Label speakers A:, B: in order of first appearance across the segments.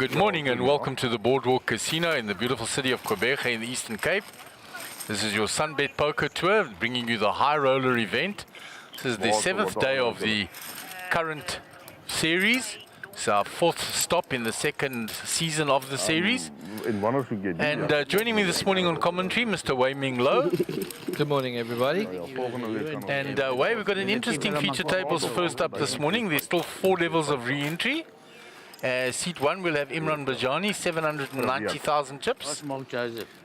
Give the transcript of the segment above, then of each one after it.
A: Good morning and welcome to the Boardwalk Casino in the beautiful city of Quebec in the Eastern Cape. This is your SunBet Poker Tour, bringing you the High Roller event. This is the 7th day of the current series. It's our 4th stop in the 2nd season of the series. And joining me this morning on commentary, Mr. Wei Ming Lo.
B: Good morning, everybody.
A: And Wei, we've got an interesting feature tables first up this morning. There's still 4 levels of re-entry. Seat 1 will have Imran Bajani, 790,000 chips.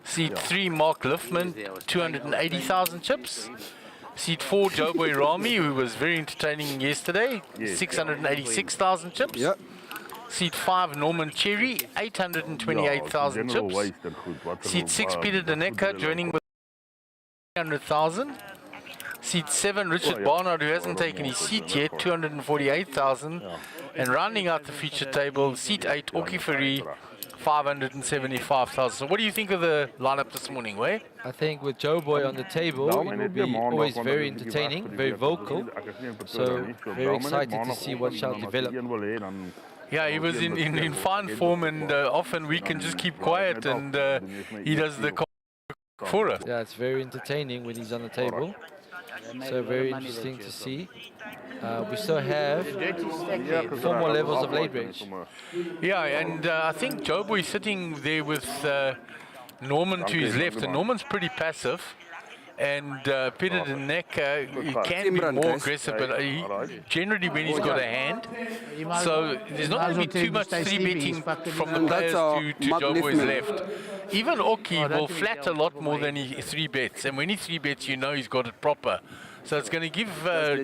A: Seat 3, Mark Liffman, 280,000 chips. Seat 4, Joboy Rami, who was very entertaining yesterday, 686,000 chips. Yep. Seat 5, Norman Cherry, 828,000 chips. Seat 6, Peter Daneka, joining with 300,000. Seat 7, Richard Barnard, who hasn't taken his seat yet, 248,000. And rounding out the feature table, Seat 8, Oki Fari, 575,000. So what do you think of the lineup this morning, Wei?
B: I think with Joe Boy on the table, it will be always very entertaining, very vocal. So very excited to see what shall develop.
A: Yeah, he was in fine form, and often we can just keep quiet, and he does the for us.
B: Yeah, it's very entertaining when he's on the table. So very interesting to see. We still have 4 more levels of late range.
A: Yeah, and I think Jobo is sitting there with Norman to his left, and Norman's pretty passive. And Peter Daneka, he can be more aggressive, but generally when he's got a hand. So there's not going to be too much 3-betting from the players to Jobo's left. Even Oki will flat a lot more than he 3-bets, and when he 3-bets, you know he's got it proper. So it's going to give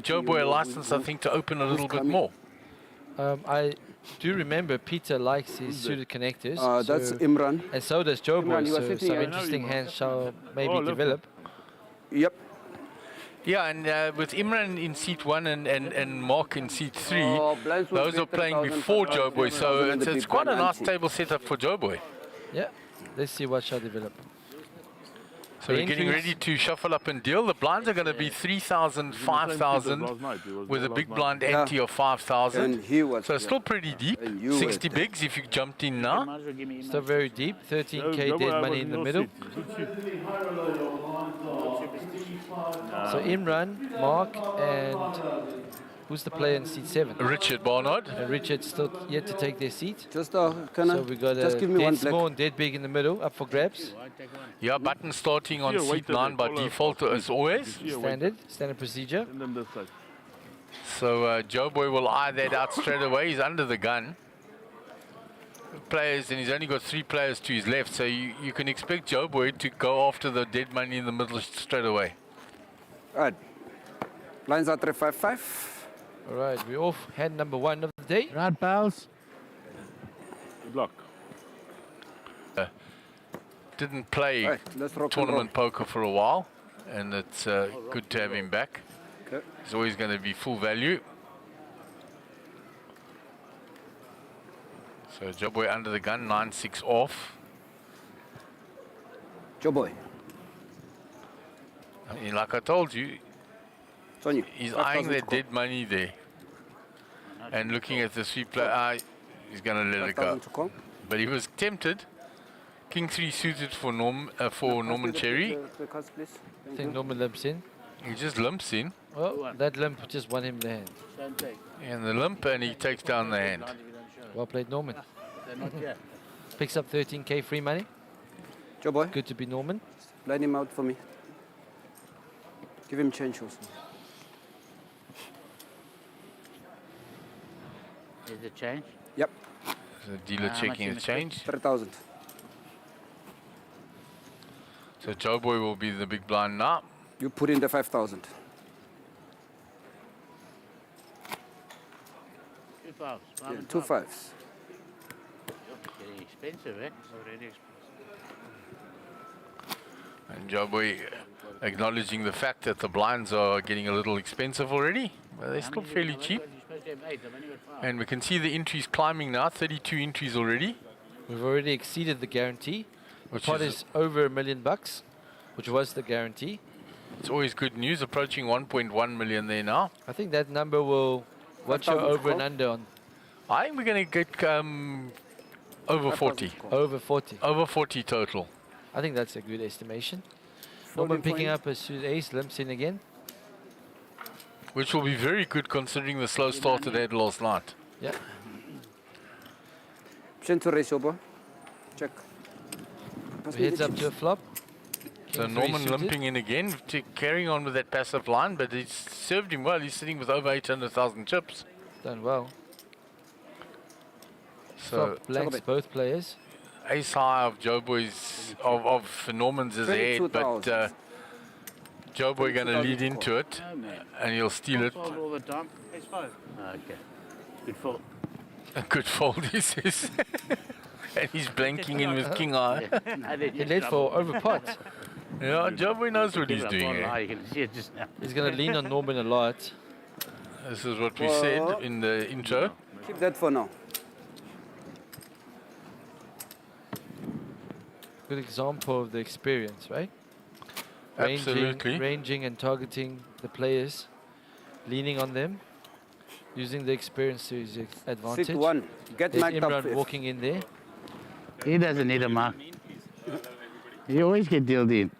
A: Jobo a license, I think, to open a little bit more.
B: I do remember Peter likes his suited connectors.
C: That's Imran.
B: And so does Jobo, so some interesting hands shall maybe develop.
C: Yep.
A: Yeah, and with Imran in seat 1 and Mark in seat 3, those are playing before Joboy, so it's quite a nice table setup for Joboy.
B: Yeah, let's see what shall develop.
A: So we're getting ready to shuffle up and deal. The blinds are going to be 3,000, 5,000, with a big blind ante of 5,000. So still pretty deep. 60 bigs if you jumped in now.
B: Still very deep. 13K dead money in the middle. So Imran, Mark, and who's the player in seat 7?
A: Richard Barnard.
B: And Richard still yet to take their seat.
C: So
B: we got a dead small and dead big in the middle, up for grabs.
A: Yeah, button starting on seat 9 by default as always.
B: Standard procedure.
A: So Joboy will eye that out straight away. He's under the gun. Players, and he's only got 3 players to his left, so you can expect Joboy to go after the dead money in the middle straight away.
C: All right. Lines are 355.
B: All right, we're off hand number 1 of the day.
D: Right, pals.
E: Good luck.
A: Didn't play tournament poker for a while, and it's good to have him back.
C: Okay.
A: He's always going to be full value. So Joboy under the gun, 9-6 off.
C: Joboy.
A: And like I told you, he's eyeing that dead money there. And looking at the 3 player, he's going to let it go. But he was tempted. King 3 suited for Norman Cherry.
B: I think Norman limps in.
A: He just limps in.
B: Well, that limp just won him the hand.
A: And the limp, and he takes down the hand.
B: Well played, Norman. Picks up 13K free money.
C: Joboy.
B: Good to be Norman.
C: Line him out for me. Give him change also.
D: Is the change?
C: Yep.
A: The dealer checking the change.
C: 3,000.
A: So Joboy will be the big blind now.
C: You put in the 5,000.
D: 2 fives.
C: Yeah, 2 fives.
D: Getting expensive, eh? Already expensive.
A: And Joboy acknowledging the fact that the blinds are getting a little expensive already. But they're still fairly cheap. And we can see the entries climbing now, 32 entries already.
B: We've already exceeded the guarantee. The pot is over $1 million, which was the guarantee.
A: It's always good news, approaching 1.1 million there now.
B: I think that number will, what's your over and under on?
A: I think we're going to get Over 40.
B: Over 40.
A: Over 40 total.
B: I think that's a good estimation.
C: Folding
B: Norman picking
C: point.
B: up a suit ace, limps in again.
A: Which will be very good considering the slow start that they had last night.
B: Yeah.
C: Option to raise over. Check. Pass me
B: Heads
C: the
B: up to a
C: chips.
B: flop.
A: So
B: King three
A: Norman
B: suited.
A: limping in again, carrying on with that passive line, but it's served him well. He's sitting with over 800,000 chips.
B: Done well.
A: So
B: Flop blanks both players.
A: ace high of Joe Boy's, of Norman's is ahead, but
C: 22,000.
A: Joe Boy going to lead into it,
D: No, man.
A: and he'll steal it.
D: Fold all the time. Ace 5. Okay. Good fold.
A: A good fold, he says. And he's blanking in with king high.
B: He led for over pot.
A: Yeah, Joe Boy knows what he's doing.
D: You
A: Eh?
D: can see it just now.
B: He's going to lean on Norman a lot.
A: This is what we said in the intro.
C: Keep that for now.
B: Good example of the experience, right?
A: Absolutely.
B: Ranging and targeting the players, leaning on them, using the experience to his advantage.
C: Sit one. Get
B: There's
C: mic'd up
B: Imran
C: fifth.
B: walking in there.
D: He doesn't need a mark. You always get dealt in.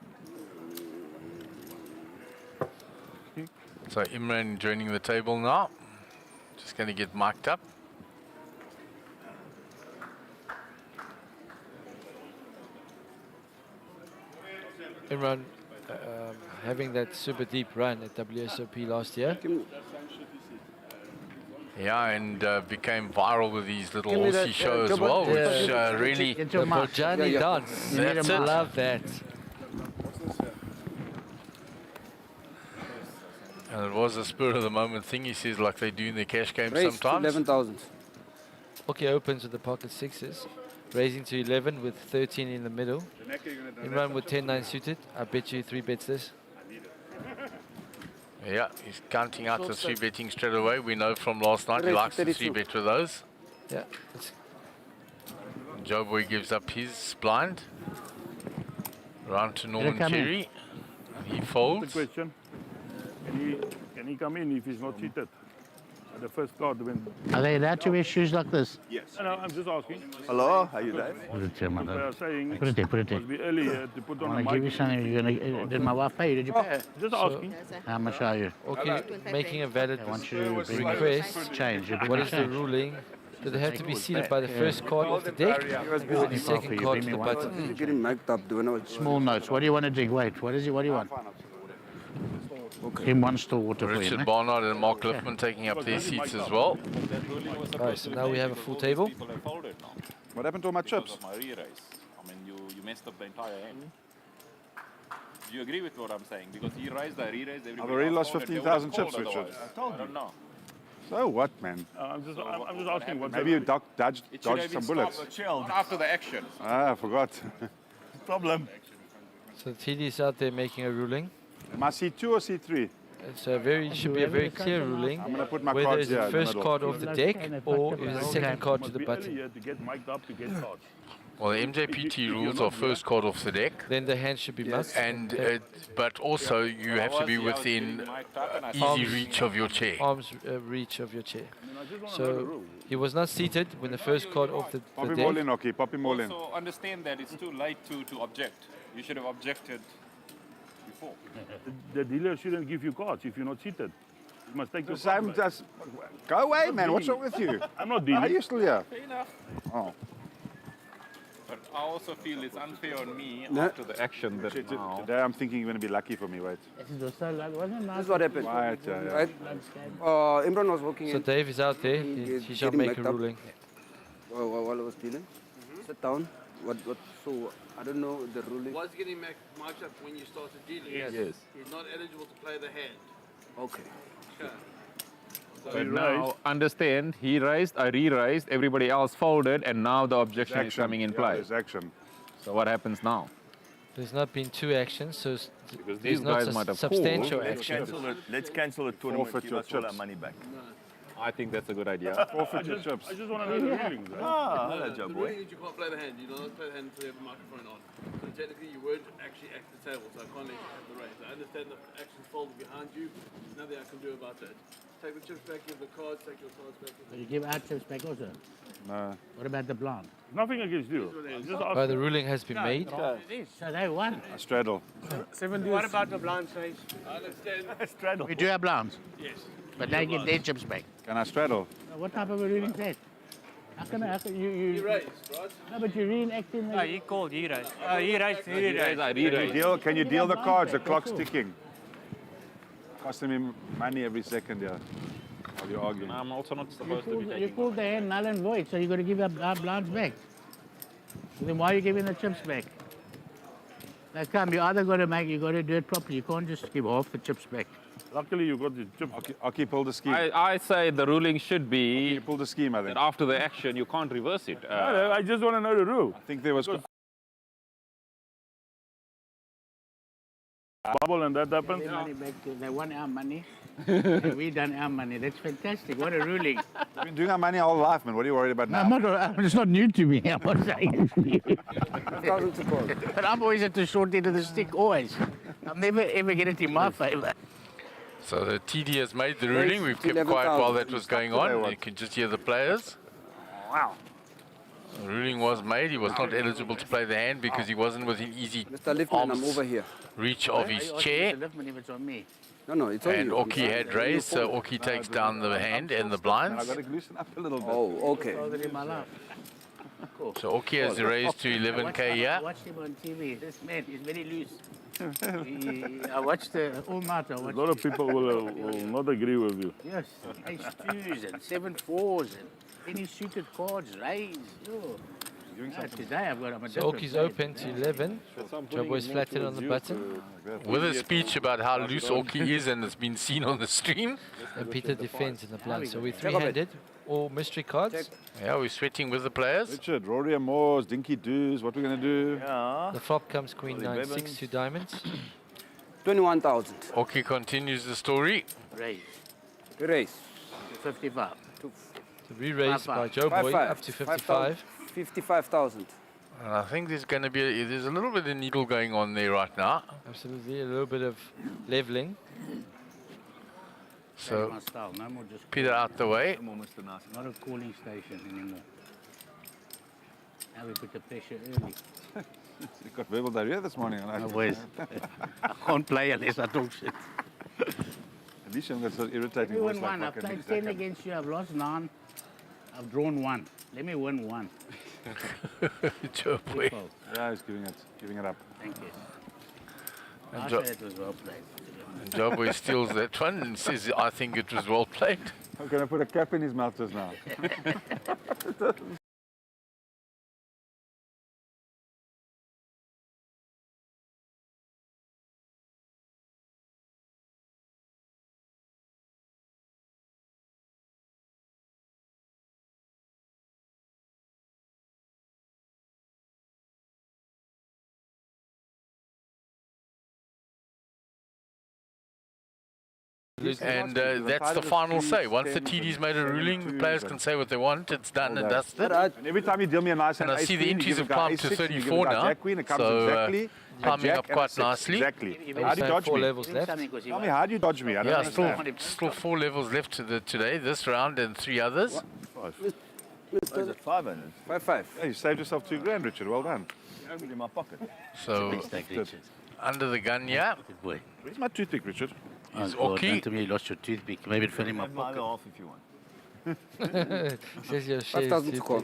A: So Imran joining the table now. Just going to get marked up.
B: Imran having that super deep run at WSOP last year.
A: Yeah, and became viral with these little
C: Give me that,
A: horsey show as
C: Joe
A: well,
C: Boy.
A: which
B: Yeah.
A: really...
D: Get
B: The
D: your mark.
B: Bojani
C: Yeah.
B: dance.
A: That's it.
B: Love that.
A: And it was a spur of the moment thing, he says, like they do in the cash games
C: Raise to
A: sometimes.
C: 11,000.
B: Okay, opens with the pocket sixes. Raising to 11 with 13 in the middle. Imran with 10-9 suited. I bet you 3 bets this.
A: Yeah, he's counting out the 3 betting straight away. We know from last night he
C: Raise to
A: likes the 3
C: 32.
A: bet with those.
B: Yeah. It's
A: Joe Boy gives up his blind. Round to Norman
D: come in.
A: Cherry. He
E: The
A: folds.
E: question, can he come in if he's not seated? The first card when...
D: Are they allowed to wear shoes like this?
E: No, I'm just asking.
F: Hello, how you doing?
D: Put it there,
E: They
D: mother.
E: are saying
D: Put it there, put it
E: it
D: there.
E: must be earlier to put
D: I
E: on a
D: want to give you
E: mic.
D: something. You're gonna, did my wife pay you? Did you pay?
E: Just asking.
D: How much are you?
B: okay, making a valid
D: I want you to bring
B: request.
D: change. You bring
B: What
D: me
B: is the
D: change.
B: ruling? Do they have to be seated by the first card of the deck or the second card of the button?
C: Get him mic'd up. Do you know what?
D: Small notes. What do you want to drink? Wait, what is it? What do you want? In one store water for you.
A: Richard
D: eh?
A: Barnard and Mark Lippman taking up their seats as well.
B: Alright, so now we have a full table.
F: People have folded now.
G: What happened to all my chips?
F: Because of my re-raise. I mean, you messed up the entire hand. Do you agree with what I'm saying? Because he raised, I re-raised, everybody
G: already
F: else
G: lost
F: folded. They
G: 15,000
F: would have
G: chips,
F: called
G: Richard.
F: otherwise. I don't know.
G: So what, man?
E: I'm just asking what
G: Maybe you dodged
F: It should
G: some
F: have been
G: bullets.
F: stopped chilled after the action.
G: Ah, I forgot.
F: Problem.
B: So TD's out there making a ruling.
G: Am I C2 or C3?
B: It's a should be a very clear ruling
G: I'm going to put my
B: whether
G: cards
B: it's
G: here
B: the
G: in the
B: first
G: middle.
B: card of the deck or if it's the second card to
E: must
B: the
E: be
B: button.
E: earlier to get mic'd up to get cards.
A: Well, the MJPT rules are first card off the deck.
B: Then the hand should be must.
A: And but also you have to be within easy reach of your chair.
B: Arm's reach of your chair. So he was not seated when the first card of the
G: Pop him all
B: deck.
G: in, okay? Pop him all in.
F: Also understand that it's too late to object. You should have objected before.
E: The dealer shouldn't give you cards if you're not seated. You must take your
G: Sam,
E: cards back.
G: just go away, man. What's wrong with you?
E: I'm not
G: Are
E: dealing.
G: you still here?
F: Fair enough.
G: Oh.
F: But I also feel it's unfair on me
C: No.
F: after the action that now.
G: Today I'm thinking you're going to be lucky for me, wait.
C: This is what happened.
G: Right, yeah.
C: Right? Imran was walking
B: So
C: in
B: Dave is out there. He shall make a ruling.
C: while I was dealing. Sit down. What? So I don't know the ruling.
H: Was getting marked up when you started dealing.
F: Yes.
H: He's not eligible to play the hand.
C: Okay.
F: But now, understand, he raised, I re-raised, everybody else folded, and now the objection is coming in
G: Yeah,
F: play.
G: there's action.
F: So what happens now?
B: There's not been 2 actions, so
F: Because
B: there's
F: these
B: not
F: guys might have
B: substantial
F: called.
B: action.
G: Forfeit your chips.
H: No.
F: I think that's a good idea.
G: Forfeit your chips.
E: I just want to know the rulings. Right?
H: The ruling is you can't play the hand. You don't play the hand until you have the microphone on. So technically you weren't actually at the table, so I can't let you have the raise. I understand the action's folded behind you. There's nothing I can do about that. Take the chips back, give the cards, take your cards back.
D: You give our chips back also.
G: No.
D: What about the blind?
E: Nothing against you. Just ask.
B: The ruling has been made.
D: So they won.
G: I straddle.
H: What about the blind size? I understand.
D: We do have blinds. Yes. But they get their chips back.
G: Can I straddle?
D: What type of a ruling is that? How can you
H: Raised, right?
D: No, but you're reenacting the...
I: He called, he raised. He raised.
G: Can you deal the cards? The clock's ticking. Costing me money every second, yeah. While you're arguing.
F: I'm also not supposed to be
D: You
F: taking.
D: called the hand null and void, so you got to give our blinds back. Then why are you giving the chips back? Now come, you either got to do it properly. You can't just give half the chips back.
E: Luckily, you got the chips.
G: Aki pulled the scheme.
F: I say the ruling should be
G: You pulled the scheme, I think.
F: that after the action you can't reverse it.
E: I just want to know the rule.
G: I think there was...
E: Bubble and that happens.
D: Money back to, they won our money, and we done our money. That's fantastic. What a ruling.
G: We've been doing our money all life, man. What are you worried about now?
D: It's not new to me. I'm not saying it's new.
C: 5,000 to call.
D: But I'm always at the short end of the stick, always. I'll never ever get it in my favor.
A: So the TD has made the ruling. We've kept quiet while that was going on. You can just hear the players.
C: Wow.
A: The ruling was made. He was not eligible to play the hand because he wasn't within easy
C: Mr. Liftman, I'm over here.
A: reach of his chair.
D: If it's on me.
C: No, it's on
A: And
C: you.
A: Oki had raised, so Oki takes down the hand and the
G: I've
A: blinds.
G: got to loosen up a little bit.
C: Oh, okay.
D: In my life.
A: So Oki has raised to 11k
D: I
A: here.
D: watched him on TV. This man is very loose. I watched all night. I
E: A
D: watched
E: lot of people will not agree with you.
D: Yes, ace twos and 7-4s and any suited cards raised. Oh. Today I've got I'm a
B: So Oki's open to 11. Jobo's flattened on the button.
A: With a speech about how loose Oki is and it's been seen on the stream.
B: And Peter defends in the blind. So we're three-handed. All mystery cards.
A: Yeah, we're sweating with the players.
G: Richard, Rory and Moores, Dinky Doos, what are we going to do?
B: The flop comes Queen 9-6, 2 diamonds.
C: 21,000.
A: Oki continues the story.
D: raise.
C: Raise.
D: 55.
B: So re-raised by Joboy up to 55.
C: 55,000.
A: And I think there's going to be there's a little bit of needle going on there right now.
B: Absolutely, a little bit of leveling.
A: So
D: My style. No more just
A: Peter out the way.
D: not a calling station anymore. Now we put the pressure early.
G: You got verbal diarrhea this morning. I
D: Otherwise, I can't play unless I talk shit.
G: At least you haven't got so irritating
D: We
G: voice
D: win
G: like
D: one. I've
G: fucking
D: played 10
G: Zaka.
D: against you. I've lost 9. I've drawn 1. Let me win 1.
A: Joe boy.
G: Yeah, he's giving it up.
D: Thank you.
A: And
D: I
A: Jo-
D: said it was well played.
A: And Joe boy steals that one and says, I think it was well played.
G: I'm going to put a cap in his mouth just now.
A: And that's the final say. Once the TD's made a ruling, the players can say what they want. It's done and dusted.
G: And every time you deal me a nice
A: And I
G: ace
A: see the
G: queen, you
A: entries
G: give
A: have
G: a guy
A: climbed to
G: ace six, you give a
A: 34
G: guy
A: now.
G: jack queen, it comes
A: So
G: exactly. a
A: climbing
G: jack
A: up
G: and a
A: quite
G: six.
A: nicely.
G: Exactly. How do you dodge
B: Four
G: me?
B: levels left.
G: Tell me, how do you dodge me? I don't
A: Yeah,
G: understand.
A: still 4 levels left to today, this round and 3 others.
C: Mr. 5-5.
G: Hey, you saved yourself $2,000, Richard. Well done.
A: So under the gun, yeah.
D: Good boy.
G: Where's my toothpick, Richard?
A: Is
D: God,
A: Oki.
D: don't tell me you lost your toothpick. Maybe it fell in my pocket.
B: Says your
C: 5,000 to call.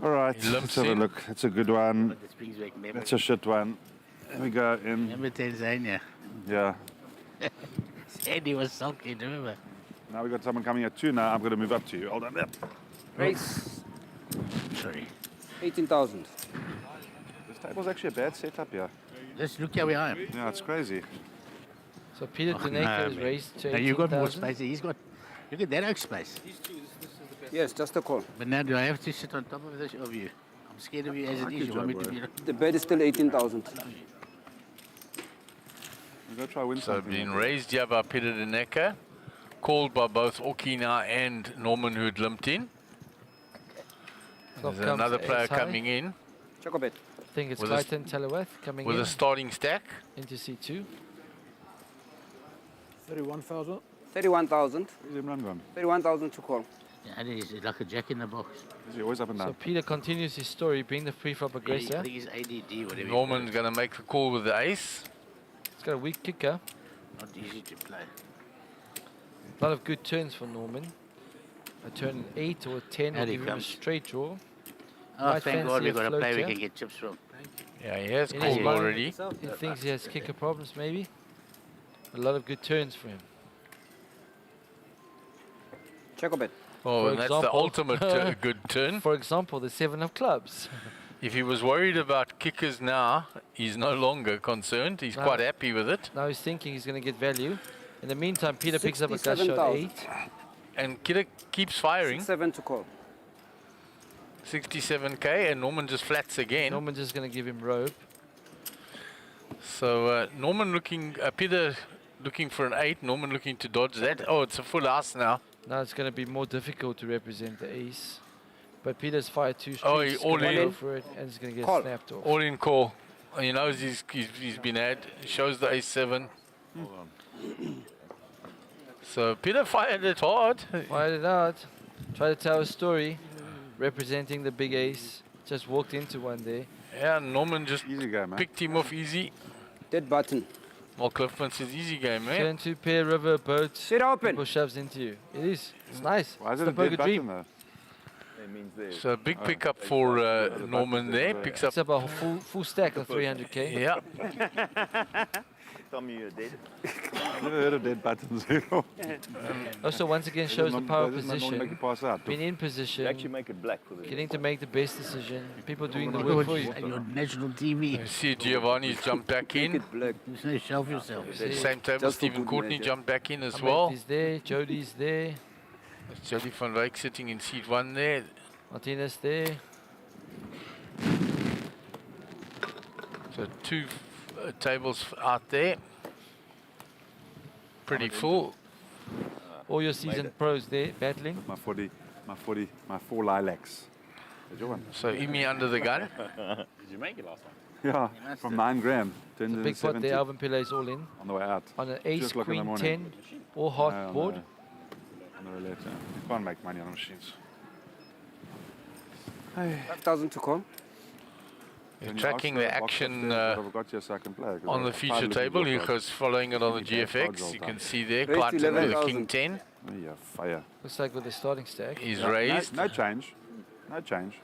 G: All right,
A: He limps
G: let's have a
A: in.
G: look. That's a good one.
D: This brings back memories.
G: That's a shit one. There we go in.
D: Remember Tanzania?
G: Yeah.
D: Sandy was sulky, remember?
G: Now we got someone coming at 2 now. I'm going to move up to you. Hold on. Yep.
C: Raise.
D: Sorry.
C: 18,000.
G: This table's actually a bad setup here.
D: Just look how I am.
G: Yeah, it's crazy.
B: So Peter Deneka has raised to
D: Now you got more
B: 18,000.
D: space. He's got. Look at that oak space.
C: Yes, just a call.
D: But now do I have to sit on top of this of you? I'm scared of you as it is. You want me to be.
C: The bet is still 18,000.
G: We're going to try win
A: So
G: something.
A: being raised here by Peter Deneka. called by both Okina and Norman, who had limped in.
B: Flop
A: There's
B: comes
A: another
B: ace
A: player
B: high.
A: coming in
C: Check a bet.
B: I think it's
A: with a
B: Clayton Talaweth coming
A: with
B: in
A: a starting stack.
B: into C2.
G: 31,000.
C: 31,000.
G: Where's Imran gone?
C: 31,000 to call.
D: Yeah, it is. It's like a jack in the box.
G: Is he always up and
B: So
G: down?
B: Peter continues his story, being the pre-flop
D: I
B: aggressor.
D: think he's ADD, whatever.
A: Norman's going to make the call with the ace.
B: He's got a weak kicker.
D: Not easy to play.
B: A lot of good turns for Norman. A turn 8 or 10 will
D: There he
B: give him a
D: comes.
B: straight draw.
D: Oh,
B: Might
D: thank
B: fancy
D: God
B: a
D: we've got a
B: float
D: player we
B: here.
D: can get chips from.
A: Yeah, he has
B: In
A: called
B: his mind,
A: already.
B: He thinks he has kicker problems, maybe. A lot of good turns for him.
C: Check a bet.
A: Oh,
B: For
A: and that's the
B: example-
A: ultimate good turn.
B: For example, the 7 of clubs.
A: If he was worried about kickers now, he's no longer concerned. He's
B: No.
A: quite happy with it.
B: Now he's thinking he's going to get value. In the meantime, Peter picks up a gush shot
C: 67,000.
B: 8.
A: And Kidder keeps firing.
C: 7 to call.
A: 67k, and Norman just flats again.
B: Norman just going to give him rope.
A: So Norman looking, Peter looking for an 8. Norman looking to dodge that. Oh, it's a full house now.
B: Now it's going to be more difficult to represent the ace. But Peter's fired 2 streets.
A: Oh, he
B: He's
A: all
B: gonna
A: in.
B: go for it, and he's going to get
C: Call.
B: snapped off.
A: All in call. He knows he's been had. Shows the ace 7. So Peter fired it hard.
B: Fired it out. Tried to tell a story representing the big ace. Just walked into one there.
A: Yeah, Norman just
G: Easy game, man.
A: picked him off easy.
C: Dead button.
A: Well, Cliffman says easy game, man.
B: Turn 2 pair, river, boat.
C: Sit open.
B: People shoves into you. It is. It's nice.
G: Why is
B: It's
G: it
B: the
G: a dead
B: poker
G: button
B: dream.
G: though?
A: So big pickup for Norman there. Picks up.
B: Picks up a full stack of 300k.
A: Yeah.
G: Never heard of dead buttons.
B: Also, once again, shows the power of
G: Doesn't that normally make you
B: position.
G: pass out?
B: Being in position,
I: make it black for
B: getting to make the best decision. People doing the
D: Your,
B: work for you.
D: your national TV.
A: You see Giovanni's jumped back
C: Make
A: in.
C: it black.
D: You say shelf yourself.
A: Same table,
C: Just for
A: Stephen
C: good
A: Courtney
C: measure.
A: jumped back in as
B: Ahmed
A: well.
B: is there. Jody's there.
A: Jody van Wyk sitting in seat 1 there.
B: Martinez there.
A: So 2 tables out there. Pretty full.
B: All your seasoned pros there battling.
G: My 4 lilacs. Did you one?
A: So Imi under the gun.
I: Did you make it last time?
G: Yeah, from 9 grand.
B: The
G: Turned
B: big
G: into
B: pot
G: 70
B: there. Alvin Pillay is all in.
G: on the way out.
B: On an
G: 2
B: ace,
G: o'clock in the
B: queen,
G: morning.
B: 10, or heart
G: On
B: board.
G: the roulette, yeah. You can't make money on machines.
C: 5,000 to call.
A: You're tracking the action on the feature table. He goes following it on the GFX. You can see there,
C: Raised
A: Clayton with the
C: 11,000.
A: king 10
G: Yeah, fire.
B: Looks like with the starting stack.
A: is
G: Yeah,
A: raised.
G: No change. No change.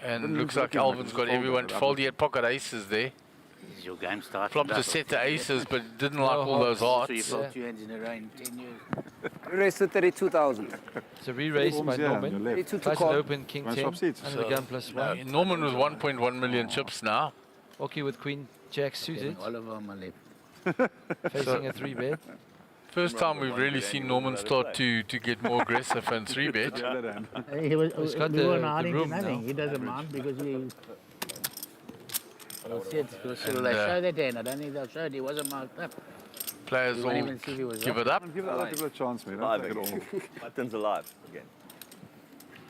A: And
G: Didn't
A: looks
G: look
A: like
G: like
A: Alvin's
G: just
A: got
G: fold
A: everyone
G: it
A: to
G: up.
A: fold. He had pocket aces there.
D: Is your game starting?
A: Flopped a
D: up?
A: set of aces, but didn't like
B: No
A: all those
D: So you
A: hearts.
D: fold 2 hands in a row in 10 years.
C: Raised to 32,000.
B: It's a re-raise by
G: Forms here on your
B: Norman.
G: left.
C: 32 to
B: Clayton
C: call.
B: open, king
G: Wanna
B: 10,
G: swap seats?
B: under the gun plus 1.
A: Norman with 1.1 million chips now.
B: Okay, with queen jack suited,
D: Oliver on my left.
B: facing a 3-bet.
A: First time we've really seen Norman start to get more aggressive and 3-bet.
D: He was,
B: He's got
D: we
B: the-
D: weren't
B: the
D: hiding to
B: room
D: nothing.
B: now.
D: He doesn't mind because he. Will
A: And,
D: they show that then? I don't think they'll show it. He wasn't marked up.
A: Players
D: We
A: all
D: won't even see if he was
A: give
D: up.
A: it up.
G: Give the other people a chance, man. Don't take it all.
I: Button's alive again.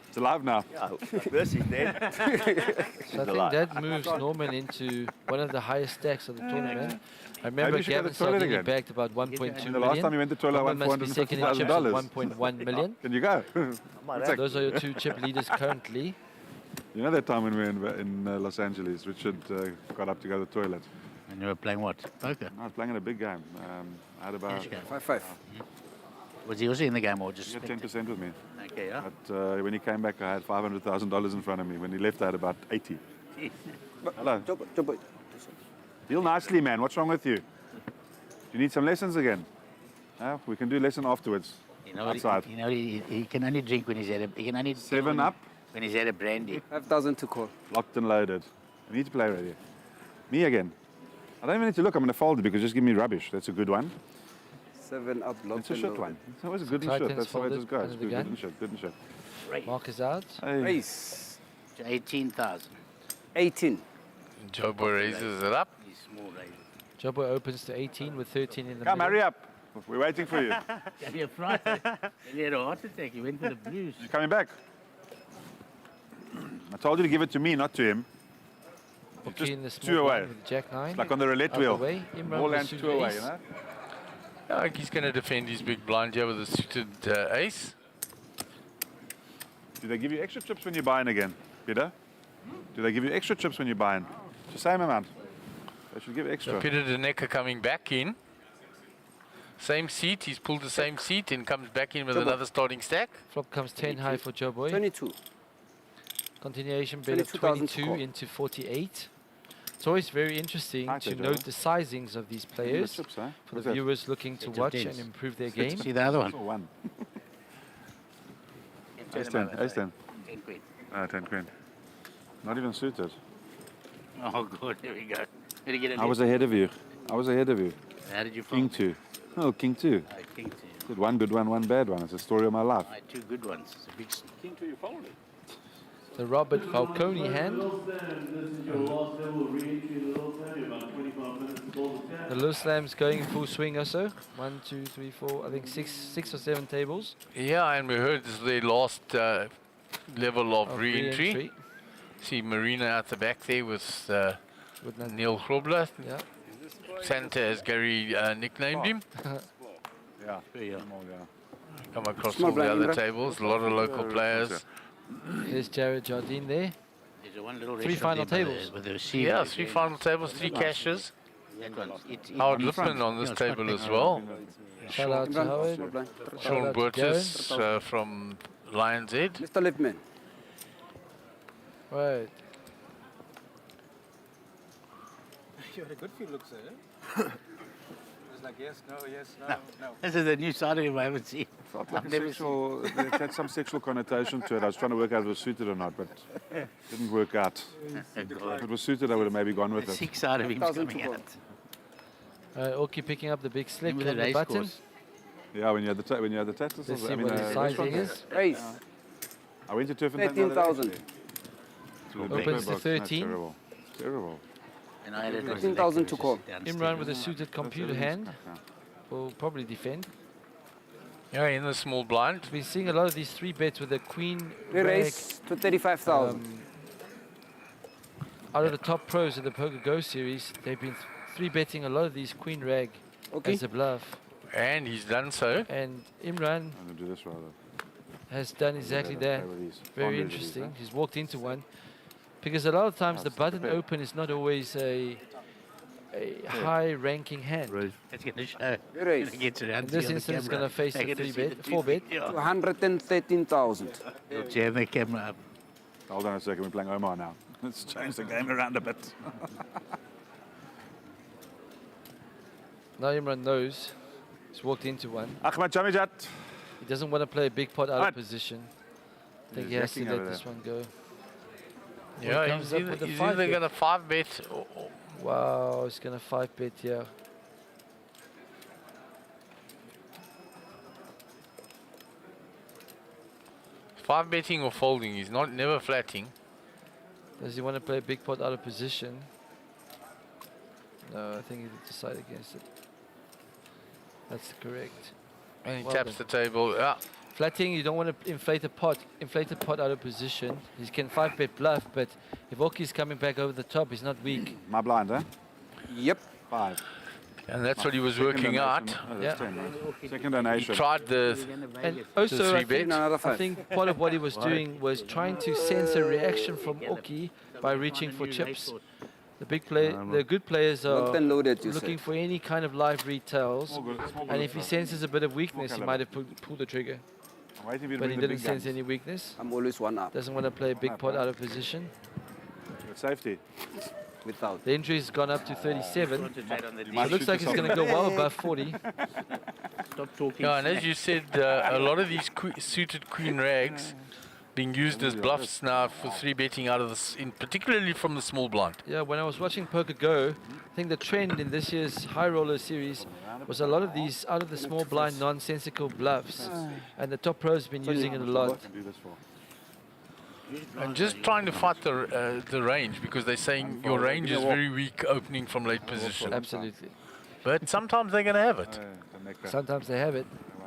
G: It's alive now.
I: Yeah, Mercy's dead.
B: So I think that moves Norman into one of the highest stacks of the tournament. I remember
G: you should go to
B: Gavin
G: the toilet
B: Sardini
G: again.
B: backed about 1.2
G: And the last time you
B: million.
G: went to toilet, I won
B: Norman must be second in chips with
G: $450,000.
B: 1.1 million.
G: Can you go?
B: Those are your 2 chip leaders currently.
G: You know that time when we were in Los Angeles, Richard got up to go to the toilet.
D: And you were playing what? Poker.
G: I was playing in a big game. I had about
D: Cash game.
C: 5-5.
D: Was he also in the game or just
G: he had
D: spectating?
G: 10% with me.
D: Okay, yeah.
G: But when he came back, I had $500,000 in front of me. When he left, I had about 80. Hello.
C: Jump.
G: Deal nicely, man. What's wrong with you? Do you need some lessons again? We can do lesson afterwards.
D: You know,
G: outside.
D: he can only drink when he's had a. He can only
G: 7 up,
D: when he's had a brandy.
C: 5,000 to call.
G: locked and loaded. I need to play already. Me again. I don't even need to look. I'm going to fold it because just give me rubbish. That's a good one.
C: 7 up,
G: It's
C: locked
G: a
C: and
G: shit
C: loaded.
G: one. It's always a good and
B: Titans
G: shit. That's the way it
B: folded
G: just goes.
B: under the
G: Good
B: gun.
G: and shit. Good and shit.
B: Mark is out.
G: Hey.
C: Race.
D: To 18,000.
C: 18.
A: Joe Boy raises it up.
D: He's small, right?
B: Jobo opens to 18 with 13 in the
G: Come,
B: middle.
G: hurry up. We're waiting for you.
D: Yeah, you're Friday. He had a heart attack. He went to the Blues.
G: You're coming back. I told you to give it to me, not to him.
B: Okay, in the
G: two
B: small
G: away.
B: blind with Jack 9.
G: It's like on the roulette
B: Out the
G: wheel.
B: way. Imran
G: Ball
B: with
G: lands
B: suited
G: 2 away,
B: ace.
G: you know?
A: I think he's going to defend his big blind here with a suited ace.
G: Do they give you extra chips when you're buying again, Peter? Do they give you extra chips when you're buying? It's the same amount. They should give extra.
A: So Peter Denecker coming back in. Same seat, he's pulled the same seat and comes back in with another starting stack.
B: Flop comes 10 high for Joe Boy.
C: 22.
B: Continuation bet of
C: 22,000 to
B: 22
C: call.
B: into 48. It's always very interesting
G: Tighter,
B: to
G: Joe.
B: note the sizings of these players
G: chips, eh?
B: for
G: What's
B: the
G: that?
B: viewers looking to
D: It's a
B: watch
D: tens.
B: and improve their game.
D: See the other one?
G: Oh, one.
D: Ten
G: Ace 10, ace 10.
D: quid.
G: 10 quid. Not even suited.
D: Oh, good. There we go. Did he get it?
G: I was ahead of you. I was ahead of you.
D: How did you
G: King
D: find
G: 2. Oh, King 2.
D: I think two.
G: Did one good one, one bad one. It's the story of my life.
D: I had two good ones. It's a big
H: King to you folded.
B: The Robert Falcone hand. The low slams going in full swing also. 1, 2, 3, 4, I think six or seven tables
A: Yeah, and we heard this is the last level of
B: of
A: re-entry. See Marina at the back there with
B: With no-
A: Neil Grobler.
B: Yeah.
A: Santa, as Gary nicknamed him.
G: Yeah.
D: Yeah.
G: Small, yeah.
A: Come across
C: Small
A: all the
C: blind,
A: other
C: Imran.
A: tables. A lot of local players.
B: There's Jared Jardine there.
D: There's a one little
B: Three
D: restaurant
B: final
D: there by
B: tables.
D: With the receiver.
A: Yeah, 3 final tables, 3 cashes.
D: That one.
A: Howard Lippman on this table as well.
B: Shout out to
C: Imran,
B: Howard.
C: small blind.
A: Sean
B: out to
A: Burtis from Lions Head.
C: Mr. Lippman.
B: Right.
J: You had a good few looks there. It was like yes, no, no.
D: This is a new side of him I haven't seen.
G: Felt like
D: I've
G: a
D: never
G: sexual, it had some sexual connotation to it. I was trying to work out if it was suited or not, but it didn't work out. If it was suited, I would have maybe gone with
D: The
G: it.
D: sick side of him's
C: 1,000
D: coming
C: to
D: out.
B: Orky picking up the big slick
D: Remember
B: on
D: the
B: the
D: race
B: button.
D: course?
G: Yeah, when you had the tattoos.
B: Let's see what his sizing is.
C: Race.
G: I went to Turf and Tank the other day,
C: 13,000.
G: actually. The
B: Opens
G: big
B: to
G: box,
B: 13.
G: Terrible. Terrible.
D: And I had it
C: 15,000 to call.
B: Imran with a suited computer hand. Will probably defend.
A: Yeah, in the small blind.
B: We've been seeing a lot of these 3 bets with the queen
C: We
B: rag,
C: race to 35,000.
B: out of the top pros in the Poker Go series. They've been 3 betting a lot of these queen rag
C: Okay.
B: as a bluff.
A: And he's done so.
B: And Imran
G: I'm going to do this rather.
B: has done exactly that.
G: Play with these.
B: Very
G: Can't do these,
B: interesting.
G: huh?
B: He's walked into one. Because a lot of times the
G: That's
B: button
G: bad.
B: open is not always a high ranking hand.
D: It's going to show.
C: We race
D: It gets around
B: In
D: to
B: this
D: the
B: instance, it's
D: camera.
B: going to face
D: They're
B: a
D: gonna
B: 3
D: see the
B: bet, 4 bet.
D: Yeah.
C: 113,000.
D: They'll jam the camera up.
G: Hold on a second, we're playing Omar now. Let's change the game around a bit.
B: Now Imran knows. He's walked into one.
G: Ahmed Jamijat.
B: He doesn't want to play a big pot out
G: Right.
B: of position. I think
G: He's
B: he has to
G: yakking
B: let
G: over
B: this
G: there.
B: one go.
A: Yeah,
B: comes
A: he's
B: up
A: either,
B: with a
A: he's
B: 5
A: either
B: bet.
A: going to 5 bet or
B: Wow, he's going to 5 bet here.
A: five betting or folding. He's not never flatting.
B: Does he want to play a big pot out of position? No, I think he did decide against it. That's correct.
A: And he
B: Well
A: taps
B: done.
A: the table. Yeah.
B: Flatting, you don't want to inflate a pot out of position. He can 5 bet bluff, but if Oki's coming back over the top, he's not weak.
G: My blind, eh?
C: Yep.
G: 5.
A: And that's what he was
G: Second
A: working out.
G: donation. Oh,
B: Yeah.
G: that's 10, right? Second
A: He
G: donation.
A: tried the
B: And also,
A: three
B: I
A: bet.
B: think,
C: Another
B: I
C: 5.
B: think part of what he was doing was trying to sense a reaction from Oki by reaching for chips. The big play, the good players are
C: Locked and loaded, you
B: looking
C: said.
B: for any kind of live retails.
G: Small
B: And
G: good
B: if he
G: stuff.
B: senses a bit of weakness, he
G: caliber.
B: might have pulled the trigger.
G: I'm waiting for you to
B: But he
G: bring the
B: didn't
G: big
B: sense
G: guns.
B: any weakness.
C: I'm always one up.
B: Doesn't want to play a big pot out of position.
G: With safety.
C: Without.
B: The injury's gone up to 37.
G: You
B: It
G: might
B: looks
G: shoot
B: like it's
G: yourself
B: going to go well above 40.
D: Stop talking.
A: Yeah, and as you said, a lot of these suited queen rags being used as bluffs now for 3 betting out of this, particularly from the small blind.
B: Yeah, when I was watching Poker Go, I think the trend in this year's High Roller series was a lot of these out of the small blind nonsensical bluffs. And the top pros have been using it a lot.
G: Can do this for.
A: And just trying to fight the range, because they're saying your range is very weak opening from late position.
B: Absolutely.
A: But sometimes they're going to have it.
G: The
B: Sometimes they have it.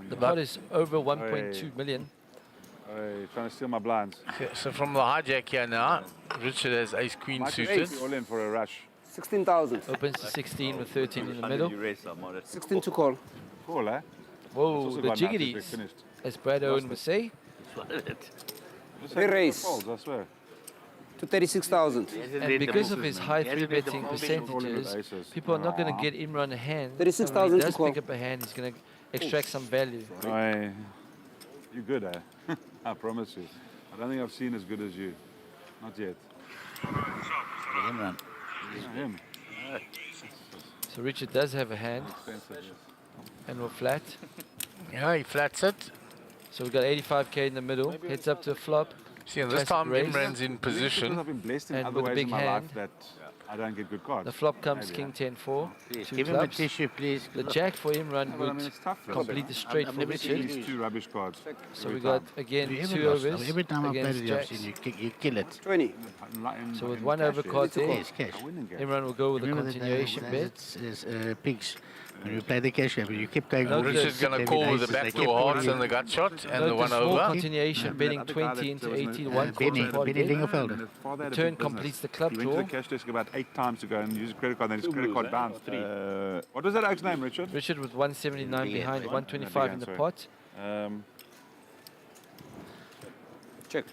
B: The pot is over 1.2 million.
G: Hey, trying to steal my blinds.
A: So from the hijack here now, Richard has ace queen
G: Might be
A: suited.
G: all in for a rush.
C: 16,000.
B: Opens to 16 with 13 in the middle.
C: 16 to call.
G: Cool, eh?
B: Whoa,
G: also
B: the
G: gone now since we
B: jiggities,
G: finished.
B: as Brad Owen would say.
C: They raise
G: Folds, I swear.
C: to 36,000.
B: And because of his high free betting percentages, people are not going to get Imran a hand.
C: 36,000
B: When he
C: to
B: does
C: call.
B: pick up a hand, he's going to extract some value.
G: Hey, you're good, eh? I promise you. I don't think I've seen as good as you. Not yet.
D: Imran.
G: Yeah, him.
B: So Richard does have a hand
G: Expensive, yes.
B: and will flat.
A: Yeah, he flats it.
B: So we've got 85k in the middle. Heads up to a flop.
A: See, and this
B: Classic
A: time
B: raise.
A: Imran's in
G: Because
A: position.
G: I've been blessed in
B: And
G: other
B: with a
G: ways
B: big
G: in my
B: hand.
G: life that I don't get good cards.
B: The flop comes
G: Maybe,
B: king 10-4.
D: Please,
B: Two
D: give him a
B: clubs.
D: tissue, please.
B: The jack for Imran
G: Yeah, but I mean,
B: would
G: it's tough.
B: complete the straight
D: I've
B: for
D: never seen
B: Richard.
G: These two rubbish cards.
B: So we got again
D: You
B: 2
D: lost.
B: overs
D: Every time I play
B: against
D: with you, I've
B: jacks.
D: seen you kill it.
C: 20.
B: So with one overcard there,
D: Yes, cash.
B: Imran will go with a
D: Remember the
B: continuation
D: day
B: bet.
D: it's pigs. When you play the cash game, you keep going.
B: No,
D: over
A: Richard's
B: the
A: going to
D: every
A: call
D: day
A: with the
D: since they
A: backdoor
D: kept
A: hearts
D: calling
A: and the gut shot and the
B: Note
A: one
B: the small
A: over.
B: continuation betting 20 into 18, one
D: Benny,
B: quarter pot
D: Benny
B: bet.
D: Dingelfelder.
B: Turn completes the club
G: He went to
B: draw.
G: the cash desk about 8 times to go and use a credit card, then his credit card bounced. What was that oak's name, Richard?
B: Richard with 179 behind, 125 in the pot.
G: Check.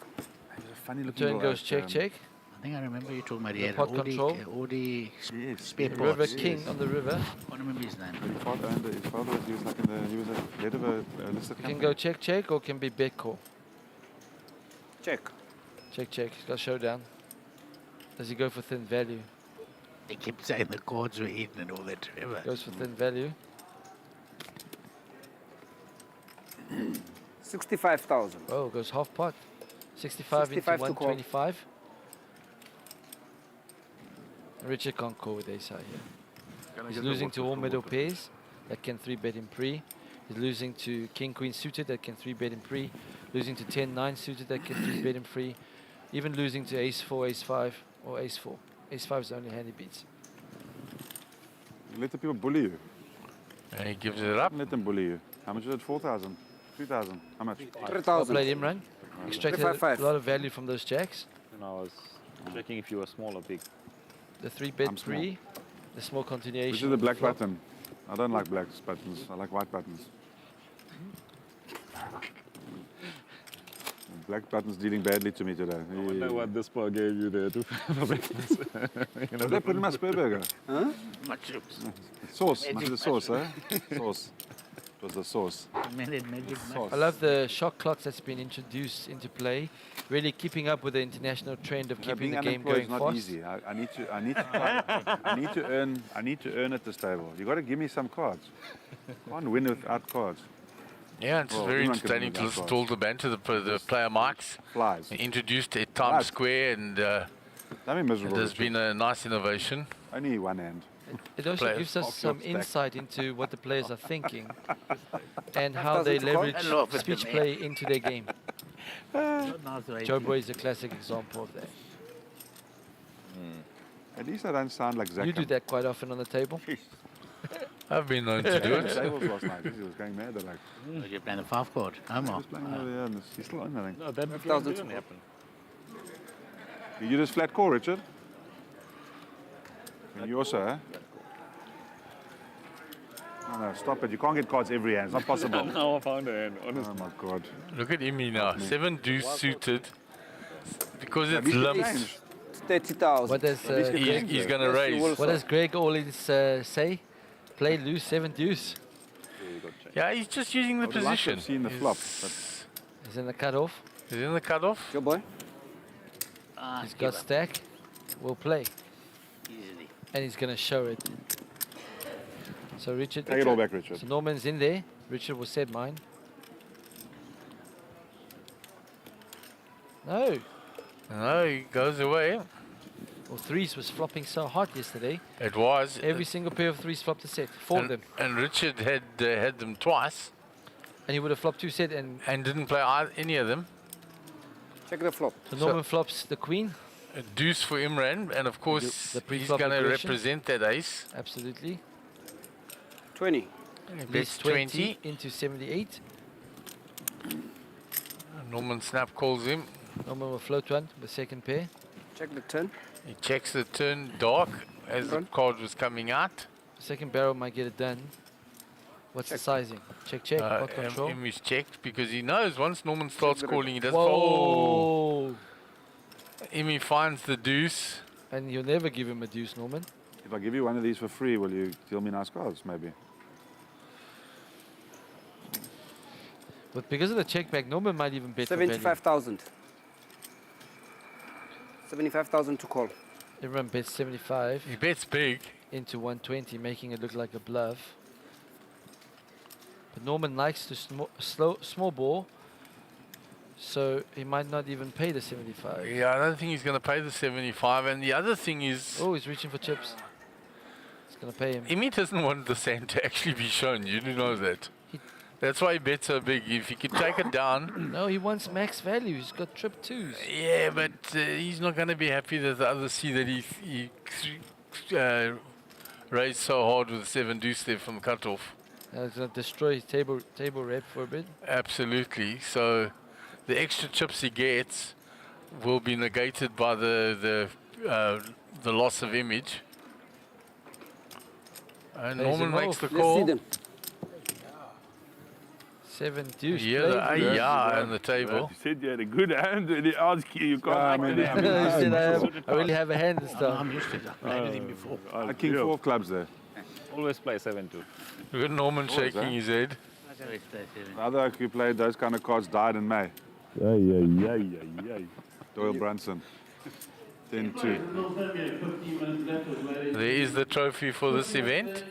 G: He's a funny looking
B: Turn
G: little
B: goes
G: oak,
B: check, check.
D: I think I remember you talking about he had
B: pot
D: all
B: control.
D: all the
G: Yes.
D: spare
B: River
D: parts.
B: King on the river.
D: I can't remember his name.
G: His father was, he was like he was a head of a listed
B: You
G: company.
B: can go check, check, or can be bet call.
C: Check.
B: Check, check. He's got showdown. Does he go for thin value?
D: They kept saying the cards were in and all that. Remember?
B: Goes for thin value.
C: 65,000.
B: Oh, goes half pot. 65 into
C: 65 to call.
B: 125. Richard can't call with ace high here. He's losing to all middle pairs that can 3-bet in pre. He's losing to king queen suited that can 3-bet in pre. Losing to 10-9 suited that can 3-bet in pre. Even losing to ace 4, ace 5 or ace 4. Ace 5 is the only hand he beats.
G: You let the people bully you.
A: And he gives it up.
G: Don't let them bully you. How much is it? 4,000? 3,000? How much?
B: Well
C: 3,000.
B: played Imran. Extracted
C: 355.
B: a lot of value from those jacks.
F: And I was checking if you were small or big.
B: The 3-bet
G: I'm small.
B: pre. The small continuation.
G: Which is the black
B: flop.
G: button? I don't like black buttons. I like white buttons. Black button's dealing badly to me today.
F: I wonder what this bar gave you there to for breakfast.
G: What did I put in my spare burger?
D: Mushrooms.
G: Sauce. Must be the sauce, eh? Sauce. It was the sauce.
D: Magic
B: I love the shot clocks that's been introduced into play. Really keeping up with the international trend of keeping
G: Being
B: the game
G: unemployed
B: going
G: is not
B: fast.
G: easy. I need to earn at this table. You got to give me some cards. Can't win without cards.
A: Yeah, it's
G: Well,
A: very
G: anyone can
A: entertaining
G: do
A: to
G: that
A: listen
G: for
A: to all
G: us.
A: the banter, the player mics.
G: Flies.
A: Introduced at Times
G: Right.
A: Square, and
G: Don't be miserable.
A: there's
G: Richard.
A: been a nice innovation.
G: Only one hand.
B: It also
A: Players
B: gives us
G: off
B: some
G: your stack.
B: insight into what the players are thinking and how they
C: 5,000 to call?
B: leverage
D: Hello, Mr.
B: speech
D: Mayor.
B: play into their game. Joe Boy is a classic example of that.
G: At least I don't sound like Zach.
B: You do that quite often on the table.
A: I've been known to do it.
G: Tables last night. He was going mad. Like,
D: You're playing the 5 card. No more.
G: he's playing over there and he's still on, I think.
F: No, that
C: 5,000
F: didn't happen.
G: You just flat call, Richard? And you also, eh? No, stop it. You can't get cards every hand. It's not possible.
F: Now I found a hand,
G: Oh
F: honestly.
G: my God.
A: Look at Imi now, 7 deuce suited. Because it's
G: These can
A: limps,
G: change.
C: 30,000.
B: What does
A: he's going to
C: Yes, you
A: raise.
C: will.
B: what does Greg always say? Play loose 7 deuce.
A: Yeah, he's just using the
G: I would like to
A: position.
G: have seen the flop, but
B: He's in the cutoff.
A: He's in the cutoff.
C: Joe Boy.
B: He's got stack. Will play.
D: Easily.
B: And he's going to show it. So Richard.
G: take it all back, Richard.
B: So Norman's in there. Richard will set mine. No.
A: No, he goes away.
B: Well, threes was flopping so hot yesterday.
A: It was.
B: Every single pair of threes flopped a set. 4 of them.
A: And Richard had them twice
B: And he would have flopped 2 set. And
A: and didn't play any of them.
C: Check the flop.
B: so Norman flops the queen.
A: A deuce for Imran, and of course
B: The
A: he's
B: pre-flop
A: going to
B: aggression.
A: represent that ace.
B: Absolutely.
C: 20.
B: Leads 20 into 78.
A: Norman Snap calls him.
B: Norman will float one, the second pair.
C: Check the turn.
A: He checks the turn dark as the card was coming out.
B: The second barrel might get it done. What's the sizing? Check, check, pot control.
A: Emmy's checked because he knows once Norman starts calling, he does.
B: Whoa!
A: Emmy finds the deuce.
B: And you'll never give him a deuce, Norman.
G: If I give you one of these for free, will you deal me nice cards, maybe?
B: But because of the check back, Norman might even bet for value.
C: 75,000. 75,000 to call.
B: Everyone bets 75.
A: He bets big.
B: Into 120, making it look like a bluff. But Norman likes to small ball, so he might not even pay the 75.
A: Yeah, I don't think he's going to pay the 75. And the other thing is...
B: Oh, he's reaching for chips. He's going to pay him.
A: Emmy doesn't want the sand to actually be shown. You do know that. That's why he bets so big. If he could take it down...
B: No, he wants max value. He's got trip twos.
A: Yeah, but he's not going to be happy that the others see that he raised so hard with 7 deuce there from the cutoff.
B: It's going to destroy his table rep for a bit.
A: Absolutely. So the extra chips he gets will be negated by the loss of image. And Norman makes the call.
C: Let's see them.
B: 7 deuce.
A: Yeah, the on the table.
E: You said you had a good hand and he asked you, you can't.
B: He said, I really have a hand this time.
D: I'm used to it. I've played with him before.
G: I king 4 clubs there.
F: Always play 7-2.
A: Look at Norman shaking his head.
G: The other oak who played those kind of cards died in May. Doyle Brunson. 10-2.
A: There is the trophy for this event.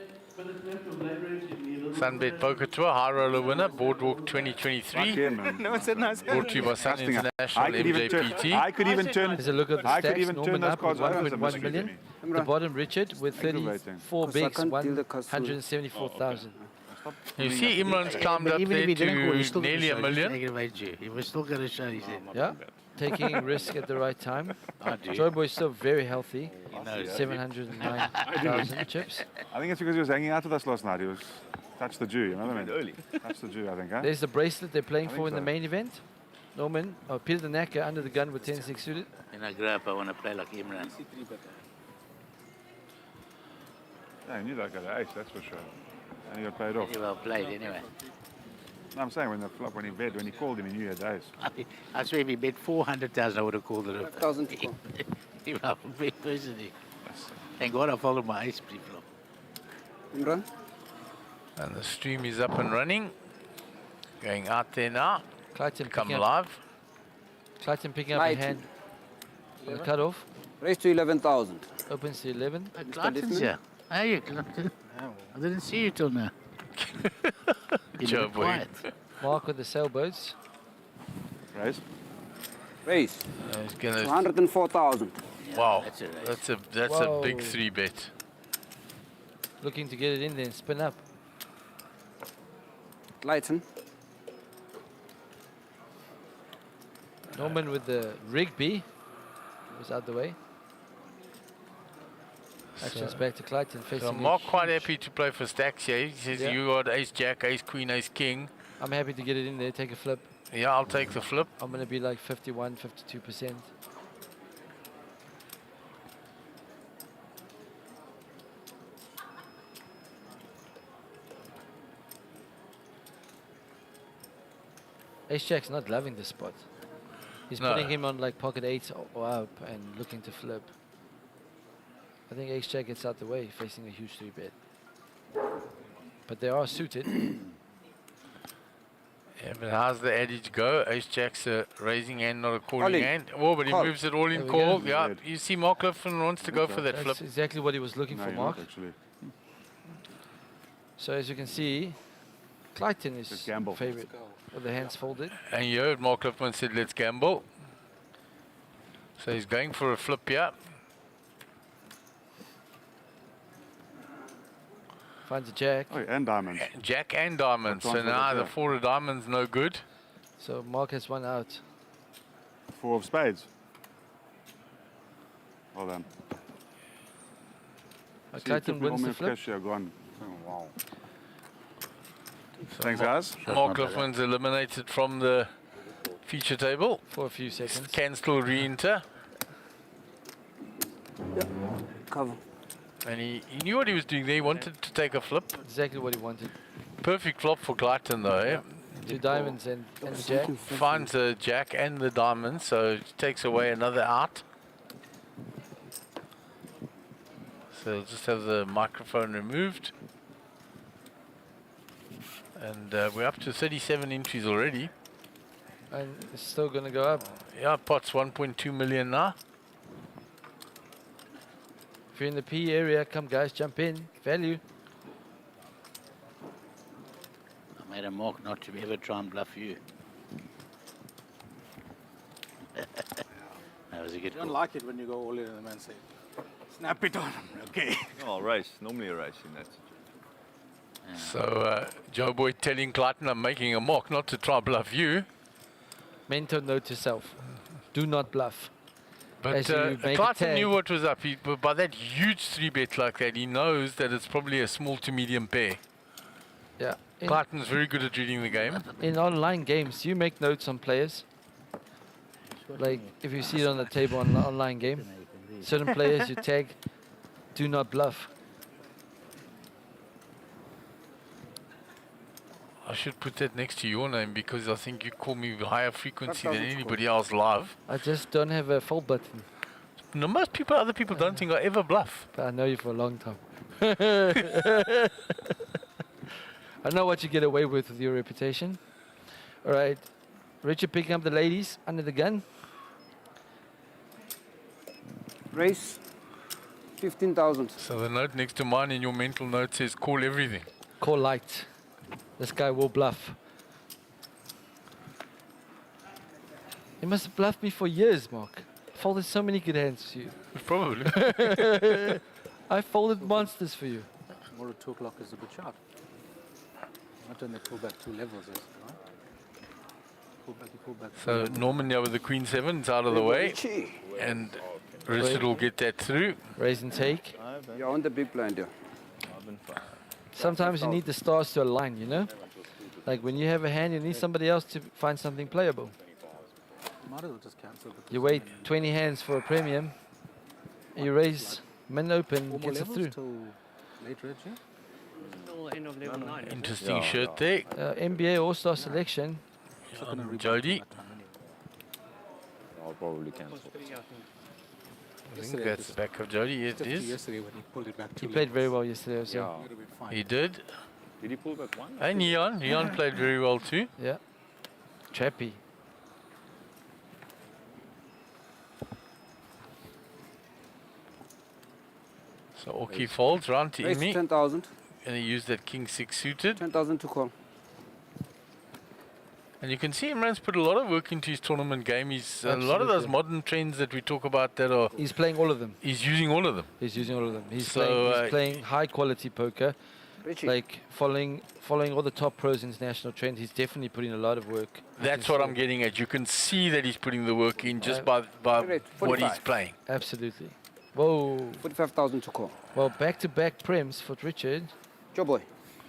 A: SunBet Poker Tour, High Roller winner, Boardwalk 2023.
J: No, it's a nice
A: Brought to you by Sun International MJPT.
G: I could even turn.
B: There's a look at the
G: I could
B: stacks.
G: even turn
B: Norman
G: those
B: up with
G: cards over.
B: 1.1 million. The bottom, Richard, with 34 bigs, 174,000.
A: You see Imran's climbed
D: But
A: up
D: even
A: there
D: if he didn't call, he's
A: to
D: still going to
A: nearly
D: show.
A: a
D: He's
A: million.
D: aggravate you. He was still going to show. He said.
B: Yeah, taking risk at the right time.
D: I do.
B: Joy Boy's still very healthy.
D: He knows.
B: 709,000 chips.
G: I think it's because he was hanging out with us last night. He was touched the Jew, you know what I mean? Early. Touched the Jew, I think, huh?
B: There's the bracelet they're playing for in the
G: so.
B: main event. Norman, Peter the Knacker under the gun with 10-6 suited.
D: When I grow up, I want to play like Imran.
G: Yeah, he knew that guy, the ace, that's for sure. And he got paid off.
D: Very well played, anyway.
G: No, I'm saying when the flop, when he called him, he knew he had the ace.
D: I swear, if he bet 400,000, I would have called it.
C: 5,000 to call.
D: If I would bet personally. Thank God I followed my ace pre-flop.
C: Imran?
A: And the stream is up and running. Going out there now.
B: Clayton
A: Come
B: picking up,
A: live.
B: Clayton picking up a
C: Clayton.
B: hand on the cutoff.
C: Raise to 11,000.
B: Opens to 11.
D: Clayton's here. Hey, you, Clayton. I didn't see you till now. You're
A: Joe
D: a bit quiet.
B: Mark with the sailboats.
G: Raise?
C: Raise.
A: He's gonna,
C: 204,000.
A: wow,
D: That's a raise.
A: that's a big
B: Whoa.
A: 3-bet.
B: Looking to get it in there and spin up.
C: Clayton.
B: Norman with the Rigby was out the way. Actions back to Clayton facing.
A: So
B: a
A: Mark quite
B: huge-
A: happy to play for stacks here. He says
B: Yeah.
A: you got ace jack, ace queen, ace king.
B: I'm happy to get it in there, take a flip.
A: Yeah, I'll take the flip.
B: I'm going to be like 51, 52%. Ace Jack's not loving this spot. He's
A: No.
B: putting him on like pocket 8 or up and looking to flip. I think Ace Jack gets out the way, facing a huge 3-bet. But they are suited.
A: Yeah, but how's the adage go? Ace jack's a raising hand, not a calling
C: Calling.
A: hand. Oh, but he
C: Call.
A: moves it all
B: There
A: in
B: we
A: call.
B: go.
A: Yeah, you see Mark Clifton wants to go for that flip.
B: That's exactly what he was looking
G: No,
B: for,
G: you're
B: Mark.
G: not, actually.
B: So as you can see, Clayton is
G: Just gamble.
B: favorite with the hands folded.
A: And you heard Mark Clifton said, let's gamble. So he's going for a flip here.
B: Finds a jack.
G: Oh, and diamonds.
A: Jack and diamonds.
G: Which
A: So
G: one's with
A: now
G: the
A: the
G: jack?
A: 4 of diamonds no good.
B: So Mark has one out.
G: 4 of spades. Well done. See, it
B: Clayton
G: took me
B: wins the
G: almost
B: flip.
G: cash here, gone. Oh, wow. Thanks, guys.
A: Mark Lofman's eliminated from the feature table.
B: For a few seconds.
A: Can still re-enter.
C: Cover.
A: And he knew what he was doing there. He wanted to take a flip.
B: Exactly what he wanted.
A: Perfect flop for Glyton though. Eh?
B: 2 diamonds and the jack.
A: Finds the jack and the diamond, so it takes away another out. So we'll just have the microphone removed. And we're up to 37 entries already.
B: And it's still going to go up.
A: Yeah, pot's 1.2 million now.
B: If you're in the P area, come guys, jump in. Value.
D: I made a mark not to ever try and bluff you. That was a good
J: You don't
D: call.
J: like it when you go all in and the man says, snap it on him. Okay.
K: Oh, race. Normally a race in that.
A: So Joe Boy telling Glyton, I'm making a mark not to try bluff you.
B: Mental note to self. Do not bluff.
A: But
B: As you make a
A: Glyton
B: tag.
A: knew what was up. By that huge 3-bet like that, he knows that it's probably a small to medium pair.
B: Yeah.
A: Glyton's very good at reading the game.
B: In online games, you make notes on players. Like if you see it on the table on an online game, certain players you tag, do not bluff.
A: I should put that next to your name because I think you call me with higher frequency than anybody else live.
B: I just don't have a full button.
A: No, most people, other people don't think I ever bluff.
B: But I know you for a long time. I know what you get away with your reputation. All right. Richard picking up the ladies under the gun.
C: Race 15,000.
A: So the note next to mine in your mental note says call everything.
B: Call light. This guy will bluff. He must have bluffed me for years, Mark. Folded so many good hands for you.
A: Probably.
B: I folded monsters for you.
J: Tomorrow 2 o'clock is a good shot. Not when they pull back 2 levels, is it, right? Pull back.
A: So Norman now with the Queen 7 is out of the way. And Richard will get that through.
B: Raise and take.
C: You're on the big blind, yeah.
B: Sometimes you need the stars to align, you know? Like when you have a hand, you need somebody else to find something playable.
J: Might as well just cancel the
B: You wait 20 hands for a premium. You raise min open, gets it through.
J: till late red, yeah?
I: End of level 9.
A: Interesting shirt there.
B: NBA All-Star selection.
A: Jody.
K: I'll probably cancel.
A: I think that's the back of Jody. It is.
J: Yesterday when he pulled it back
B: He played very well yesterday also.
A: He did.
K: Did he pull back one?
A: And Neon. Neon played very well too.
B: Yeah. Trappy.
A: So Oki folds round to
C: Race
A: Imi.
C: 10,000.
A: And he used that King 6 suited.
C: 10,000 to call.
A: And you can see Imran's put a lot of work into his tournament game. He's a lot of those modern trends that we talk about that are...
B: He's playing all of them.
A: He's using all of them.
B: He's using all of them. He's,
A: So,
B: he's playing high quality poker.
C: Richie.
B: Like following all the top pros international trends. He's definitely putting a lot of work.
A: That's what I'm getting at. You can see that he's putting the work in just by
C: Correct.
A: what he's
C: 45.
A: playing.
B: Absolutely. Whoa.
C: 45,000 to call.
B: Well, back-to-back prems for Richard.
C: Joe boy.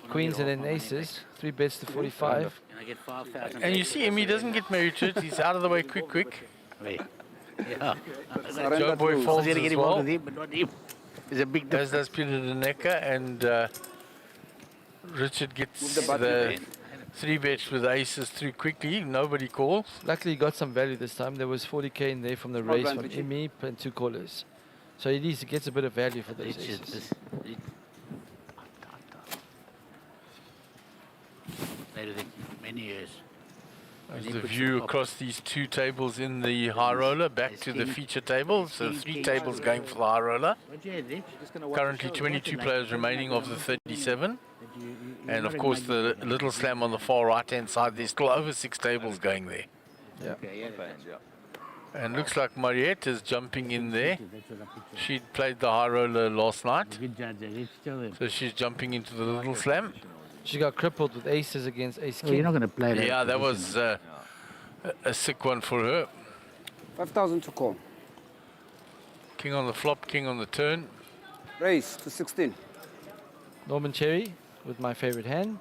B: Queens and then aces. 3 bets to 45.
D: Can I get 5,000?
A: And you see him, he doesn't get married to it. He's out of the way quick.
D: Wait. Yeah.
A: Joe Boy
D: I was
A: folds
D: going to
A: as
D: get involved
A: well.
D: with him, but not him. There's a big
A: As
D: difference.
A: does Peter De Necker, and Richard gets
C: Move the button
A: the
C: again.
A: 3 bets with aces through quickly. Nobody calls.
B: Luckily, he got some value this time. There was 40k in there from the
C: Small
B: race
C: blind,
B: from
C: Richie.
B: Imi and 2 callers. So at least he gets a bit of value for those
D: Richard,
B: aces.
D: Played with him many years.
A: There's
D: he
A: the
D: puts
A: view
D: them up.
A: across these 2 tables in the high roller, back to the feature table. So 3 tables going for the high roller.
D: What you had, Rich?
A: Currently 22 players remaining of the 37. And of course the little slam on the far right hand side, there's still over 6 tables going there.
D: Okay, yeah.
A: And looks like Mariette is jumping in there. She played the high roller last night.
D: Good judge, Rich. Still there.
A: So she's jumping into the little slam.
B: She got crippled with aces against ace
D: Well, you're
B: king.
D: not going to play that.
A: Yeah, that
D: position.
A: was a sick one for her.
C: 5,000 to call.
A: King on the flop, king on the turn.
C: Race to 16.
B: Norman Cherry with my favorite hand.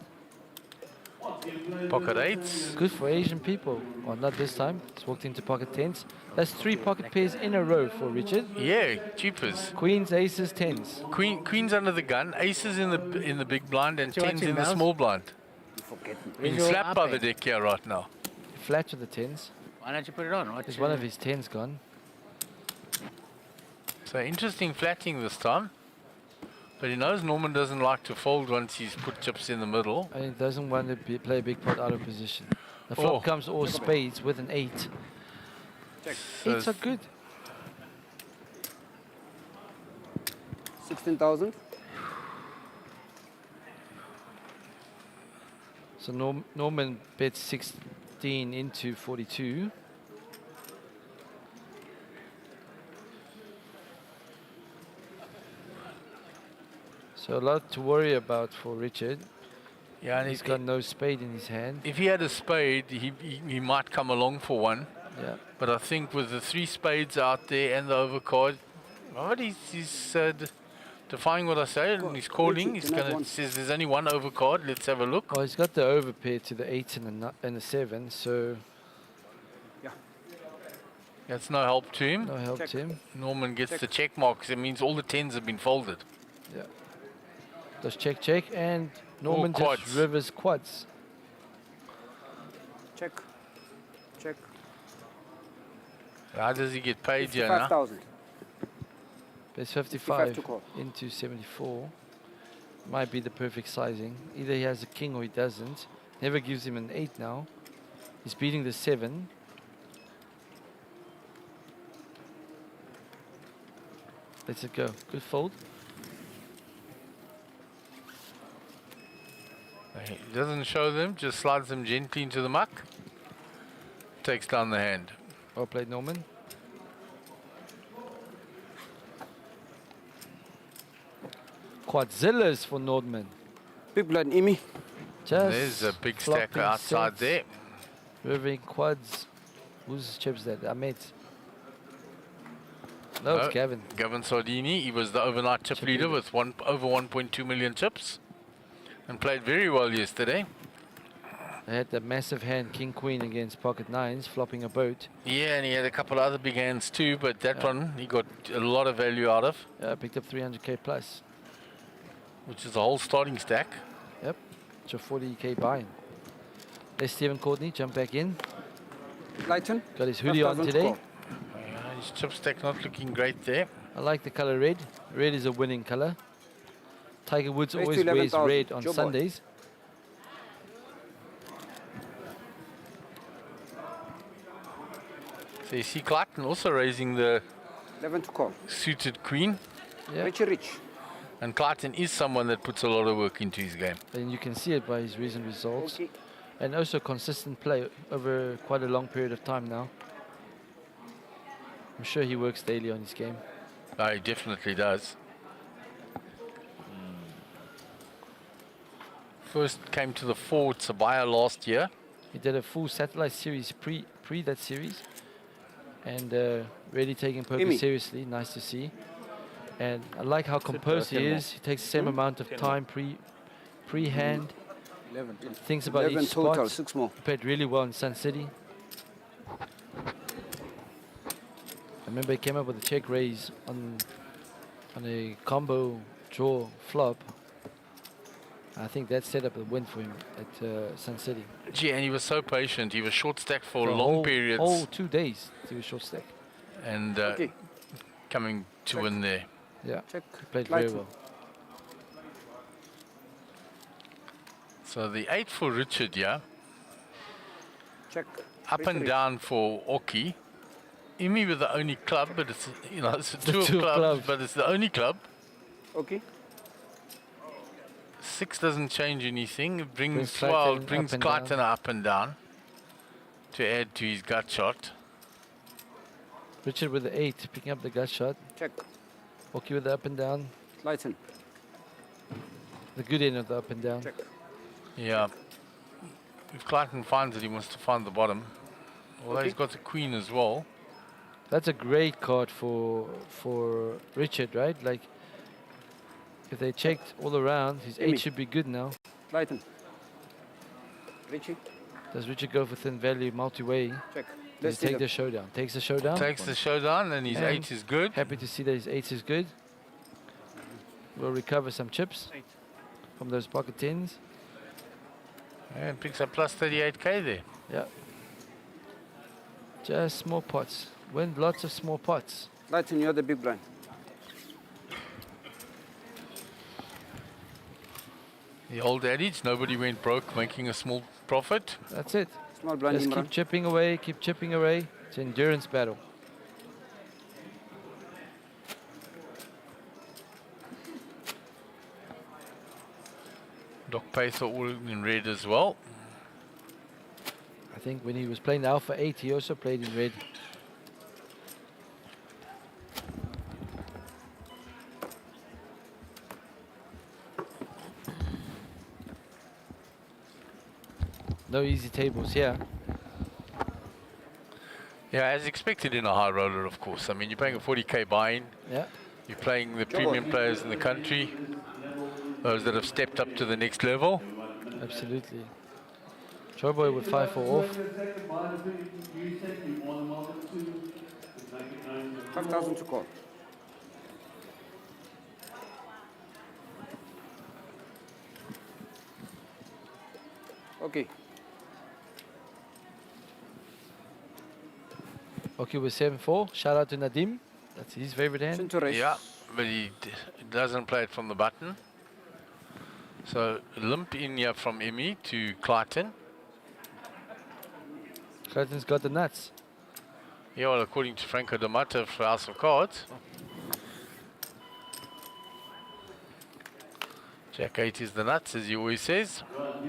A: Pocket 8s.
B: Good for Asian people. Well, not this time. It's walked into pocket 10s. That's 3 pocket pairs in a row for Richard.
A: Yeah, cheapers.
B: Queens, aces, 10s.
A: Queens under the gun, aces in the big blind, and
D: See what
A: 10s
D: you
A: in the
D: mouse?
A: small blind. Being
D: Visual
A: slapped by the
D: upping.
A: deck here right now.
B: Flat with the 10s.
D: Why don't you put it on? What's
B: There's one of his 10s gone.
A: So interesting flatting this time. But he knows Norman doesn't like to fold once he's put chips in the middle.
B: And he doesn't want to play a big pot out of position. The flop comes all spades with an 8.
A: So
B: 8s are good.
C: 16,000.
B: So Norman bets 16 into 42. So a lot to worry about for Richard.
A: Yeah, and
B: He's got no spade in his hand.
A: if he had a spade, he might come along for one.
B: Yeah.
A: But I think with the 3 spades out there and the overcard, what he's defying what I say. He's calling. He's gonna says there's only one overcard. Let's have a look.
B: Well, he's got the overpair to the 8 and the 7, so
A: That's no help to him.
B: no help to him.
A: Norman gets the check mark 'cause it means all the 10s have been folded.
B: Yeah. Does check, and Norman just
A: quads.
B: rivers quads.
C: Check. Check.
A: How does he get paid here now?
C: 55,000.
B: Bets
C: 55
B: 55
C: to call.
B: into 74. Might be the perfect sizing. Either he has a king or he doesn't. Never gives him an 8 now. He's beating the 7. Let's it go. Good fold.
A: He doesn't show them, just slides them gently into the muck. Takes down the hand.
B: Well played, Norman. Quadzillas for Nordman.
C: Big blind, Imi.
B: Just
A: There's a big
B: flopping
A: stacker outside
B: sets,
A: there.
B: Rivering quads. Whose chips that? Ahmed. No,
A: No,
B: it's Gavin.
A: Gavin Sardini. He was the overnight chip leader with over 1.2 million chips. And played very well yesterday.
B: They had the massive hand, King Queen against pocket 9s, flopping a boat.
A: Yeah, and he had a couple other big hands too, but that one he got a lot of value out of,
B: Picked up 300k plus.
A: which is a whole starting stack.
B: Yep, it's a 40k buy-in. There's Stephen Courtney, jump back in.
C: Lighten.
B: Got his hoodie on
C: 5,000 to
B: today.
C: call.
A: Yeah, his chip stack not looking great there.
B: I like the color red. Red is a winning color. Tiger Woods
C: Raise to
B: always wears
C: 11,000.
B: red on
C: Joe boy.
B: Sundays.
A: So you see Clayton also raising the
C: 11 to call.
A: suited queen.
B: Yeah.
C: Rich.
A: And Clayton is someone that puts a lot of work into his game.
B: And you can see it by his recent results.
C: Okay.
B: And also consistent play over quite a long period of time now. I'm sure he works daily on his game.
A: He definitely does. First came to the fore at Sabaya last year.
B: He did a full satellite series pre that series, and really taking poker
C: Amy.
B: seriously. Nice to see. And I like how composed he is. He takes the same amount of time pre-hand.
C: 11.
B: Thinks about
C: 11
B: each
C: total,
B: spot.
C: 6 more.
B: Played really well in Sun City. I remember he came up with a check raise on a combo draw flop. I think that set up a win for him at Sun City.
A: Gee, and he was so patient. He was short stacked for
B: The
A: long
B: whole-
A: periods.
B: Whole 2 days he was short stack.
A: And
C: Okay.
A: coming to win there.
B: Yeah,
C: Check.
B: he played very
C: Lighten.
B: well.
A: So the 8 for Richard, yeah.
C: Check.
A: Up and down for Oki. Imi with the only club, but it's, you know, it's a
B: The
A: two of
B: two
A: clubs,
B: clubs.
A: but it's the only club.
C: Okay.
A: 6 doesn't change anything. It brings
B: Clayton
A: brings
B: up and
A: Clayton
B: down.
A: up and down to add to his gut shot.
B: Richard with the 8, picking up the gut shot.
C: Check.
B: Oki with the up and down.
C: Lighten.
B: The good end of the up and down.
C: Check.
A: Yeah. If Clayton finds it, he wants to find the bottom. Although he's got the queen as well.
B: That's a great card for Richard, right? Like, if they checked all around, his 8
C: Amy.
B: should be good now.
C: Lighten. Richie,
B: Does Richard go for thin value multi-way?
C: check.
B: Does
C: Let's
B: he take
C: take
B: the showdown? Takes the showdown.
A: Takes the showdown, and his
B: And
A: 8 is good.
B: Happy to see that his 8 is good. We'll recover some chips from those pocket 10s.
A: And picks up plus 38k there.
B: Yeah. Just small pots. Win lots of small pots.
C: Lighten, you're the big blind.
A: The old adage, nobody went broke making a small profit.
B: That's it.
C: Small blind,
B: Just
C: Imran.
B: keep chipping away, keep chipping away. It's an endurance battle.
A: Doc Pacer all in red as well.
B: I think when he was playing the Alpha 8, he also played in red. No easy tables here.
A: Yeah, as expected in a high roller, of course. I mean, you're paying a 40k buy-in.
B: Yeah.
A: You're playing the premium players in the country, those that have stepped up to the next level.
B: Absolutely. Showboy with 5-4 off.
C: 5,000 to call. Okay.
B: Okay, with 7-4. Shout out to Nadim. That's his favorite hand.
C: Chin to raise.
A: Yeah, but he doesn't play it from the button. So limp in here from Emmy to Clayton.
B: Clayton's got the nuts.
A: Yeah, well, according to Franco D'Amato for House of Cards. Jack 8 is the nuts, as he always says. Well,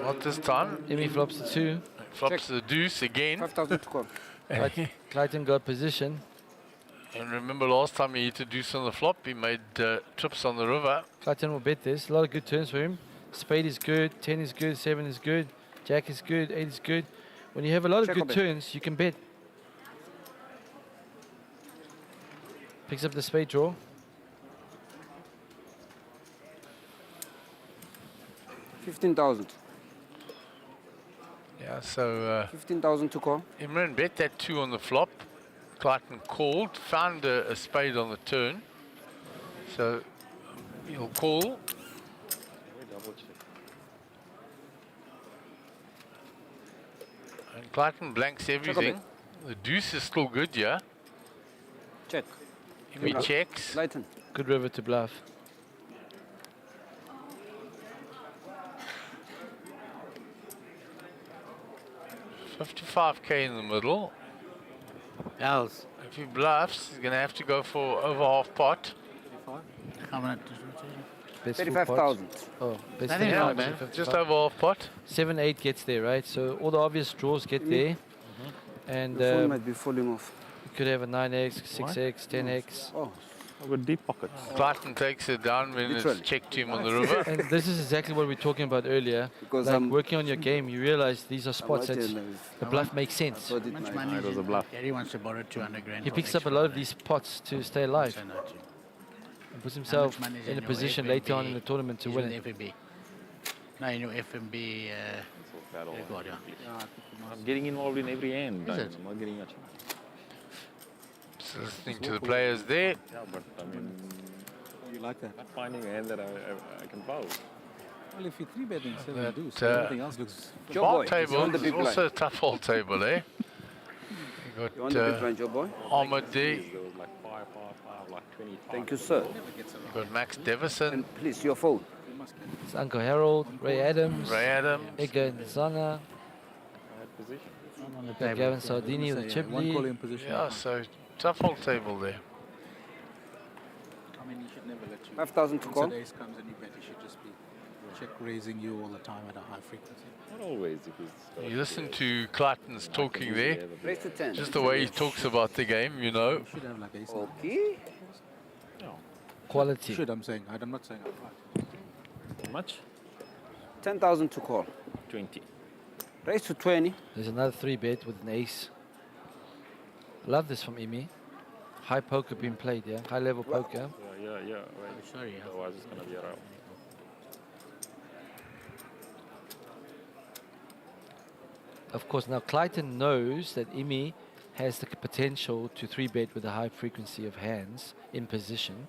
A: not this time.
B: Emmy flops the 2.
A: Flops the deuce again.
C: 5,000 to call.
B: Clayton got position.
A: And remember last time he hit a deuce on the flop, he made trips on the river.
B: Clayton will bet this. A lot of good turns for him. Spade is good, 10 is good, 7 is good, Jack is good, 8 is good. When you have a lot of good turns, you can bet. Picks up the spade draw.
C: $15,000.
A: Yeah, so
C: 15,000 to call.
A: Imran bet that 2 on the flop. Clayton called, found a spade on the turn. So he'll call. And Clayton blanks everything. The deuce is still good, yeah?
C: Check.
A: He checks.
C: Lighten.
B: Good river to bluff.
A: $55k in the middle.
D: Else.
A: If he bluffs, he's going to have to go for over half pot.
D: How much?
B: Best full
C: 35,000.
B: pot. Oh, best
D: That ain't
B: full
D: wrong,
B: pot,
D: man.
B: 55.
A: Just over half pot.
B: 7-8 gets there, right? So all the obvious draws get there. And
C: The phone might be falling off.
B: you could have a 9x, 6x, 10x.
C: Oh,
F: I've got deep pockets.
A: Clayton takes it down when
C: Literally.
A: it's checked to him on the river.
B: And this is exactly what we were talking about earlier.
C: Because
B: like
C: I'm
B: working on your game, you realize these are spots that
C: watching
B: the bluff makes sense.
C: How
D: How much money
F: it
D: is
F: was a
D: it?
F: bluff.
D: Gary wants to borrow 200 grand.
B: He
D: for
B: picks
D: next
B: up a lot of
D: Friday.
B: these pots to stay alive.
D: So not you.
B: And puts himself
D: money is
B: in a
D: your
B: position
D: FMB?
B: later on in the tournament to
D: He's
B: win
D: with
B: it.
D: FMB. No, in your FMB record, yeah.
K: I'm getting involved in every end.
D: Is it?
K: I'm not getting much.
A: Just listening to the players there.
K: Yeah, but I mean,
J: You like that?
K: not finding a hand that I can bow.
J: Well, if you 3-betting 7
A: That,
J: deuce,
A: uh,
J: everything else looks...
C: Joe
A: Bar
C: boy, he's
A: table
C: on the
A: is
C: big
A: also a tough old table, eh? You
C: You want
A: got
C: the big blind, Joe boy?
A: Ahmed there.
K: There was like 5, like 25.
C: Thank you, sir.
A: You got Max Devison,
C: And please, your phone.
B: It's Uncle Harold, Ray Adams,
A: Ray Adams.
B: Edgar Nzanga,
K: Position.
D: On the
B: got
D: table.
B: Gavin Sardini with the chip
J: one call
B: lead.
J: in position.
A: Yeah, so tough old table there.
J: I mean, you should never let you...
C: 5,000 to
J: Once
C: call.
J: an ace comes and you bet, you should just be check raising you all the time at a high frequency.
K: Not always, if it's
A: You listen to Clayton's talking there.
C: Raise to 10.
A: Just the way he talks about the game, you know.
J: You should have like ace. nine.
C: Okay.
B: Quality.
J: Should, I'm saying. I'm not saying I'm right.
K: How much?
C: 10,000 to call.
K: 20.
C: Raise to 20.
B: There's another 3-bet with an ace. I love this from Emi. High poker being played, yeah? High level poker.
K: Yeah, right.
D: Sorry, yeah.
K: Otherwise, it's going to be around.
B: Of course, now Clayton knows that Imi has the potential to 3-bet with a high frequency of hands in position.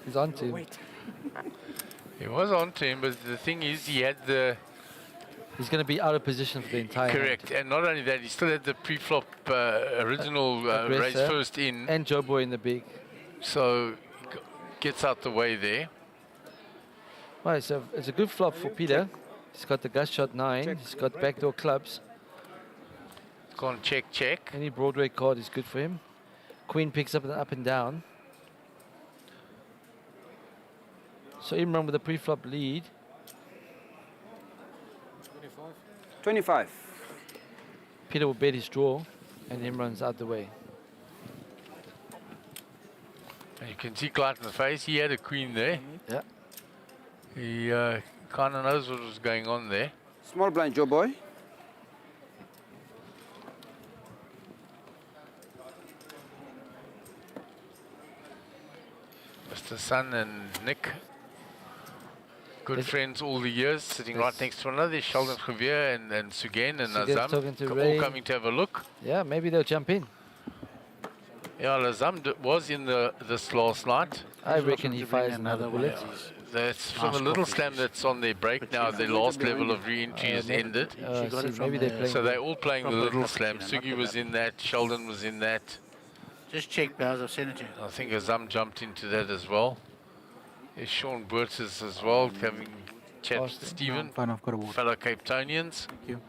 B: He's on to him.
A: He was on to him, but the thing is, he had the...
B: He's going to be out of position for the entire
A: Correct, and not only that, he still had the pre-flop original raise
B: Aggressor
A: first in.
B: and Joe Boy in the big.
A: So, gets out the way there.
B: Right, so it's a good flop for Peter. He's got the gut shot 9. He's got backdoor clubs.
A: Gone check, check.
B: Any Broadway card is good for him. Queen picks up and down. So Imran with a pre-flop lead.
C: 25.
B: Peter will bet his draw, and Imran's out the way.
A: And you can see Clyde in the face. He had a queen there.
B: Yeah.
A: He kind of knows what was going on there.
C: Small blind, Joe Boy.
A: Mr. Sun and Nick, good friends all the years, sitting right next to one another. Sheldon Javier and Sugen and
B: Sugen's talking to
A: Azam,
B: Ray.
A: all coming to have a look.
B: Yeah, maybe they'll jump in.
A: Yeah, Azam was in this last night.
B: I reckon he fires another bullet.
A: That's from a little slam that's on their break now. Their last level of re-entry has ended.
B: Maybe they're playing.
A: So they're all playing the little slam. Sugi was in that, Sheldon was in that.
D: Just check, Bowers. I've sent it to you.
A: I think Azam jumped into that as well. There's Sean Burtis as well, having chat with Stephen,
J: Fine, I've got a water.
A: fellow Cape Townians.
J: Thank you.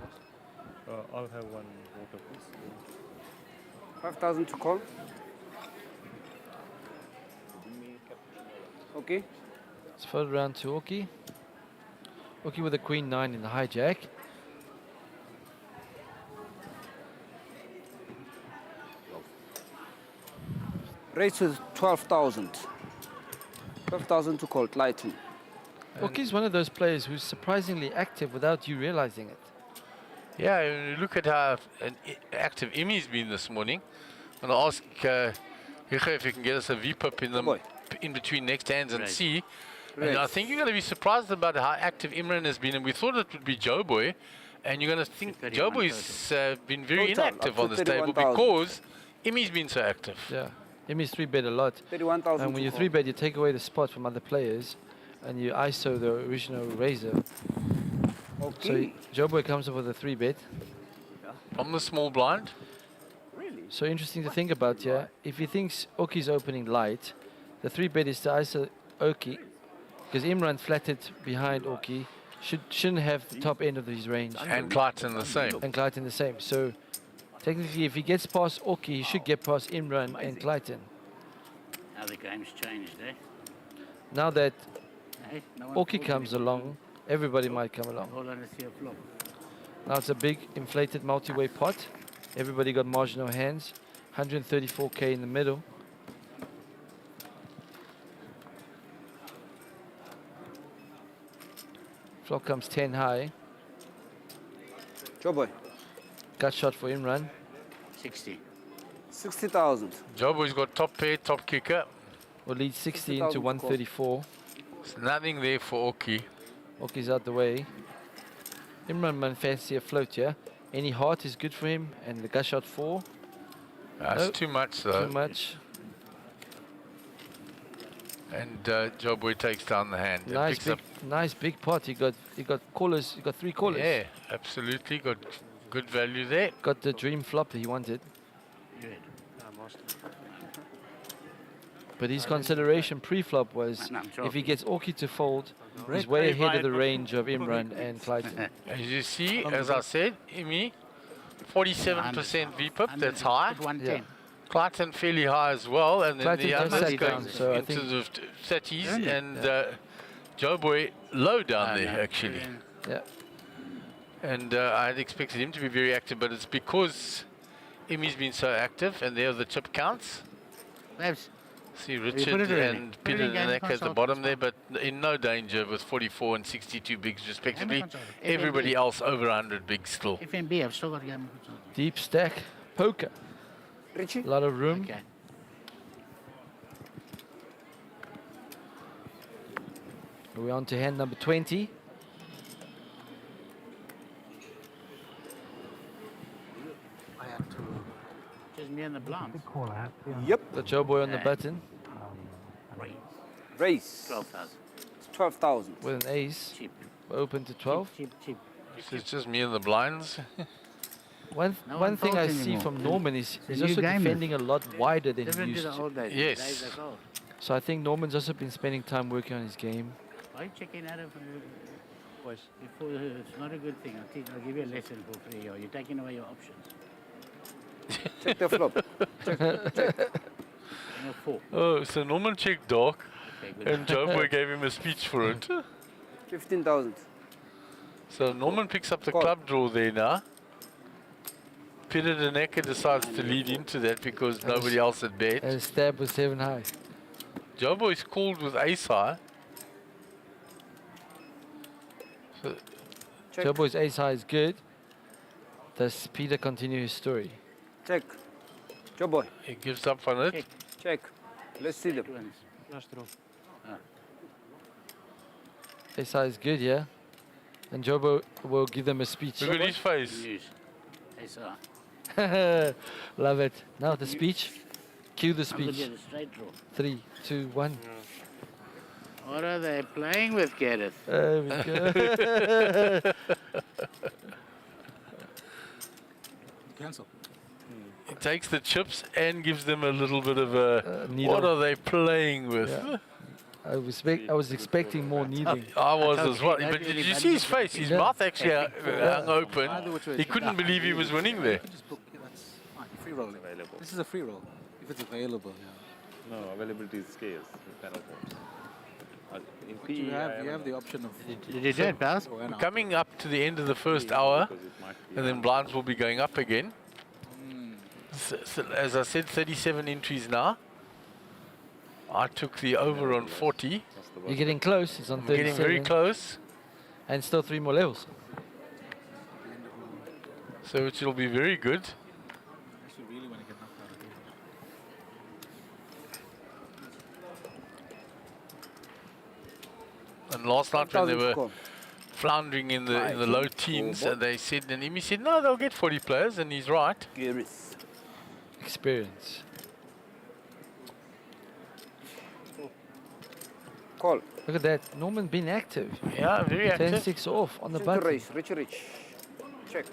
K: I'll have one water, please.
C: 5,000 to call. Okay.
B: It's third round to Oki. Oki with a queen 9 in the hijack.
C: Race is 12,000. 12,000 to call, Clayton.
B: Oki's one of those players who's surprisingly active without you realizing it.
A: Yeah, and you look at how active Emmy's been this morning. I'm going to ask Hiche if he can get us a VPIP in between next hands and see. And I think you're going to be surprised about how active Imran has been. And we thought it would be Joe Boy. And you're going to think Joe Boy's been very inactive on this table because Emmy's been so active.
B: Yeah. Emmy's 3-bet a lot.
C: 31,000.
B: And when you 3-bet, you take away the spot from other players and you ISO the original raiser.
C: Okay.
B: So Joe Boy comes up with a 3-bet.
A: From the small blind.
B: So interesting to think about, yeah. If he thinks Oki's opening light, the 3-bet is to ISO Oki, because Imran flatted behind Oki, shouldn't have the top end of his range.
A: And Clayton the same.
B: And Clayton the same. So technically, if he gets past Oki, he should get past Imran and Clayton.
D: Now the game's changed, eh?
B: Now that
D: Hey, no one
B: Oki
D: told
B: comes
D: me.
B: along, everybody might come along.
D: Hold on, let's see a flop.
B: Now it's a big inflated multi-way pot. Everybody got marginal hands. 134k in the middle. Flop comes 10 high.
C: Joe Boy.
B: Gut shot for Imran.
D: 60.
C: 60,000.
A: Joe Boy's got top pair, top kicker.
B: Will lead 60 into 134.
A: There's nothing there for Oki.
B: Oki's out the way. Imran man fancy a float here. Any heart is good for him, and the gut shot 4.
A: That's
B: Nope.
A: too much though.
B: Too much.
A: And Joe Boy takes down the hand. and
B: Nice
A: picks
B: big,
A: up.
B: nice big pot. He got callers. He got 3 callers.
A: Yeah, absolutely. Got good value there.
B: Got the dream flop that he wanted.
D: Good.
B: But his consideration pre-flop was
D: No, I'm
B: if he
D: joking.
B: gets Orki to fold, he's way ahead of the range of Imran and Clayton.
A: As you see, as I said, Imi, 47% VPIP. That's high.
D: 110.
A: Clayton fairly high as well, and then
B: Clayton
A: the
B: just
A: others
B: sat
A: going
B: down, so I
A: into
B: think-
A: the 30s, and Joe Boy low down there actually.
B: Yeah.
A: And I had expected him to be very active, but it's because Imi's been so active, and there are the chip counts.
D: Babs,
A: See
D: put
A: Richard
D: it already?
A: and
D: Put it
A: Peter
D: in game
A: Nanek at the
D: console.
A: bottom there, but in no danger with 44 and 62 bigs respectively.
D: console.
A: Everybody
D: FNB.
A: else over 100 bigs still.
D: FNB, I've still got a game. console.
B: Deep stack, poker.
C: Richie?
B: A lot of room.
D: Okay.
B: We're on to hand number 20.
D: in the blinds.
C: Yep.
B: The Joe Boy on the button
C: Raise.
D: 12,000.
C: It's 12,000.
B: with an ace.
D: Cheap.
B: Open to 12.
D: Cheap.
A: So it's just me and the blinds.
B: One
D: No
B: one
D: one
B: thing I
D: folds
B: see
D: anymore.
B: from Norman is
D: It's
B: he's
D: a new
B: also
D: game.
B: defending a lot wider than he
D: Different to
B: used
D: the
B: to.
D: old days.
A: Yes.
D: Days ago.
B: So I think Norman's also been spending time working on his game.
D: Why are you checking out of... Before, it's not a good thing. I'll give you a lesson for free. Or you're taking away your options.
C: Check the flop.
D: No, 4.
A: Oh, so Norman checked dark,
D: Okay, good.
A: and Joe Boy gave him a speech for it.
C: 15,000.
A: So Norman picks up the
C: Call.
A: club draw there now. Peter de Necker decides to lead into that because nobody else had bet.
B: And stab was 7 high.
A: Joe Boy's called with ace high. So
C: Check.
B: Joe Boy's ace high is good. Does Peter continue his story?
C: Check. Joe Boy.
A: he gives up on it.
D: Check.
C: Check. Let's see them.
D: Flush draw.
B: Ace high is good, yeah? And Joe Boy will give them a speech.
A: Look at his face.
D: Use. Ace high.
B: Love it. Now the speech. Cue the
D: I'm going to
B: speech.
D: get a straight draw.
B: 3, 2, 1.
D: What are they playing with, Gareth?
B: There we go.
J: Cancel.
A: He takes the chips and gives them a little bit of a.
B: Needle.
A: What are they playing with?
B: Yeah. I was expecting more kneeling.
A: I was
D: Okay,
A: as well.
D: that's
A: But did
D: really
A: you
D: bad.
A: see his face? His
B: Yeah.
A: mouth actually hung open.
J: Either which way.
A: He couldn't believe he was winning there.
J: Just book. Yeah, that's fine. Free roll.
K: Available.
J: This is a free roll. If it's available, yeah.
K: No, availability is scarce in panel boards. In
J: But
K: PE,
J: you
K: I
J: have the option of.
D: Did you do it, pals?
J: go and out.
A: Coming up to the end of the first hour,
K: because it might be
A: and then blinds will be going up again. So, as I said, 37 entries now. I took the over on 40.
B: You're getting close. It's on
A: I'm
B: 37.
A: getting very close.
B: And still 3 more levels.
A: So it will be very good.
J: Actually, really want to get knocked out of here.
A: And last night when they
C: 10,000
A: were
C: score.
A: floundering in the low teens, and they said, and Emi said, no, they'll get 40 players, and he's right.
C: Gareth.
B: Experience.
C: Call.
B: Look at that. Norman being active.
A: Yeah, very active.
B: 10-6 off on the
C: Center
B: button.
C: raise. Rich. Check.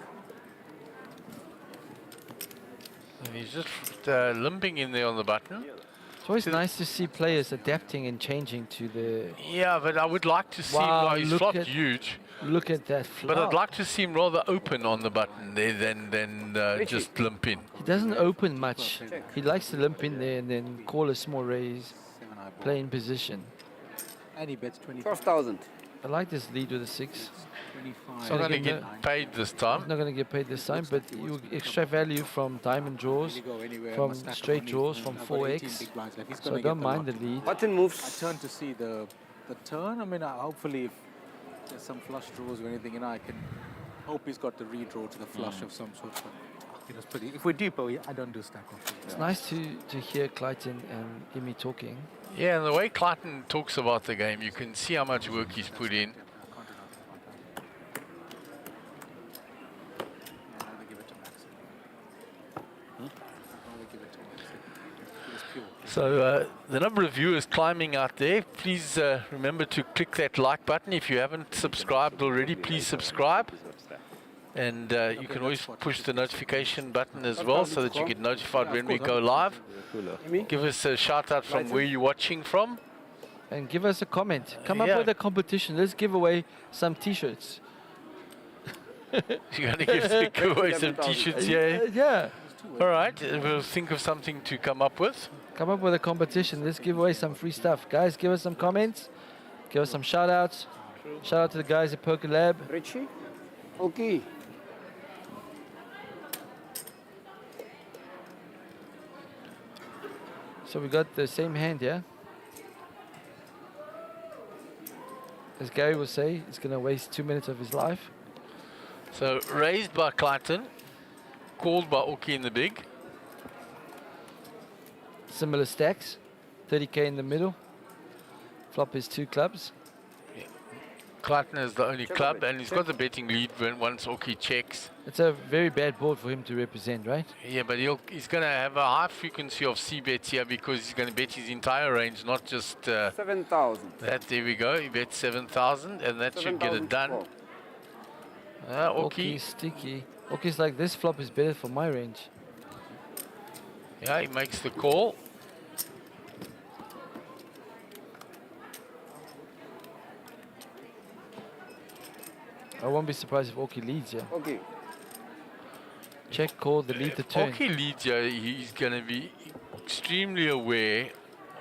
A: And he's just limping in there on the button.
B: It's always nice to see players adapting and changing to the...
A: Yeah, but I would like to see
B: Wow,
A: his
B: look
A: flop
B: at-
A: huge.
B: Look at that
A: But I'd
B: flop.
A: like to see him rather open on the button there than just limp in.
B: He doesn't open much.
C: Check.
B: He likes to limp in there and then call a small raise,
J: 7 high ball.
B: play in position.
J: And he bets 25.
C: 12,000.
B: I like this lead with a 6.
J: 25.
A: He's not going to
B: again,
A: get paid this
B: He's
A: time.
B: not going to get paid this time, but you extract value from diamond draws,
J: Really go anywhere,
B: from
J: must stack up
B: straight
J: money.
B: draws, from
J: I've got 18
B: 4x.
J: big blinds left. He's
B: So I
J: gonna
B: don't
J: get
B: mind the
J: lot.
B: lead.
C: Button
J: I
C: moves.
J: turn to see the turn. I mean, hopefully if there's some flush draws or anything, I can hope he's got the redraw to the flush of some sort. But, it's pretty. If we're deeper, I don't do stack off.
B: It's nice to hear Clayton and Imi talking.
A: Yeah, and the way Clayton talks about the game, you can see how much work he's put in. So the number of viewers climbing out there, please remember to click that like button. If you haven't subscribed already, please subscribe. And you can always push the notification button as well so that you get notified when we go live. Give us a shout out from where you're watching from.
B: And give us a comment. Come up
A: Yeah.
B: with a competition. Let's give away some t-shirts.
A: You're going to give away some t-shirts here.
B: Yeah.
A: All right, we'll think of something to come up with.
B: Come up with a competition. Let's give away some free stuff. Guys, give us some comments. Give us some shout outs. Shout out to the guys at Poker Lab.
C: Richie. Okay.
B: So we got the same hand, yeah? As Gary will say, it's going to waste 2 minutes of his life.
A: So raised by Clayton, called by Oki in the big.
B: Similar stacks. 30k in the middle. Flop is 2 clubs.
A: Clayton is the only club, and he's got the betting lead when once Oki checks.
B: It's a very bad board for him to represent, right?
A: Yeah, but he's going to have a high frequency of C bets here because he's going to bet his entire range, not just
C: 7,000.
A: that. There we go. He bets 7,000, and that should get it done. Oki.
B: Oki's sticky. Oki's like, this flop is better for my range.
A: Yeah, he makes the call.
B: I won't be surprised if Oki leads here.
C: Okay.
B: Check, call, the lead the turn.
A: Oki leads here. He's going to be extremely aware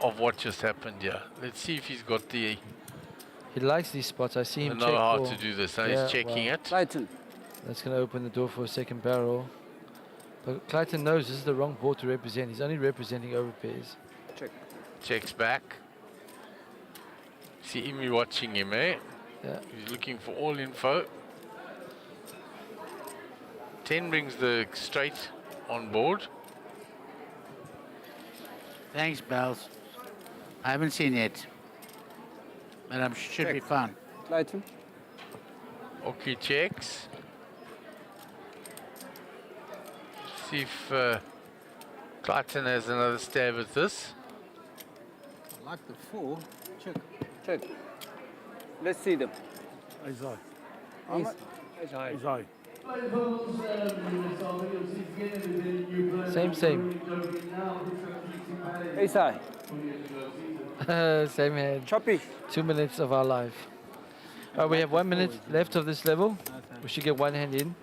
A: of what just happened here. Let's see if he's got the...
B: He likes these spots. I see him
A: know
B: check,
A: how
B: call.
A: to do this. Now
B: Yeah,
A: he's checking
B: wow.
A: it.
C: Clayton.
B: That's going to open the door for a second barrel. But Clayton knows this is the wrong board to represent. He's only representing overpairs.
C: Check.
A: Checks back. See Imi watching him, eh?
B: Yeah.
A: He's looking for all info. 10 brings the straight on board.
D: Thanks, Bells. I haven't seen it, but I should be fine.
C: Clayton.
A: Oki checks. See if Clayton has another stab at this.
J: I like the 4. Check.
C: Check. Let's see them.
E: Ace high.
C: How much?
E: Ace high.
B: Same.
C: Ace high.
B: Same hand.
C: Choppy.
B: 2 minutes of our life. We have 1 minute left of this level. We should get one hand in.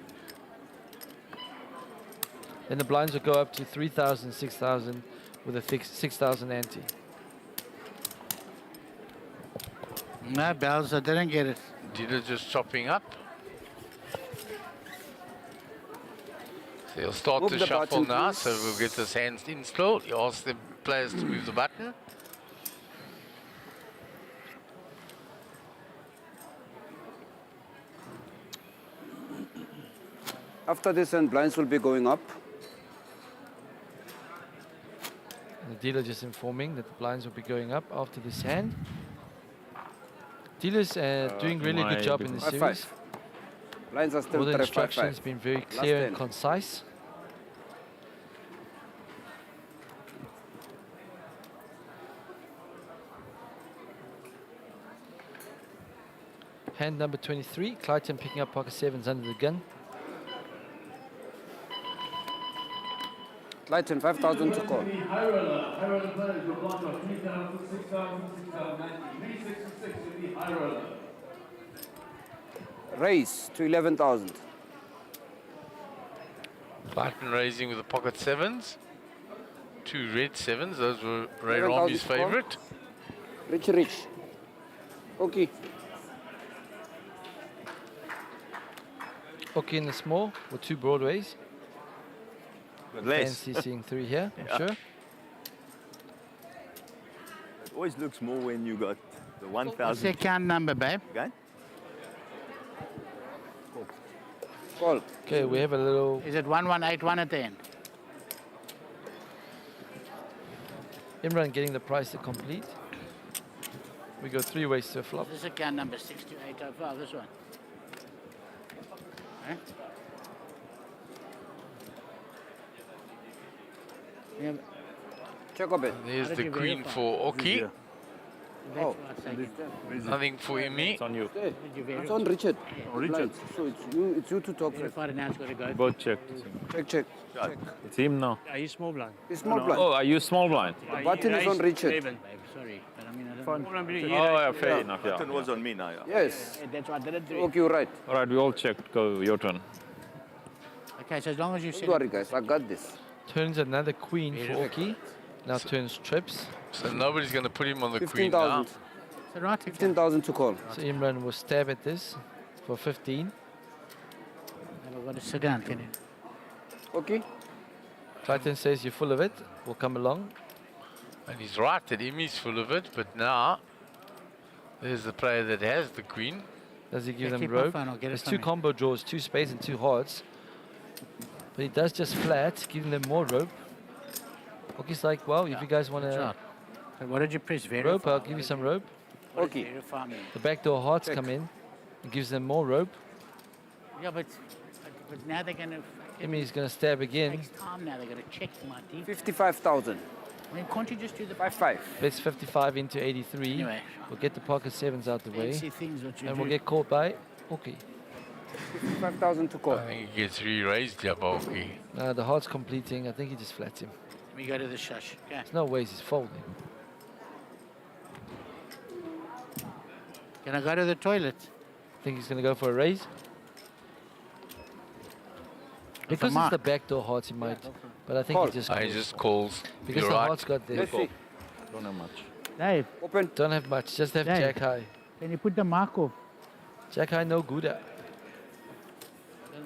B: Then the blinds will go up to 3,000, 6,000 with a fixed 6,000 ante.
D: No, Bells, I didn't get it.
A: Dealer just chopping up. So he'll start
C: Move
A: the
C: the
A: shuffle
C: button,
A: now,
C: please.
A: so we'll get this hands in slow. He asks the players to move the button.
C: After this, and blinds will be going up.
B: The dealer just informing that the blinds will be going up after this hand. Dealer's doing really good job in this series.
C: 5. Blinds are still
B: All the
C: 3, 5,
B: instructions
C: 5.
B: been very
C: Last
B: clear and
C: 10.
B: concise. Hand number 23, Clayton picking up pocket 7s under the gun.
C: Clayton, 5,000 to call. Raise to 11,000.
A: Clayton raising with the pocket 7s. 2 red 7s, those were Ray
C: 11,000
A: Rami's
C: to call.
A: favorite.
C: Rich. Okay.
B: Okay in the small with 2 broadways.
K: Less.
B: Fancy seeing 3 here, I'm
K: Yeah.
B: sure.
K: It always looks more when you got the
D: What's
K: 1,000.
D: the account number, babe?
K: Okay?
C: Call.
B: Okay, we have a little
D: Is it 1181 at the end?
B: Imran getting the price to complete. We go 3 ways to a flop.
D: This account number 62805, this one. Huh? Yeah,
C: Check up it.
A: There's
D: How did
A: the
D: you
A: queen
D: verify?
A: for Oki.
D: that's
C: Oh.
D: what I said.
A: Nothing for Imi.
K: It's on you.
C: Hey,
D: Did you
C: it's
D: verify?
C: on Richard.
E: Richard.
C: Blinds. So it's you to talk.
D: Verified and now it's got to go.
F: Both checked.
C: Check.
F: It's him now.
I: Are you small blind?
C: It's small blind.
F: Oh, are you small blind?
C: The button is on Richard.
D: Babe, sorry, but I mean, I don't
E: Fine.
D: know.
F: Oh, yeah, fair enough, yeah.
K: Button was on me now. Yeah.
C: Yes.
D: Yeah, that's what I didn't do.
C: Okay, you're right.
F: All right, we all checked. Go, your turn.
D: Okay, so as long as you
C: Don't
D: said
C: worry, guys. I got this.
B: Turns another queen for Oki. Now turns trips.
A: So nobody's going to put him on the queen now.
C: 15,000.
D: so right,
C: 15,000 to call.
B: So Imran will stab at this for 15.
D: I've got to sit down, can you?
C: Okay.
B: Clayton says you're full of it. We'll come along.
A: And he's right that Imi's full of it, but now there's the player that has the queen.
B: Does he give
D: Yeah,
B: them
D: keep on
B: rope?
D: phone, I'll get it
B: There's
D: from
B: 2
D: you.
B: combo draws, 2 spades and 2 hearts. But he does just flat, giving them more rope. Oki's like, well, if you guys want
D: That's
B: to
D: right. So what did you press? Verify.
B: rope, I'll give you some rope.
D: What does
C: Okay.
D: Verify mean?
B: The backdoor hearts
C: Check.
B: come in. It gives them more rope.
D: Yeah, but now they're going to...
B: He's going to stab again.
D: Next time now, they're going to check, Marty.
C: 55,000.
D: I mean, can't you just do the...
C: 5-5.
B: Bets 55 into 83.
D: Anyway.
B: We'll get the pocket sevens out the way.
D: Fancy things what you
B: And
D: do.
B: we'll get caught by Oki.
C: 55,000 to call.
A: I think he gets re-raised, Jabalki.
B: No, the heart's completing. I think he just flats him.
D: We go to the shush. Okay.
B: There's no ways he's folding.
D: Can I go to the toilet?
B: Think he's going to go for a raise? Because it's the backdoor hearts, he might. But I think he just calls.
A: He just calls.
B: Because
A: You're
B: the
A: right.
B: hearts got there.
C: Let's see.
F: Don't have much.
D: Dave,
C: Open.
B: Don't have much. Just have
D: Dave.
B: Jack high.
D: can you put the mark off?
B: Jack high, no good.
D: I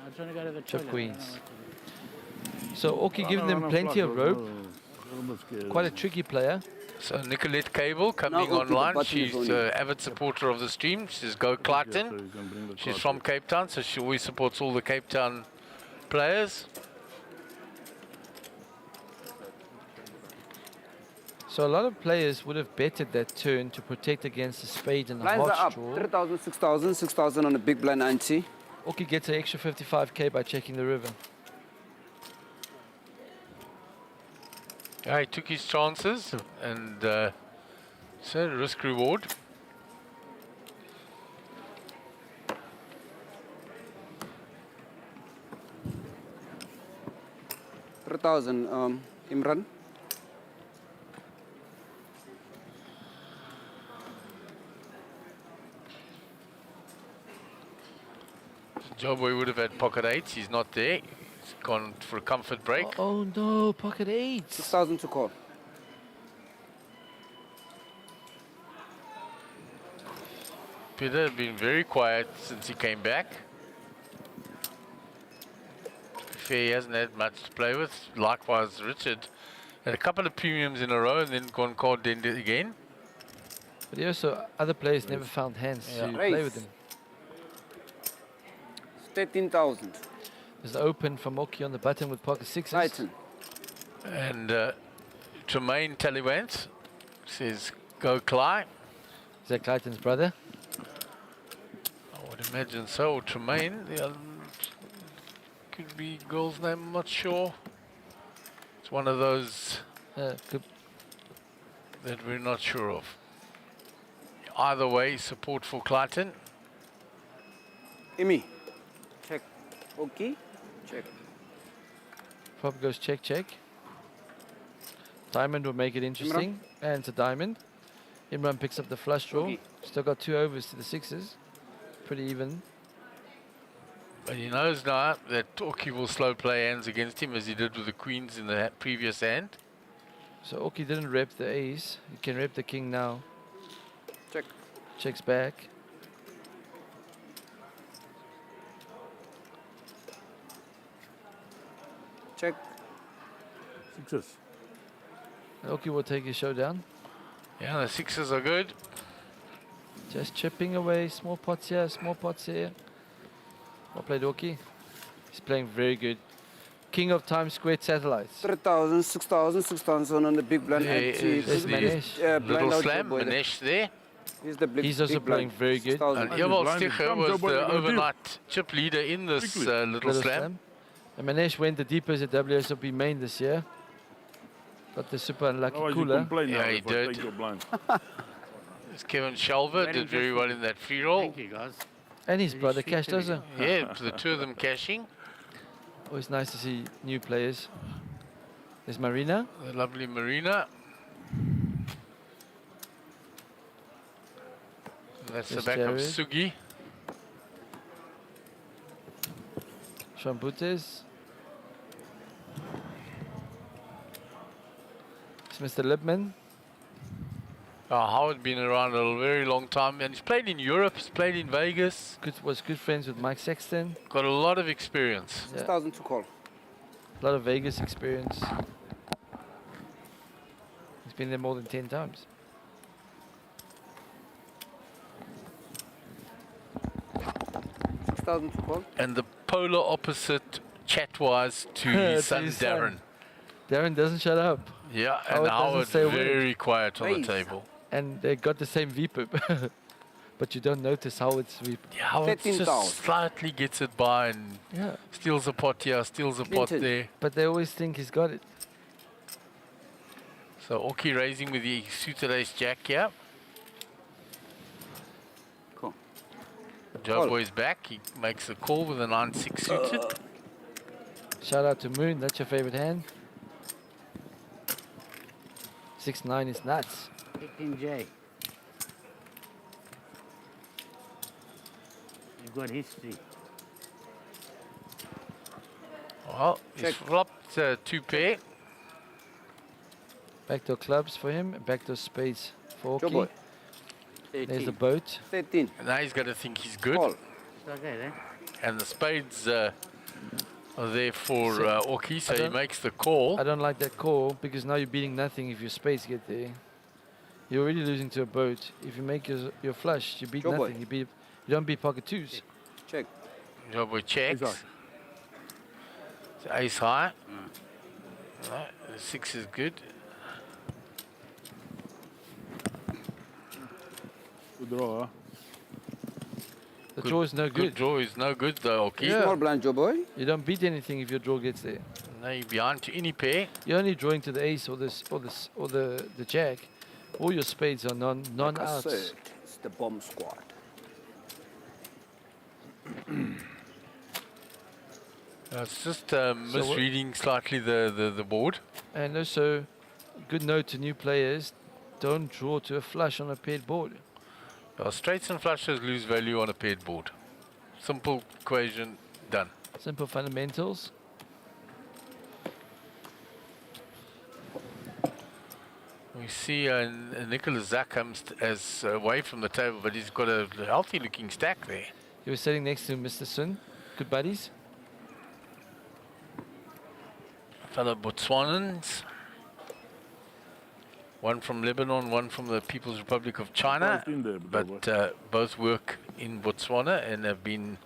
D: just want to go to the
B: Chip
D: toilet.
B: queens. So Oki giving them plenty of rope. Quite a tricky player.
A: So Nicolette Cable coming
C: Now go to the
A: online.
C: button
A: She's
C: only.
A: an avid supporter of the stream. She's Go Clayton. She's from Cape Town, so she always supports all the Cape Town players.
B: So a lot of players would have betted that turn to protect against the spade and the
C: Blinds are
B: hearts
C: up.
B: draw.
C: 3,000, 6,000, 6,000 on the big blind 90.
B: Oki gets an extra 55k by checking the river.
A: Yeah, he took his chances and so risk reward.
C: Imran.
A: Joboy would have had pocket eights. He's not there. He's gone for a comfort break.
B: Oh no, pocket eights.
C: 6,000 to call.
A: Peter has been very quiet since he came back. Fair, he hasn't had much to play with. Likewise, Richard had a couple of premiums in a row and then gone card ended again.
B: But also, other players never found hands to play with him.
C: 13,000.
B: There's the open from Oki on the button with pocket sixes.
C: Titan.
A: And Tremaine Talibant says, go Cly.
B: Is that Clayton's brother?
A: I would imagine so. Or Tremaine. The other could be girl's name, I'm not sure. It's one of those
B: Good.
A: that we're not sure of. Either way, support for Clayton.
C: Imi. Check. Okay. Check.
B: Flop goes check, check. Diamond will make it interesting. And it's a diamond. Imran picks up the flush draw.
C: Okay.
B: Still got 2 overs to the sixes. Pretty even.
A: But he knows now that Oki will slow play hands against him as he did with the queens in the previous hand.
B: So Oki didn't rep the ace. He can rep the king now.
C: Check.
B: Checks back.
C: Check.
E: Sixes.
B: And Oki will take his showdown.
A: Yeah, the sixes are good.
B: Just chipping away. Small pots here, small pots here. Well played, Oki. He's playing very good. King of Times Square satellites.
C: 3,000, 6,000, 6,000 on the big blind.
A: There is
B: There's
A: the
B: Manesh.
A: little slam, Manesh there.
C: He's the big,
B: He's also
C: big
B: playing
C: blind.
B: very good.
C: 6,000.
A: And Jawel
E: blind is
A: Sticher
E: come,
A: was
E: Joe, what are
A: the
E: you gonna do?
A: overnight chip leader in this little slam.
B: And Manesh went the deepest at WSOP main this year. Got the super unlucky
E: Otherwise you
B: cooler.
E: complain now
A: Yeah, he
E: if I
A: did.
E: take your blind.
A: Kevin Shelver did very well in that free roll.
D: Thank you, guys.
B: And his brother cashed also.
A: Yeah, the two of them cashing.
B: Always nice to see new players. There's Marina.
A: The lovely Marina. That's the
B: There's
A: back of
B: Jared.
A: Sugi.
B: Shambutes. It's Mr. Lipman.
A: Howard been around a very long time and he's played in Europe, he's played in Vegas.
B: Was good friends with Mike Sexton.
A: Got a lot of experience.
C: 6,000 to call.
B: A lot of Vegas experience. He's been there more than 10 times.
C: $6,000 to call.
A: And the polar opposite chat-wise to his son
B: his son.
A: Darren.
B: Darren doesn't shut up.
A: Yeah,
B: Howard
A: and
B: doesn't
A: Howard
B: say a word.
A: very quiet on the
C: Raise.
A: table.
B: And they got the same VPIP. but you don't notice how it's
A: How it just
C: 13,000.
A: slightly gets it by and
B: yeah.
A: steals a pot here, steals a pot
C: Vintage.
A: there.
B: But they always think he's got it.
A: So Oki raising with the suited ace jack here.
C: Cool.
A: Joe
C: Call.
A: Boy's back. He makes a call with a 9-6 suited.
B: Shout out to Moon. That's your favorite hand. 6-9 is nuts.
D: 18J. You've got history.
A: Well, he's
C: Check.
A: flopped 2 pair.
B: Backdoor clubs for him. Backdoor spades for
C: Joe
B: Oki.
C: boy.
B: There's the
C: 18.
B: boat.
C: 13.
A: Now he's going to think he's good.
C: Call.
D: It's okay, then.
A: And the spades are there for Oki, so
B: I
A: he
B: don't-
A: makes the call.
B: I don't like that call because now you're beating nothing if your spades get there. You're already losing to a boat. If you make your flush, you beat
C: Joe boy.
B: nothing. You don't beat pocket twos.
C: Check.
A: Joe Boy checks.
E: Ace high.
A: So ace high. Right, the 6 is good.
E: Good draw, huh?
B: The
A: Good-
B: draw is no
A: Good
B: good.
A: draw is no good though, Oki.
B: Yeah.
C: Small blind, Joe boy.
B: You don't beat anything if your draw gets there.
A: Now you're behind to any pair.
B: You're only drawing to the ace or the jack. All your spades are
C: Like I
B: non-outs.
C: said, it's the bomb squad.
A: It's just misreading slightly the board.
B: And also, good note to new players: don't draw to a flush on a paired board.
A: Straights and flushes lose value on a paired board. Simple equation, done.
B: Simple fundamentals.
A: We see Nicholas Zak comes as away from the table, but he's got a healthy looking stack there.
B: He was sitting next to Mr. Sun. Good buddies.
A: Fellow Botswanans. One from Lebanon, one from the People's Republic of China.
E: Both in there,
A: But both work in Botswana and have been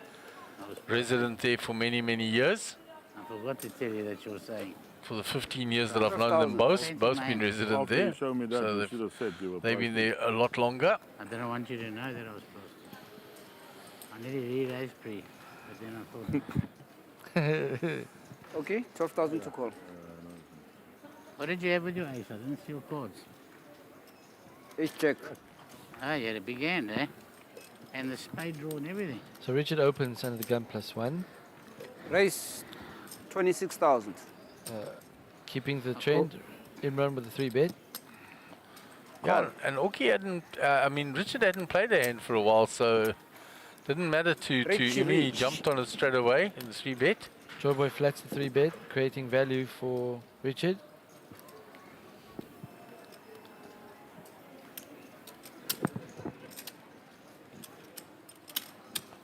A: resident there for many, many years.
D: I forgot to tell you that you were saying.
A: For the 15 years that I've known them both been
D: 29.
A: resident
E: After
A: there.
E: you showed me that,
A: So
E: you
A: they've-
E: should have said you were
A: they've been
E: posting.
A: there a lot longer.
D: I didn't want you to know that I was close. I nearly re-raised pre, but then I thought,
C: Okay, 12,000 to call.
D: what did you have with your ace? I didn't see your cards.
C: Ace check.
D: Ah, you had a big hand, eh? And the spade draw and everything.
B: So Richard opens under the gun +1,
C: Raise 26,000.
B: keeping the trend. Imran with the 3-bet.
A: Yeah, and Oki hadn't, Richard hadn't played a hand for a while, so didn't matter to
C: Richie
A: Imi. He
C: Rich.
A: jumped on it straight away in the 3-bet.
B: Joyboy flats the 3-bet, creating value for Richard.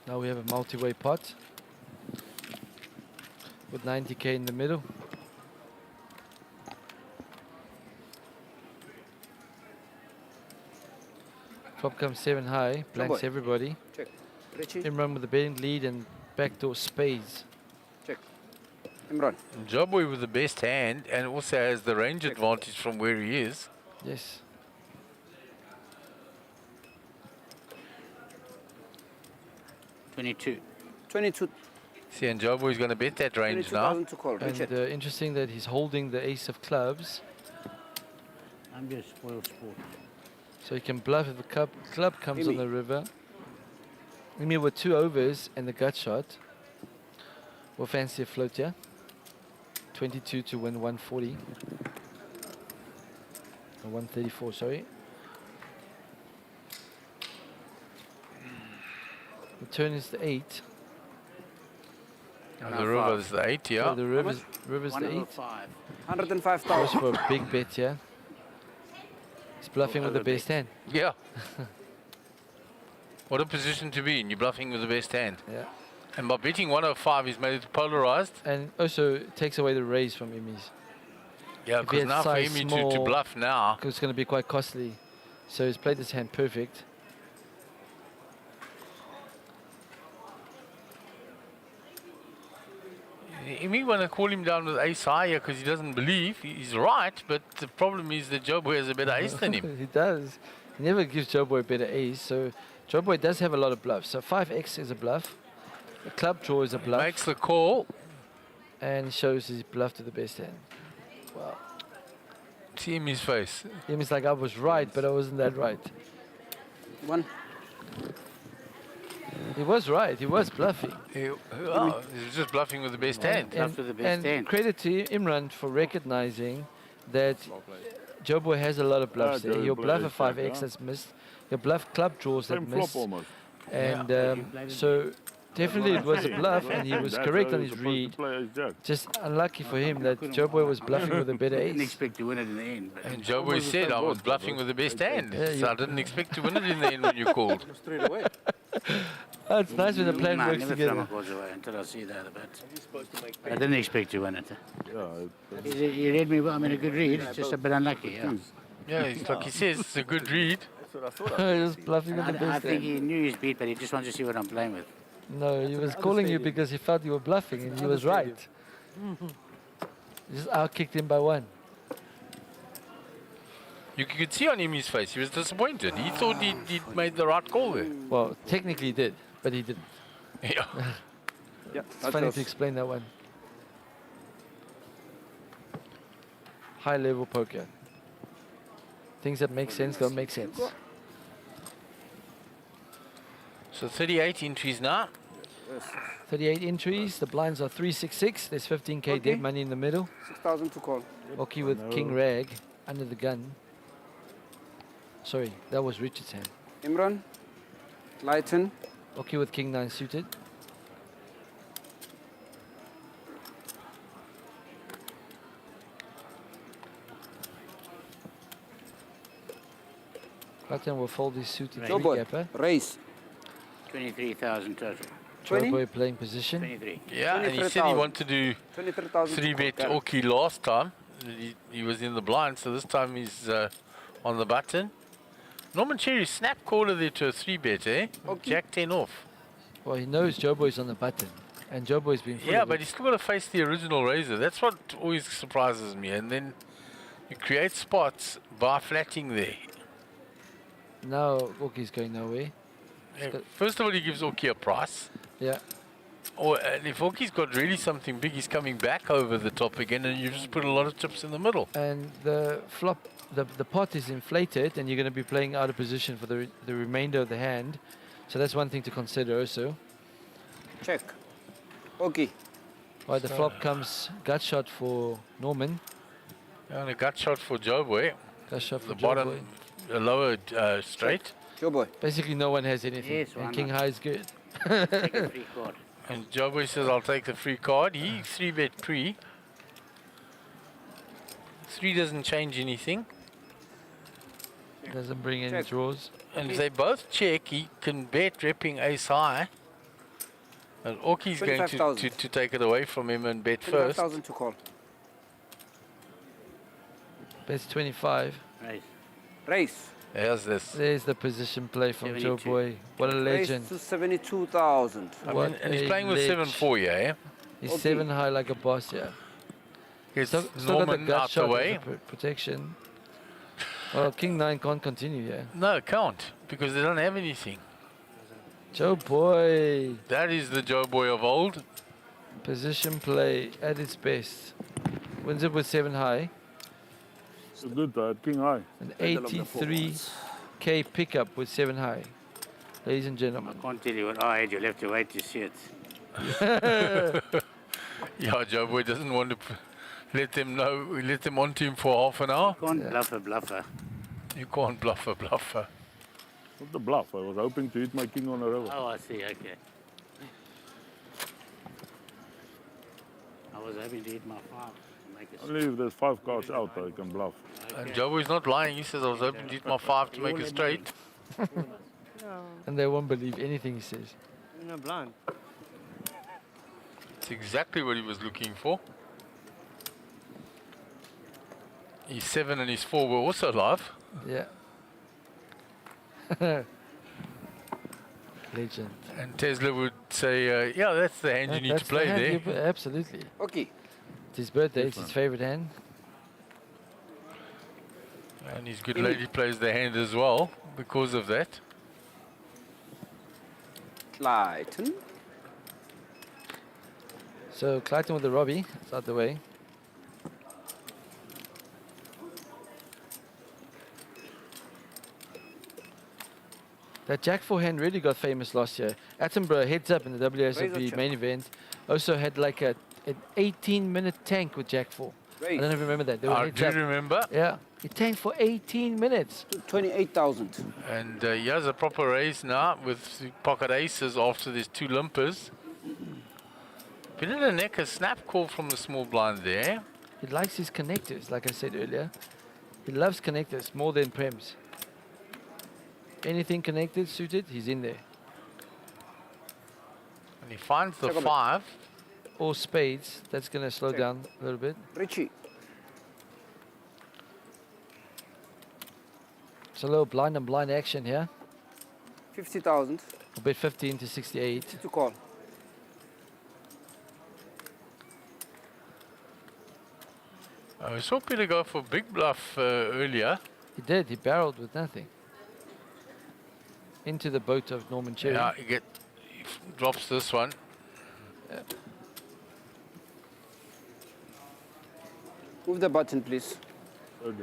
B: Now we have a multi-way pot with 90k in the middle. Flop comes 7 high, blanks
C: boy.
B: everybody.
C: Check. Richie.
B: Imran with the betting lead and backdoor spades.
C: Check. Imran.
A: Jobboy with the best hand and also has the range advantage from where he is.
B: Yes.
D: $22.
C: 22.
A: See, and Jobboy's going to bet that range now.
C: 22,000 to call.
B: And
C: Richard.
B: interesting that he's holding the ace of clubs,
D: I'm just spoiled sport.
B: so he can bluff if the club comes on
C: Imi.
B: the river. Imi with 2 overs and the gut shot. We'll fancy a float, yeah? 22 to win 140. Or 134, sorry. The turn is the 8.
A: And the river is the 8, yeah.
B: So the river's the 8.
D: 105.
C: 105,000.
B: Goes for a big bet, yeah? He's bluffing with the best hand.
A: Yeah. What a position to be in. You're bluffing with the best hand.
B: Yeah.
A: And by betting 105, he's made it polarized.
B: And also it takes away the raise from Imi's.
A: Yeah,
B: If he
A: because
B: had
A: now for
B: size
A: Imi to
B: small-
A: bluff now,
B: Because it's going to be quite costly. So he's played this hand perfect.
A: Imi want to call him down with ace high here because he doesn't believe. He's right, but the problem is that Jobboy has a better ace than him.
B: He does. He never gives Joe Boy a better ace, so Joe Boy does have a lot of bluffs. So 5x is a bluff. The club draw is a bluff.
A: Makes the call.
B: And shows his bluff to the best hand. Wow.
A: See him his face.
B: Him is like, I was right, but I wasn't that right.
C: One.
B: He was right. He was bluffing.
A: He was just bluffing with the best hand.
B: And credit to Imran for recognizing that Joe Boy has a lot of bluffs there. Your bluff a 5x has missed. Your bluff club draws that missed. And so definitely it was a bluff, and he was correct on his read. Just unlucky for him that Joe Boy was bluffing with a better ace.
D: Didn't expect to win it in the end.
A: And Joe Boy said I was bluffing with the best hand. So I didn't expect to win it in the end when you called.
C: Straight away.
B: Oh, it's nice when the plan
D: I
B: works
D: never
B: together.
D: throw my cards away until I see the other bets. I didn't expect to win it. He read me well. I mean, a good read. It's just a bit unlucky.
A: Yeah, it's like he says, it's a good read.
B: He was bluffing with the best
D: I think
B: hand.
D: he knew his beat, but he just wants to see what I'm playing with.
B: No, he was calling you because he felt you were bluffing, and he was right. You just out-kicked him by one.
A: You could see on him his face, he was disappointed. He thought he'd made the right call there.
B: Well, technically he did, but he didn't.
A: Yeah.
B: It's funny to explain that one. High-level poker. Things that make sense don't make sense.
A: So 38 entries now.
B: 38 entries. The blinds are 366. There's 15k dead money in the middle.
C: 6,000 to call.
B: Oki with King Rag under the gun. Sorry, that was Richard's hand.
C: Imran. Lighten.
B: Oki with King 9 suited. Lighten will fold his suited
C: Joe Boy.
B: gapper.
C: Race.
D: 23,000 total.
B: Joe Boy playing position.
D: 23.
A: Yeah, and he said he wanted to
C: 23,000.
A: 3-bet Oki last time. He was in the blind, so this time he's on the button. Norman Cherry snap caller there to a 3-bet, eh?
C: Okay.
A: Jack 10 off.
B: Well, he knows Joe Boy's on the button. And Joe Boy's been
A: Yeah, but he's still got to face the original razor. That's what always surprises me. And then you create spots by flatting there.
B: Now Oki's going nowhere.
A: Yeah, first of all, he gives Oki a price.
B: Yeah.
A: And if Oki's got really something big, he's coming back over the top again, and you just put a lot of chips in the middle.
B: And the flop, the pot is inflated, and you're going to be playing out of position for the remainder of the hand. So that's one thing to consider also.
C: Check. Okay.
B: Right, the flop comes gut shot for Norman.
A: And a gut shot for Joe Boy.
B: Gut shot for
A: The
B: Joe
A: bottom,
B: Boy.
A: a lower straight.
C: Joe Boy.
B: Basically, no one has anything.
D: Yes, why
B: and King
D: not?
B: High is good.
D: Take a free card.
A: And Joe Boy says, I'll take the free card. He 3-bet pre. 3 doesn't change anything.
B: Doesn't bring any
C: Check.
B: draws.
A: And if they both check, he can bet repping ace high. And Oki's going to
C: 25,000.
A: take it away from him and bet first.
C: 25,000 to call.
B: Bets 25.
D: Right.
C: Race.
A: There's this.
B: There's the position play from Joe
D: 72.
B: Boy. What a legend.
C: Race to 72,000.
B: What
A: And he's
B: a
A: playing with
B: ledge.
A: 7-4, yeah?
B: He's
C: Okay.
B: 7 high like a boss, yeah.
A: He's
B: Still got the
A: Norman
B: gut
A: out the
B: shot as
A: way.
B: a protection. Well, King 9 can't continue, yeah.
A: No, can't, because they don't have anything.
B: Joe Boy.
A: That is the Joe Boy of old.
B: Position play at its best. Wins it with 7 high.
E: It's good, King High.
B: An 83k pickup with 7 high. Ladies and
D: I
B: gentlemen.
D: can't tell you what I had. You'll have to wait to see it.
A: Yeah, Joe Boy doesn't want to let them onto him for half an hour.
D: You can't bluff a bluffer.
A: You can't bluff a bluffer.
E: Not the bluff. I was hoping to hit my king on a river.
D: Oh, I see. Okay. I was hoping to hit my 5. Make it
E: Only if there's 5 cards out, I can bluff.
A: And Joe Boy's not lying. He says, I was hoping to hit my 5 to make it straight.
B: And they won't believe anything he says.
I: No blind.
A: It's exactly what he was looking for. His 7 and his 4 were also live.
B: Yeah. Legend.
A: And Tesla would say, yeah, that's the hand you need to
B: That's the
A: play
B: hand
A: there.
B: absolutely.
C: Okay.
B: It's his birthday. It's his favorite hand.
A: And his good lady plays the hand as well because of that.
C: Clayton.
B: So Clayton with the Robbie. It's out the way. That Jack 4 hand really got famous last year. Attenborough heads up in the WSOP main event. Also had like an 18-minute tank with Jack 4. I don't know if you remember that. They were
A: I
B: heads
A: do
B: up.
A: remember.
B: Yeah, he tanked for 18 minutes.
C: 28,000.
A: And he has a proper raise now with pocket aces after there's 2 limpers. Been in the neck, a snap call from the small blind there.
B: He likes his connectors, like I said earlier. He loves connectors more than prems. Anything connected, suited, he's in there.
A: And he finds the 5.
B: Or spades, that's going to slow down a little bit.
C: Richie.
B: It's a little blind and blind action here.
C: 50,000.
B: A bit 15 to 68.
C: To call.
A: We saw Peter go for big bluff earlier.
B: He did, he barreled with nothing. Into the boat of Norman Cherry.
A: Yeah, he drops this one.
B: Yeah.
C: Move the button, please.
E: Don't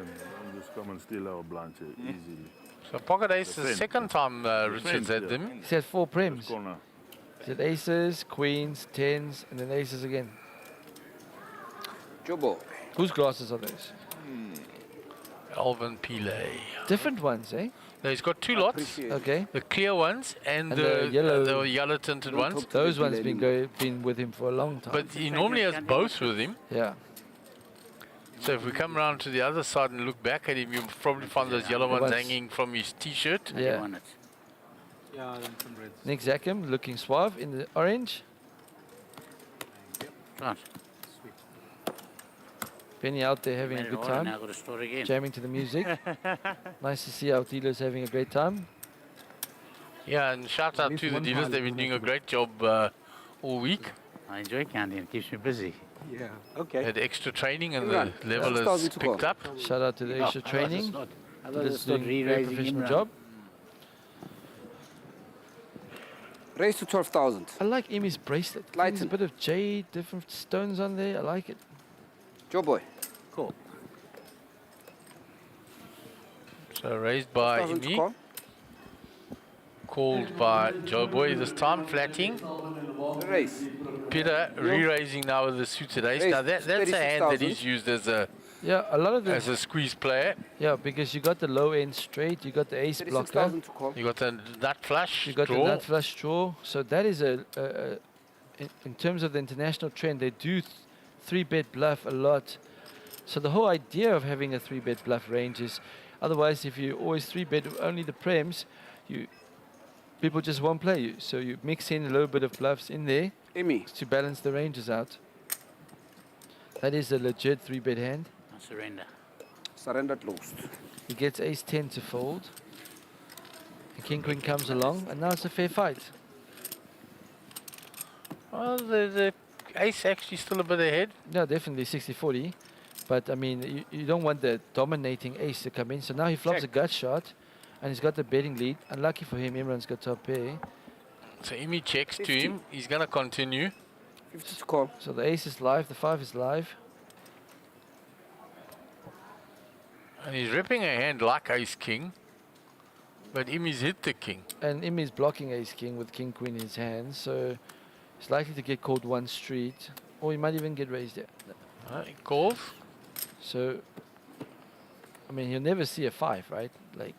E: just come and steal our blinds here easily.
A: So pocket ace is the second time Richard's had them.
B: He said 4 prems.
E: Corner.
B: He said aces, queens, 10s, and then aces again.
C: Jobo.
B: Whose glasses are those?
A: Alvin Pillay.
B: Different ones, eh?
A: No, he's got 2 lots.
B: Okay.
A: The clear ones and,
B: the
A: yellow tinted ones.
B: Those ones been with him for a long time.
A: But he normally has both with him.
B: Yeah.
A: So if we come around to the other side and look back at him, you'll probably find those yellow ones hanging from his t-shirt.
B: Yeah.
J: Yeah, then some reds.
B: Nick Zackham looking suave in the orange.
D: Right.
B: Penny out there having a good time.
D: Now I've got to store again.
B: Jamming to the music. Nice to see our dealers having a great time.
A: Yeah, and shout out to the dealers. They've been doing a great job all week.
D: I enjoy counting. It keeps me busy.
J: Yeah, okay.
A: Had extra training and the level has picked up.
B: Shout out to the extra training. Dealers doing a very professional job.
C: Raise to 12,000.
B: I like Emmy's bracelet. There's a bit of jade, different stones on there. I like it.
C: Joe boy.
D: Cool.
A: So raised by Emi. Called by Joe Boy this time, flatting.
C: Raise.
A: Peter re-raising now with the suited ace. Now that's a hand that he's used as a
B: a lot of
A: as a squeeze player.
B: Yeah, because you got the low end straight, you got the ace blocker,
A: you got the nut flush
B: you got
A: draw.
B: the nut flush draw. So that is in terms of the international trend, they do 3-bet bluff a lot. So the whole idea of having a 3-bet bluff range is, otherwise if you always 3-bet only the prems, people just won't play you. So you mix in a little bit of bluffs in there to balance the ranges out. That is a legit 3-bet hand.
D: Surrender.
C: Surrender closed.
B: He gets ace 10 to fold. And king queen comes along, and now it's a fair fight.
A: Well, the ace actually still a bit ahead.
B: No, definitely 60-40. But I mean, you don't want the dominating ace to come in. So now he flops a gut shot, and he's got the betting lead. Unlucky for him, Imran's got top pair.
A: So Emi checks 50. To him. He's going to continue.
C: 50 to call.
B: So the ace is live, the 5 is live.
A: And he's ripping a hand like ace king. But Imi's hit the king.
B: And Imi's blocking ace king with king queen in his hand. So he's likely to get called one street. Or he might even get raised there.
A: He calls.
B: So, I mean, he'll never see a 5, right? Like.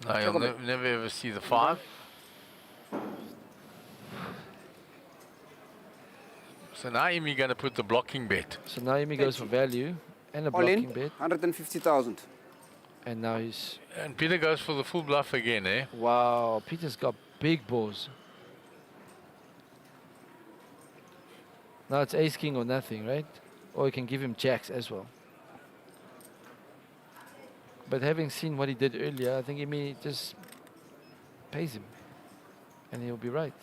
A: No, you'll never ever see the 5. So now Emi going to put the blocking bet.
B: So now Emi goes for value and a
C: All
B: blocking
C: in,
B: bet.
C: 150,000.
B: And now he's...
A: And Peter goes for the full bluff again, eh?
B: Wow, Peter's got big balls. Now it's ace king or nothing, right? Or you can give him jacks as well. But having seen what he did earlier, I think Emi just pays him. And he'll be right.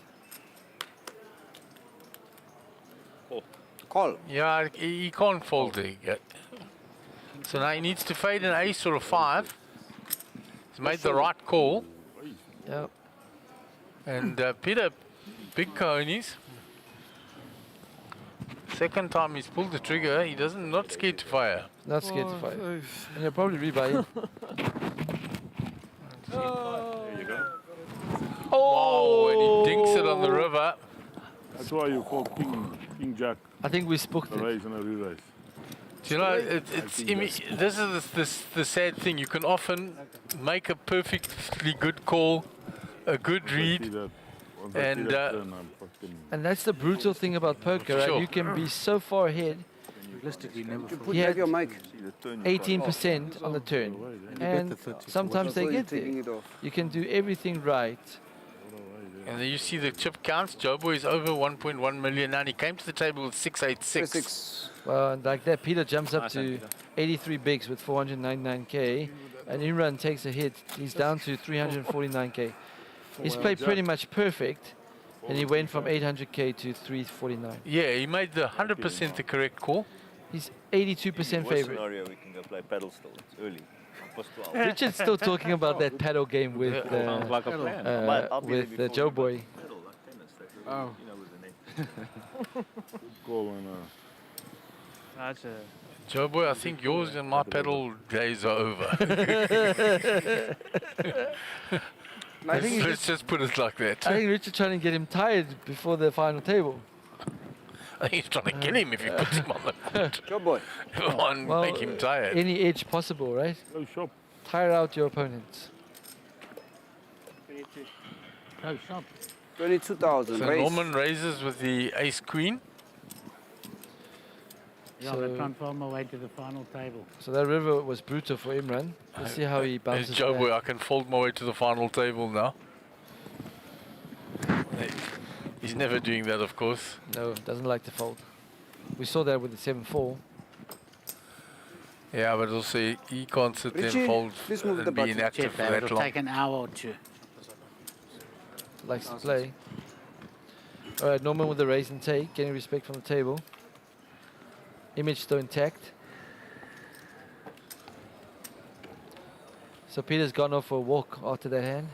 C: Call.
A: Yeah, he can't fold there yet. So now he needs to fade an ace or a 5. He's made the right call.
B: Yeah.
A: And Peter, big cojones. Second time he's pulled the trigger, he doesn't not scared to fire.
B: Not scared to fight. And he'll probably rebuy in.
G: There you go.
A: Oh, and he dinks it on the river.
E: That's why you call King Jack
B: I think we spooked
E: a
B: it.
E: raise and a re-raise.
A: Do you know, this is the sad thing. You can often make a perfectly good call, a good read, and
B: And that's the brutal thing about poker, right?
A: Sure.
B: You can be so far ahead.
J: Realistically, never
C: You
J: fold.
C: put
B: He
C: back
B: had
C: your mic.
B: 18% on the turn. And sometimes they
C: So you're
B: get
C: taking
B: there.
C: it off.
B: You can do everything right.
A: and then you see the chip counts. Joe Boy is over 1.1 million now. And he came to the table with 686.
C: 6.
B: Well, and like that, Peter jumps up
K: Nice
B: to
K: one, Peter.
B: 83 bigs with 499k. And Imran takes a hit. He's down to 349k. He's played pretty much perfect. And he went from 800k to 349.
A: Yeah, he made the 100% the correct call.
B: He's 82%
K: Worst
B: favorite.
K: scenario, we can go play paddle still. It's early. Plus 12.
B: Richard's still talking about that paddle game with
F: Sounds like a plan.
K: I'll be there
B: with
K: before
B: Joe
K: you,
B: Boy.
K: but paddle, like tennis, like,
J: Oh.
K: you know, with the net.
E: Call and
I: That's a
A: Joe Boy, I think yours and my pedal days are over. Let's just put it like that.
B: I think Richard's trying to get him tired before the final table.
A: I think he's trying to kill him if he puts him on the court.
C: Good boy.
A: One,
B: Well,
A: make him tired.
B: Any edge possible, right?
E: no shop.
B: Tire out your opponents.
D: Oh, stop.
C: 22,000.
A: So
C: raise.
A: Norman raises with the ace queen.
D: Yeah,
B: So-
D: but transform my way to the final table.
B: So that river was brutal for Imran. Let's see how he
A: As
B: bounces
A: Joe
B: back.
A: Boy, I can fold my way to the final table now. He's never doing that, of course.
B: No, doesn't like to fold. We saw that with the 7-4.
A: Yeah, but also he can't sit there
C: Richie,
A: and fold
C: please move the
A: and be
C: button.
A: inactive
D: Chip,
A: for that
D: it'll
A: long.
D: take an hour or two.
B: Likes to play. All right, Norman with the raise and take, getting respect from the table. Image still intact. So Peter's gone off for a walk after that hand.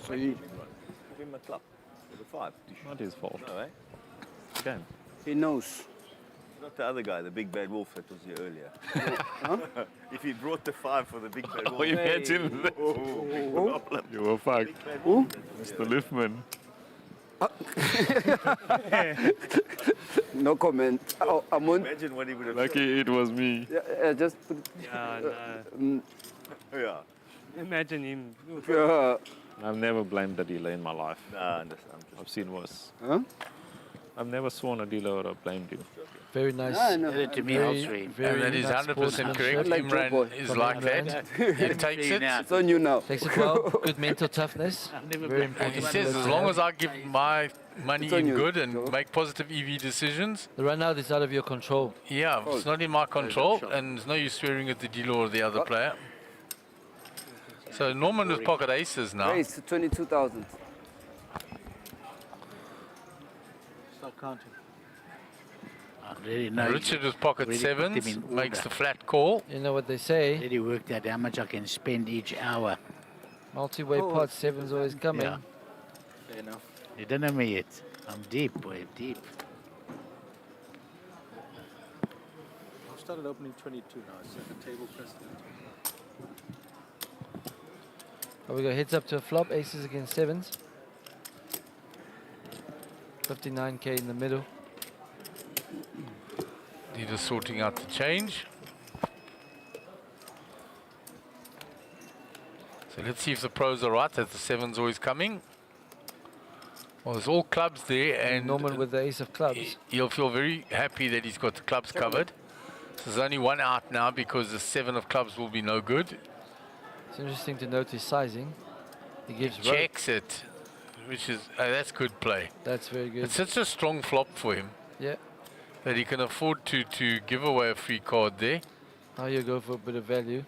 C: So he,
K: Give him a club with a 5.
F: Not his fault.
K: No, eh?
F: Game.
C: he knows.
K: Not the other guy, the big bad wolf that was here earlier. If he brought the 5 for the big bad wolf.
F: Oh, imagine that.
K: big problem.
F: You were fucked.
C: Who?
F: Mr. Liftman.
C: No comment. Oh, Amon.
K: Imagine what he would have
F: Lucky it was me.
C: Just put it.
K: Yeah.
I: imagine him.
F: I've never blamed a dealer in my life.
K: Nah, understand.
F: I've seen worse.
C: Huh?
F: I've never sworn a dealer or blamed him.
B: Very nice.
C: Yeah, I know.
D: Give it to me,
B: Very,
D: I'll swing.
B: very
A: And that is
B: nice
A: 100%
B: sportsmanship.
A: correct.
C: Like Joe Boy.
A: Imran is
B: From
A: like
B: Imran.
A: that. He takes it.
C: It's on you now.
B: Takes it well. Good mental toughness. Very
A: And
B: important.
A: he
B: to
A: says,
B: let
A: as
B: it
A: long
B: have.
A: as I give my money
C: It's on
A: in
C: you,
A: good
C: Joe.
A: and make positive EV decisions,
B: The run out is out of your control.
A: yeah, it's not in my control, and there's no use swearing at the dealer or the other player. So Norman with pocket aces now.
C: Raise to 22,000.
J: Start counting.
D: Really know.
A: Richard with pocket
D: really put them
A: sevens
D: in
A: makes
D: order.
A: the flat call.
B: You know what they say?
D: Really worked out how much I can spend each hour.
B: Multi-way pot, sevens always coming.
D: Yeah.
J: Fair enough.
D: You don't know me yet. I'm deep, boy, deep.
J: I've started opening 22 now. It's like a table precedent.
B: Oh, we go heads up to a flop, aces against sevens. 59k in the middle.
A: Leader sorting out the change. So let's see if the pros are right, that the seven's always coming. Well, there's all clubs there, and
B: Norman with the ace of clubs.
A: he'll feel very happy that he's got the clubs covered. So there's only one out now because the 7 of clubs will be no good.
B: It's interesting to note his sizing. He gives rope.
A: Checks it, which is, that's good play.
B: That's very good.
A: It's such a strong flop for him
B: Yeah.
A: that he can afford to give away a free card there.
B: Now you go for a bit of value.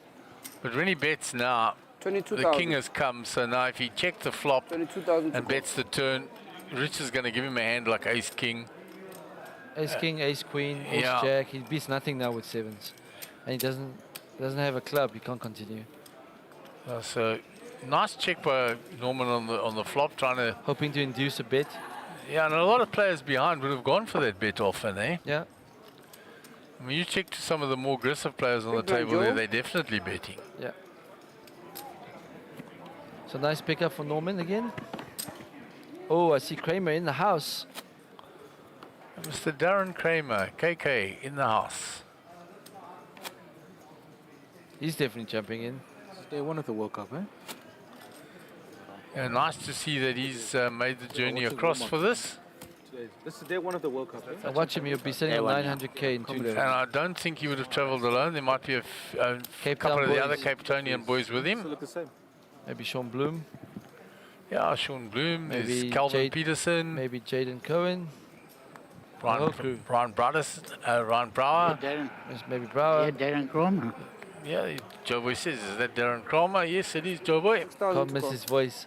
A: But when he bets now, the
C: 22,000.
A: king has come, so now if he checks the flop
C: 22,000.
A: and bets the turn, Rich is going to give him a hand like ace king.
B: Ace king, ace queen, ace
A: Yeah.
B: jack. He beats nothing now with sevens. And he doesn't Doesn't have a club, you can't continue.
A: So nice check by Norman on the flop, trying to.
B: Hoping to induce a bet.
A: Yeah, and a lot of players behind would have gone for that bet often, eh?
B: Yeah.
A: When you check to some of the more aggressive players on the table there, they're definitely betting.
B: Yeah. So nice pickup for Norman again. Oh, I see Kramer in the house.
A: Mr. Darren Kramer, KK, in the house.
B: He's definitely jumping in.
J: It's day one of the World Cup, eh?
A: Yeah, nice to see that he's made the journey across for this.
J: This is day one of the World Cup, eh?
B: I watch him, he'll be sitting on 900k in 2 days.
A: And I don't think he would have travelled alone. There might be a couple of the other Cape Townian boys with him.
J: Look the same.
B: Maybe Sean Bloom.
A: Yeah, Sean Bloom.
B: Maybe
A: There's Calvin Peterson.
B: Maybe Jaden Cohen.
A: Ryan Brothers, Ryan Brower.
D: Darren.
B: Maybe Brower.
D: Yeah, Darren Crum.
A: Yeah, Joe Boy says, is that Darren Cromer? Yes, it is Joe Boy.
B: Can't miss his voice.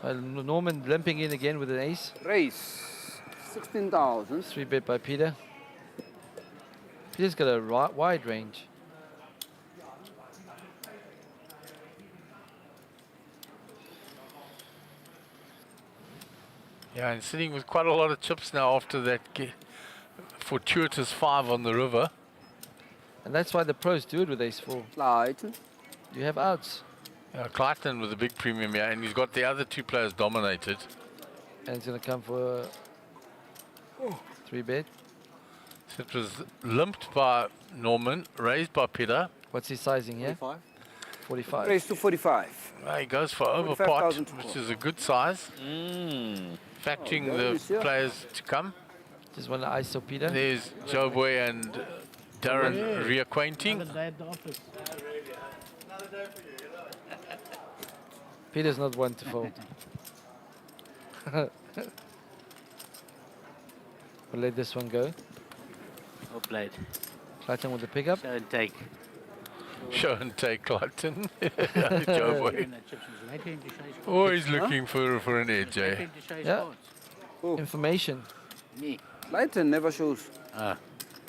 B: Norman limping in again with an ace.
C: Race, 16,000.
B: 3-bet by Peter. Peter's got a wide range.
A: Yeah, and sitting with quite a lot of chips now after that fortuitous 5 on the river.
B: And that's why the pros do it with ace-4.
C: Clayton.
B: You have outs.
A: Clayton with a big premium, yeah, and he's got the other 2 players dominated.
B: And it's going to come for 3-bet.
A: So it was limped by Norman, raised by Peter.
B: What's his sizing here? 45.
C: Race to 45.
A: He goes for over pot, which is a good size. Factoring the players to come.
B: Just want to ISO Peter.
A: There's Joe Boy and Darren reacquainting.
B: Peter's not one to fold. We'll let this one go.
D: Well played.
B: Clayton with the pickup.
D: Show and take.
A: Show and take, Clayton. Joe Boy. Always looking for an edge, eh?
B: Yeah. Information.
C: Clayton never shows.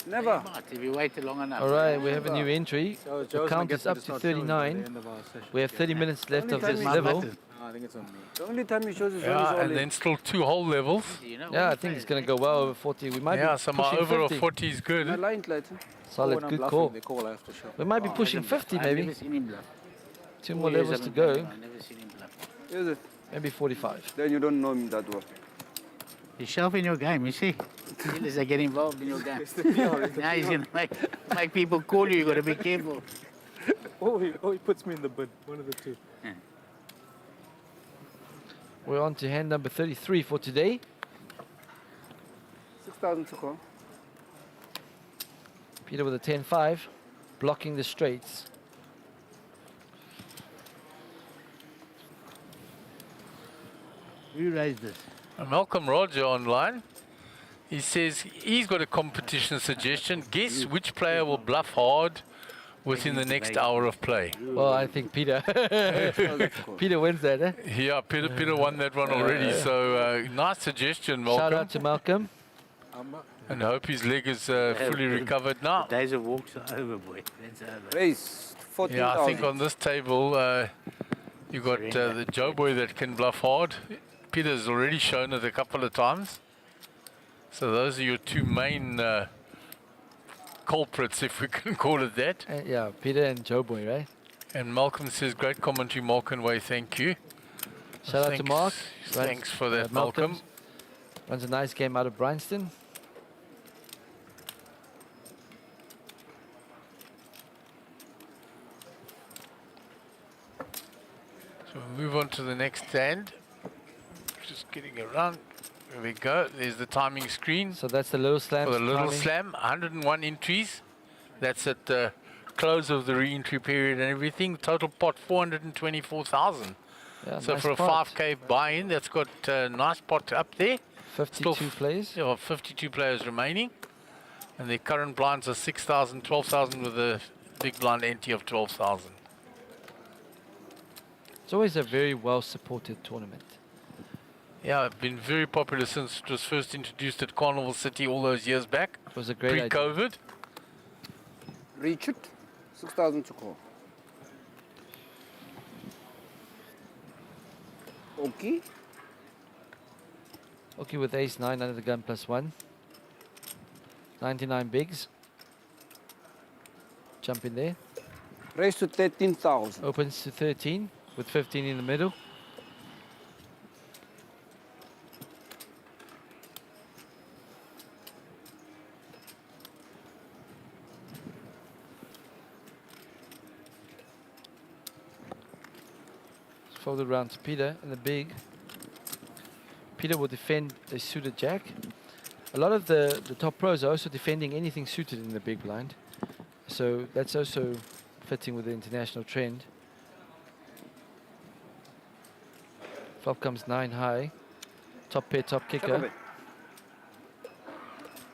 C: Never.
D: If you wait long enough.
B: All right, we have a new entry. The count is up to 39. We have 30 minutes left of this level.
J: I think it's on me.
C: The only time he shows is
A: Yeah, and then still 2 whole levels.
B: Yeah, I think it's going to go well over 40. We might be
A: some
B: pushing
A: over
B: 50.
A: 40 is good.
C: My line, Clayton.
B: Solid, good call.
J: They call after shot.
B: We might be pushing 50
D: I've
B: maybe.
D: never seen him bluff.
B: 2 more levels to go.
D: I've never seen him bluff.
C: Is it?
B: Maybe 45.
C: Then you don't know him that well.
D: Yourself in your game, you see. Dealers are getting involved in your game. Now he's going to make people call you. You've got to be careful.
J: He puts me in the bin. One of the two.
B: We're on to hand number 33 for today.
C: 6,000 to call.
B: Peter with a 10-5, blocking the straights.
D: Who raised this?
A: Malcolm Roger online. He says he's got a competition suggestion. Guess which player will bluff hard within the next hour of play.
B: Well, I think Peter. Peter wins that, eh?
A: Yeah, Peter won that one already. So nice suggestion, Malcolm.
B: Shout out to Malcolm.
A: And I hope his leg is fully recovered now.
D: The days of walks are over, boy. That's over.
C: Race, 14,000.
A: Yeah, I think on this table, you got the Joe Boy that can bluff hard. Peter's already shown it a couple of times. So those are your 2 main culprits, if we can call it that.
B: Yeah, Peter and Joe Boy, right?
A: And Malcolm says, great commentary, Mark and Way, thank you.
B: Shout out to Mark.
A: Thanks for that, Malcolm.
B: Runs a nice game out of Bryanston.
A: So we'll move on to the next stand. Just getting around. There we go. There's the timing screen.
B: So that's the little slam.
A: For the little
B: timing.
A: slam, 101 entries. That's at the close of the re-entry period and everything. Total pot 424,000.
B: Yeah,
A: so
B: nice
A: for a
B: pot.
A: 5K buy-in, that's got a nice pot up there.
B: 52 players.
A: Yeah, 52 players remaining. And their current blinds are 6,000, 12,000 with a big blind ante of 12,000.
B: It's always a very well supported tournament.
A: Yeah, been very popular since it was first introduced at Carnival City all those years back.
B: It was a great idea.
A: Pre-COVID.
C: Reach it. 6,000 to call. Okay.
B: Okay, with ace 9 under the gun +1. 99 bigs. Jump in there.
C: Raise to 13,000.
B: Opens to 13 with 15 in the middle. Fold it around to Peter in the big. Peter will defend a suited jack. A lot of the top pros are also defending anything suited in the big blind. So that's also fitting with the international trend. Flop comes 9 high. Top pair, top kicker.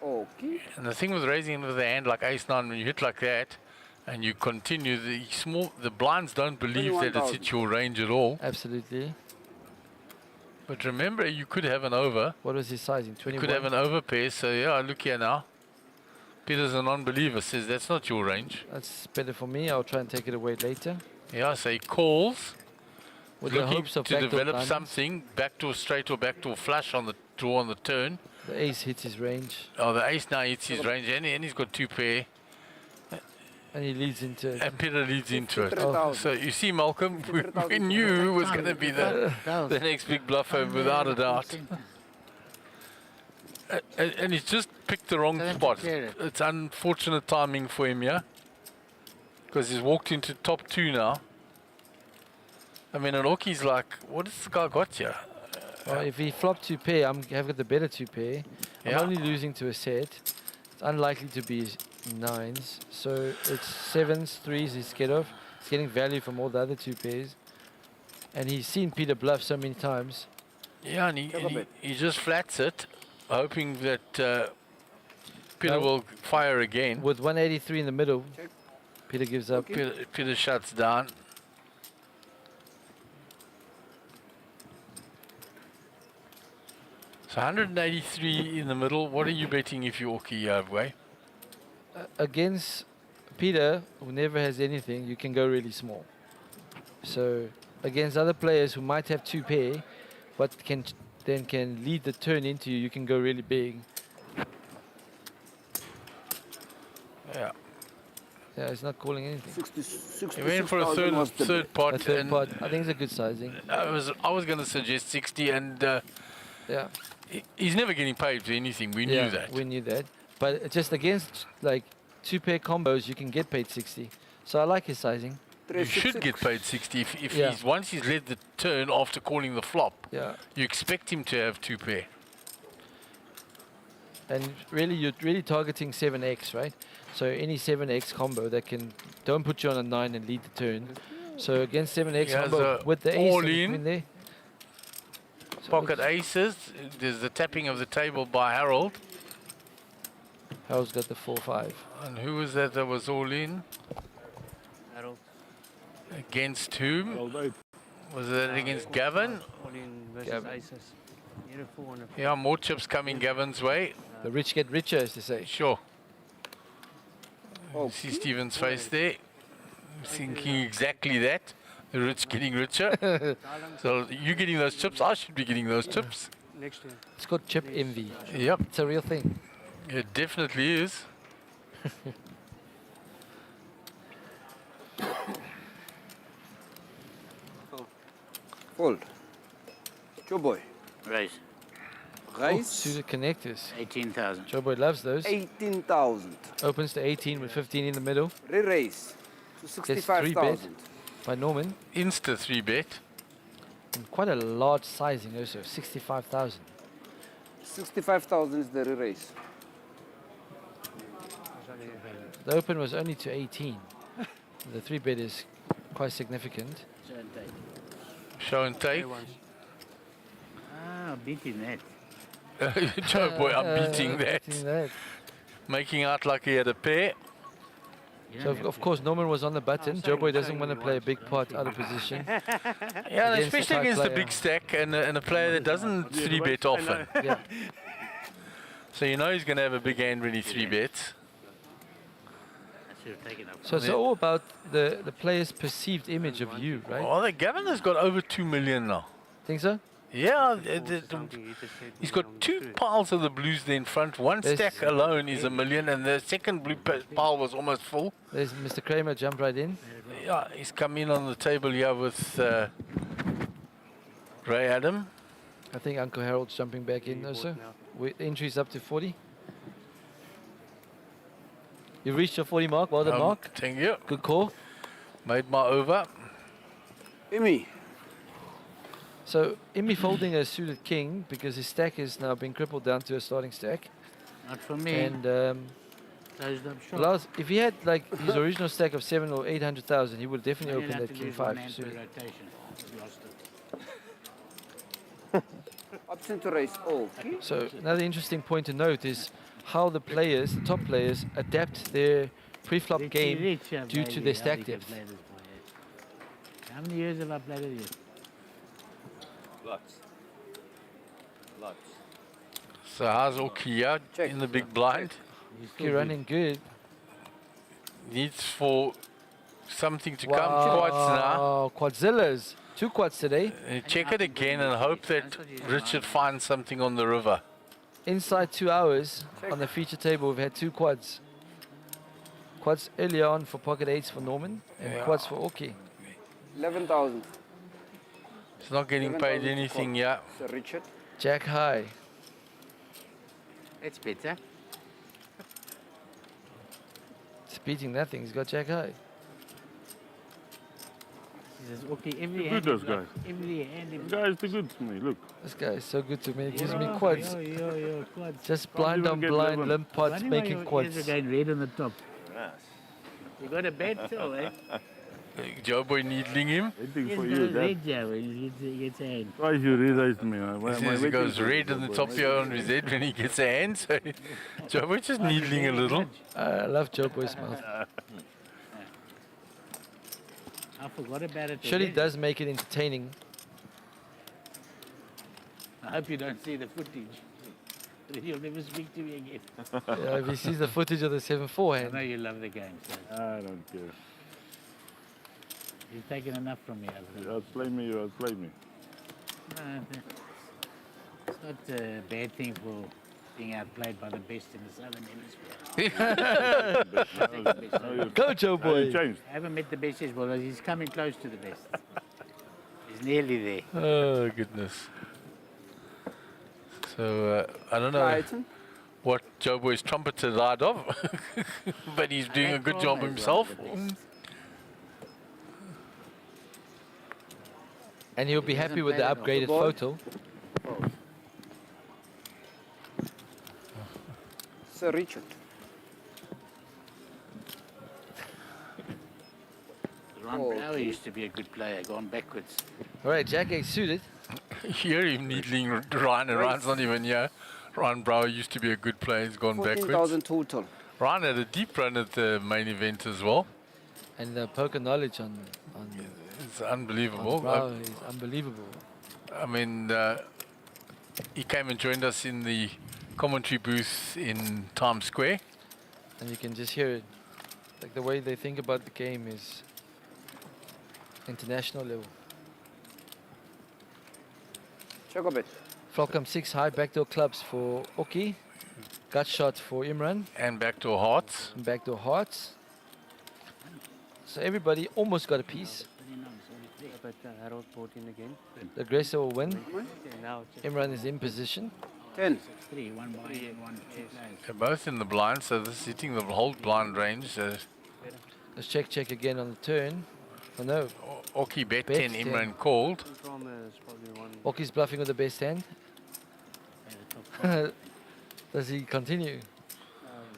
C: Okay.
A: And the thing with raising with the hand like ace 9, when you hit like that and you continue, the blinds don't believe that it's hit your range at all.
B: Absolutely.
A: But remember, you could have an over.
B: What was his sizing? 21?
A: You could have an over pair. So yeah, look here now. Peter's a non-believer, says that's not your range.
B: That's better for me. I'll try and take it away later.
A: Yeah, so he calls.
B: With the
A: looking
B: hopes of
A: to
B: backdoor
A: develop
B: diamonds.
A: something, backdoor straight or backdoor flush on the draw on the turn.
B: The ace hits his range.
A: Oh, the ace now hits his range, and he's got 2 pair.
B: And he leads into it.
A: And Peter leads into it.
B: Oh.
A: So you see, Malcolm, we knew it was going to be the next big bluffer without a doubt. And he's just picked the wrong spot. It's unfortunate timing for him, yeah? Because he's walked into top 2 now. I mean, and Oki's like, what has the guy got here?
B: Well, if he flopped 2 pair, I've got the better 2 pair.
A: Yeah.
B: I'm only losing to a set. It's unlikely to be 9s. So it's 7s, 3s he's scared of. He's getting value from all the other 2 pairs. And he's seen Peter bluff so many times.
A: Yeah, and he just flats it, hoping that Peter will fire again.
B: With 183 in the middle, Peter gives up.
A: Peter shuts down. So 183 in the middle. What are you betting if you Oki way?
B: Against Peter, who never has anything, you can go really small. So against other players who might have 2 pair, but can lead the turn into you, you can go really big.
A: Yeah.
B: Yeah, he's not calling anything.
A: He went for a third pot.
B: A third pot. I think it's a good sizing.
A: I was going to suggest 60, and
B: yeah,
A: he's never getting paid for anything. We knew that.
B: We knew that. But just against like 2 pair combos, you can get paid 60. So I like his sizing.
A: You should get paid 60 if he's once he's led the turn after calling the flop.
B: Yeah.
A: You expect him to have 2 pair.
B: And really, you're really targeting 7x, right? So any 7x combo that don't put you on a 9 and lead the turn. So against 7x combo with the ace
A: all in
B: there. So
A: pocket aces. There's the tapping of the table by Harold.
B: Harold's got the 4-5.
A: And who was that was all in?
I: Harold.
A: Against whom? Was that against Gavin?
I: All in versus aces.
A: Yeah, more chips coming Gavin's way.
B: The rich get richer, as they say.
A: Sure. See Stephen's face there. Thinking exactly that. The rich getting richer. So you getting those chips, I should be getting those chips.
I: Next year.
B: It's called chip envy.
A: Yep.
B: It's a real thing.
A: It definitely is.
C: Fold. Joe boy.
L: Raise.
C: Raise.
B: Suited connectors.
L: 18,000.
B: Joe Boy loves those.
C: 18,000.
B: Opens to 18 with 15 in the middle.
C: Re-raise to
B: Gets 3-bet
C: 65,000.
B: by Norman.
A: Insta 3-bet.
B: And quite a large sizing also, 65,000.
C: 65,000 is the re-raise.
B: The open was only to 18. The 3-bet is quite significant.
A: Show and take.
D: Ah, beating that.
A: Joe Boy, I'm beating that.
B: Beating that.
A: Making out like he had a pair.
B: So of course Norman was on the button. Joe Boy doesn't want to play a big pot out of position.
A: Yeah,
B: Against a
A: especially
B: tight
A: against the
B: player.
A: big stack and a player that doesn't 3-bet often.
B: Yeah.
A: So you know he's going to have a big hand when he 3-bets.
B: So it's all about the player's perceived image of you, right?
A: Oh, the Governor's got over 2 million now.
B: Think so?
A: Yeah, he's got 2 piles of the blues there in front. One stack alone is 1 million, and the second blue pile was almost full.
B: There's Mr. Kramer jump right in.
A: Yeah, he's come in on the table here with Ray Adam.
B: I think Uncle Harold's jumping back in also. With entries up to 40. You reached your 40 mark. Well done, Mark.
A: Thank you.
B: Good call.
A: Made my over.
C: Imi.
B: So Imi folding a suited king because his stack is now being crippled down to a starting stack.
D: Not for me.
B: And
D: Closed up shop.
B: if he had like his original stack of 7 or 800,000, he would definitely
D: Only
B: open
D: had
B: that
D: to
B: king
D: lose one
B: 5
D: hand to
B: suited.
D: rotation. Lost it.
C: Option to raise all.
B: So another interesting point to note is how the players, the top players, adapt their pre-flop game due to their stack depth.
D: How many years have I played with you?
K: Lots. Lots.
A: So how's Okia in the big blind?
B: You're running good.
A: Needs for something to come. Quads now.
B: Oh, quadzillas. 2 quads today.
A: Check it again and hope that Richard finds something on the river.
B: Inside 2 hours on the feature table, we've had 2 quads. Quads earlier on for pocket 8s for Norman and quads for Oki.
C: 11,000.
A: He's not getting paid
C: 11,000
A: anything yet.
C: Sir Richard.
B: Jack high.
D: It's better.
B: It's beating nothing. He's got Jack high.
D: He says, okay, every
E: Good,
D: hand.
E: those
D: he blocked,
E: guys.
D: Every hand. he
E: The
D: blocked.
E: guy's too good to me. Look.
B: This guy is so good to me. He gives me
D: Yo,
B: quads.
D: yo, quads.
B: Just
E: Can't
B: blind
E: even
B: on
E: get
B: blind,
E: 11.
B: limp pots
D: Wondering why
B: making
D: your ears
B: quads.
D: are going red on the top.
K: Yes.
D: You got a bet too, eh?
A: Joe Boy needling him.
E: Waiting
D: Yes,
E: for
D: goes
E: you. That.
D: red, Joe, when he gets a hand.
E: Twice you realized me.
A: He says he goes red on the top here on his head when he gets a hand. So Joe Boy just needling a little.
B: I love Joe Boy's mouth.
D: I forgot about it.
B: Surely
D: already.
B: does make it entertaining.
D: I hope you don't see the footage. Then you'll never speak to me again.
B: Yeah, if he sees the footage of the 7-4
D: I know
B: hand.
D: you love the game, so
E: I don't care.
D: you've taken enough from me. I think.
E: You outplay me, you outplay me.
D: No, it's not a bad thing for being outplayed by the best in the southern hemisphere.
B: Go, Joe
E: Now you
B: Boy.
E: changed.
D: I haven't met the best yet, but he's coming close to the best. He's nearly there.
A: Oh, goodness. So, I don't know
C: Clayton.
A: what Joe Boy's trumpeted out of, but he's doing a good job himself.
B: And he'll be happy with the upgraded photo.
C: Sir Richard.
D: Ron Brower used to be a good player, gone backwards.
B: All right, Jack 8 suited.
A: Hear him needling Ryan, and Ryan's not even here. Ryan Brower used to be a good player, he's gone backwards.
C: 14,000 total.
A: Ryan had a deep run at the main event as well.
B: And the poker knowledge on
A: It's unbelievable.
B: Brower is unbelievable.
A: I mean, he came and joined us in the commentary booth in Times Square.
B: And you can just hear it. Like the way they think about the game is international level.
C: Check a bit.
B: Flopcom 6 high backdoor clubs for Oki. Gut shot for Imran.
A: And backdoor hearts.
B: And backdoor hearts. So everybody almost got a piece.
I: But Harold brought in again.
B: The aggressor will win.
I: Now
B: Imran is in position.
C: 10.
D: 3, 1 by 1, 2 players.
A: They're both in the blind, so this is hitting the whole blind range.
B: Let's check again on the turn. Oh no.
A: Oki bet
B: Bet
A: 10,
B: 10.
A: Imran called.
I: Drama is probably one.
B: Oki's bluffing with the best hand. Does he continue?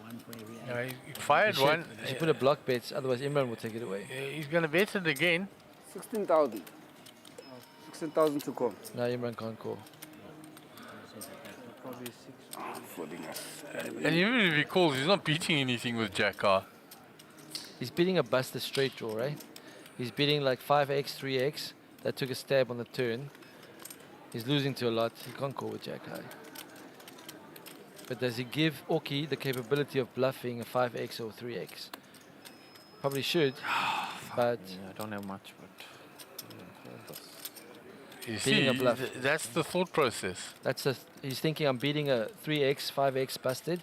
D: 1 for every
A: Yeah,
D: hand.
A: he fired
B: He
A: one.
B: should put a block bet, otherwise Imran will take it away.
A: He's going to bet it again.
C: 16,000. 16,000 to call.
B: Now Imran can't call.
I: Probably 6.
C: Flooding us.
A: And even if he calls, he's not beating anything with Jack R.
B: He's beating a busted straight draw, right? He's beating like 5x, 3x. That took a stab on the turn. He's losing to a lot. He can't call with jack high. But does he give Orky the capability of bluffing a 5x or 3x? Probably should, but
F: Yeah, I don't have much, but
A: You
B: Beating
A: see,
B: a bluff.
A: that's the thought process.
B: he's thinking I'm beating a 3x, 5x busted,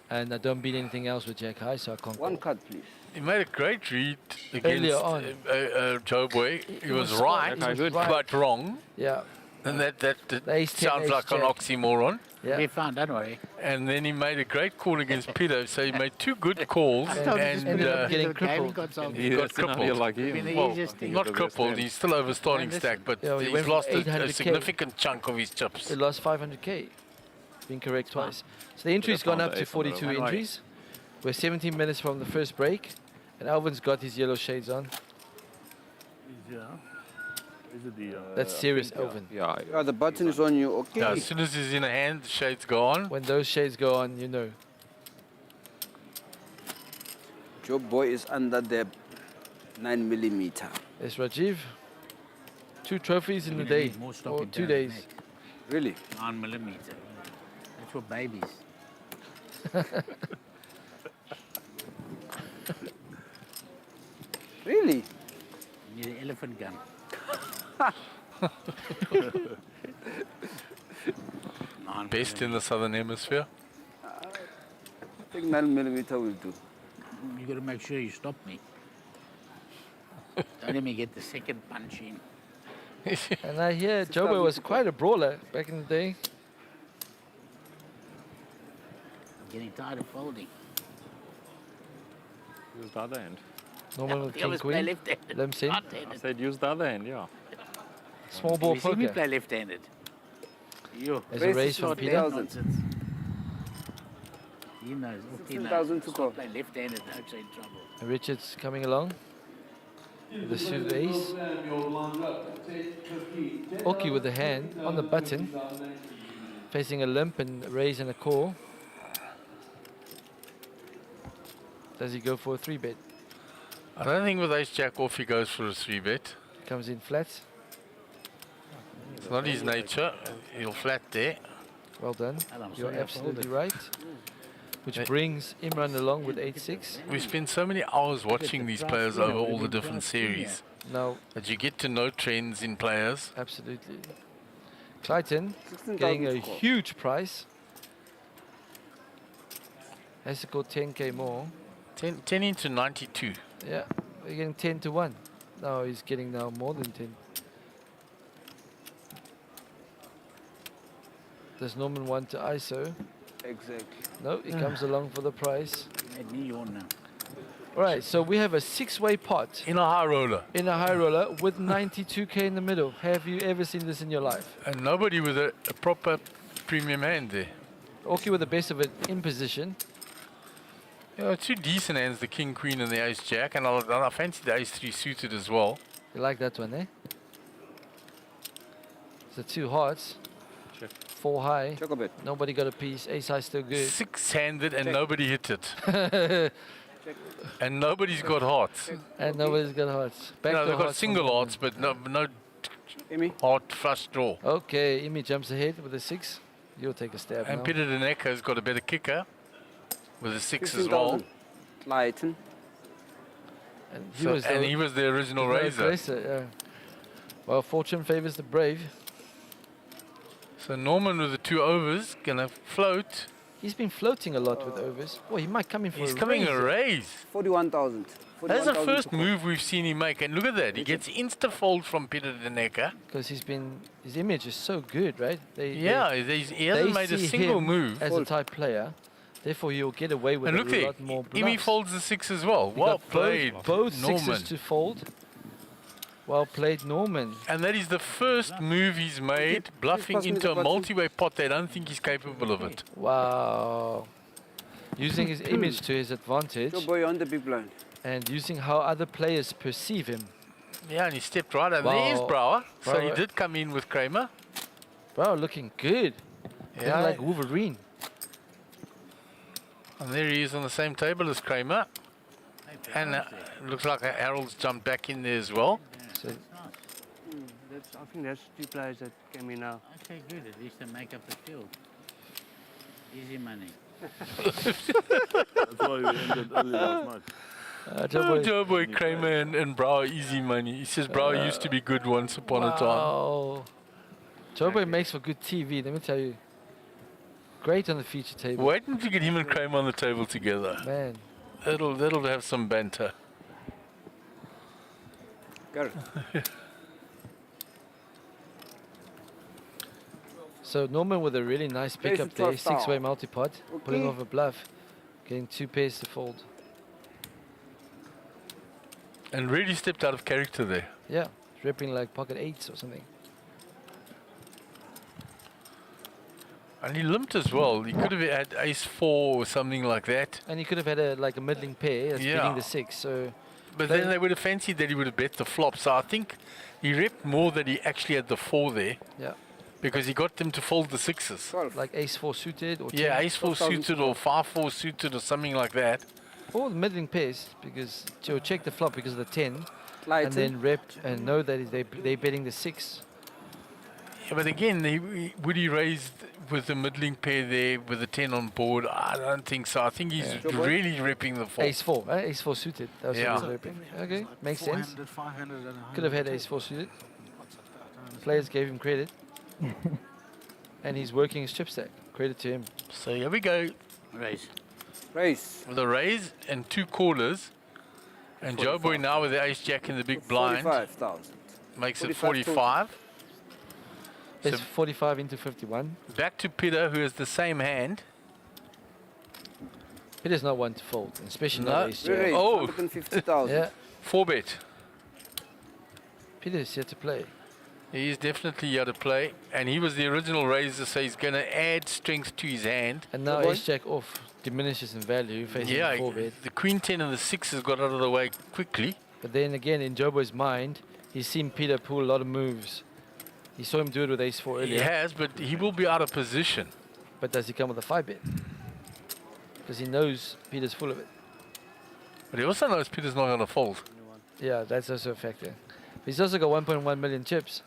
B: and I don't beat anything else with jack high, so I can't
C: One
B: call.
C: card, please.
A: He made a great read
B: Earlier
A: against
B: on.
A: Joe Boy. He was
B: was
A: right,
B: he was right.
A: but wrong.
B: Yeah,
A: And that
B: ace 10,
A: sounds
B: ace
A: like an
B: jack.
A: oxymoron.
B: yeah.
D: We found, don't worry.
A: And then he made a great call against Peter. So he made two good calls.
B: And
A: and
B: ended up getting
D: Into the game,
B: crippled.
D: got some-
A: he got crippled.
F: like
D: I mean,
F: him.
D: the
A: Well,
D: easiest thing.
A: not crippled. He's still over starting
D: listen.
A: stack, but
B: Yeah, he
A: he's
B: went from
A: lost a
B: 800K.
A: significant chunk of his chips.
B: He lost 500k. Being correct twice. So the entry's gone up to 42 entries. We're 17 minutes from the first break. And Alvin's got his yellow shades on.
E: Is it the...
B: That's serious, Alvin.
F: Yeah,
C: Yeah, the button is on you. Okay.
A: Yeah, as soon as he's in a hand, the shades go on.
B: When those shades go on, you know.
C: Joe Boy is under the 9mm.
B: It's Rajiv. 2 trophies in a
D: We're gonna
B: day.
D: need more stock
B: Or
D: in
B: 2
D: down
B: days.
D: the neck.
C: Really?
D: 9mm. That's for babies.
C: Really?
D: You need an elephant gun.
A: Best in the southern hemisphere.
C: I think 9mm will do.
D: You got to make sure you stop me. Don't let me get the second punch in.
B: And I hear Jobo was quite a brawler back in the day.
D: I'm getting tired of folding.
F: use the other end.
B: Normal with
D: You
B: king
D: always play
B: queen.
D: left-handed.
B: Limp sin.
F: I
D: Right-handed.
F: said use the other end, yeah.
B: Small ball
D: You see me
B: poker.
D: play left-handed. You.
B: There's a raise from
C: Short
B: Peter.
C: thousand.
D: Nonsense. He knows. He
C: 16,000
D: knows.
C: to
D: Stop
C: call.
D: playing left-handed. Don't say in trouble.
B: And Richard's coming along. With the suited ace. Orky with the hand on the button. Facing a limp and a raise and a call. Does he go for a 3-bet?
A: I don't think with ace jack off he goes for a 3-bet.
B: Comes in flats.
A: It's not his nature. He'll flat there.
B: Well done.
D: Adam,
B: You're
D: sorry, I
B: absolutely
D: folded.
B: right. Which brings Imran along with 8-6.
A: We spend so many hours watching these players over all the different series
B: Now,
A: that you get to know trends in players.
B: absolutely. Clayton
C: 16,000
B: getting a
C: to call.
B: huge price. Has to go 10k more.
A: 10 into 92.
B: Yeah, we're getting 10 to 1. No, he's getting now more than 10. Does Norman want to ISO?
C: Exactly.
B: No, he comes along for the price.
D: Made me yawn now.
B: All right, so we have a 6-way pot
A: In a high roller.
B: in a high roller with 92k in the middle. Have you ever seen this in your life?
A: And nobody with a proper premium hand there.
B: Orky with the best of it in position.
A: Yeah, two decent hands, the king, queen, and the ace jack. And I fancy the ace 3 suited as well.
B: You like that one, eh? So 2 hearts.
F: Check.
B: 4 high.
C: Check a bit.
B: Nobody got a piece. Ace high still good.
A: 6-handed and nobody hit it. And nobody's got hearts.
B: And nobody's got hearts. Back
A: No,
B: to
A: they've got
B: hearts
A: single
B: from
A: hearts, but no
C: Amy?
A: heart flush draw.
B: Okay, Imi jumps ahead with a 6. You'll take a stab
A: And
B: now.
A: Peter Deneko's got a better kicker with a 6 as well.
C: 15,000. Clayton.
B: And
A: So, and he was the original raiser.
B: Yeah. Well, fortune favors the brave.
A: So Norman with the 2 overs, gonna float.
B: He's been floating a lot with overs. Oh, he might come in for
A: He's
B: a
A: coming
B: raise.
A: a raise.
C: 41,000.
A: That's the
C: 41,000
A: first
C: to call.
A: move we've seen him make. And look at that, he gets insta-fold from Peter Deneka.
B: Because his image is so good, right?
A: Yeah, he hasn't made a
B: see
A: single
B: him
A: move.
B: as a type player. Therefore, he'll get away with
A: And
B: a
A: look there,
B: lot more
A: Imi
B: bluffs.
A: folds the 6 as well.
B: He
A: Well
B: got
A: played,
B: both
A: Norman.
B: 6s to fold. Well played, Norman.
A: And that is the first move he's made, bluffing
C: pass me
A: into
C: the
A: a
C: button.
A: multi-way pot. They don't think he's capable of it.
B: Wow. Using his image to his advantage
C: Joe Boy on the big blind.
B: and using how other players perceive him.
A: Yeah, and he stepped right out. There's
B: Wow.
A: Brouwer. So he
B: Brouwer.
A: did come in with Kramer.
B: Wow, looking good. Yeah, like Wolverine.
A: And there he is on the same table as Kramer. And looks like Harold's jumped back in there as well.
B: So
I: I think that's two players that came in now.
D: Okay, good. At least they make up the field. Easy money.
E: That's why we ended early last night.
A: Joe Boy, Kramer and Brouwer, easy money. He says Brouwer used to be good once upon a time.
B: wow. Joe Boy makes for good TV, let me tell you. Great on the feature table.
A: Wait until you get him and Kramer on the table together.
B: Man.
A: That'll have some banter.
C: Gareth.
B: So Norman with a really nice pickup there, 6-way multi-pot, pulling off a bluff, getting 2 pairs to fold.
A: And really stepped out of character there.
B: Yeah, ripping like pocket 8s or something.
A: And he limped as well. He could have had ace-4 or something like that.
B: And he could have had a middling pair that's
A: Yeah.
B: beating the 6. So,
A: But then they would have fancied that he would have bet the flop. So I think he ripped more that he actually had the 4 there.
B: yeah,
A: Because he got them to fold the 6s.
C: 12.
B: like ace-4 suited or 10.
A: Yeah, ace-4 suited or 5-4 suited or something like that.
B: Or the middling pairs, because to check the flop because of the 10,
C: Lighten.
B: and then rep and know that they're betting the 6.
A: Yeah, but again, would he raise with the middling pair there with the 10 on board? I don't think so. I think he's really ripping the 4.
B: Ace-4, ace-4 suited. That was
A: Yeah.
B: what he was ripping. Okay, makes sense.
J: 400, 500 and 100.
B: Could have had ace-4 suited. Players gave him credit. And he's working his chip stack. Credit to him.
A: So here we go.
D: Raise.
C: Raise.
A: With a raise and 2 callers. And Joe Boy now with the ace-jack in the big blind.
C: 45,000.
A: Makes it
C: 45.
A: 45.
B: It's 45 into 51.
A: Back to Peter, who has the same hand.
B: Peter's not one to fold, especially
A: No.
B: not ace-jack.
C: Raise.
A: Oh.
C: 150,000.
B: Yeah,
A: 4-bet.
B: Peter's here to play.
A: He's definitely here to play. And he was the original raiser, so he's going to add strength to his hand.
B: And now
C: Good boy.
B: ace-jack off diminishes in value, facing
A: Yeah,
B: the 4-bet.
A: the queen 10 and the 6 has got out of the way quickly.
B: But then again, in Jobo's mind, he's seen Peter pull a lot of moves. He saw him do it with ace-4
A: He
B: earlier.
A: has, but he will be out of position.
B: But does he come with a 5-bet? Because he knows Peter's full of it.
A: But he also knows Peter's not going to fold.
B: Yeah, that's also a factor. But he's also got 1.1 million chips.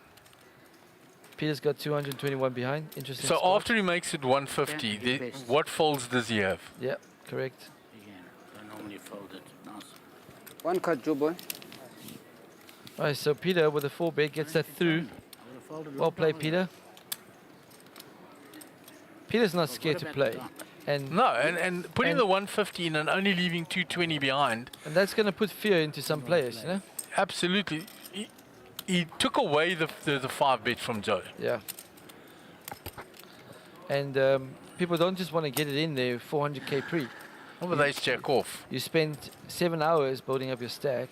B: Peter's got 221 behind. Interesting.
A: So
B: spot.
A: after he makes it 150,
D: Yeah, he's best.
A: what folds does he have?
B: Yeah, correct.
D: Again, don't normally fold it. Nice.
C: One cut, Joe Boy.
B: Alright, so Peter with a 4-bet gets that through.
D: I would have folded
B: Well
D: long
B: played,
D: time
B: Peter. Peter's not scared to
D: about
B: play.
D: the top?
B: And
A: No, and putting
B: And-
A: the 150 in and only leaving 220 behind,
B: and that's going to put fear into some players, you know?
A: absolutely. He took away the 5-bet from Joe.
B: Yeah. And people don't just want to get it in there 400k pre.
A: What with ace-jack off?
B: You spend 7 hours building up your stack.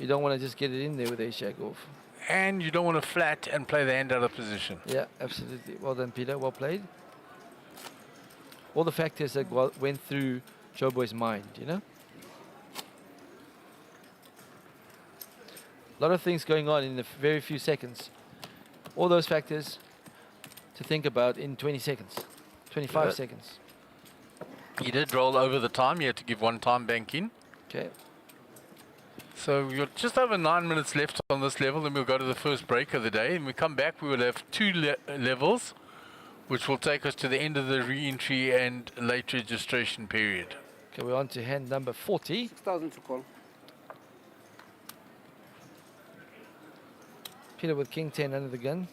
B: You don't want to just get it in there with ace-jack off.
A: And you don't want to flat and play the hand out of position.
B: Yeah, absolutely. Well done, Peter. Well played. All the factors that went through Joe Boy's mind, you know? A lot of things going on in a very few seconds. All those factors to think about in 20 seconds, 25
A: Yeah.
B: seconds.
A: He did roll over the time. He had to give 1 time bank in.
B: Okay.
A: So we've got just over 9 minutes left on this level, then we'll go to the first break of the day. And we come back, we will have 2 levels, which will take us to the end of the re-entry and late registration period.
B: Okay, we're on to hand number 40.
C: 6,000 to call.
B: Peter with king 10 under the gun.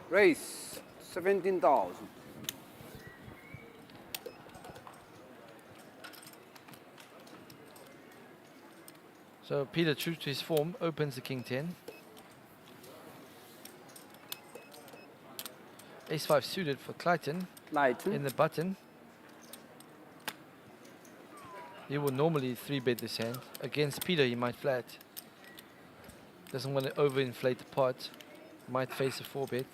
C: Raise. 17,000.
B: So Peter, true to his form, opens the king 10. Ace-5 suited for Clayton
C: Lighten.
B: in the button. He will normally 3-bet this hand. Against Peter, he might flat. Doesn't want to overinflate the pot. Might face a 4-bet.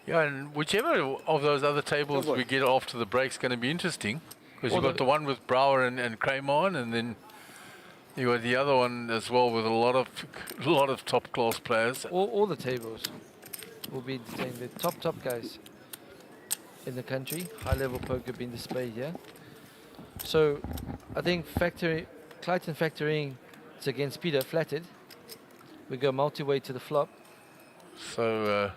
A: Yeah, and whichever of those other tables we get after the break is going to be interesting. Because you've got the one with Brouwer and Kramer on, and then You got the other one as well with a lot of top class players.
B: All the tables will be entertaining. The top guys in the country. High level poker being displayed here. So I think Clayton factoring it's against Peter flatted. We go multi-way to the flop.
A: So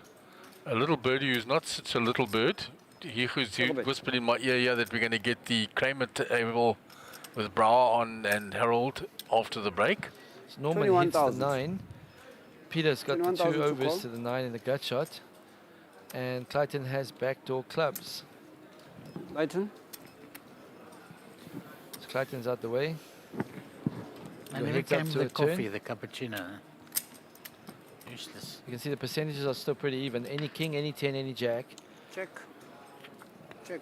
A: a little birdie who's not such a little bird. He whispered in my ear here that we're going to get the Kramer table with Brower on and Harold after the break.
B: So Norman hits the 9. Peter's got the 2 overs to the 9 in the gut shot. And Clayton has backdoor clubs.
C: Clayton?
B: So Clayton's out the way.
D: And then
B: Hits up
D: came
B: to
D: the
B: a
D: coffee,
B: turn.
D: the cappuccino. Useless.
B: You can see the percentages are still pretty even. Any king, any 10, any jack.
C: Check. Check.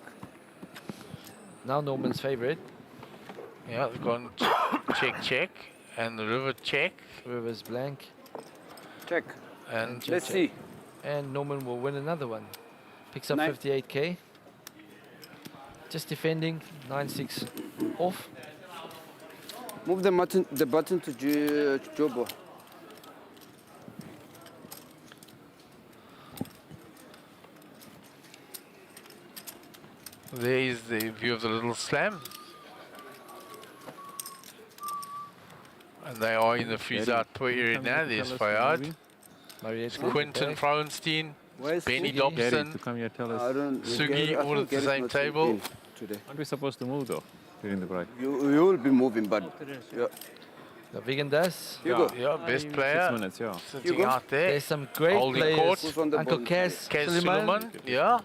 B: Now Norman's favorite.
A: Yeah, it's gone check, and the river check.
B: River's blank.
C: Check.
A: And
C: Let's see.
B: And Norman will win another one. Picks up
C: 9.
B: 58k. Just defending 9-6 off.
C: Move the button to Jobo.
A: There is the view of the little slam. And they are in the freeze-out area now. There's Fayad, Quentin Frauenstein, Benny Dobson,
F: to come here, tell us.
A: Sugi, all at the same table.
F: Aren't we supposed to move though during the break?
C: You will be moving, but
B: The Vegan does.
A: Yeah, best player
F: 6 minutes, yeah.
A: sitting out there.
B: There's some great
A: Holding
B: players.
A: court.
B: Uncle Kaz
A: Suleiman,
B: Suleiman.
A: yeah.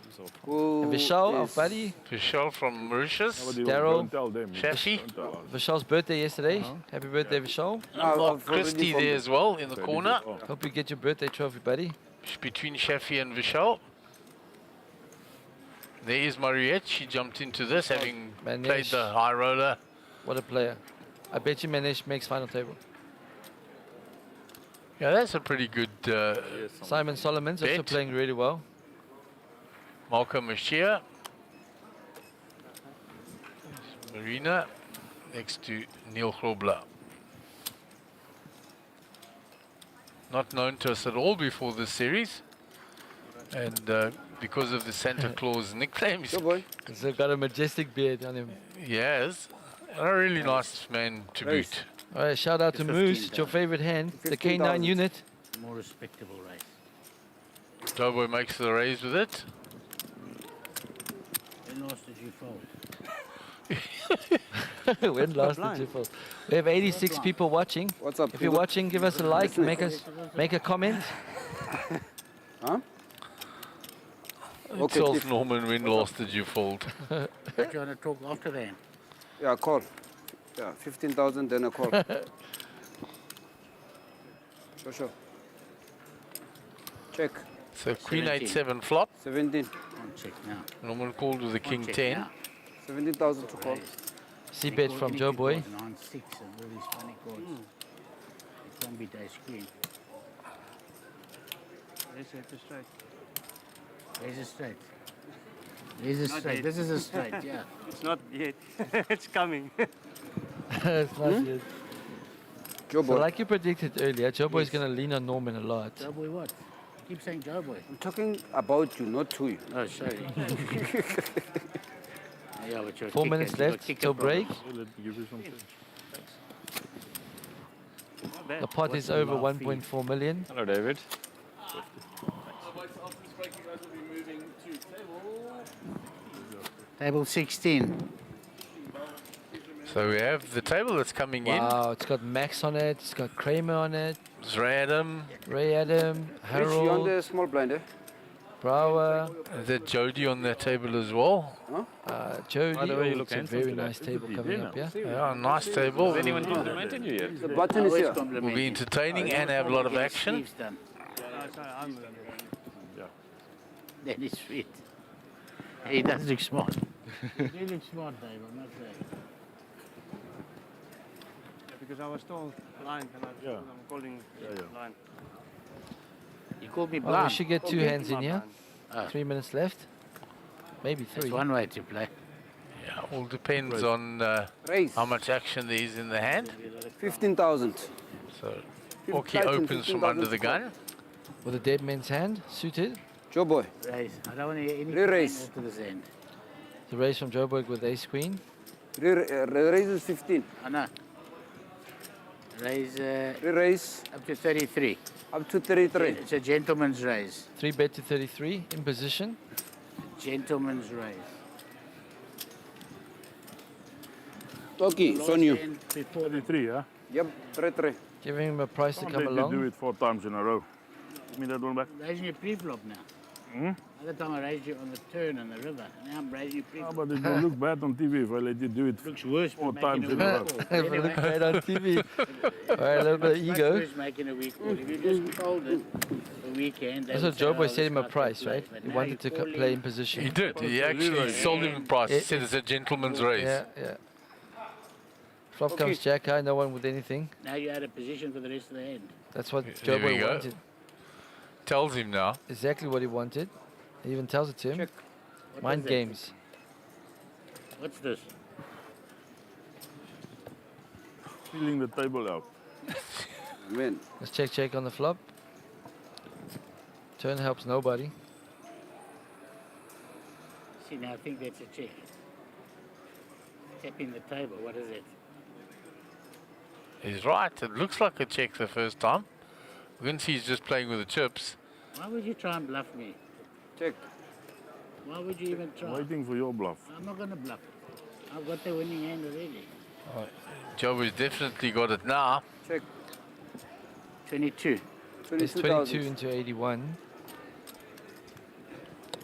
B: And Vishal, our buddy.
A: Vishal from Mauritius.
B: Daryl.
A: Shafi.
B: Vishal's birthday yesterday. Happy birthday, Vishal.
A: Christy there as well in the corner.
B: Hope you get your birthday trophy, buddy.
A: Between Shafi and Vishal. There is Mariette. She jumped into this, having played
B: Manesh.
A: the high roller.
B: What a player. I bet you Manesh makes final table.
A: Yeah, that's a pretty good
B: Simon Solomon's also
A: bet.
B: playing really well.
A: Malcolm Mashia. Marina next to Neil Grobler. Not known to us at all before this series. And because of the Santa Claus nickname,
B: He's got a majestic beard on him.
A: yes, a really nice man to boot.
B: All right, shout out to Moose. It's your favorite hand. The K9 unit.
D: More respectable race.
A: Doughboy makes the raise with it.
D: When last did you fold?
B: When last did you fold? We have 86 people watching.
C: What's up?
B: If you're watching, give us a like, make a comment.
C: Huh?
A: Okay, tells Norman, when last did you fold?
D: Do you want to talk after that?
C: Yeah, call. Yeah, 15,000, then a call. Sure. Check.
A: So Queen 8-7 flop.
C: 17.
D: Check now.
A: Norman called with the King 10.
C: 17,000 to call.
B: C-bet from Joe Boy.
D: 9-6 and all these funny calls. It can't be dice queen. There's a straight. There's a straight. This is a straight, yeah.
I: It's not yet. It's coming.
B: It's not yet.
C: Joe
B: So
C: Boy.
B: like you predicted earlier, Joe Boy is going to lean on Norman a lot.
D: Joe Boy what? Keep saying Joe Boy.
C: I'm talking about you, not to you.
D: Oh, sorry. Yeah, but you're
B: 4
D: kicker,
B: minutes
D: you're a
B: left
D: kicker
B: till break.
D: problem.
B: The pot is over 1.4 million.
F: Hello, David.
D: Table 16.
A: So we have the table that's coming
B: Wow, it's got Max on it, it's got Kramer on it,
A: in. It's Ray Adam.
B: Ray Adam,
C: Rich, you on
B: Harold,
C: the small blind, eh?
B: Brower,
A: Is that Jody on that table as well?
B: Jody.
F: By the way, you
B: Oh,
F: look
B: it's a
F: handsome
B: very
F: today.
B: nice table coming up, yeah?
A: Yeah, nice table.
F: Has anyone complimented you yet?
C: The button is here.
A: Will be entertaining and have a lot of action.
D: Steve's done. Then it's sweet. He does look smart. You do look smart, Dave, I'm not saying.
I: Because I was told blind and I'm calling blind.
D: You called me
B: Well, we
D: blind.
B: should get two hands in here.
D: Ah.
B: 3 minutes left. Maybe
D: That's
B: 3.
D: one way to play.
A: Yeah, All depends on
C: Raise.
A: how much action there is in the hand.
C: 15,000.
A: So Orky
C: Tighten,
A: opens from
C: 15,000
A: under the
C: to call.
A: gun.
B: With a dead man's hand, suited.
C: Joe boy.
D: Raise. I don't want to hear anything
C: Re-raise.
D: to this end.
B: The raise from Joburg with ace queen.
C: Raise is 15.
D: Oh, no. Raise
C: Raise
D: up to 33.
C: up to 33.
D: It's a gentleman's raise.
B: 3-bet to 33 in position.
D: Gentleman's raise.
C: Okay, it's on
D: Last
C: you.
D: end before the
E: 33, huh?
C: Yep, 33.
B: Giving him a price to
E: Can't
B: come
E: let you do
B: along.
E: it 4 times in a row. Give me that one back.
D: raising you pre-flop now. Other time I raised you on the turn on the river. Now I'm raising you
E: Ah,
D: pre-flop.
E: but it will look bad on TV if I let you do it
D: Looks worse
E: 4
D: making
E: times
D: a
E: in a row.
D: weak call.
B: If it
D: Anyway,
B: looked great on TV. All right, a little bit of
D: it's much
B: ego.
D: worse making a weak call. If you just fold it the weekend, they
B: That's
D: would
B: what
D: say,
B: Joe Boy
D: "Oh,
B: set
D: this
B: him a
D: guy can
B: price,
D: play."
B: right?
D: But
B: He
D: now
B: wanted
D: you
B: to
D: call
B: play in
D: him-
B: position.
A: He did. He actually sold him a price. He said it's a gentleman's raise.
B: Yeah, yeah. Flop comes jack high, no one with anything.
D: Now you're out of position for the rest of the hand.
B: That's what
A: There
B: Joe
A: we
B: Boy
A: go.
B: wanted.
A: Tells him now.
B: Exactly what he wanted. He even tells it to him.
D: What
B: Mind
D: was that?
B: games.
D: What's this?
E: Feeling the table out.
C: Win.
B: Let's check on the flop. Turn helps nobody.
D: See, now I think that's a check. Tapping the table, what is it?
A: He's right. It looks like a check the first time. We can see he's just playing with the chips.
D: Why would you try and bluff me?
C: Check.
D: Why would you even try?
E: Waiting for your bluff.
D: I'm not going to bluff. I've got the winning hand already.
A: Joe has definitely got it now.
C: Check.
D: 22.
B: It's 22
C: 22,000.
B: into 81.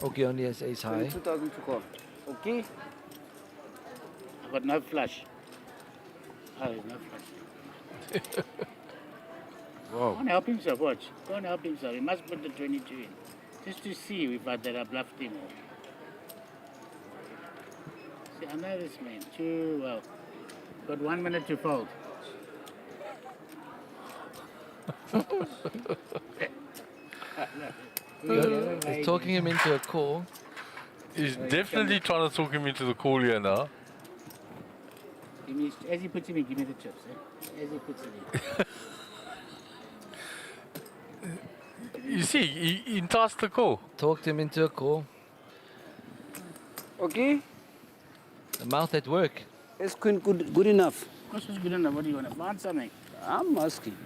B: Okay, only has ace high.
C: 22,000 to call. Okay.
D: I've got no flush. Oh, there's no flush.
E: Wow.
D: Can't help himself, watch. Can't help himself. He must put the 22 in. Just to see if I bluffed him or. See, I know this man too well. Got 1 minute to fold.
B: He's talking him into a call.
A: He's definitely trying to talk him into the call here now.
D: Give me, as he puts him in, give me the chips. Eh? As he puts it in.
A: You see, he enticed the call.
B: Talked him into a call.
C: Okay.
B: The mouth at work.
C: Is queen good enough?
D: What's good enough? What do you want to find something?
C: I'm asking.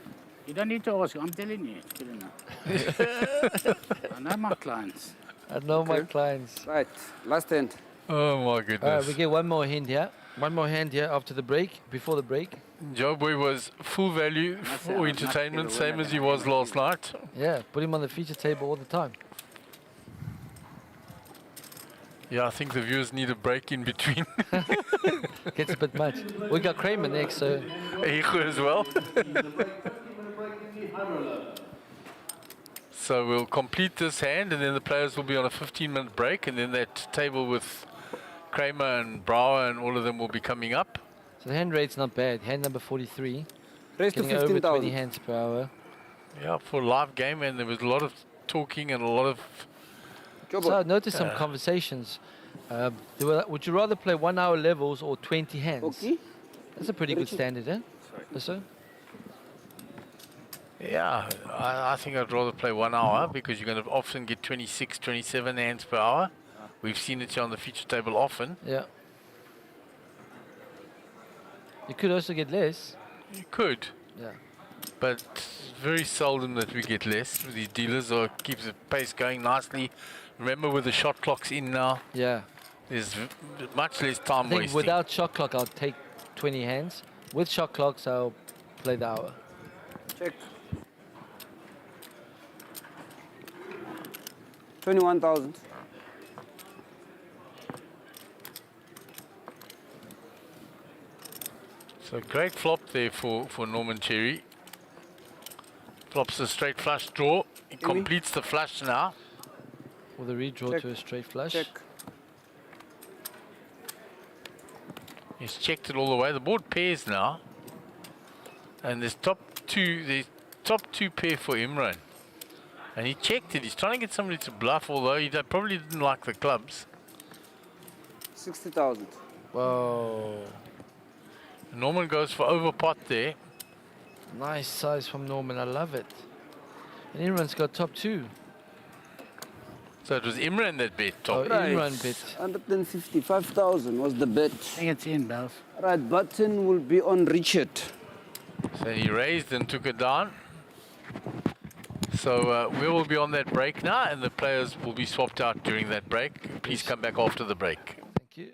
D: You don't need to ask. I'm telling you, it's good enough. I know my clients.
B: I know my clients.
C: Right. Last hand.
A: Oh my
B: All right,
A: goodness.
B: we get one more hand here. One more hand here after the break, before the break.
A: Joe Boy was full value for entertainment, same as he was last night.
B: Yeah, put him on the feature table all the time.
A: Yeah, I think the viewers need a break in between.
B: Gets a bit much. We got Kramer next, so
A: Echo as well. So we'll complete this hand and then the players will be on a 15-minute break and then that table with Kramer and Brouwer and all of them will be coming up.
B: so the hand rate's not bad. Hand number 43.
C: Raise to
B: Getting over 20
C: 15,000.
B: hands per hour.
A: Yeah, for a live game and there was a lot of talking and a lot of...
B: So I noticed some conversations. Would you rather play 1 hour levels or 20 hands?
C: Okay.
B: That's a pretty good standard, eh? So,
A: Yeah, I think I'd rather play 1 hour because you're going to often get 26, 27 hands per hour. We've seen it here on the feature table often.
B: yeah. You could also get less.
A: You could,
B: Yeah.
A: but very seldom that we get less. These dealers keeps the pace going nicely. Remember with the shot clocks in now,
B: Yeah.
A: there's much less time
B: I think
A: wasting.
B: without shot clock, I'll take 20 hands. With shot clocks, I'll play the hour.
C: Check. 21,000.
A: So great flop there for Norman Cherry. Flops a straight flush draw. He completes the flush now.
B: With a redraw
C: Check.
B: to a straight flush.
C: Check.
A: He's checked it all the way. The board pairs now. And there's top two pair for Imran. And he checked it. He's trying to get somebody to bluff, although he probably didn't like the clubs.
C: 60,000.
B: Whoa.
A: Norman goes for over pot there.
B: Nice size from Norman. I love it. And Imran's got top 2.
A: So it was Imran that bet
B: Oh,
A: top.
B: Imran bet.
C: 155,000 was the bet.
D: I think it's in, Bells.
C: Right, button will be on Richard.
A: So he raised and took it down. So we will be on that break now, and the players will be swapped out during that break. Please come back after the break.
B: Thank you.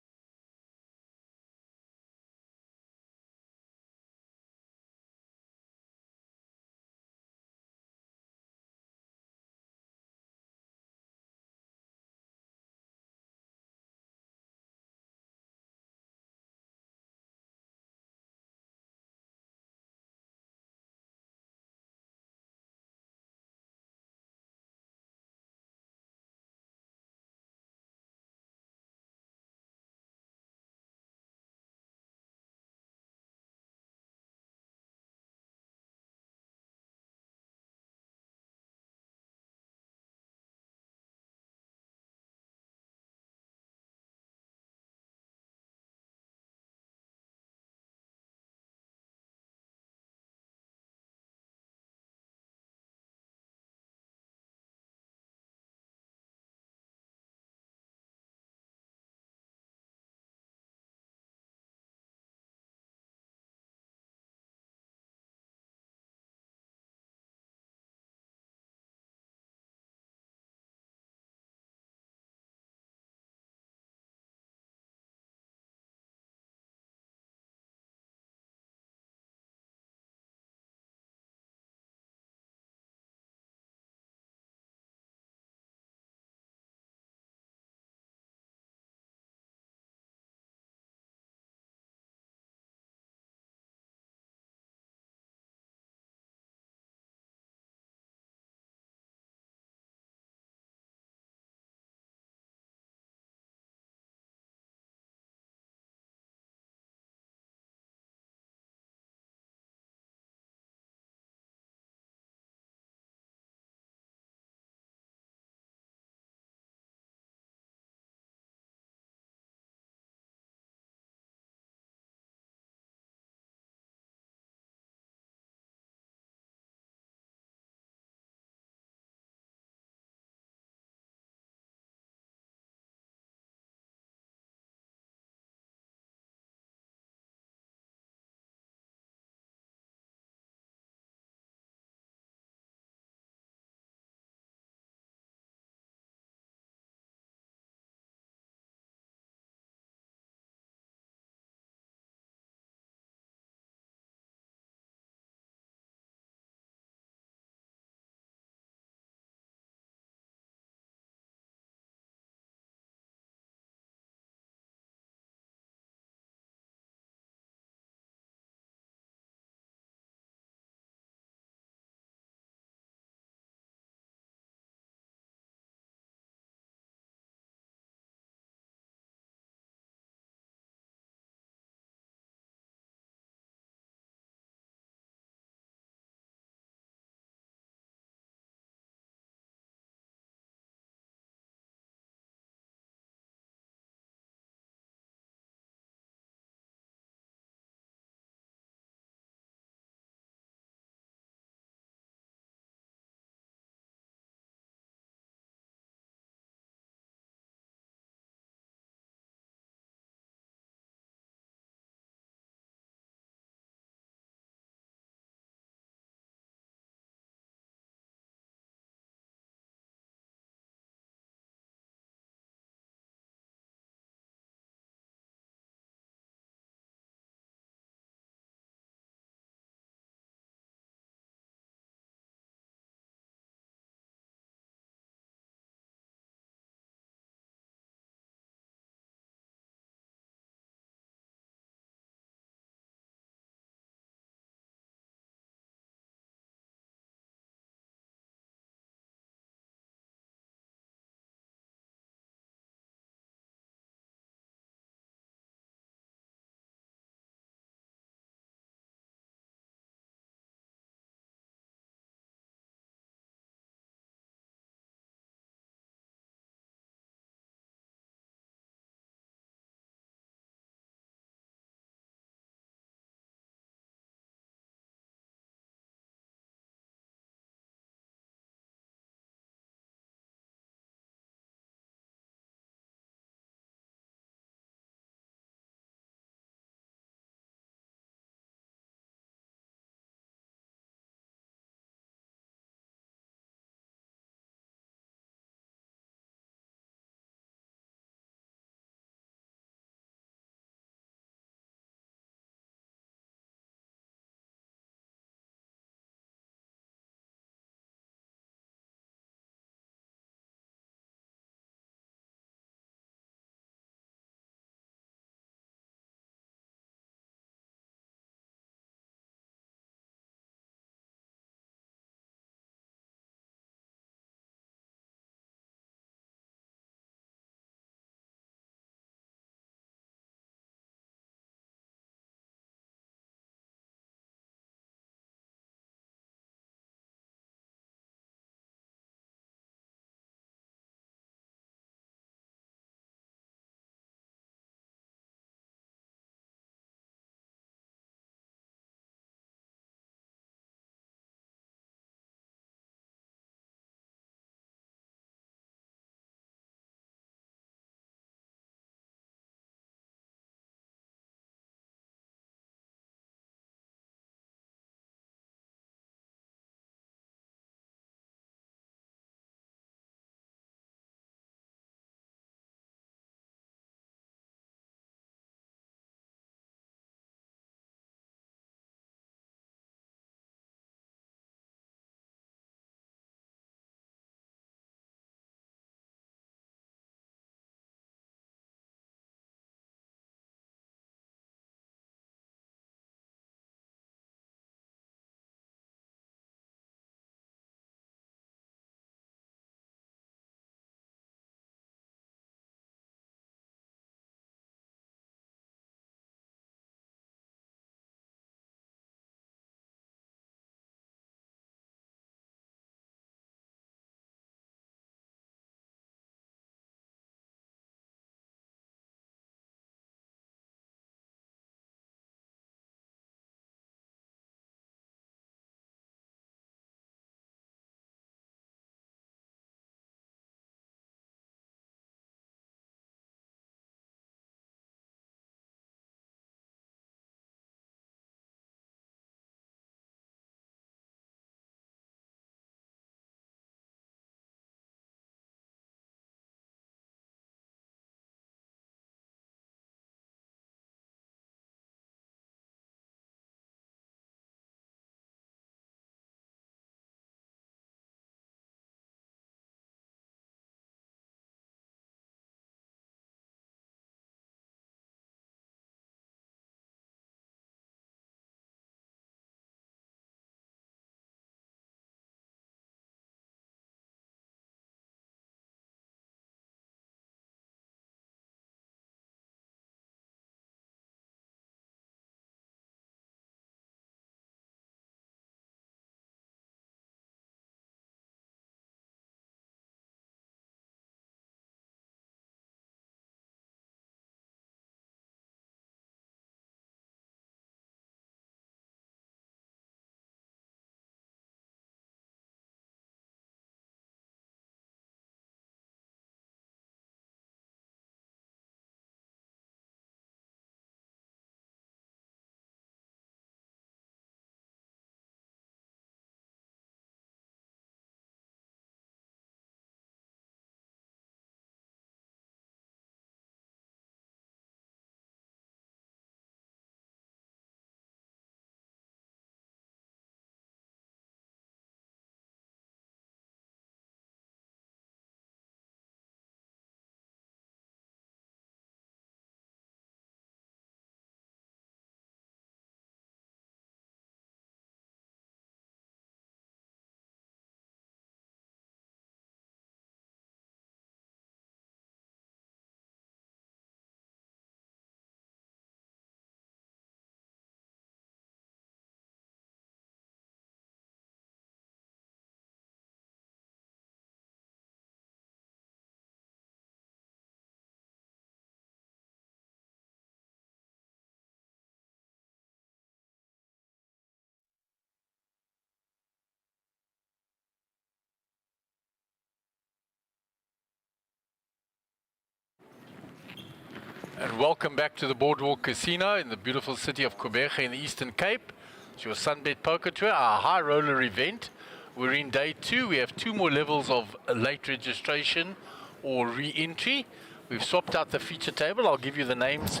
A: And welcome back to the Boardwalk Casino in the beautiful city of Quebec in the Eastern Cape. It's your SunBet Poker Tour, our high roller event. We're in day 2. We have 2 more levels of late registration or re-entry. We've swapped out the feature table. I'll give you the names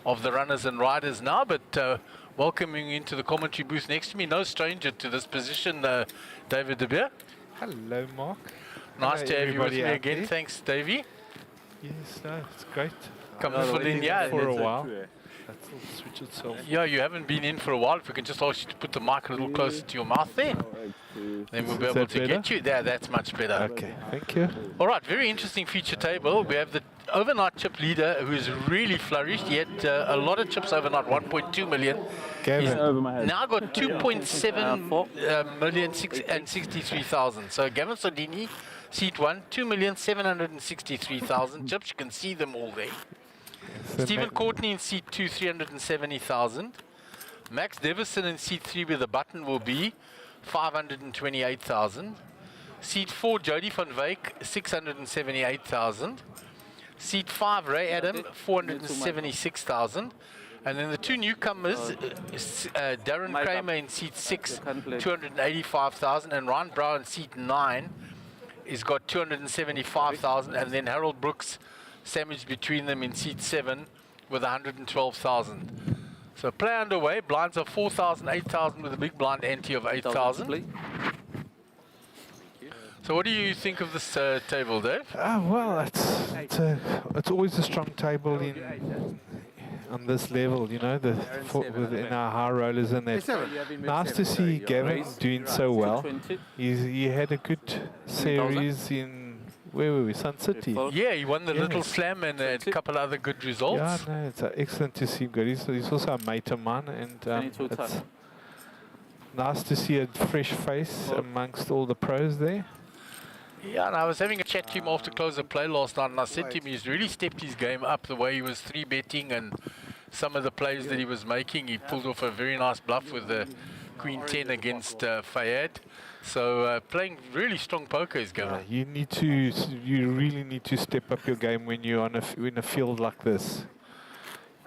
A: of the runners and riders now, but welcoming into the commentary booth next to me, no stranger to this position, David De Beer.
L: Hello, Mark.
A: Nice to have you with me
L: out
A: again.
L: there.
A: Thanks, Davey.
L: Yes, no, it's great.
A: Come full in, yeah.
L: For a while. That'll switch itself.
A: Yeah, you haven't been in for a while. If we can just ask you to put the mic a little closer to your mouth there, then we'll be able to get you there. That's much better.
L: Okay, thank you.
A: All right, very interesting feature table. We have the overnight chip leader who's really flourished. He had a lot of chips overnight, 1.2 million. He's now got 2.7 million and 63,000. So Gavin Sodini, seat 1, 2,763,000 chips. You can see them all there. Stephen Courtney in seat 2, 370,000. Max Devison in seat 3, where the button will be, 528,000. Seat 4, Jody van Wyk, 678,000. Seat 5, Ray Adam, 476,000. And then the 2 newcomers, Darren Kramer in seat 6, 285,000, and Ryan Brown in seat 9 has got 275,000, and then Harold Brooks sandwiched between them in seat 7 with 112,000. So play underway. Blinds of 4,000, 8,000 with a big blind ante of 8,000. So what do you think of this table, Dave?
L: Well, it's always a strong table on this level, you know, within our high rollers, and that. Nice to see Gavin doing so well. He had a good series in, where were we, Sun City?
A: Yeah, he won the Little Slam and a couple other good results.
L: Yeah, no, it's excellent to see him go. He's also a mate of mine, and it's nice to see a fresh face amongst all the pros there.
A: Yeah, and I was having a chat to him after close of play last night, and I said to him he's really stepped his game up, the way he was 3-betting and some of the plays that he was making. He pulled off a very nice bluff with the Queen 10 against Fayad. So playing really strong poker is going.
L: You really need to step up your game when you're in a field like this.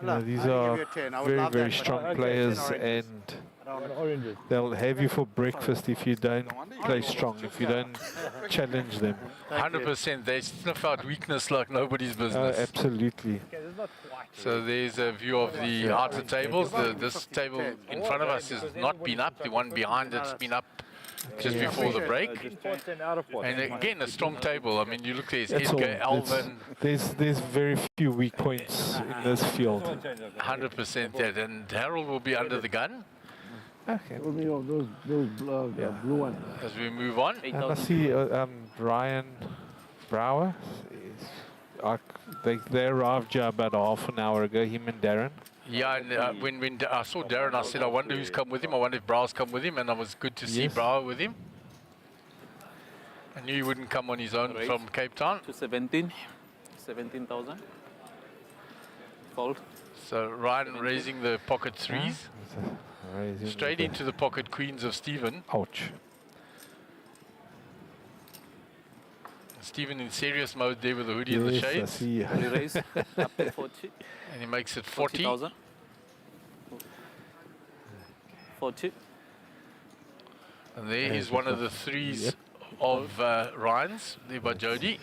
L: You know, these are very, very strong players, and they'll have you for breakfast if you don't play strong, if you don't challenge them.
A: 100%. They sniff out weakness like nobody's business.
L: Absolutely.
A: So there's a view of the outer tables. This table in front of us has not been up. The one behind it's been up just before the break. And again, a strong table. I mean, you look, there's Edgar, Alvin.
L: There's very few weak points in this field.
A: 100% that. And Harold will be under the gun.
L: Okay.
D: Those blue ones.
A: As we move on.
L: And I see Ryan Brower. They arrived about half an hour ago, him and Darren.
A: Yeah, and when I saw Darren, I said, I wonder who's come with him. I wonder if Brower's come with him, and it was good to see Brower with him. I knew he wouldn't come on his own from Cape Town.
M: To 17,000. Fold.
A: So Ryan raising the pocket threes. Straight into the pocket queens of Stephen.
L: Ouch.
A: Stephen in serious mode there with the hoodie and the shades.
L: I see.
M: Raise up to 40.
A: And he makes it 40.
M: 40.
A: And there is one of the threes of Ryan's, there by Jody.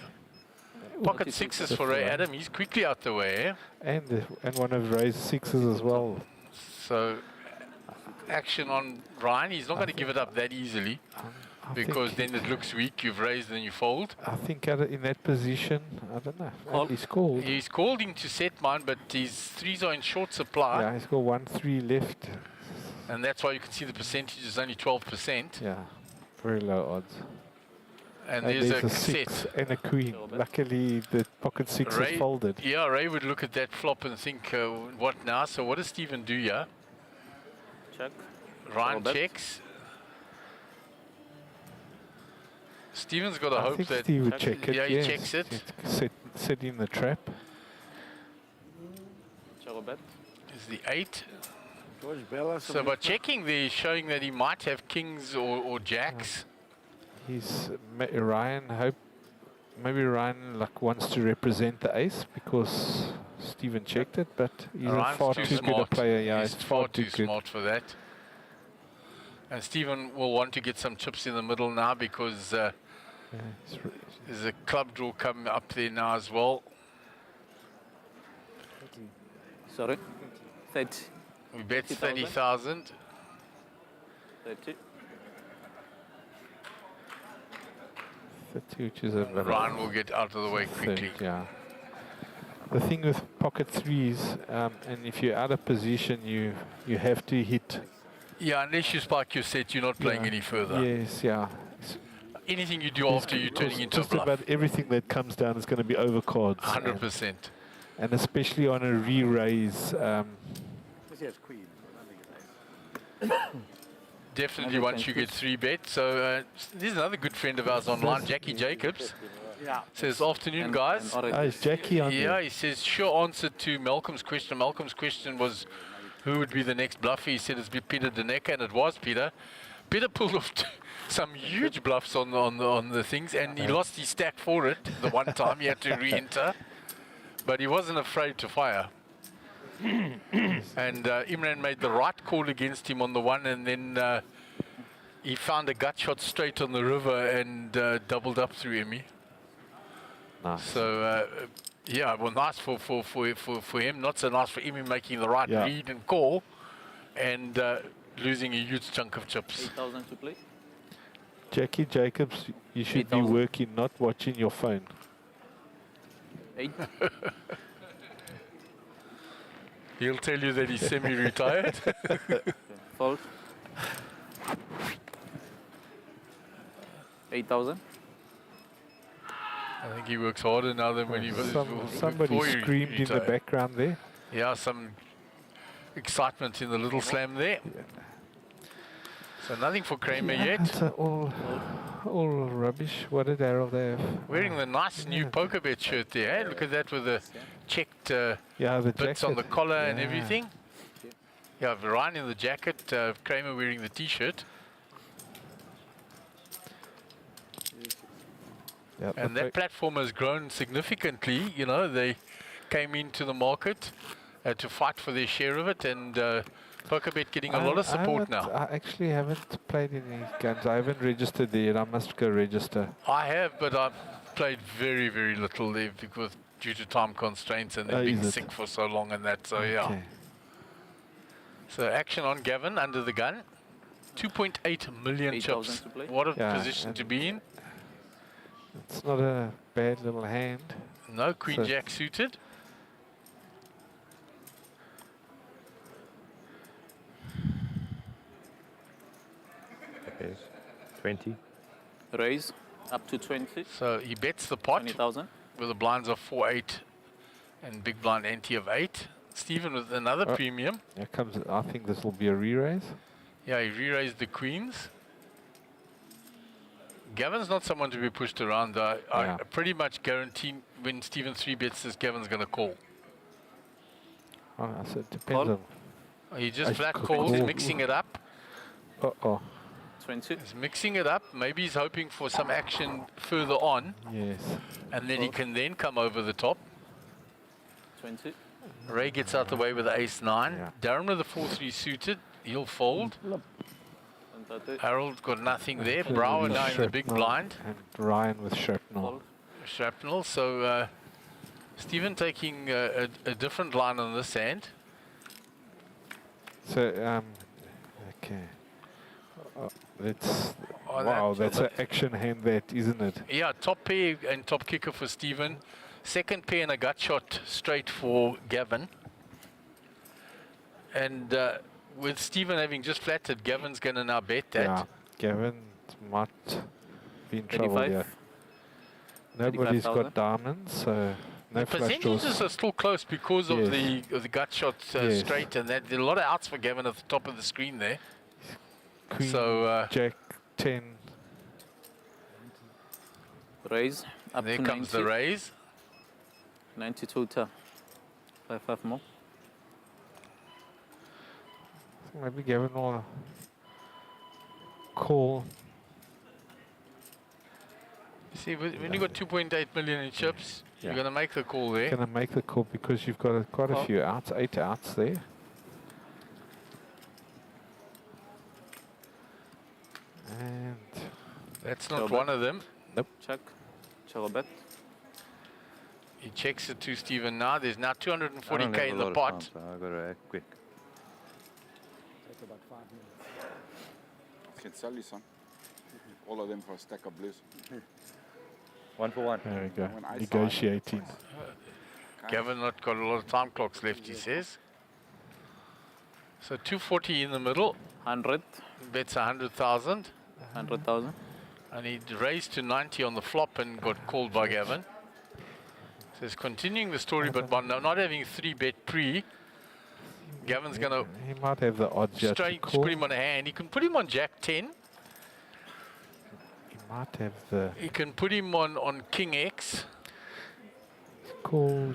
A: Pocket sixes for Ray Adam. He's quickly out the way.
L: And one of Ray's sixes as well.
A: So action on Ryan. He's not going to give it up that easily. Because then it looks weak. You've raised and you fold.
L: I think in that position, I don't know. He's called.
A: He's called him to set mine, but his threes are in short supply.
L: Yeah, he's got 1-3 left.
A: And that's why you can see the percentage is only 12%.
L: Yeah, very low odds.
A: And there's a
L: six
A: set.
L: and a queen. Luckily, the pocket six is folded.
A: Yeah, Ray would look at that flop and think, what now? So what does Stephen do here?
M: Check.
A: Ryan checks. Stephen's got to hope that...
L: Steve would check it.
A: Yeah, he checks it.
L: Set in the trap.
A: Is the 8. So by checking there, showing that he might have kings or jacks.
L: He's Ryan maybe Ryan wants to represent the ace, because just even checked it, but he's a
A: Ryan's
L: far
A: too
L: too good a
A: smart.
L: player. Yeah,
A: He's
L: it's
A: far too
L: good.
A: smart for that. And Stephen will want to get some chips in the middle now because there's a club draw coming up there now as well.
M: Sorry. 30.
A: We bet 30,000.
M: 30.
L: 30, which is a
A: Ryan will get out of the way quickly.
L: Yeah. The thing with pocket threes, and if you're out of position, you have to hit.
A: Yeah, unless you spike your set, you're not playing any further.
L: Yes, yeah.
A: Anything you do after you're turning into a
L: just
A: bluff.
L: about everything that comes down is going to be over cards.
A: 100%.
L: And especially on a re-raise.
A: Definitely once you get 3-bet. So this is another good friend of ours online, Jackie Jacobs.
I: Yeah.
A: Says, afternoon guys.
L: Is Jackie on
A: Yeah,
L: there?
A: he says, sure answer to Malcolm's question. Malcolm's question was, who would be the next bluffer? He said it's Peter Deneka, and it was Peter. Peter pulled off some huge bluffs on the things, and he lost his stack for it the one time. He had to re-enter, but he wasn't afraid to fire. And Imran made the right call against him on the one, and then he found a gut shot straight on the river and doubled up through Emmy.
L: Nice.
A: So yeah, well, nice for him. Not so nice for Emmy making the right read and call, and losing a huge chunk of chips.
M: 8,000 to play.
L: Jackie Jacobs, you should be working, not watching your phone.
M: 8.
A: He'll tell you that he's semi-retired.
M: Fold. 8,000.
A: I think he works harder now than when he was.
L: Somebody
A: before he
L: screamed in the
A: retired.
L: background there.
A: Yeah, some excitement in the little slam there. So nothing for Kramer yet.
L: It's all rubbish. What did Harold have?
A: Wearing the nice new poker bet shirt there. Eh? Look at that with the checked
L: the
A: bits on the
L: jacket.
A: collar and
L: Yeah.
A: everything. Yeah, Ryan in the jacket, Kramer wearing the t-shirt.
L: Yep,
A: And that platform has grown significantly. You know, they came into the market to fight for their share of it, and PokerBet getting a lot of support now.
L: I actually haven't played any games. I haven't registered there yet. I must go register.
A: I have, but I've played very, very little there because due to time constraints and then being
L: is it?
A: sick for so long and that. So yeah.
L: Okay.
A: So action on Gavin under the gun. 2.8 million
M: 8,000
A: chips.
M: to play.
A: What a
L: Yeah,
A: position to be in.
L: It's not a bad little hand.
A: No Queen
L: So-
A: Jack suited.
N: Okay. 20.
M: Raise up to 20.
A: So he bets the pot
M: 20,000.
A: with the blinds of 4-8 and big blind ante of 8. Stephen with another premium.
L: Here comes. I think this will be a re-raise.
A: Yeah, he re-raised the queens. Gavin's not someone to be pushed around. I pretty much guarantee when Stephen 3-bets this, Gavin's going to call.
L: Oh, so it depends on.
A: He just
L: I
A: flat
L: could
A: calls,
L: call.
A: mixing it up.
L: Uh-oh.
M: 20.
A: He's mixing it up. Maybe he's hoping for some action further on.
L: Yes.
A: And then he can then come over the top.
M: 20.
A: Ray gets out the way with the ace-9. Darren with the 4-3 suited. He'll fold.
M: And 30.
A: Harold's got nothing there.
L: Actually,
A: Brower
L: with
A: now in the big
L: shrapnel
A: blind.
L: And Ryan with shrapnel.
M: Fold.
A: Shrapnel. So Stephen taking a different line on this hand.
L: So, okay. That's
A: Oh,
L: wow.
A: that-
L: That's an action hand, that isn't it?
A: Yeah, top pair and top kicker for Stephen. Second pair and a gut shot straight for Gavin. And with Stephen having just flattered, Gavin's going to now bet that.
L: Yeah. Gavin might be in trouble
M: 85.
L: here. Nobody's
M: 85,000.
L: got diamonds, so no
A: The
L: flush
A: percentages
L: draws.
A: are still close because of
L: Yes.
A: the gut shot
L: Yes.
A: straight, and that there are a lot of outs for Gavin at the top of the screen there.
L: Queen,
A: So
L: Jack, 10.
M: Raise up
A: there
M: to
A: comes
M: 90.
A: the raise.
M: 92 to 5 more.
L: Maybe Gavin will call.
A: See, when you got 2.8 million in chips, you're going to make the call there.
L: Going to make the call because you've got quite a few outs, 8 outs there. And
A: that's not one of them.
L: Nope.
M: Check. Bet.
A: He checks it to Stephen now. There's now 240k in the pot.
N: I've got to act quick.
C: Take about 5 minutes.
G: You can sell you some. All of them for a stack of blues.
N: 1 for 1.
L: There we go. Negotiating.
A: Gavin not got a lot of time clocks left, he says. So 240 in the middle.
M: 100.
A: Bets 100,000.
M: 100,000.
A: And he raised to 90 on the flop and got called by Gavin. So it's continuing the story, but by not having 3-bet pre, Gavin's going to
L: He might have the odds yet to
A: straight
L: call.
A: put him on a hand. He can put him on Jack 10.
L: He might have the...
A: He can put him on King X.
L: Called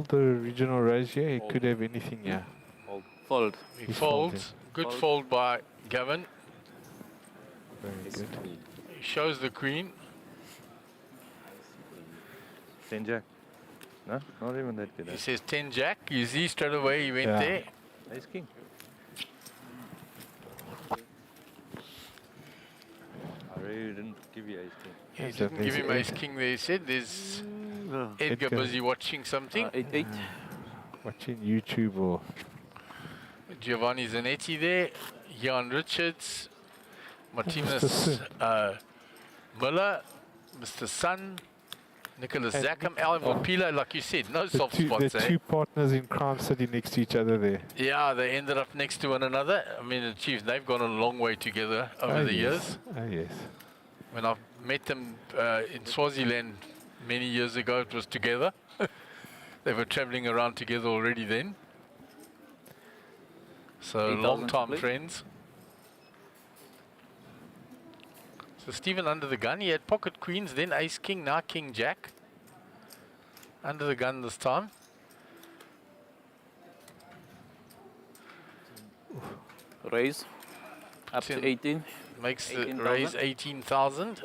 L: the original raise, yeah. He could have anything, yeah.
M: Fold.
A: He folds. Good fold by Gavin.
L: Very good.
A: He shows the queen.
N: 10 jack. No, not even that good.
A: He says 10 jack. You see straight away he went
L: Yeah.
A: there.
N: Ace king. I really didn't give you ace king.
A: He didn't give him ace king there. He said there's Edgar busy watching something.
M: 8-8.
L: Watching YouTube or...
A: Giovanni Zanetti there. Jan Richards. Martinez Miller. Mr. Sun. Nicholas
L: And
A: Zackham. Alvin Pila, like you said, no soft spots
L: The
A: there.
L: two partners in crime sitting next to each other there.
A: Yeah, they ended up next to one another. I mean, the Chiefs, they've gone a long way together over the years.
L: Oh, yes.
A: When I met them in Swaziland many years ago, it was together. They were traveling around together already then. So long-time friends. So Stephen under the gun. He had pocket queens, then ace king, now king jack. Under the gun this time.
M: Raise. Up to 18.
A: Makes the
M: 18,000.
A: raise 18,000.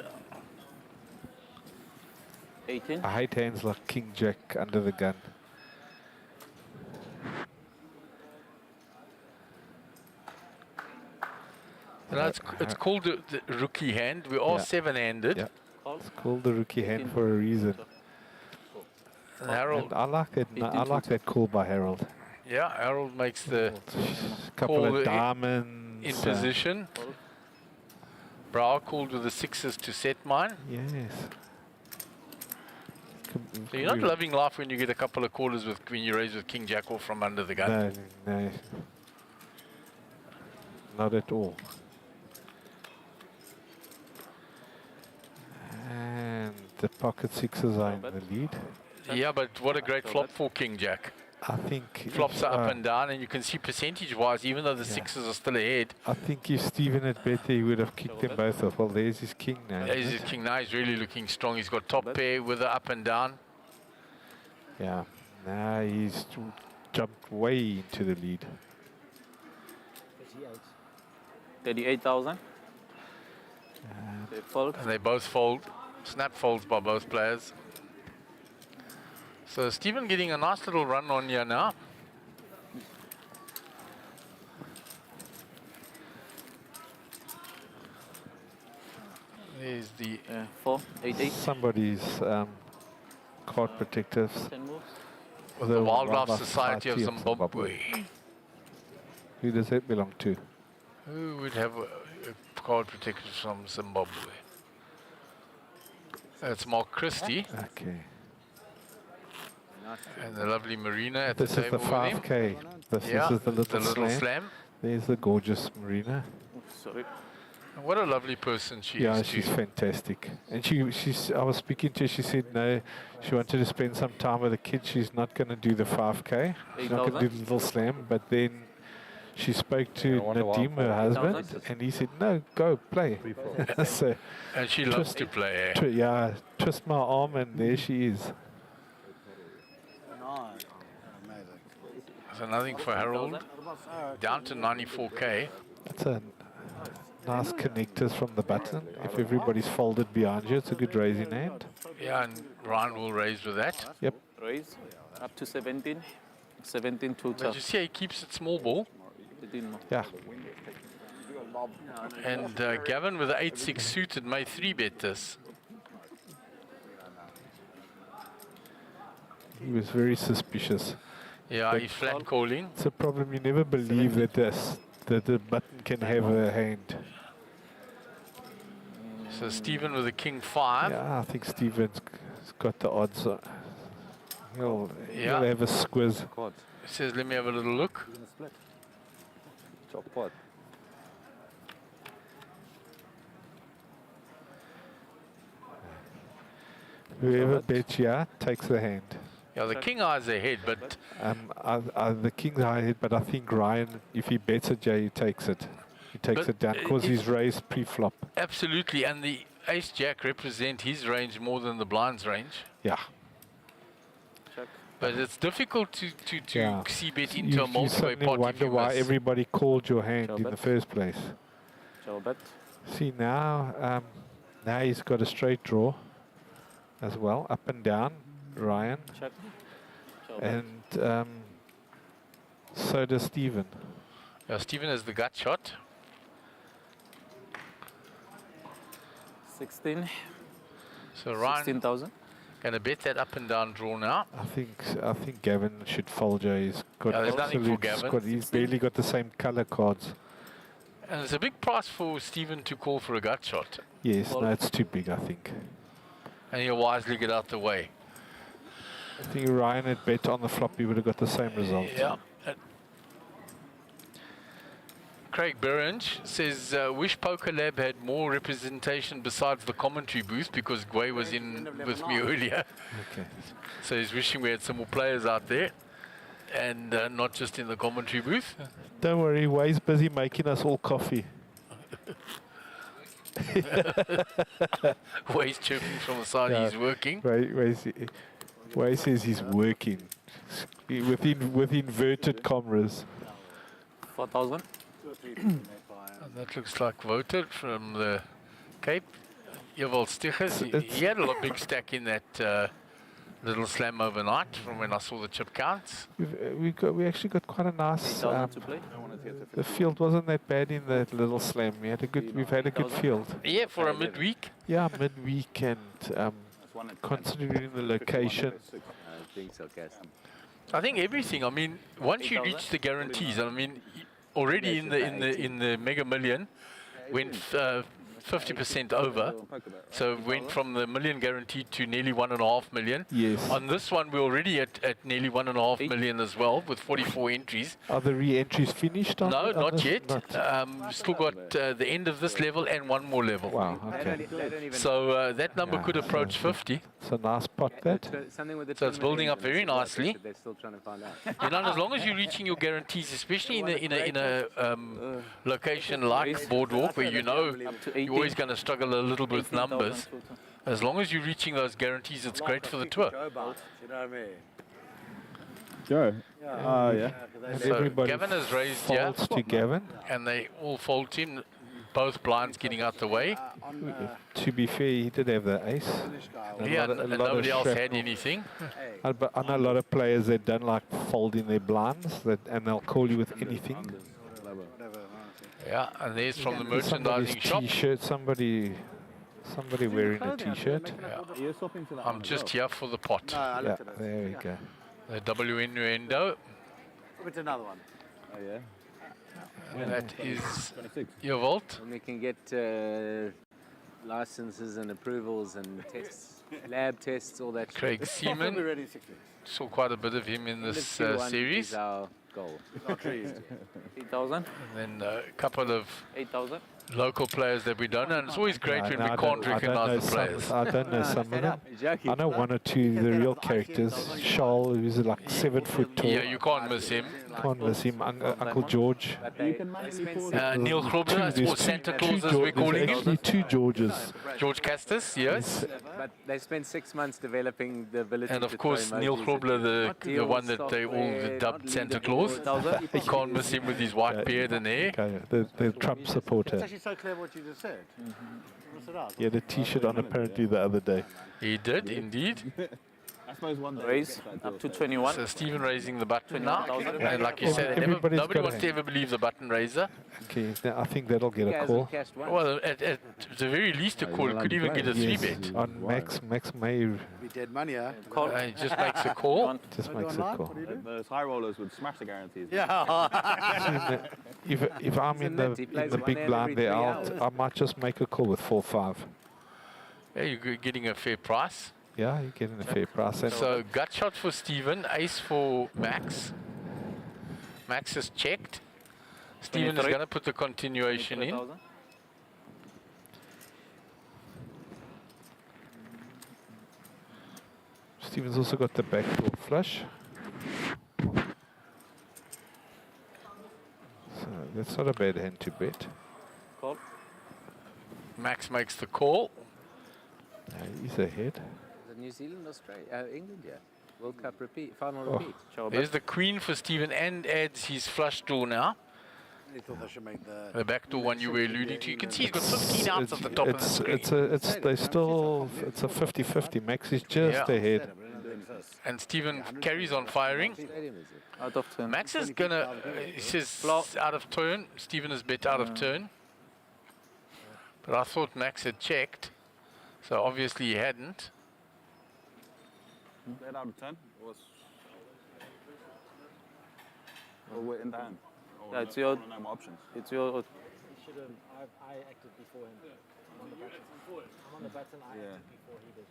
M: 18.
L: I hate hands like king jack under the gun.
A: You know, it's called the rookie hand. We're all seven-handed.
L: Yeah. It's called the rookie hand for a reason.
A: And Harold,
L: And I like it. I like that call by Harold.
A: yeah, Harold makes the
L: Couple
A: call
L: of diamonds.
A: in position. Brow called with the sixes to set mine.
L: Yes.
A: So you're not loving life when you get a couple of callers when you raise with king jack off from under the gun.
L: No. Not at all. And the pocket sixes are in the lead.
A: Yeah, but what a great flop for king jack.
L: I think
A: Flops are up and down, and you can see percentage-wise, even though the sixes are still ahead.
L: I think if Stephen had bet there, he would have kicked them both off. Well, there's his king now.
A: There's
L: isn't
A: his
L: it?
A: king now. He's really looking strong. He's got top pair with the up and down.
L: Yeah. Now he's jumped way into the lead.
M: 38,000. They fold.
A: And they both fold. Snap folds by both players. So Stephen getting a nice little run on here now. There's the
M: 4-8-8.
L: Somebody's card protectives.
M: 10 moves.
A: The Wildlife Society of Zimbabwe.
L: Who does that belong to?
A: Who would have a card protector from Zimbabwe? That's Mark Christie.
L: Okay.
A: And the lovely Marina at
L: This
A: the
L: is the
A: table with him.
L: 5K. This
A: Yeah,
L: is the little slam.
A: slam.
L: There's the gorgeous Marina.
M: Sorry.
A: And what a lovely person she
L: Yeah,
A: is
L: she's
A: too.
L: fantastic. And I was speaking to her, she said no, she wanted to spend some time with the kids. She's not going to do the 5K. She's not going to do the little slam. But then she spoke to Nadim, her husband, and he said, no, go play. So,
A: And she loves to play.
L: yeah, twist my arm and there she is.
A: So nothing for Harold. Down to 94k.
L: That's a nice connectors from the button. If everybody's folded behind you, it's a good raising hand.
A: Yeah, and Ryan will raise with that.
L: Yep.
M: Raise up to 17. 17 to
A: But you see, he keeps it small ball.
L: Yeah.
A: And Gavin with the 8-6 suited may 3-bet this.
L: He was very suspicious.
A: Yeah, he's flat calling.
L: It's a problem. You never believe that the button can have a hand.
A: So Stephen with the king 5.
L: Yeah, I think Stephen's got the odds. He'll have a squiz.
A: He says, let me have a little look.
N: Top pot.
L: Whoever bets yeah takes the hand.
A: Yeah, the king eyes ahead, but
L: The king's ahead, but I think Ryan, if he bets it, he takes it. He takes it down because he's raised pre-flop.
A: absolutely. And the ace jack represent his range more than the blind's range.
L: Yeah.
A: But it's difficult to
L: Yeah.
A: see bet
L: You-
A: into a
L: you
A: multi-way
L: suddenly
A: pot if
L: wonder
A: you
L: why
A: miss.
L: everybody called your hand in the first place.
M: Bet.
L: See now, now he's got a straight draw as well, up and down, Ryan.
M: Check.
L: And so does Stephen.
A: Yeah, Stephen has the gut shot.
M: 16.
A: So Ryan
M: 16,000.
A: gonna bet that up and down draw now.
L: I think Gavin should fold. He's got
A: Yeah, there's nothing for
L: absolute
A: Gavin.
L: squad. He's barely got the same color cards.
A: And it's a big price for Stephen to call for a gut shot.
L: Yes, no, it's too big, I think.
A: And he'll wisely get out the way.
L: I think Ryan had bet on the flop, he would have got the same result.
A: Yeah. Craig Berenge says, wish Poker Lab had more representation besides the commentary booth because Gway was in with me earlier.
L: Okay.
A: So he's wishing we had some more players out there and not just in the commentary booth.
L: Don't worry, Way's busy making us all coffee.
A: Way's chirping from the side, he's working.
L: Way says he's working with inverted cameras.
M: 4,000.
A: And that looks like voted from the Cape. Ewald Stichers, he had a big stack in that little slam overnight from when I saw the chip counts.
L: We actually got quite a nice. The field wasn't that bad in that little slam. We've had a good field.
A: Yeah, for a midweek.
L: Yeah, midweek and considering the location.
A: I think everything. I mean, once you reach the guarantees, I mean, already in the Mega Million went 50% over, so went from the million guaranteed to nearly 1.5 million.
L: Yes.
A: On this one, we're already at nearly 1.5 million as well, with 44 entries.
L: Are the re-entries finished? On
A: No, not
L: this?
A: yet. We've still got the end of this level and one more level.
L: Wow. Okay.
A: So that number could approach 50.
L: It's a nice pot, that.
A: So it's building up very nicely.
C: They're still trying to find out.
A: You know, as long as you're reaching your guarantees, especially in a location like Boardwalk, where you know you're always going to struggle a little bit with numbers. As long as you're reaching those guarantees, it's great for the tour.
C: You know what I mean?
G: Joe?
L: Yeah. And
A: So
L: everybody
A: Gavin has raised here,
L: folds to Gavin.
A: and they all fold to him. Both blinds getting out the way.
L: To be fair, he did have the ace.
A: Yeah, and nobody else had anything.
L: But I know a lot of players that don't like folding their blinds, and they'll call you with anything.
A: Yeah, and there's from the merchandising shop.
L: T-shirt, somebody wearing a T-shirt.
A: Yeah. I'm just here for the pot.
L: Yeah, there we go.
A: The WNUendo.
C: It's another one.
N: Oh, yeah.
A: That is your vault.
C: And we can get licenses and approvals and tests, lab tests, all that.
A: Craig Seaman.
C: We're ready 6 weeks.
A: Saw quite a bit of him in this
C: Q1
A: series.
C: is our goal.
M: 8,000.
A: And then a couple of
M: 8,000.
A: local players that we don't know. And it's always great when we can't recognize the players.
L: I don't know some of them. I know one or two, the real characters. Charles, who's like 7 foot tall.
A: Yeah, you can't miss him.
L: Can't miss him. Uncle George.
A: Neil Grobler, or Santa Claus as we're calling him.
L: Actually, 2 Georges.
A: George Castus, yes.
C: But they spent 6 months developing the ability
A: And
C: to
A: of course,
C: throw
A: Neil
C: emojis.
A: Grobler, the one that they all dubbed Santa Claus. You can't miss him with his white beard and hair.
L: Okay, the Trump supporter.
O: so clever what you just said?
L: He had a T-shirt on apparently the other day.
A: He did, indeed.
K: I suppose one day
M: Raise up to 21.
A: So Stephen raising the button now.
M: 21,000.
A: And like you said,
L: Everybody's
A: nobody
L: got a
A: wants to
L: hand.
A: ever believe the button raiser.
L: Okay, I think that'll get a call.
A: Well, at the very least a call. It could even get a 3-bet.
L: On Max may
O: Be dead money, huh?
A: He just makes a call.
L: just makes a call.
K: those high rollers would smash the guarantees.
O: Yeah.
L: If I'm in the big blind there, I might just make a call with 4-5.
A: Yeah, you're getting a fair price.
L: Yeah, you're getting a fair price. And
A: So gut shot for Stephen, ace for Max. Max is checked. Stephen is
M: 23.
A: going to put the continuation in.
M: 23,000.
L: Stephen's also got the backdoor flush. So that's not a bad hand to bet.
M: Call.
A: Max makes the call.
L: He's ahead.
P: The New Zealand, Australia, England, yeah. World Cup repeat, final
L: Oh.
P: repeat.
A: There's the queen for Stephen and adds his flush draw now.
O: They thought they should make
A: The backdoor one you were alluding to. You can see he's got 15 outs at the top of the screen.
L: It's a 50-50. Max is just ahead.
A: And Stephen carries on firing.
M: Out of 10.
A: Max is gonna, he says out of turn. Stephen is bet out of turn. But I thought Max had checked. So obviously he hadn't.
K: Bet out of 10? Or we're in the hand? Or
M: Yeah, it's your.
K: no more options?
M: It's your.
B: I acted before him. I'm on the button. I'm on the button. I acted before he did.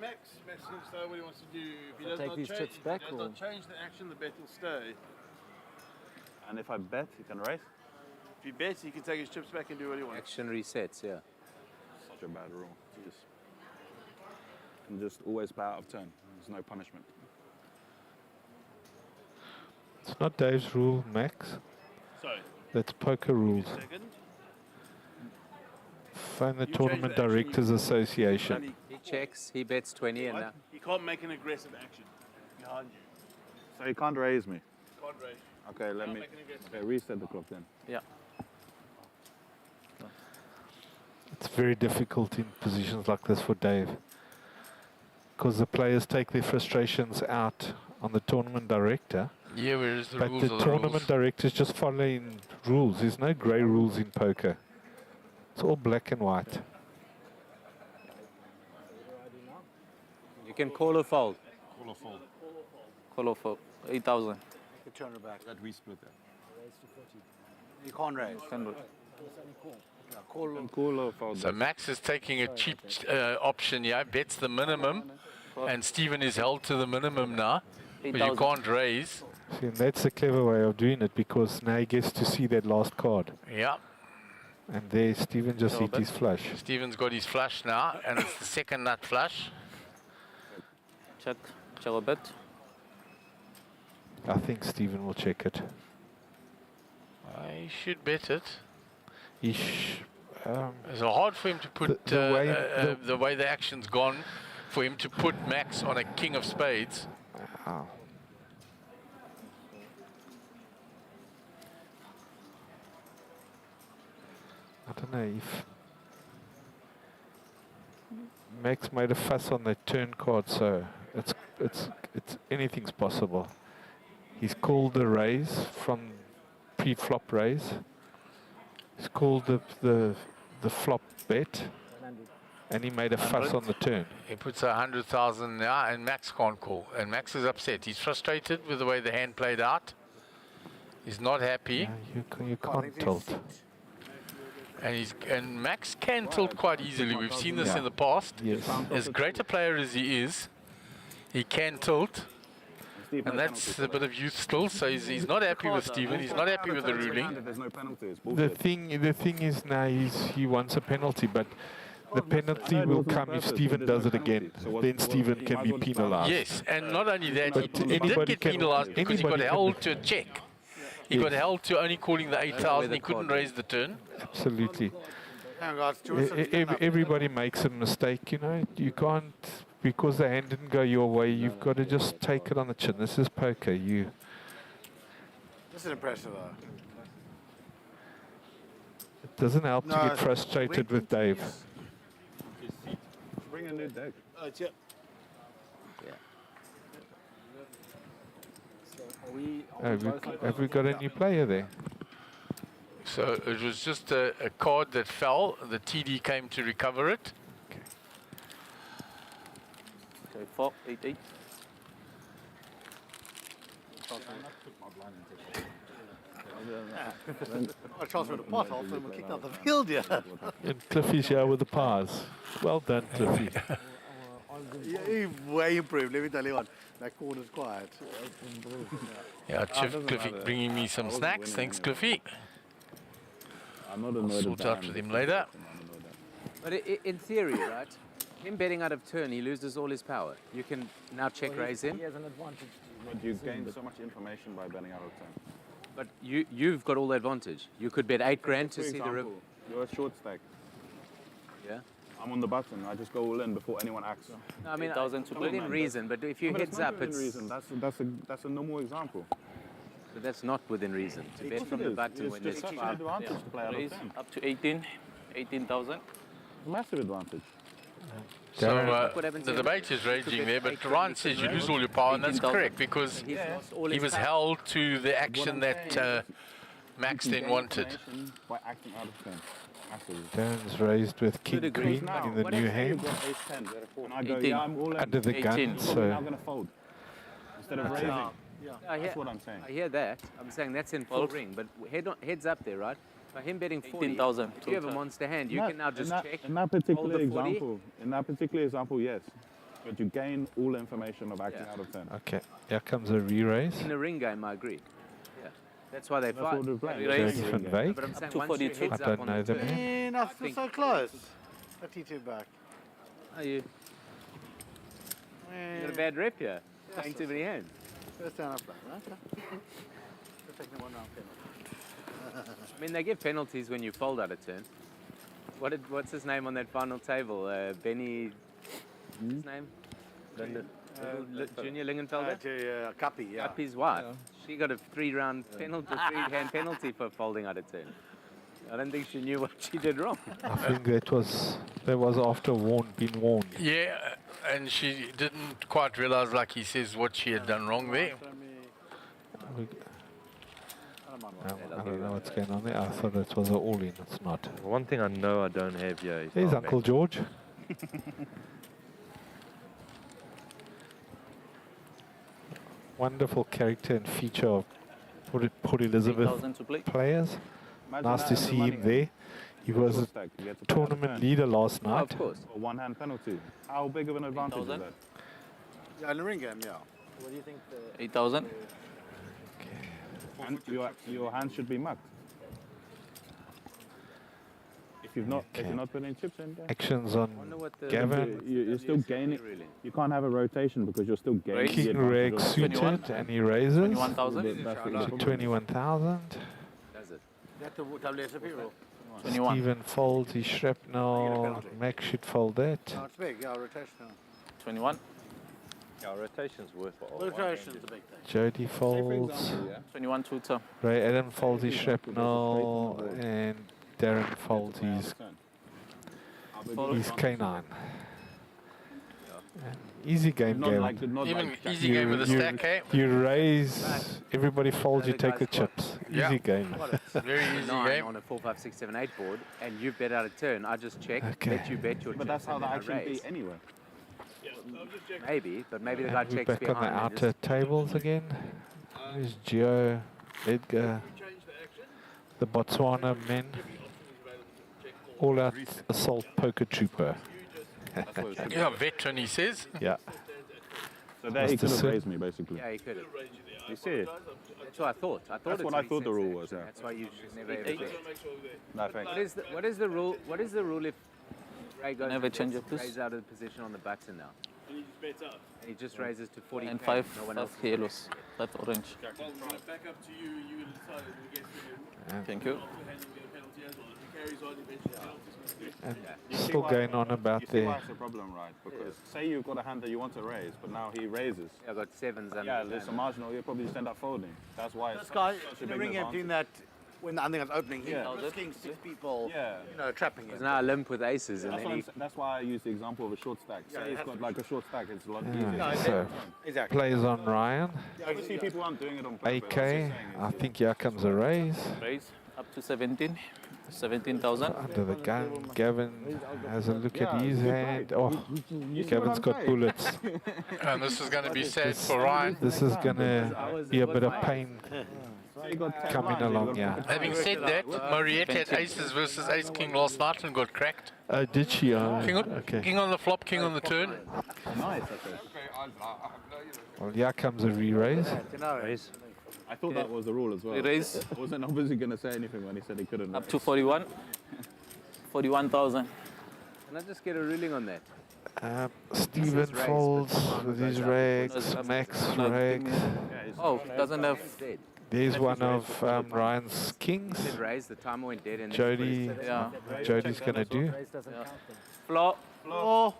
H: Max seems to know what he wants to do. If he
B: So
H: does
B: take
H: not
B: these
H: change,
B: chips
H: if
B: back
H: he does
B: or-
H: not change the action, the bet will stay.
K: And if I bet, you can raise?
H: If he bets, he can take his chips back and do what he wants.
P: Action resets, yeah.
K: Such a bad rule. And just always play out of turn. There's no punishment.
L: It's not Dave's rule, Max.
H: Sorry.
L: That's poker rules.
H: Second.
L: Phone the
H: You
L: Tournament
H: change the action,
L: Directors Association.
P: He checks, he bets 20 and now.
H: He can't make an aggressive action behind you.
K: So you can't raise me?
H: Can't raise.
K: Okay, let
H: Can't
K: me
H: make an aggressive
K: reset the clock then.
M: Yeah.
L: It's very difficult in positions like this for Dave. Because the players take their frustrations out on the Tournament Director.
A: Yeah, whereas the
L: But
A: rules
L: the
A: are the
L: Tournament
A: rules.
L: Director's just following rules. There's no grey rules in poker. It's all black and white.
P: You can call or fold.
K: Call or fold.
M: Call off for 8,000.
O: You can turn it back.
K: That we split there.
O: You can't raise. Yeah,
K: Call or fold.
A: So Max is taking a cheap option here, bets the minimum, and Stephen is held to the minimum now. But you
M: 8,000.
A: can't raise.
L: See, and that's the clever way of doing it, because now he gets to see that last card.
A: Yeah.
L: And there, Stephen just hit his flush.
A: Stephen's got his flush now, and it's the second nut flush.
M: Check. Check a bet.
L: I think Stephen will check it.
A: He should bet it. It's hard for him to put the way the action's gone, for him to put Max on a king of spades.
L: Wow. I don't know if Max made a fuss on the turn card, so it's anything's possible. He's called the raise from pre-flop raise. He's called the flop bet, and he made a fuss on the turn.
A: He puts 100,000 now, and Max can't call. And Max is upset. He's frustrated with the way the hand played out. He's not happy.
L: Yeah, you can't tilt.
A: And Max can tilt quite easily. We've seen this in the past.
L: Yes.
A: As great a player as he is, he can tilt. And that's a bit of youth still, so he's not happy with Stephen. He's not happy with the ruling.
K: There's no penalty. It's
L: The thing is now he wants a penalty, but the penalty will come if Stephen does it again. Then Stephen can be penalised.
A: Yes, and not only that, he did
L: anybody
A: get
L: can-
A: penalised because he got
L: anybody can
A: held
L: be-
A: to a check. He got held to only calling the 8,000. He couldn't raise the turn.
L: Absolutely.
O: Hang on, guys. Do you want something to stand up?
L: Everybody makes a mistake, you know. You can't, because the hand didn't go your way, you've got to just take it on the chin. This is poker.
O: This is impressive, though.
L: It doesn't help to
O: No,
L: get frustrated with Dave.
G: Bring a new deck.
O: Oh, it's it.
L: Have we got a new player there?
A: So it was just a card that fell. The TD came to recover it.
M: Okay, 4, 8, 8.
O: I transferred a pot off and we kicked out the field, yeah.
L: And Cliffy's here with the pies. Well done, Cliffy.
O: Yeah, he way improved, let me tell you what. That corner's quiet.
A: Yeah, Cliffy bringing me some snacks. Thanks, Cliffy.
G: I'm not
A: I'll sort out with him later.
P: But in theory, right, him betting out of turn, he loses all his power. You can now check raise him.
G: He has an advantage. But you gain so much information by betting out of turn.
P: But you've got all the advantage. You could bet 8 grand to
G: For
P: see the
G: example, you're a short stack.
P: Yeah.
G: I'm on the button. I just go all in before anyone acts.
P: No, I mean,
M: 8,000 to
P: within reason. But if you
G: No, but
P: heads up,
G: within
P: it's.
G: reason. That's a normal example.
P: But that's not within reason. To bet from the button when there's
G: such an
P: 5.
G: advantage to play out of
M: Raise
G: turn.
M: up to 18,000.
G: Massive advantage.
A: So the debate is raging there, but Ryan says you lose all your power, and that's correct because he was held to the action that Max then wanted.
G: By acting out of turn. Massive.
L: Turns raised with King Queen in the new hand.
G: And I go, yeah, I'm all in.
L: Under the gun,
M: 18.
L: so
G: We're now going to fold. Instead of raising.
P: I hear,
G: That's what I'm saying.
P: I hear that. I'm saying that's in full ring, but heads up there, right? By him betting 40,
M: 18,000
P: if you have a monster hand, you can now just check.
G: In that
P: hold
G: particular
P: the 40.
G: example, yes. But you gain all information of acting out of turn.
L: okay. Here comes a re-raise.
P: In a ring game, I agree. Yeah, that's why they
G: That's
P: fight.
G: what we're playing.
M: Raise.
L: Jody van Wyk.
P: But I'm saying
M: to
P: once you
M: 42.
P: heads
L: I
P: up
L: don't
P: on
L: know
P: the
L: the
P: turn,
L: man.
O: That's
P: think-
O: so close. 32 back.
P: are you got a bad rep here? Playing too many hands.
O: First down up back, right? They're taking a 1 round penalty.
P: I mean, they give penalties when you fold out a turn. What's his name on that final table? Benny. His name? Junior Lingenfelder.
O: Kappy, yeah.
P: Kappy's wife. She got a 3-round penalty, 3-hand penalty for folding out a turn. I don't think she knew what she did wrong.
L: I think that was after being warned.
A: Yeah, and she didn't quite realize, like he says, what she had done wrong there.
L: I don't know what's going on there. I thought it was an all-in. It's not.
N: One thing I know I don't have here is
L: There's
N: power
L: Uncle
N: back.
L: George. Wonderful character and feature of Port Elizabeth
M: 8,000 to play.
L: players.
G: Imagine
L: Nice
G: that
L: to
G: as the
L: see
G: money
L: him there. He was a
G: stack. You get to play out of
L: tournament
G: turn.
L: leader last
P: Oh,
L: night.
P: of course.
G: A one-hand penalty. How big of an advantage is
M: 8,000.
G: that?
O: Yeah, in the ring game, yeah.
M: 8,000.
G: And your hand should be mucked. If you've not put any chips in there.
L: Actions on
P: Wonder what the
L: Gavin.
G: You're still gaining.
P: really.
G: You can't have a rotation because you're still gaining. the
L: King
G: advantage
L: Reg
G: of-
L: suited
M: 21.
L: and he raises
M: 21,000.
L: to 21,000.
P: Does it?
O: That's the WSOP rule.
M: 21.
L: Stephen folds his shrapnel.
O: penalty.
L: Max should fold that.
O: No, it's big, yeah, rotation.
M: 21.
N: Yeah, rotation's worthwhile.
O: Rotation's a big thing.
L: Jody folds.
M: 21 to turn.
L: Ray Adam folds his shrapnel. And Darren folds his K9. Easy game,
G: Not
L: Gavin.
G: like, not
A: Even
G: like
A: easy game with a stack, eh?
L: You raise, everybody folds, you take the chips.
A: Yeah.
L: Easy game.
A: Very easy
P: 9
A: game.
P: on a 4, 5, 6, 7, 8 board, and you bet out a turn. I just check,
L: Okay.
P: let you bet your
G: But
P: chips,
G: that's how
P: and
G: the
P: then I
G: action
P: raise.
G: be anyway.
P: Maybe, but maybe the guy
L: And we're
P: checks
L: back on
P: behind.
L: the
P: and
L: outer
P: just,
L: tables again. There's Gio, Edgar, the Botswana men. All out assault poker trooper.
A: Yeah, veteran, he says.
L: Yeah.
G: So there he
L: Mr.
G: could have
L: Sim.
G: raised me basically.
P: yeah, he could have.
G: You see it?
P: That's what I thought.
G: That's what I thought the rule was, yeah.
P: That's why you should never ever bet.
G: No thanks.
P: What is the rule? What is the rule if Ray goes
M: Never change your
P: raise out of the position on the button now?
H: And he just bets up.
P: And he just raises to 40.
M: And 5
P: No one else.
M: yellows. 5 orange.
H: Well, right back up to you. You will decide against him.
M: Thank you.
H: Offhand, you get a penalty as well. If you carries on eventually.
L: And
G: You see
L: still
G: why-
L: going on about
G: You see why
L: there.
G: it's a problem, right? Because say you've got a hand that you want to raise, but now he raises.
P: I got sevens under
G: Yeah,
P: the
G: there's a
P: hand.
G: marginal. You'll probably just end up folding. That's why
O: This
G: it's
O: guy
G: such a
O: in the
G: big
O: ring here doing
G: advantage.
O: that when the underhand's opening. He
G: Yeah.
O: knows it. King, 6 people,
G: Yeah.
O: you know, trapping him.
P: Because now I limp with aces, and
G: That's,
P: then
G: what
P: he...
G: I'm sa- that's why I use the example of a short stack.
O: Yeah,
G: Say
O: you
G: he's
O: have
G: got
O: to.
G: like a short stack, it's a lot
L: Yeah,
G: easier.
L: so
O: Exactly.
L: plays on Ryan.
G: Obviously, people aren't doing it on purpose.
L: AK, I think here comes a raise.
M: Raise up to 17. 17,000.
L: Under the gun, Gavin has a look at
G: Yeah,
L: his
G: good
L: hand.
G: play.
L: Oh,
G: You see
L: Gavin's
G: what I'm
L: got
G: saying?
L: bullets.
A: And this is going to be sad for Ryan.
L: This is going to be a bit of pain coming along, yeah.
A: Having said that, Mariette had aces versus ace king last night and got cracked.
L: Did she?
A: King on the flop, king on the turn.
G: Nice, okay.
L: Well, here comes a re-raise.
M: Raise.
G: I thought that was the rule as well.
M: Raise.
G: I wasn't obviously going to say anything when he said he couldn't.
M: Up to 41. 41,000.
P: Can I just get a ruling on that?
L: Steven
P: raise, but
L: folds
P: Simon
L: with
P: goes
L: his
P: up.
L: rags, Max rags.
M: Oh, doesn't have...
L: There's one of Ryan's kings.
P: Said raise, the timer went dead, and
L: Jody,
M: Yeah.
L: Jody's going to do.
M: Flop.
O: Oh,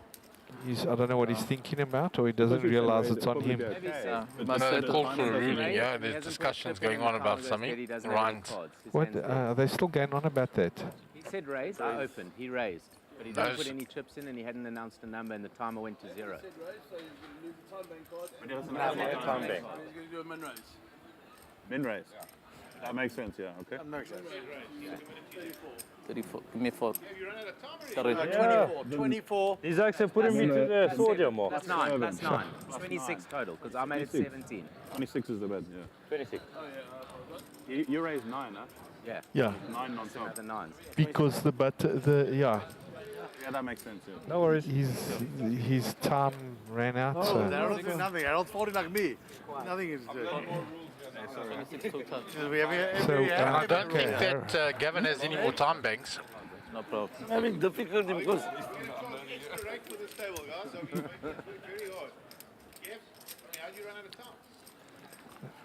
L: I don't know what he's thinking about, or he doesn't realize it's on him.
M: Yeah.
A: No, they called for a ruling, yeah. There's discussions going on about something. Ryan's.
L: What? Are they still going on about that?
P: He said raise, I opened, he raised. But he didn't put any chips in, and he hadn't announced a number, and the timer went to 0.
G: But he doesn't have a time bank.
H: He's going to do a min raise.
G: Min raise. That makes sense, yeah, okay.
M: 34. Give me 4.
O: 24.
N: He's actually putting me to the soldier more.
P: That's 9, that's 9. 26 total, because I made it 17.
G: 26 is the bed, yeah.
N: 26.
G: You raised 9, huh?
P: Yeah.
L: Yeah,
G: 9 on top.
P: The 9s.
L: because
G: Yeah, that makes sense, yeah.
N: No worries.
L: his time ran out.
O: Oh,
L: So.
O: Harold's doing nothing. Harold's folding like me. Nothing is doing.
M: 26 total.
A: I don't think that Gavin has any more time banks.
M: No problem.
O: Having difficulty because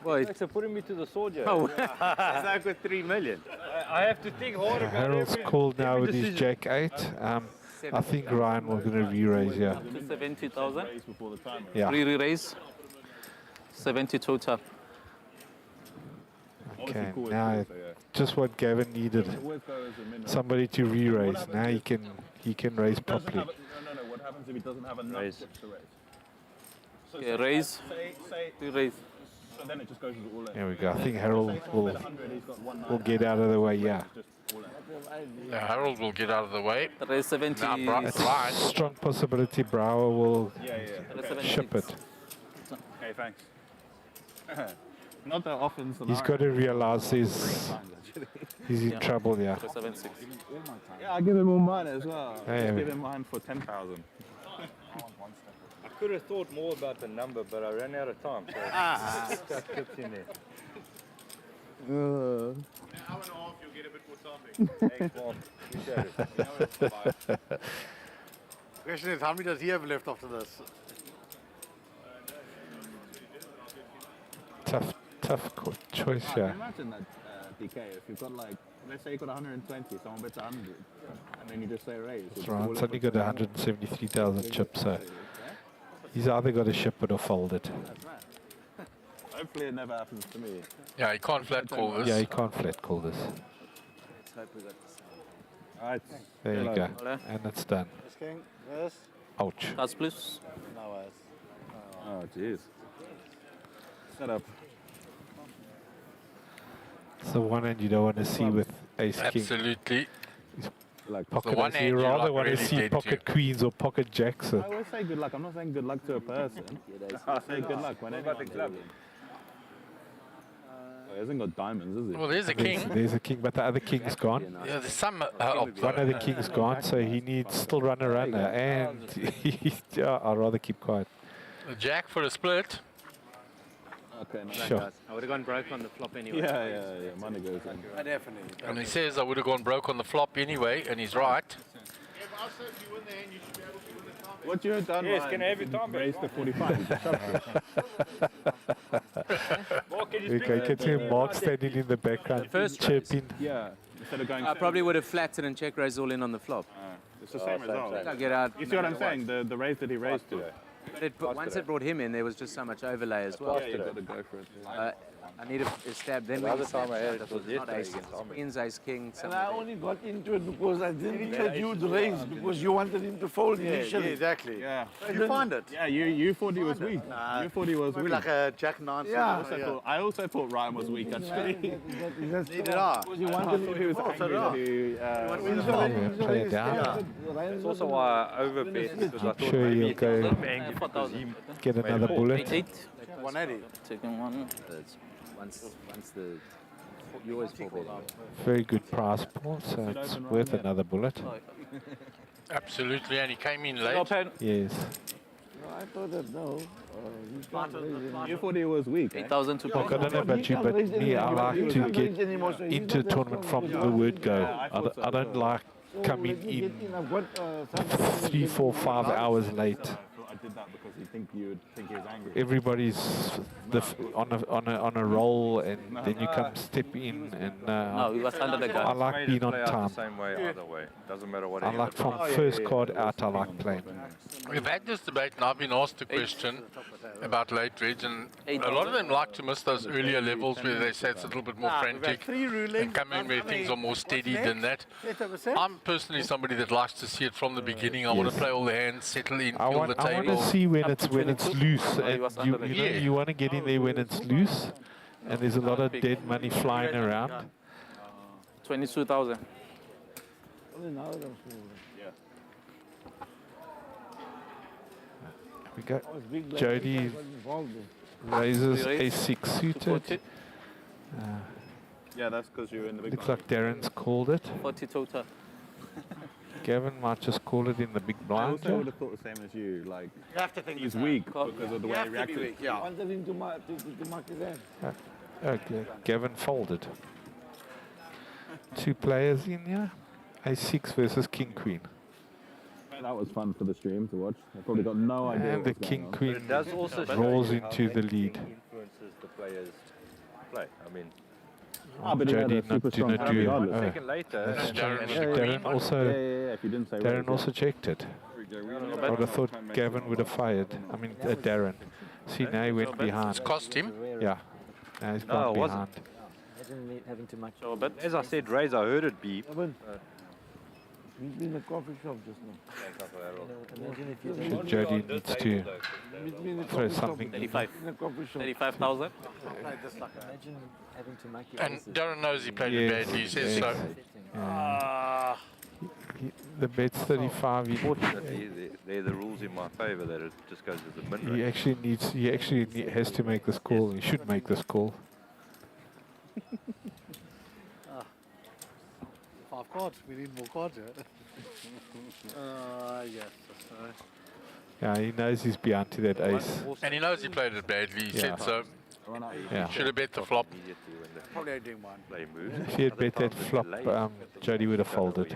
P: Well,
N: He's actually putting me to the soldier.
P: oh, it's like with 3 million.
N: I have to think hard about
L: Harold's
N: every-
L: called now
N: every
L: with his
N: decision.
L: Jack 8. I think Ryan was going to re-raise, yeah.
M: Up to 70,000.
G: Raise before the timer.
L: Yeah.
M: Re-raise. 70 total.
L: Okay, now just what Gavin needed. Somebody to re-raise. Now he can raise properly.
G: No, what happens if he doesn't have enough
N: Raise.
G: chips to raise? So
M: Okay, raise.
G: Say,
M: Re-raise.
G: so then it just goes to all in.
L: There we go. I think Harold will get out of the way, yeah.
A: Yeah, Harold will get out of the way.
M: Raise 70.
A: Now Ryan.
L: Strong possibility Brower will ship it.
G: Okay, thanks. Not that often.
L: He's got to realize he's in trouble, yeah.
M: 76.
G: Yeah, I'll give him all mine as well.
L: Hey,
G: Just
L: hey.
G: give him mine for 10,000.
N: I could have thought more about the number, but I ran out of time. So stuck chips in there. Thanks, Mark. Appreciate it.
O: question is how many does he have left after this?
L: Tough choice, yeah.
G: Imagine that, DK, if you've got like, let's say you've got 120, someone bets 100, and then you just say raise.
L: That's right. It's only got 173,000 chips, so he's either got to ship it or fold it.
G: That's right. Hopefully it never happens to me.
A: Yeah, he can't flat call this.
L: Yeah, he can't flat call this.
P: Let's hope we got the same.
G: Alright.
L: There you go.
M: Hello.
L: And it's done.
O: Yes, King. Yes.
L: Ouch.
M: Cards, please.
O: No worries.
G: Oh, jeez. Set up.
L: It's the one end you don't want to see with ace king.
A: Absolutely.
G: Like
L: Pocket
A: one
L: ace.
A: hand
L: You
A: you're
L: rather
A: like
L: want to
A: really
L: see
A: dead
L: pocket queens or pocket jacks.
G: I always say good luck. I'm not saying good luck to a person. I say good luck when anyone does it. Oh, he hasn't got diamonds, is he?
A: Well, there's a king.
L: There's a king, but the other king's gone.
A: Yeah, there's some.
L: One of the king's gone, so he needs still run a runner. And yeah, I'd rather keep quiet.
A: A jack for a split.
G: Okay, nice.
L: Sure.
P: I would have gone broke on the flop anyway.
G: Yeah. Money goes in.
O: Definitely.
A: And he says I would have gone broke on the flop anyway, and he's right.
G: What you have done,
N: Yes,
G: Ryan,
N: can I have your time back?
G: raise the 45.
N: Mark, can you speak
L: Okay,
N: to
L: can see Mark standing in the background, chirping.
G: Yeah. Instead of going
P: I probably would have flattened and check raised all in on the flop.
G: it's the same result.
P: I'll get out.
G: You see what I'm saying? The raise that he raised to.
P: But once it brought him in, there was just so much overlay as well.
G: Yeah, you got to go for it.
P: I need a stab. Then
N: The
P: when
N: other
P: he
N: time I had
P: snapped,
N: it
P: thought
N: was
P: it's not
N: yesterday
P: ace.
N: against Ahmed.
P: Queens, ace, king,
I: And
P: something.
I: I only got into it because I didn't let you raise because you wanted him to fold initially.
O: exactly.
G: Yeah.
O: You find it.
G: Yeah, you thought he was weak. You thought he was
O: Maybe
G: weak.
O: like a Jack 9.
I: Yeah.
G: I also thought Ryan was weak, actually.
O: Neither I.
I: Because you
G: I
I: wanted
G: thought
I: him
G: he was
I: to fold.
G: angry that he...
L: Play it down.
N: That's also why I overbet, because I thought
L: Sure
N: maybe
L: you'll
N: he
L: go
N: was angry because he
L: get
N: made a
L: another
N: call.
L: bullet.
O: 180.
M: Second one.
P: Once the you always fall better.
L: Very good price pool, so it's worth another bullet.
A: Absolutely, and he came in late.
L: Yes.
I: No, I thought that no. You can't raise him.
G: You thought he was weak.
M: 8,000 to
L: Look, I don't know about you, but me, I like to get into a tournament from the word go. I don't like coming in
I: I've got
L: 3, 4, 5 hours late.
G: I did that because you think he was angry.
L: Everybody's on a roll, and then you come step in, and
M: No, he was under the gun.
L: I like being on
N: Play out
L: time.
N: the same way either way. Doesn't matter what
L: I like from first card out. I like playing.
A: We've had this debate, and I've been asked a question about late reg, and a lot of them like to miss those earlier levels where they say it's a little bit more frantic and come in where things are more steady than that. I'm personally somebody that likes to see it from the beginning. I want to play all the hands, settle in,
L: I
A: feel
L: want
A: the table.
L: to see when it's loose, and
A: Yeah.
L: you want to get in there when it's loose, and there's a lot of dead money flying around.
M: 22,000.
I: Only now that I'm smooth.
L: We go.
I: I was big black.
L: Jody
I: I got involved in.
L: raises a6 suited.
G: Yeah, that's because you're in the big
L: Looks
G: blind.
L: like Darren's called it.
M: 40 total.
L: Gavin might just call it in the big
G: I
L: blind.
G: also would have thought the same as you. Like,
O: You have to think
G: he's
O: this
G: weak because of the
O: You
G: way
O: have
G: he
O: to be
G: reacted.
O: weak, yeah.
I: Wanted him to mark his hand.
L: Okay, Gavin folded. 2 players in here. A6 versus King Queen.
G: That was fun for the stream to watch. I probably got no idea.
L: And the
G: what was
L: King
G: going on.
L: Queen
N: But it does also show
L: rolls
N: you how
L: into the
N: the
L: lead.
N: king influences the players' play. I mean,
G: But he had
L: Jody
G: a super strong hand
L: do.
G: regardless.
L: Oh,
N: second later,
L: that's
N: and-
L: Darren,
N: and-
L: Darren also.
G: Yeah, if you didn't say
L: Darren
G: raise,
L: also checked it. I would have thought Gavin would have fired. I mean, Darren. See, now he went behind.
A: It's cost him.
L: Yeah. Now he's
N: No,
L: gone
N: it wasn't.
L: behind.
B: Imagine having too much.
N: So, but as I said, raise, I heard it beep.
I: Meet me in the coffee shop just now.
B: Imagine if you
L: So Jody needs to
I: Meet me in the
L: throw
I: coffee shop.
L: something.
M: 35.
I: In the coffee shop.
M: 35,000.
B: imagine having to make your
A: And
B: aces.
A: Darren knows he played it
L: Yes,
A: badly. He says
L: yes.
A: so.
L: The bet's 35.
N: Fortunately, they're the rules in my favour that it just goes as a min
L: He
N: range.
L: actually needs. He actually has to make this call. He should make this call.
O: 5 cards. We need more cards here. Yes.
L: Yeah, he knows he's behind to that ace.
A: And he knows he played it badly. He said so.
L: Yeah.
A: Should have bet the flop.
O: Probably ain't doing one.
N: Play moves.
L: If he had bet that flop, Jody would have folded.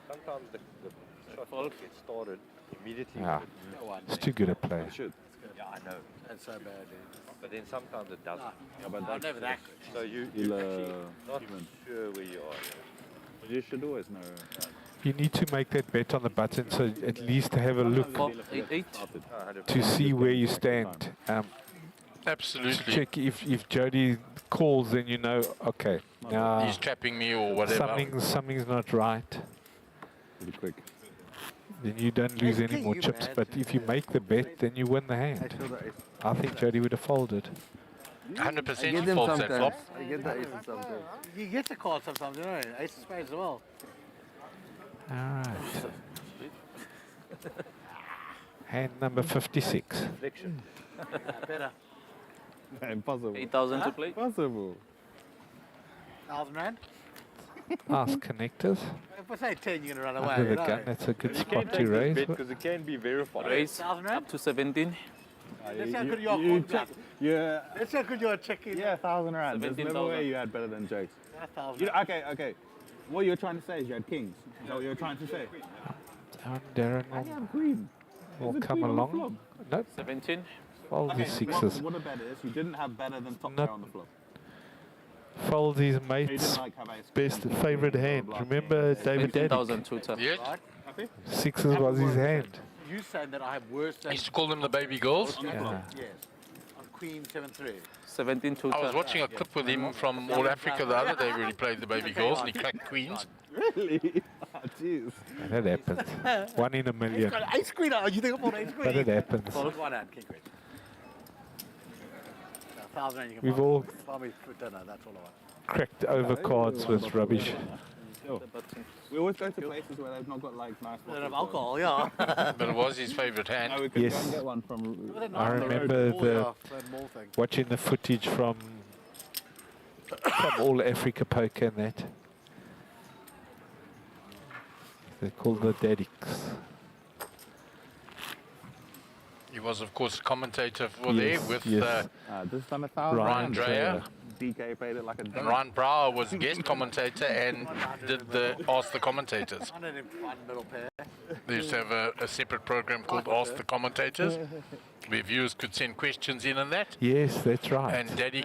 N: Sometimes the shot gets started immediately.
L: Yeah,
N: with
L: it's too good a play.
N: Yeah, I know.
O: That's so bad, dude.
N: But then sometimes it doesn't.
G: Yeah, but
O: I'm never that good.
N: So you're actually not sure where you are.
G: You should always know.
L: You need to make that bet on the button, so at least have a look
M: 8.
L: to see where you stand.
A: Absolutely.
L: Check if Jody calls, then you know, okay, now
A: He's trapping me or whatever.
L: something's not right.
G: Pretty quick.
L: Then you don't lose any more chips. But if you make the bet, then you win the hand. I think Jody would have folded.
A: 100%
C: I
A: he
C: get them
A: folds that
C: sometimes.
A: flop.
C: I get the aces sometimes.
O: You get the card sometimes, you know. Ace of spades as well.
L: All right. Hand number 56.
O: Better.
G: Impossible.
M: 8,000 to play.
G: Impossible.
O: 1,000 rand.
L: Ask connectors.
O: If I say 10, you're going to run away.
L: Under the
O: you know.
L: gun, that's a good
N: You can
L: spot to
N: take
L: raise.
N: this bet because it can be verified.
M: Raise
O: 1,000 rand?
M: up to 17.
O: Let's see how good you are.
G: You
O: Check.
G: Yeah.
O: Let's see how good you are checking.
G: Yeah, 1,000 rand. There's never
M: 17,000.
G: way you had better than Jake's.
O: 1,000.
G: Okay. What you're trying to say is you had kings. Is that what you're trying to say?
L: Darren
G: I have queen.
L: will
G: There's a
L: come
G: queen on the flop.
L: along. Nope.
M: 17.
L: Fold the sixes.
G: What a bet is, you didn't have better than top
L: Not-
G: pair on the flop.
L: folds his mate's best favourite hand. Remember David Daddy?
M: 18,000 tutor.
A: Yes.
L: Sixes was his hand.
D: You saying that I have worse than...
A: He used to call them the baby girls.
L: Yeah.
D: Yes. On Queen 7-3.
M: 17 tutor.
A: I was watching a clip with him from All Africa the other day where he played the baby girls and he cracked queens.
K: Really? Jeez.
L: That happens. 1 in a million.
D: Ace Queen, you think I'm on Ace Queen?
L: But it happens.
D: Well, one hand, King Queen. 1,000 and you can
L: We've
D: buy-
L: all
D: buy me for dinner, that's all I want.
L: cracked over cards with rubbish.
N: We always go to places where they've not got like nice
D: They don't have alcohol, yeah.
A: But it was his favourite hand.
N: No, we could
L: Yes.
N: go and get one from.
L: I remember watching the footage from All Africa Poker and that. They're called the Daddicks.
A: He was, of course, a commentator for there with
L: yes.
N: Just done 1,000.
A: Ryan Dreyer.
N: DK paid it like a
A: And Ryan Brower was guest commentator and did the Ask the Commentators.
D: Middle pair.
A: They used to have a separate program called Ask the Commentators, where viewers could send questions in and that.
L: Yes, that's right.
A: And Daddy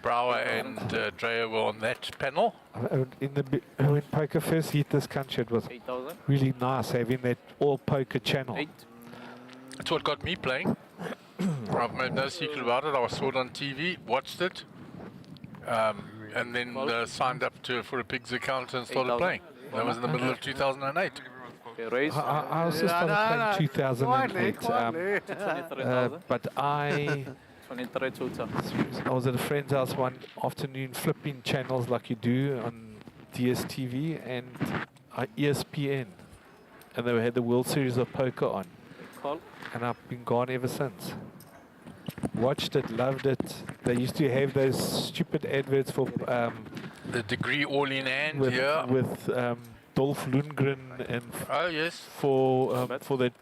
A: Brower and Dreyer were on that panel.
L: When poker first hit this country, it was
M: 8,000.
L: really nice having that all poker channel.
M: 8.
A: That's what got me playing. I've made no secret about it. I saw it on TV, watched it, and then signed up for a Pigs account and started
M: 8,000.
A: playing. That was in the middle of 2008.
M: Okay, raise.
L: I also started playing 2008,
M: 23,000.
L: but I
M: 23 tutor.
L: was at a friend's house one afternoon flipping channels like you do on DSTV and ESPN, and they had the World Series of Poker on.
M: Call.
L: And I've been gone ever since. Watched it, loved it. They used to have those stupid adverts for
A: The degree all in hand,
L: with,
A: yeah.
L: with Dolph Lundgren and
A: Oh, yes.
L: for that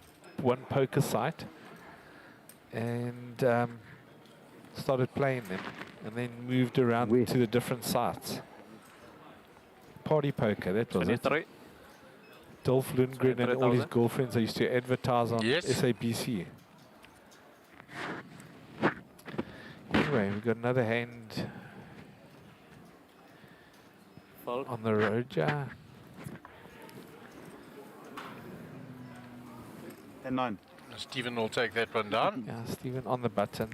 L: one poker site, and started playing them, and then moved around to the different sites. Party poker, that was it.
M: 23.
L: Dolph Lundgren and all his girlfriends, they used to advertise on
A: Yes.
L: SABC. Anyway, we've got another hand
M: Fold.
L: on the road, yeah.
N: 10-9.
A: Stephen will take that one down.
L: Yeah, Stephen on the button.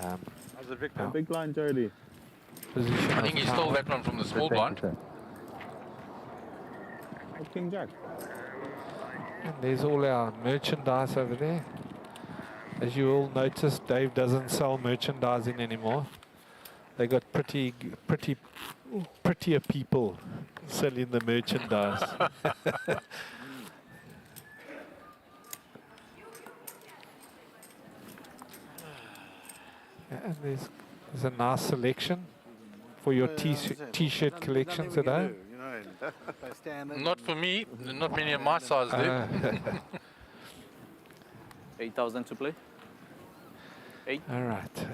N: How's the Victor? Big line, Jody.
L: Position
A: I think
L: of
A: he stole
L: power.
A: that one from the small blind.
N: King Jack.
L: And there's all our merchandise over there. As you all noticed, Dave doesn't sell merchandising anymore. They got prettier people selling the merchandise. And there's a nice selection for your t-shirt collections at home.
A: Not for me, not many of my size do.
M: 8,000 to play. 8.
L: All right.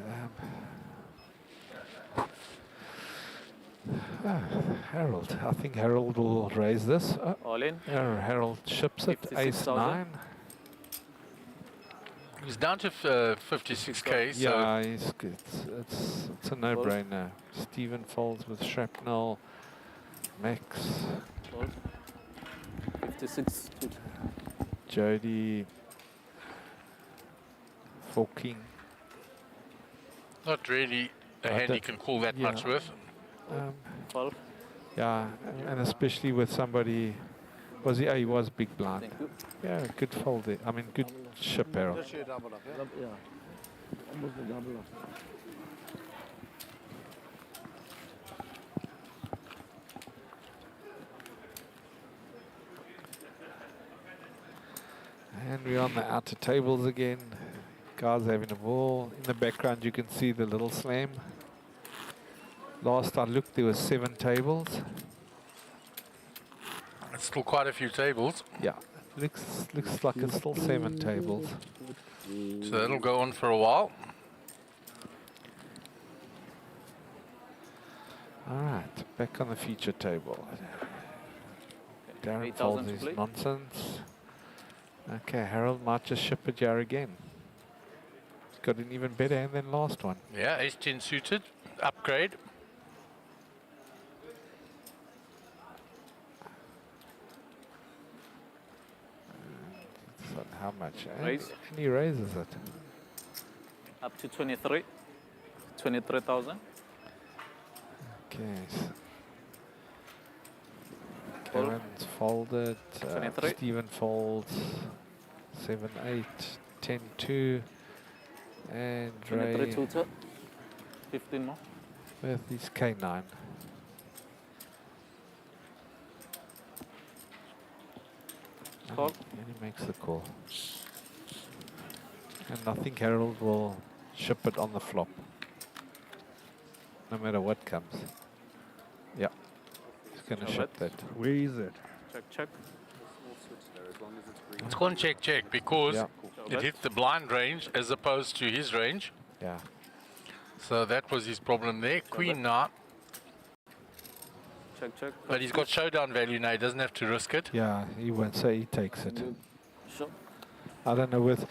L: Harold. I think Harold will raise this.
M: All in.
L: Harold ships it. Ace
M: 56,000.
L: 9.
A: He's down to 56k. So
L: Yeah, he's good. It's a no-brainer. Stephen folds with shrapnel. Max.
M: Fold. 56 to
L: Jody. For king.
A: not really a hand he can call that much with.
M: Fold.
L: Yeah, and especially with somebody. Was he? He was big blind.
M: Thank you.
L: Yeah, good fold there. I mean, good ship, Harold.
D: Almost a double up.
L: And we're on the outer tables again. Guys having a ball. In the background, you can see the little slam. Last I looked, there were 7 tables.
A: It's still quite a few tables.
L: Yeah, looks like it's still 7 tables.
A: So that'll go on for a while.
L: All right, back on the feature table. Darren
M: 8,000
L: folds
M: to
L: his
M: play.
L: nonsense. Okay, Harold might just ship a jar again. He's got an even better hand than last one.
A: Yeah, ace 10 suited, upgrade.
L: How much?
M: Raise.
L: And he raises it.
M: Up to 23. 23,000.
L: Okay.
M: Fold.
L: Gavin's folded.
M: 23.
L: Stephen folds. 7-8. 10-2. And
M: 23
L: Ray
M: tutor. 15 more.
L: with his K9.
M: Call.
L: And he makes the call. And I think Harold will ship it on the flop. No matter what comes. Yeah. He's going to
M: Shove
L: ship
M: it.
L: that.
G: Where is it?
M: Check, check.
A: It's gone check because
L: Yeah.
A: it hit the blind range as opposed to his range.
L: Yeah.
A: So that was his problem there. Queen now.
M: Check, check.
A: But he's got showdown value now. He doesn't have to risk it.
L: Yeah, he won't say he takes it.
M: Sure.
L: I don't know with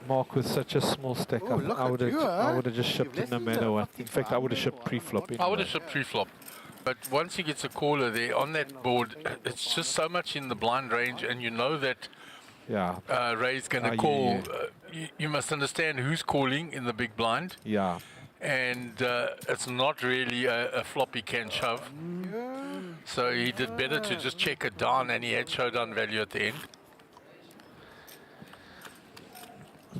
L: Mark with such a small stack.
I: Oh, look
L: I
I: at
L: would
I: you,
L: have just shipped it no matter what. In fact, I would have shipped pre-flop.
A: I would have shipped pre-flop. But once he gets a caller there on that board, it's just so much in the blind range, and you know that
L: Yeah.
A: Ray's going to
L: Yeah,
A: call.
L: yeah.
A: You must understand who's calling in the big blind,
L: Yeah.
A: and it's not really a flop he can shove. So he did better to just check it down, and he had showdown value at the end.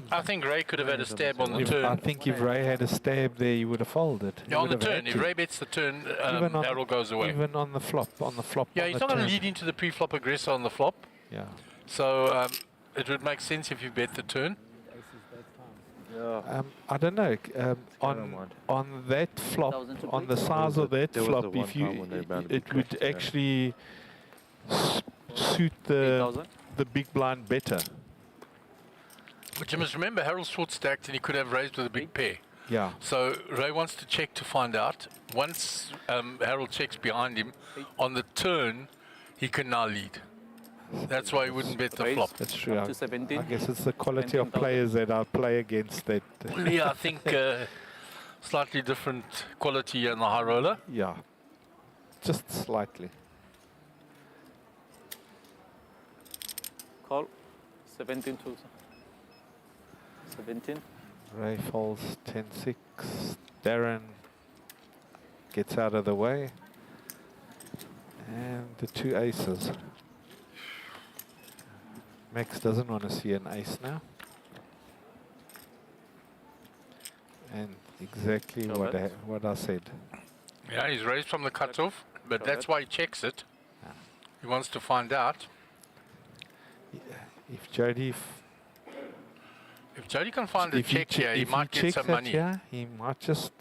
A: I think Ray could have had a stab on the
L: I
A: turn.
L: think if Ray had a stab there, he would have folded. He
A: Yeah, on
L: would
A: the
L: have
A: turn.
L: had
A: If
L: to.
A: Ray bets the turn,
L: Even on-
A: Harold goes away.
L: Even on the flop.
A: Yeah,
L: on
A: he's
L: the
A: not going to
L: turn.
A: lead into the pre-flop aggressor on the flop.
L: Yeah.
A: So it would make sense if you bet the turn.
L: I don't know. On that flop, on the size of that
N: There was
L: flop,
N: the one
L: if you,
N: time when they bound to be
L: it would
N: cracked, yeah.
L: actually suit the big blind better.
A: But you must remember, Harold's short stacked and he could have raised with a big pair.
L: Yeah.
A: So Ray wants to check to find out. Once Harold checks behind him, on the turn, he can now lead. That's why he wouldn't bet the flop.
L: That's true.
M: Up to 17.
L: I guess it's the quality of players that I play against that.
A: Yeah, I think slightly different quality in the high roller.
L: Yeah. Just slightly.
M: Call. 17 tutor. 17.
L: Ray folds 10-6. Darren gets out of the way. And the two aces. Max doesn't want to see an ace now. And exactly what I said.
A: Yeah, he's raised from the cutoff, but that's why he checks it. He wants to find out.
L: If Jody...
A: If Jody can find a
L: if he
A: check here, he
L: if
A: might get
L: checks
A: some
L: that,
A: money.
L: Yeah, he might just...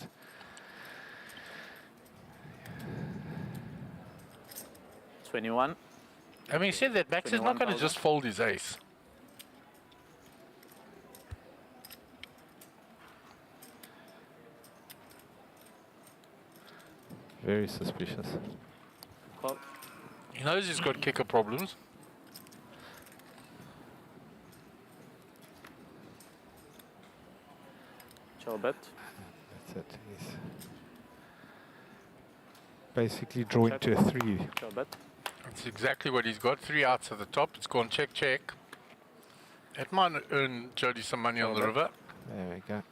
M: 21.
A: Having said that, Max is not going to
M: 21,000.
A: just fold his ace.
L: Very suspicious.
M: Call.
A: He knows he's got kicker problems.
M: Chow bet.
L: That's it. He's basically drawing to a 3.
M: Chow bet.
A: That's exactly what he's got. 3 outs at the top. It's gone check, check. It might earn Jody some money on the river.
L: There we go.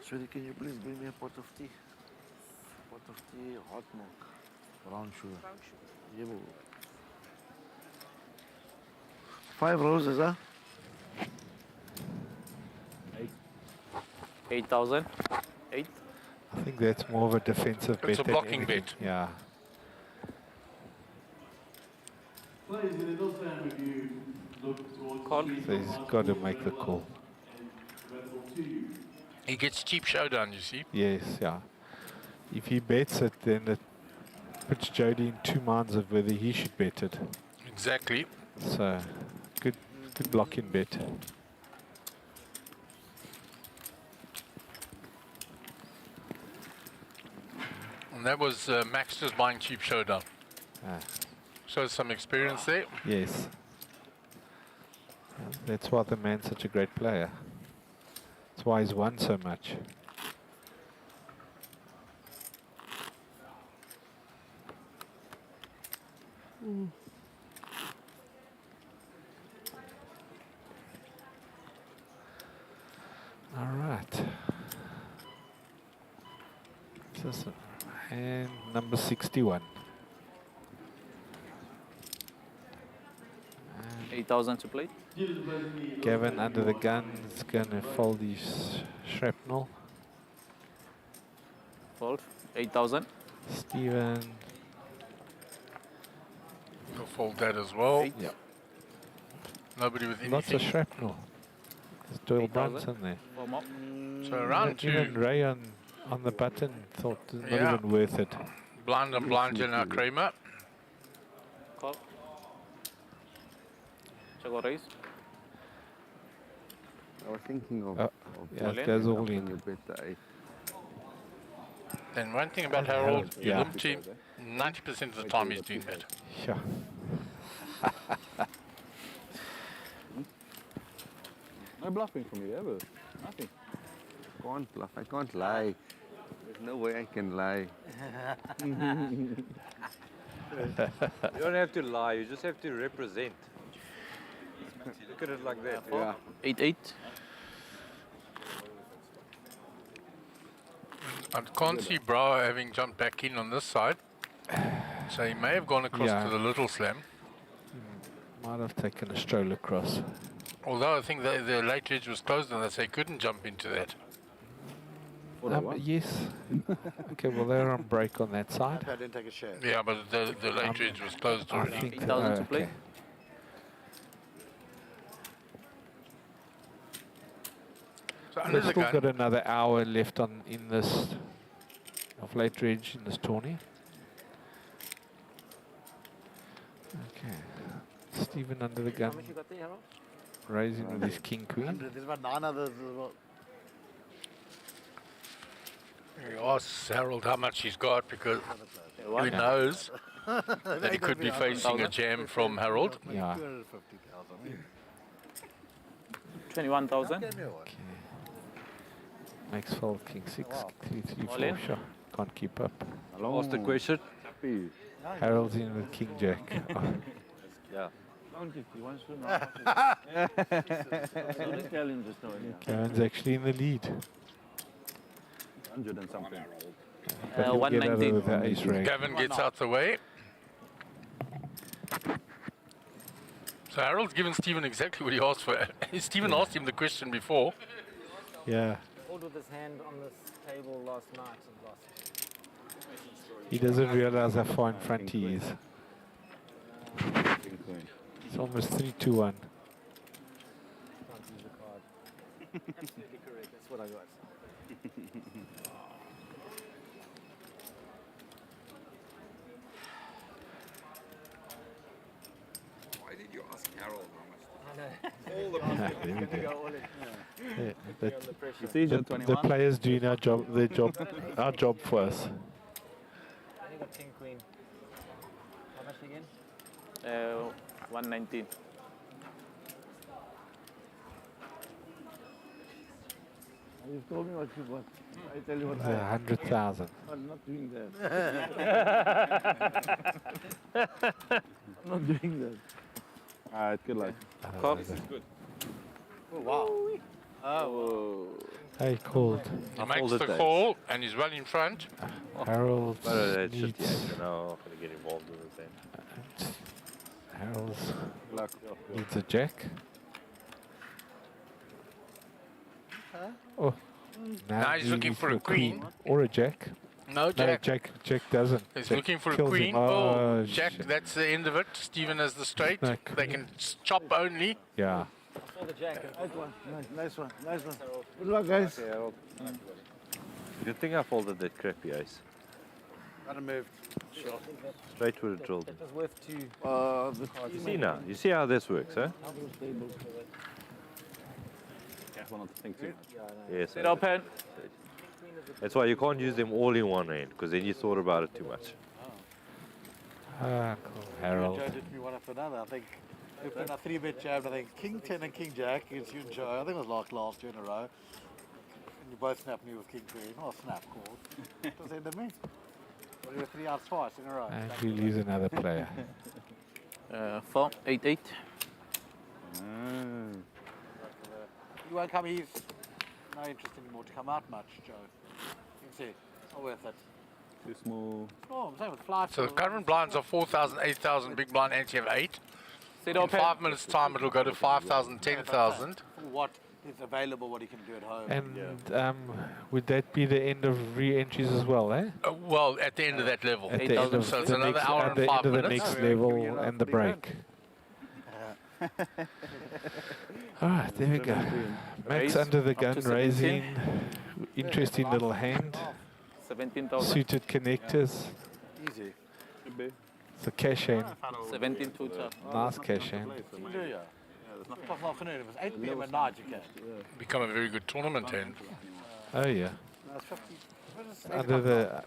I: Sweetie, can you please bring me a pot of tea? Pot of tea, hot milk, brown sugar. Yeah, boo. 5 roses, huh?
M: 8,000. 8.
L: I think that's more of a defensive bet.
A: It's a
L: than
A: blocking
L: anything.
A: bet.
L: Yeah.
M: Call.
L: So he's got to make the call.
A: He gets cheap showdown, you see.
L: Yes, yeah. If he bets it, then it puts Jody in 2 minds of whether he should bet it.
A: Exactly.
L: So, good blocking bet.
A: And that was Max just buying cheap showdown.
L: Ah.
A: Shows some experience there.
L: Yes. That's why the man's such a great player. That's why he's won so much. Just, and number 61.
M: 8,000 to play.
L: Gavin under the gun is going to fold his shrapnel.
M: Fold. 8,000.
L: Stephen.
A: He'll fold that as well.
L: Yeah.
A: Nobody with anything.
L: Lots of shrapnel. There's Doyle Brunson there.
A: So round two.
L: Even Ray on the button thought it's not even worth it.
A: Blind and blind in our Kramer.
M: Call. Check or raise.
C: I was thinking of.
L: Yeah, it goes all in.
A: And one thing about Harold, you limp him 90% of the time he's doing that.
L: Sure.
G: No bluffing from you ever. Nothing.
C: Can't bluff. I can't lie. There's no way I can lie.
N: You don't have to lie, you just have to represent. Look at it like that.
C: Yeah.
M: 8-8.
A: I can't see Brower having jumped back in on this side. So he may have gone across to the little slam.
L: Might have taken a stroll across.
A: Although I think the late edge was closed and they couldn't jump into that.
L: Yes. Okay, well they're on break on that side.
O: I didn't take a share.
A: Yeah, but the late edge was closed
L: I
A: already.
L: think
M: 8,000 to play.
L: okay.
A: So under
L: We've
A: the
L: still
A: gun,
L: got another hour left in this of late edge in this tourney. Okay. Stephen under the gun.
O: How much you got there, Harold?
L: Raising with his king queen.
O: There's about 9 others as well.
A: he asks Harold how much he's got because he knows that he could be facing a jam from Harold.
L: Yeah.
M: 21,000.
L: Okay. Makes fold king 6, 3, 3,
M: All
L: 4.
M: in?
L: Sure. Can't keep up.
N: Ask the question.
L: Harold's in with king jack.
N: Yeah.
L: Gavin's actually in the lead.
G: 100 and something.
L: But he'll get out of
M: 119.
L: with the ace rag.
A: Gavin gets out the way. So Harold's given Stephen exactly what he asked for. Stephen asked him the question before.
L: Yeah.
Q: Hold with his hand on this table last night and lost.
L: He doesn't realize how far in front he is. It's almost 3-2-1.
Q: Can't use the card. Absolutely correct. That's what I got.
R: Why did you ask Harold how much?
Q: I know.
R: All the
L: There we go. Yeah, but
Q: Under pressure.
L: the players doing our job for us.
Q: I got king queen. How much again?
M: 119.
C: You've told me what you want. I tell you what
L: 100,000.
C: I'm not doing that. I'm not doing that.
G: Alright, good luck.
M: Call.
G: This is good.
Q: Oh, wow. Oh.
L: Hey, called.
A: He makes the call and he's well in front.
L: Harold
N: That's
L: needs.
N: just, yeah, no, I'm not going to get involved with it then.
L: Harold needs a jack. Oh,
A: Now he's looking for a queen.
L: or a jack.
A: No, Jack.
L: Jack doesn't.
A: He's
L: Jack
A: looking for a
L: kills
A: queen.
L: him.
A: Oh, Jack,
L: shit.
A: that's the end of it. Stephen has the straight.
L: No,
A: They can chop only.
L: Yeah.
Q: I saw the jack.
C: Nice one. Nice one. Good luck, guys.
N: Good thing I folded that crappy ace.
O: Got him moved.
Q: Sure.
N: Straight would have drilled
Q: That
N: him.
Q: was worth 2.
N: You see now? You see how this works, huh?
G: Careful not to think too much.
N: Yes.
M: Sit open.
N: That's why you can't use them all in one hand, because then you thought about it too much.
L: Ah, cool. Harold.
O: Joe did me one after another. I think we put a 3-bet jam. I think King 10 and King Jack against you and Joe. I think it was like last year in a row. And you both snapped me with King Queen. Oh, snap called. It was the end of me. Well, you were 3 outs twice in a row.
L: And we lose another player.
M: 4, 8-8.
O: You won't come. He's no interest anymore to come out much, Joe. You can see. It's not worth it.
G: Too small.
O: Oh, same with fly.
A: So the current blinds are 4,000, 8,000 big blind, and you have 8.
P: Sit
A: In
P: open.
A: 5 minutes' time, it'll go to 5,000, 10,000.
O: What is available, what he can do at home.
L: And would that be the end of re-entries as well, eh?
A: Well, at the end of that level.
L: At the end of
A: So it's
L: the
A: another
L: next,
A: hour
L: at
A: and
L: the
A: 5
L: end of the
A: minutes.
L: next level and the break. All right, there we go. Max
P: Raise
L: under the
P: up
L: gun,
P: to 17.
L: raising. Interesting little hand.
P: 17,000.
L: Suited connectors.
O: Easy.
L: It's a cash hand.
P: 17 total.
L: Nice cash hand.
O: Do you? This afternoon, it was 8 p.m. at night, you can.
A: Become a very good tournament hand.
L: Oh yeah.
O: No, it's 50. What is it?
L: Under the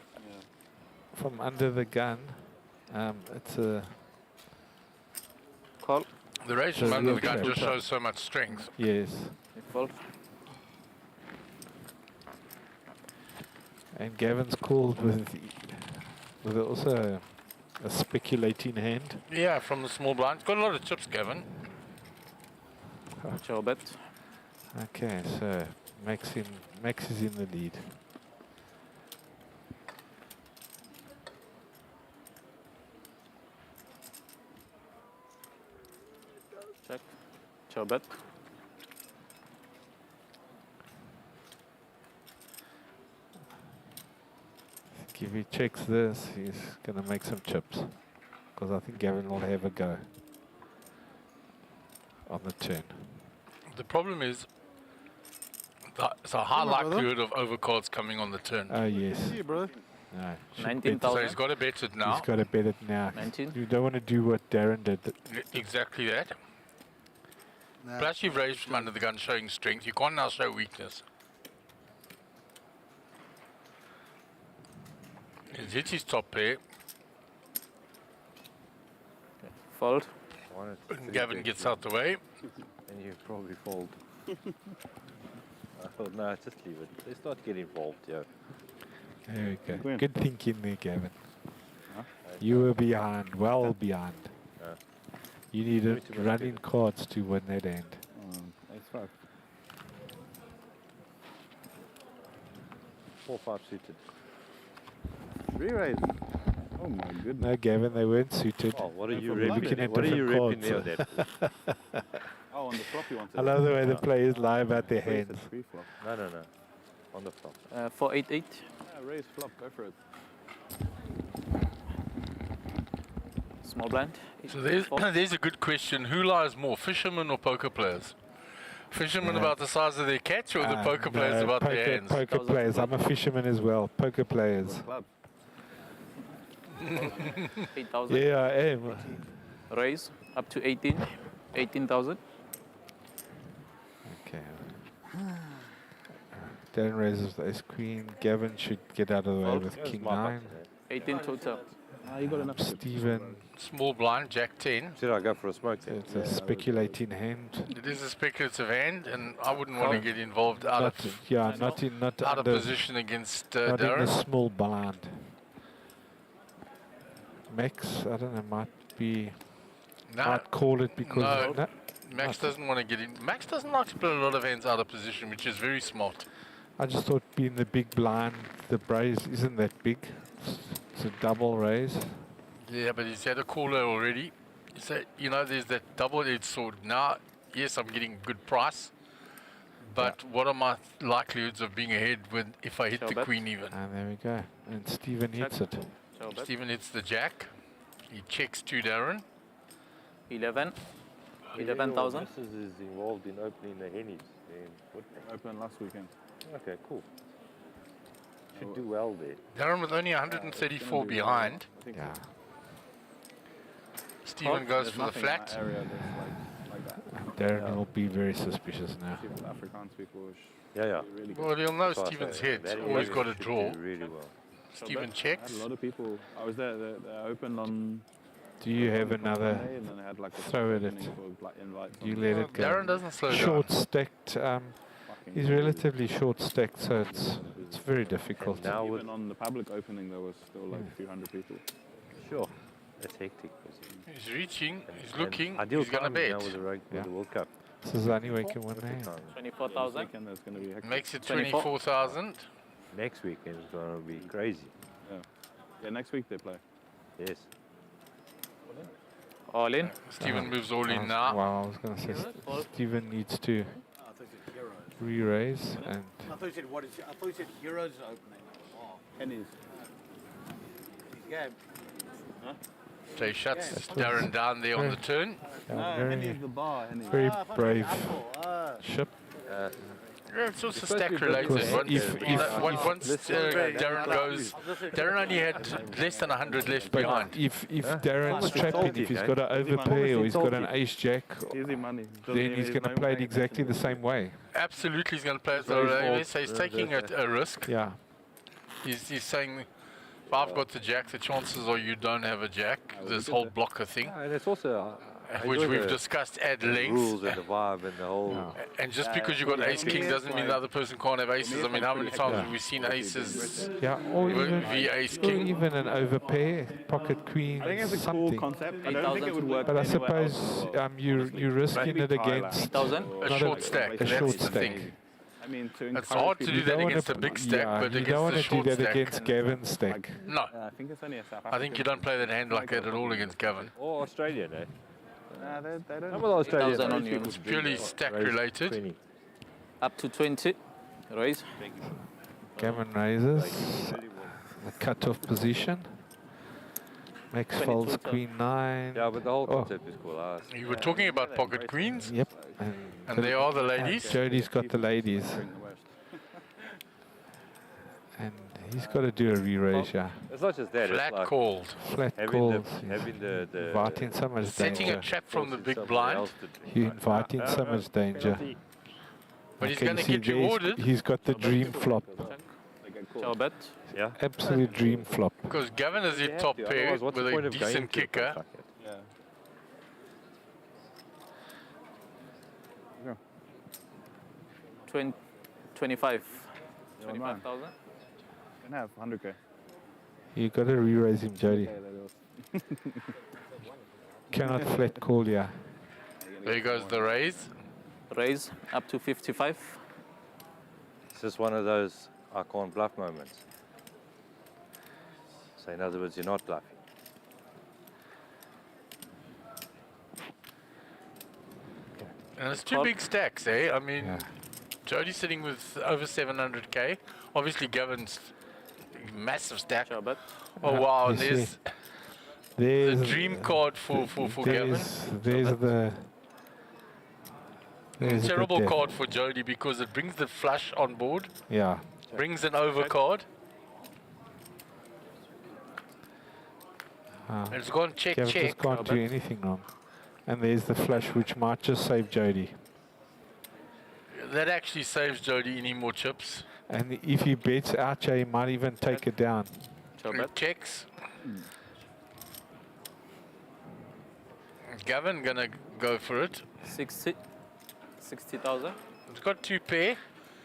L: from under the gun, it's a
P: call.
A: The raise
L: So
A: from under the
L: real
A: gun
L: trap.
A: just shows so much strength.
L: yes.
P: Fold.
L: And Gavin's called with also a speculating hand.
A: Yeah, from the small blind. Got a lot of chips, Gavin.
P: Ciao bet.
L: Okay, so Max is in the lead.
P: Check. Ciao bet.
L: If he checks this, he's going to make some chips. Because I think Gavin will have a go on the turn.
A: The problem is, it's a high likelihood of overcards coming on the turn.
L: Oh, yes.
O: Yeah, bro.
L: No, should
P: 19,000.
A: So he's got to bet it now.
L: He's got to bet it now.
P: 19.
L: You don't want to do what Darren did.
A: Exactly that. Plus you've raised from under the gun showing strength. You can't now show weakness. He's hit his top pair.
P: Fold.
A: Gavin gets out the way.
N: And you probably fold. I thought, no, just leave it. They start getting involved, yeah.
L: There we go.
G: Win.
L: Good thinking there, Gavin.
G: Huh?
L: You were behind, well behind.
N: Yeah.
L: You needed
N: Need to win
L: running cards to win that hand.
G: Ace-5.
N: 4-5 suited.
G: Re-raise. Oh my goodness.
L: No, Gavin, they weren't suited.
N: Oh, what are you
L: We're looking
N: ripping?
L: at
N: What are you
L: different
N: ripping there,
L: cards.
N: Dad?
G: Oh, on the flop you wanted.
L: I love the way the players lie about their
G: Raise
L: hands.
G: at pre-flop.
N: No, no, no. On the flop.
P: 488.
G: Yeah, raise flop, go for it.
P: Small blind.
A: So there's a good question. Who lies more, fishermen or poker players? Fishermen about the size of their catch or the poker players about
L: poker,
A: their hands?
L: Poker players. I'm a fisherman as well. Poker players.
G: Club.
P: 8,000.
L: Yeah, I am.
P: Raise up to 18. 18,000.
L: Okay. Darren raises the ace queen. Gavin should get out of the way
P: Fold.
L: with king 9.
P: 18 total.
G: You got enough.
L: Stephen,
A: Small blind, jack 10.
N: Should I go for a smoke then?
L: it's a speculating hand.
A: It is a speculative hand, and I wouldn't want to get involved out
L: Not,
A: of
L: yeah, not in, not
A: out of
L: under,
A: position against
L: not in the
A: Darren.
L: small blind. Max, I don't know, might be,
A: No,
L: might call it because
A: no. Max doesn't want to get in. Max doesn't like to play a lot of hands out of position, which is very smart.
L: I just thought being the big blind, the raise isn't that big. It's a double raise.
A: Yeah, but he's had a caller already. So, you know, there's that double-edged sword. Now, yes, I'm getting a good price, but what are my likelihoods of being ahead when if I hit the queen even?
L: And there we go. And Stephen hits it.
A: Stephen hits the jack. He checks to Darren.
P: 11.
N: Your
P: 11,000.
N: missus is involved in opening the hennies.
G: Open last weekend.
N: Okay, cool. Should do well there.
A: Darren with only 134 behind.
L: Yeah.
A: Stephen goes for the flat.
L: Darren will be very suspicious now.
G: People, Afrikaans people.
N: Yeah.
G: Really good.
A: Well, he'll know
N: So I
A: Stephen's
N: say,
A: head.
N: that
A: Always
N: area
A: got a
N: should
A: draw.
N: do really well.
A: Stephen
G: I
A: checks.
G: had a lot of people. I was there. They opened on.
L: Do you have
G: on
L: another
G: Friday, and then they had like a
L: throw at it?
G: opening for, like, invites
L: You
G: on
L: let
G: the-
L: it go.
A: Darren doesn't slow down.
L: Short stacked. He's relatively short stacked, so it's very difficult.
N: Now
G: Even on the public opening, there was still like a few hundred people.
N: Sure. That's hectic.
A: He's reaching. He's looking.
N: Ideal
A: He's going to
N: timing now
A: bet.
N: with
L: Yeah.
N: the World Cup.
L: This is the only way you can win the hand.
P: 24,000.
G: Weekend, there's going to be hectic.
A: Makes it
P: 24.
A: 24,000.
N: Next weekend is going to be crazy.
G: Yeah, next week they play.
F: Yes.
M: All in.
A: Stephen moves all in now.
L: Wow, I was going to say Stephen needs to re-raise and
O: I thought you said what is? I thought you said Heroes is opening. Oh,
G: Pennies.
O: his game.
G: Huh?
A: So he shuts Darren down there on the turn.
G: The bar.
L: very brave ship.
A: Yeah, it's also stack related. Once Darren goes, Darren only had less than 100 left behind.
L: If Darren's trapping, if he's got an overpair or he's got an ace jack, then he's going to play it exactly the same way.
A: Absolutely, he's going to play it the way. So he's taking a risk.
L: Yeah.
A: He's saying, if I've got the jack, the chances are you don't have a jack. This whole blocker thing.
N: And it's also
A: which we've discussed at length.
N: Rules and the vibe and the whole.
A: And just because you've got ace king doesn't mean the other person can't have aces. I mean, how many times have we seen aces?
L: Yeah, or even
A: ace king.
L: Or even an overpair, pocket queen,
G: I think it's a
L: something.
G: cool concept. I don't think it would work.
L: But I suppose you're risking it against
A: A short stack.
L: A short
A: That's the
L: stack.
A: thing.
G: I mean,
A: It's hard to do that against a big stack, but
L: you
A: against
L: don't want
A: the
L: to do
A: short
L: that
A: stack.
L: against Gavin's stack.
A: No.
G: I think it's only a South
A: I think you don't play that hand like that at all against Gavin.
N: Or Australian, eh?
G: Nah, they don't.
N: Some of the Australian
M: on you.
A: It's purely stack related.
N: 20.
M: Up to 20. Raise.
L: Gavin raises. The cut-off position. Max folds queen 9.
N: Yeah, but the whole concept is cool.
A: You were talking about pocket queens?
L: Yep.
A: And they are the ladies?
L: Jody's got the ladies. And he's got to do a re-raise, yeah.
N: It's not just that.
A: Flat
N: it's like
A: called.
L: Flat
N: having
L: calls.
N: having the
L: Inviting so much
A: Setting
L: danger.
A: a trap from the big blind.
L: You're inviting so much danger.
A: But he's
L: Okay,
A: going to
L: see
A: get you
L: there
A: ordered.
L: he's got the dream flop.
M: Ciao bet.
N: Yeah.
L: Absolute dream flop.
A: Because Gavin is your top pair
N: Otherwise, what's
A: with
N: the
A: a
N: point of going
A: decent
N: to it?
A: kicker.
N: Fuck it.
G: Yeah.
M: 25.
G: Yeah,
M: 25,000.
G: Can have 100k.
L: You got to re-raise him, Jody. Cannot flat call, yeah.
A: There goes the raise.
M: Raise up to 55.
N: It's just one of those I can't bluff moments. So in other words, you're not bluffing.
A: And it's two big stacks, eh? I mean, Jody's sitting with over 700k. Obviously, Gavin's massive stack. Oh, wow. And there's the dream card for Gavin.
L: There's a
A: Terrible
L: bit there.
A: card for Jody because it brings the flush on board.
L: Yeah.
A: Brings an overcard.
L: Ah.
A: It's gone check,
L: Gavin
A: check.
L: just can't do anything wrong. And there's the flush, which might just save Jody.
A: That actually saves Jody any more chips.
L: And if he bets out, he might even take it down.
A: It checks. Gavin gonna go for it.
M: 60,000.
A: He's got two pair.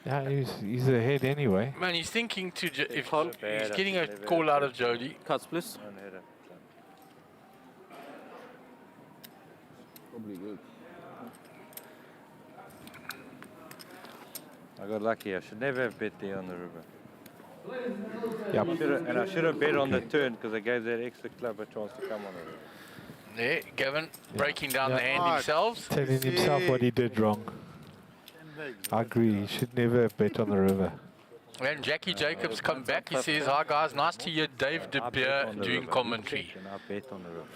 L: Yeah, he's ahead anyway.
A: Man, he's thinking to if he's getting a call out of Jody.
M: Cuts, please.
G: Probably good.
N: I got lucky. I should never have bet there on the river.
L: Yep.
N: And I should have bet on the turn because I gave that extra club a chance to come on the river.
A: There, Gavin breaking down the hand himself.
L: Telling himself what he did wrong. I agree. He should never have bet on the river.
A: When Jackie Jacobs come back, he says, "Hi guys, nice to hear Dave De Beer doing commentary."
N: I bet on the river.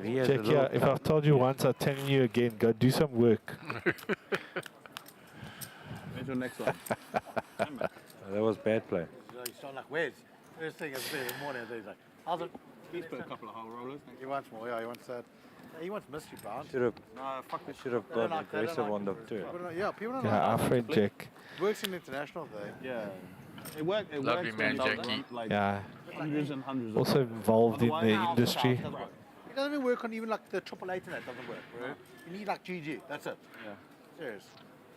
N: He has a
L: Jackie,
N: little
L: if I've told you once, I'm telling you again. Go do some work.
G: Where's your next one?
N: That was bad play.
O: You sound like Wes. First thing is in the morning, he's like, how's it?
G: Please put a couple of hole rollers.
O: He wants more, yeah, he wants that. He wants mystery bound.
N: Should have.
O: No, fuck this.
N: Should have
O: They don't
N: got
O: like that, they don't
N: aggressive
O: like
N: on the
O: it.
N: turn.
O: People don't- Yeah, people don't
L: Yeah, our
O: like
L: friend
O: it.
L: Jack.
O: Works in international though.
G: Yeah. It works. It
A: Lovely
G: works
A: man,
G: when you
A: Jackie.
G: run, like
L: Yeah.
G: hundreds and hundreds. of
L: Also
G: them.
L: involved in the
G: Otherwise,
L: industry.
O: It doesn't even work on even like the 888 and that doesn't work, bro. You need like GG, that's it.
G: Yeah.
O: Serious.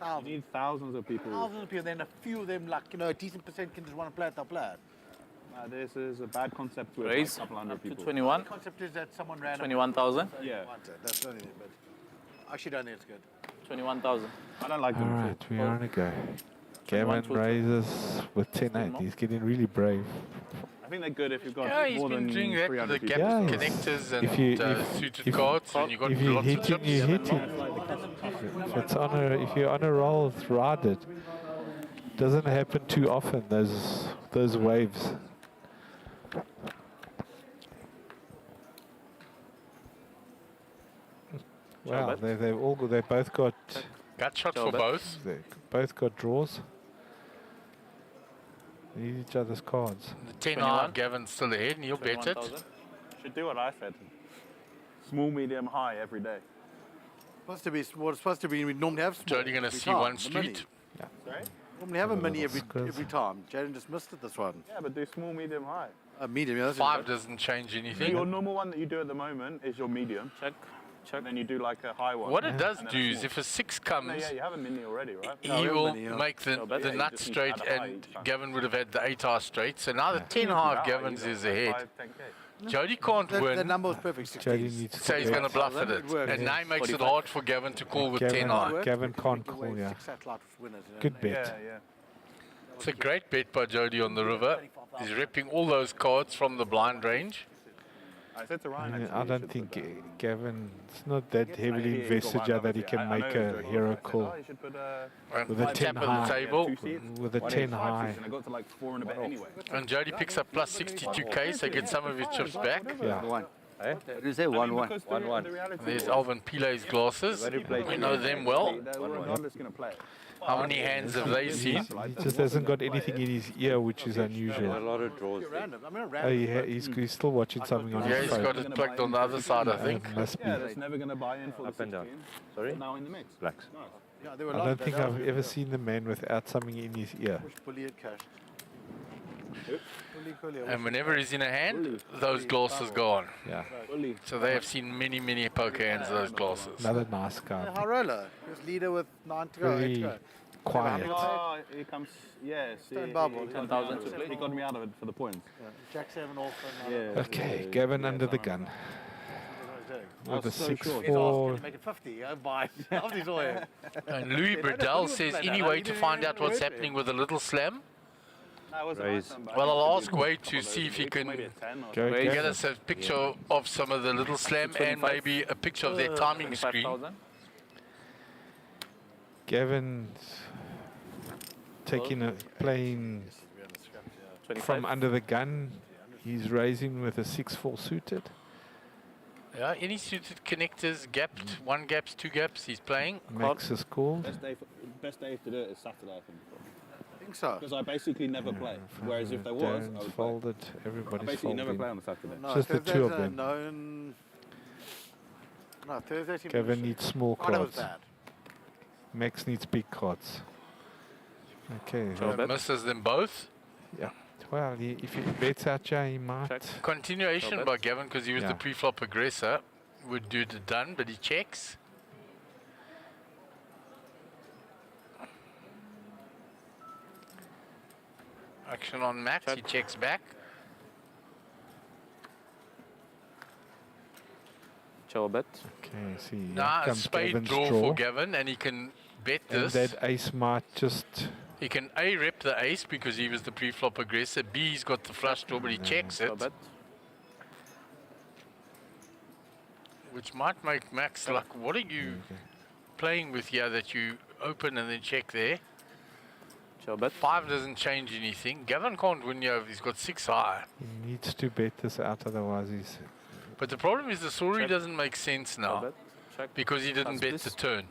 G: You need thousands of people.
O: Thousands of people, then a few of them, like, you know, a decent percent can just want to play it, they'll play it.
G: This is a bad concept with
M: Raise
G: like a couple hundred
M: up to
G: people.
M: 21.
O: The concept is that someone ran
M: 21,000.
G: Yeah.
O: That's the only thing, but I actually don't think it's good.
M: 21,000.
G: I don't like
L: All
G: them.
L: right, we are on a go. Gavin raises with 10-8. He's getting really brave.
K: I think they're good if you've got
A: Yeah, he's
K: more
A: been
K: than
A: doing that with the
K: 300
A: gap
L: Yeah,
A: connectors and suited
L: if-
A: cards, and you've got
L: if you
A: lots of
L: hit it,
A: chips.
L: you hit it. If you're on a roll, ride it. Doesn't happen too often. Those waves. Wow, they both got
A: Gut shot for both.
L: They both got draws. They need each other's cards.
A: The 10 high, Gavin's still ahead, and he'll bet it.
K: Should do what I said. Small, medium, high every day.
O: Supposed to be what it's supposed to be. We normally have small.
A: Jody going to
O: every
A: see
O: time,
A: one
O: the mini.
A: street.
K: Sorry?
O: Normally have a mini every
L: Squares.
O: time. Jaden just missed it this one.
K: Yeah, but do small, medium, high.
O: Medium, yeah. That's
A: 5 doesn't change anything.
K: Your normal one that you do at the moment is your medium.
P: Check.
K: And then you do like a high one.
A: What it does
K: and then
A: do
K: a
A: is
K: small.
A: if a 6 comes,
K: Yeah, you have a mini already, right?
A: he will make the
K: you
A: nut
K: just need to
A: straight,
K: add a high
A: and
K: each time.
A: Gavin would have had the 8 high straight. So now the 10 high of Gavin's is ahead.
K: 5, 10K.
A: Jody can't
O: The
A: win,
O: number was perfect.
L: Jody
O: 16.
L: needs
A: so he's going to bluff at
O: It
A: it.
O: works.
A: And now he makes it hard for Gavin to call with 10 high.
L: Gavin can't call, yeah. Good bet.
K: Yeah.
A: It's a great bet by Jody on the river. He's repping all those cards from the blind range.
K: I said to Ryan,
L: I
K: actually,
L: don't
K: you
L: think
K: should
L: Gavin is not that heavily
K: He
L: invested
K: got
L: yet
K: one,
L: that he
K: obviously.
L: can
K: I know
L: make
K: he's
L: a
K: doing
L: hero
K: well. I said,
L: call.
K: you should put
L: With a 10
A: tap on the
L: high.
A: table.
L: With a 10 high.
K: And I got to like 4 and a bit anyway.
A: And Jody picks up plus 62k, so gets some of his chips back.
L: Yeah.
C: Did you say 1-1?
K: 1-1.
A: There's Alvin Pile's glasses. We know them well.
K: Regardless, going to play it.
A: How many hands have they seen?
L: He just hasn't got anything in his ear, which is unusual.
I: A lot of draws.
L: Oh, he's still watching something on
A: Yeah,
L: his
A: he's
L: phone.
A: got it plugged on the other side, I think.
L: Must be.
K: Yeah, that's never going to buy in for the
I: Up and down.
K: 16.
I: Sorry?
K: Now in the mix.
I: Blacks.
K: Nice.
L: I don't think I've ever seen the man without something in his ear.
A: And whenever he's in a hand, those glasses go on.
L: Yeah.
A: So they have seen many, many poker hands, those glasses.
L: Another nice guy.
O: High roller. He was leader with 9 to go. 8 to
L: Very
O: go.
L: quiet.
K: Oh, here comes, yes.
O: Stone bubble.
K: 10,000 to play. He got me out of it for the points.
O: Jack 7 off.
K: Yeah.
L: Okay, Gavin under the gun. With a
K: so
L: 6-4.
O: Make it 50. I buy. These all here.
A: And Louis Burdell says, any way to find out what's happening with the little slam?
I: Raise.
A: Well, I'll ask Wade to see if he can
L: Go
A: get
L: Gavin.
A: us a picture of some of the little slam and maybe a picture of their timing screen.
M: 5,000.
L: Gavin playing
M: 25.
L: from under the gun. He's raising with a 6-4 suited.
A: Yeah, any suited connectors, gapped, 1 gaps, 2 gaps, he's playing.
L: Max is called.
K: Best day to do it is Saturday, I think.
O: I think so.
K: Because I basically never play. Whereas if there was, I
L: Darren's
K: would play.
L: folded.
K: I
L: Everybody's
K: basically never
L: folding.
K: play on a Saturday.
O: No,
L: Just the two of
O: Thursday's a
L: them.
O: known. No, Thursday seems
L: Gavin needs small
O: Oh, that was
L: cards.
O: bad.
L: Max needs big cards. Okay.
A: So misses them both.
L: Yeah. Well, if he bets out, he might.
A: Continuation by Gavin because he was
L: Yeah.
A: the pre-flop aggressor. Would do the done, but he checks. Action on Max, he checks back.
M: Chill bet.
L: Okay, see. Here
A: Nah, a
L: comes
A: spade
L: Gavin's
A: draw for Gavin, and he can bet
L: And
A: this.
L: that ace might just.
A: He can A rep the ace because he was the pre-flop aggressor. B, he's got the flush draw, but he checks it. Which might make Max like, what are you playing with here that you open and then check there? 5 doesn't change anything. Gavin can't win here if he's got 6 high.
L: He needs to bet this out, otherwise he's.
A: But the problem is the story doesn't make sense now because he didn't bet the turn.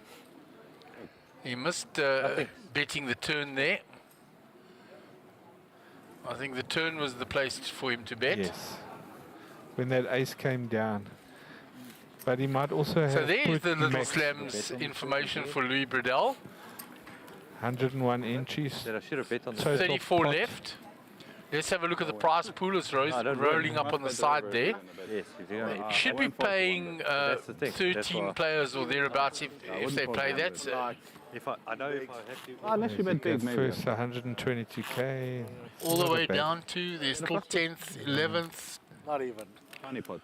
A: He missed betting the turn there. I think the turn was the place for him to bet.
L: Yes. When that ace came down. But he might also have.
A: So there's
L: put
A: the little
L: Max
A: slams information for Louis Burdell.
L: 101 entries.
I: I should have bet on the
L: Total
A: 34
L: pot.
A: left. Let's have a look at the prize pool. It's rolling up on the side there.
I: Yes, you do.
A: You should be paying
I: That's the thing. That's
A: 13
I: why-
A: players or thereabouts if they play that.
I: If I know if I have to.
K: Unless you bet big, maybe.
L: First 122k.
A: All the
L: Not a
A: way
L: bad.
A: down to, there's still 10th, 11th.
O: Not even.
K: Tiny pot.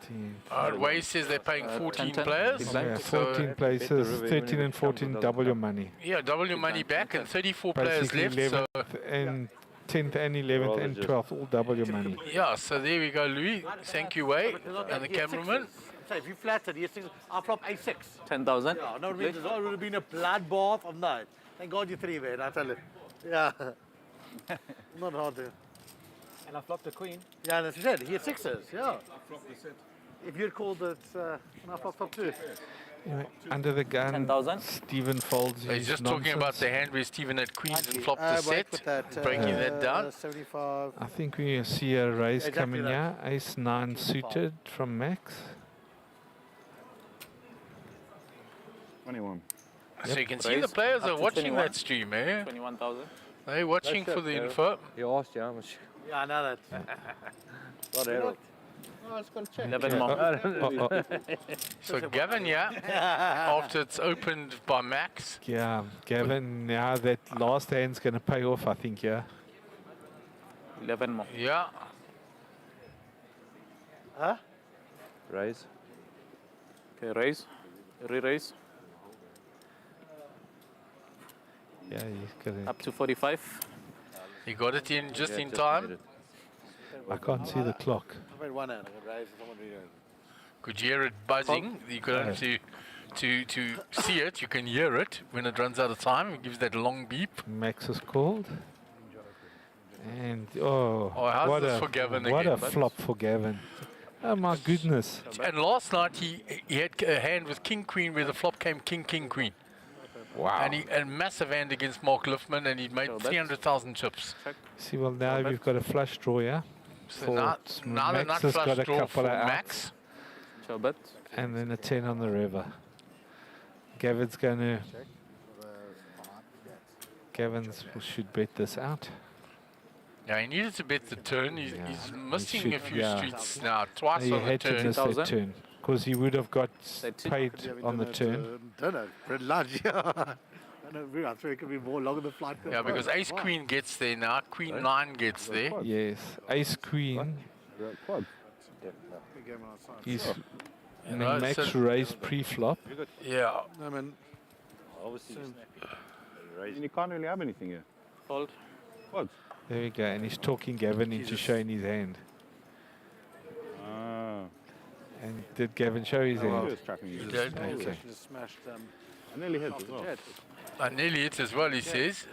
L: 13.
A: Way says they're paying 14 players.
L: Yeah,
A: So
L: 14 places, 13 and 14 double your money.
A: yeah, double your money back and 34 players
L: Basically
A: left. So
L: 11th and 10th and 11th and 12th, all double your money.
A: Yeah, so there we go, Louis. Thank you, Way, and the cameraman.
O: So if you flattered, I flop A6.
M: 10,000.
O: Yeah, no, it would have been a bloodbath of night. Thank God you 3-bet, I tell you. Yeah. Not hard to.
Q: And I flopped a queen.
O: Yeah, and as you said, he had 6s, yeah.
R: I flopped the set.
O: If you'd called it, I flopped top 2.
L: Anyway, under the gun,
M: 10,000.
L: Stephen folds
A: He's
L: his
A: just talking about
L: nonsense.
A: the hand where Stephen had queens and flopped the
O: Wait
A: set,
O: with that,
A: breaking that down.
O: 75.
L: I think we see a raise
O: Exactly
L: coming
O: that.
L: here. Ace 9 suited from Max.
G: 21.
A: So you can see the players
M: Up
A: are
M: to
A: watching
M: 21.
A: that stream, eh?
M: 21,000.
A: They're watching for the info.
N: You asked you how much.
O: Yeah, I know that.
N: What Harold?
O: Oh, it's got to check.
M: 11 more.
A: So Gavin, yeah, after it's opened by Max.
L: Yeah, Gavin, now that last hand's going to pay off, I think, yeah.
M: 11 more.
A: Yeah.
O: Huh?
N: Raise.
M: Okay, raise. Re-raise.
L: Yeah, he's got it.
M: Up to 45.
A: He got it in just in time.
L: I can't see the clock.
O: I made one hand, I could raise someone really.
A: Could you hear it buzzing? You could have to see it. You can hear it when it runs out of time. It gives that long beep.
L: Max is called. And, oh,
A: how's
L: what
A: this
L: a,
A: for Gavin
L: what
A: again,
L: a
A: bud?
L: flop for Gavin. Oh, my goodness.
A: And last night he had a hand with King Queen where the flop came King King Queen.
L: Wow.
A: And a massive hand against Mark Liffman, and he made 300,000 chips.
L: See, well, now we've got a flush draw, yeah?
A: So now they're not
L: Max has
A: flush
L: got a
A: draw
L: couple
A: for
L: of outs.
A: Max.
M: Show bet.
L: And then a 10 on the river. Gavin's going to... should bet this out.
A: Yeah, he needed to bet the turn. He's missing
L: should,
A: a few
L: yeah.
A: streets now, twice
L: He
A: on the
L: had to
A: turn.
L: miss that turn. Because he would have got paid on the turn.
O: Dinner, bread lunch, yeah. I know, I'm sure it could be more longer than flight.
A: Yeah, because Ace Queen gets there now, Queen 9 gets there.
L: Yes, Ace Queen. He's and then Max
A: so-
L: raised pre-flop.
A: Yeah.
O: I mean,
N: Obviously,
G: And you can't really have anything here.
M: Fold.
G: What?
L: There we go, and he's talking Gavin into showing his hand. And did Gavin show his
G: He
L: hand?
G: was trapping you.
A: He did.
L: Okay.
O: just smashed
G: I nearly hit as well.
A: I nearly hit as well, he says.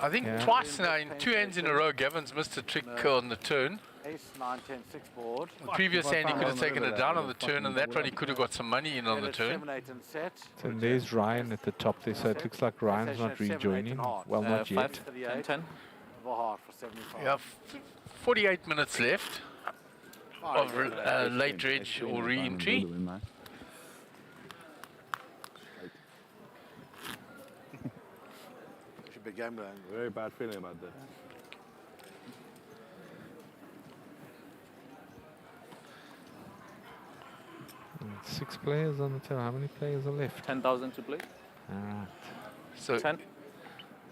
A: I think
L: Yeah.
A: twice now, in 2 hands in a row, Gavin's missed a trick on the turn.
O: Ace 9, 10, 6 board.
A: The previous hand he could have taken it down on the turn, and that one he could have got some money in on the turn.
O: 7, 8 and set.
L: So there's Ryan at the top there, so it looks like Ryan's not rejoining. Well, not yet.
M: 5, 10.
O: Of a heart for 75.
A: Yeah, 48 minutes left of late dredge or re-entry.
O: Should be game going.
G: Very bad feeling about that.
L: And 6 players on the turn. How many players are left?
M: 10,000 to play.
L: Alright.
A: So
M: 10.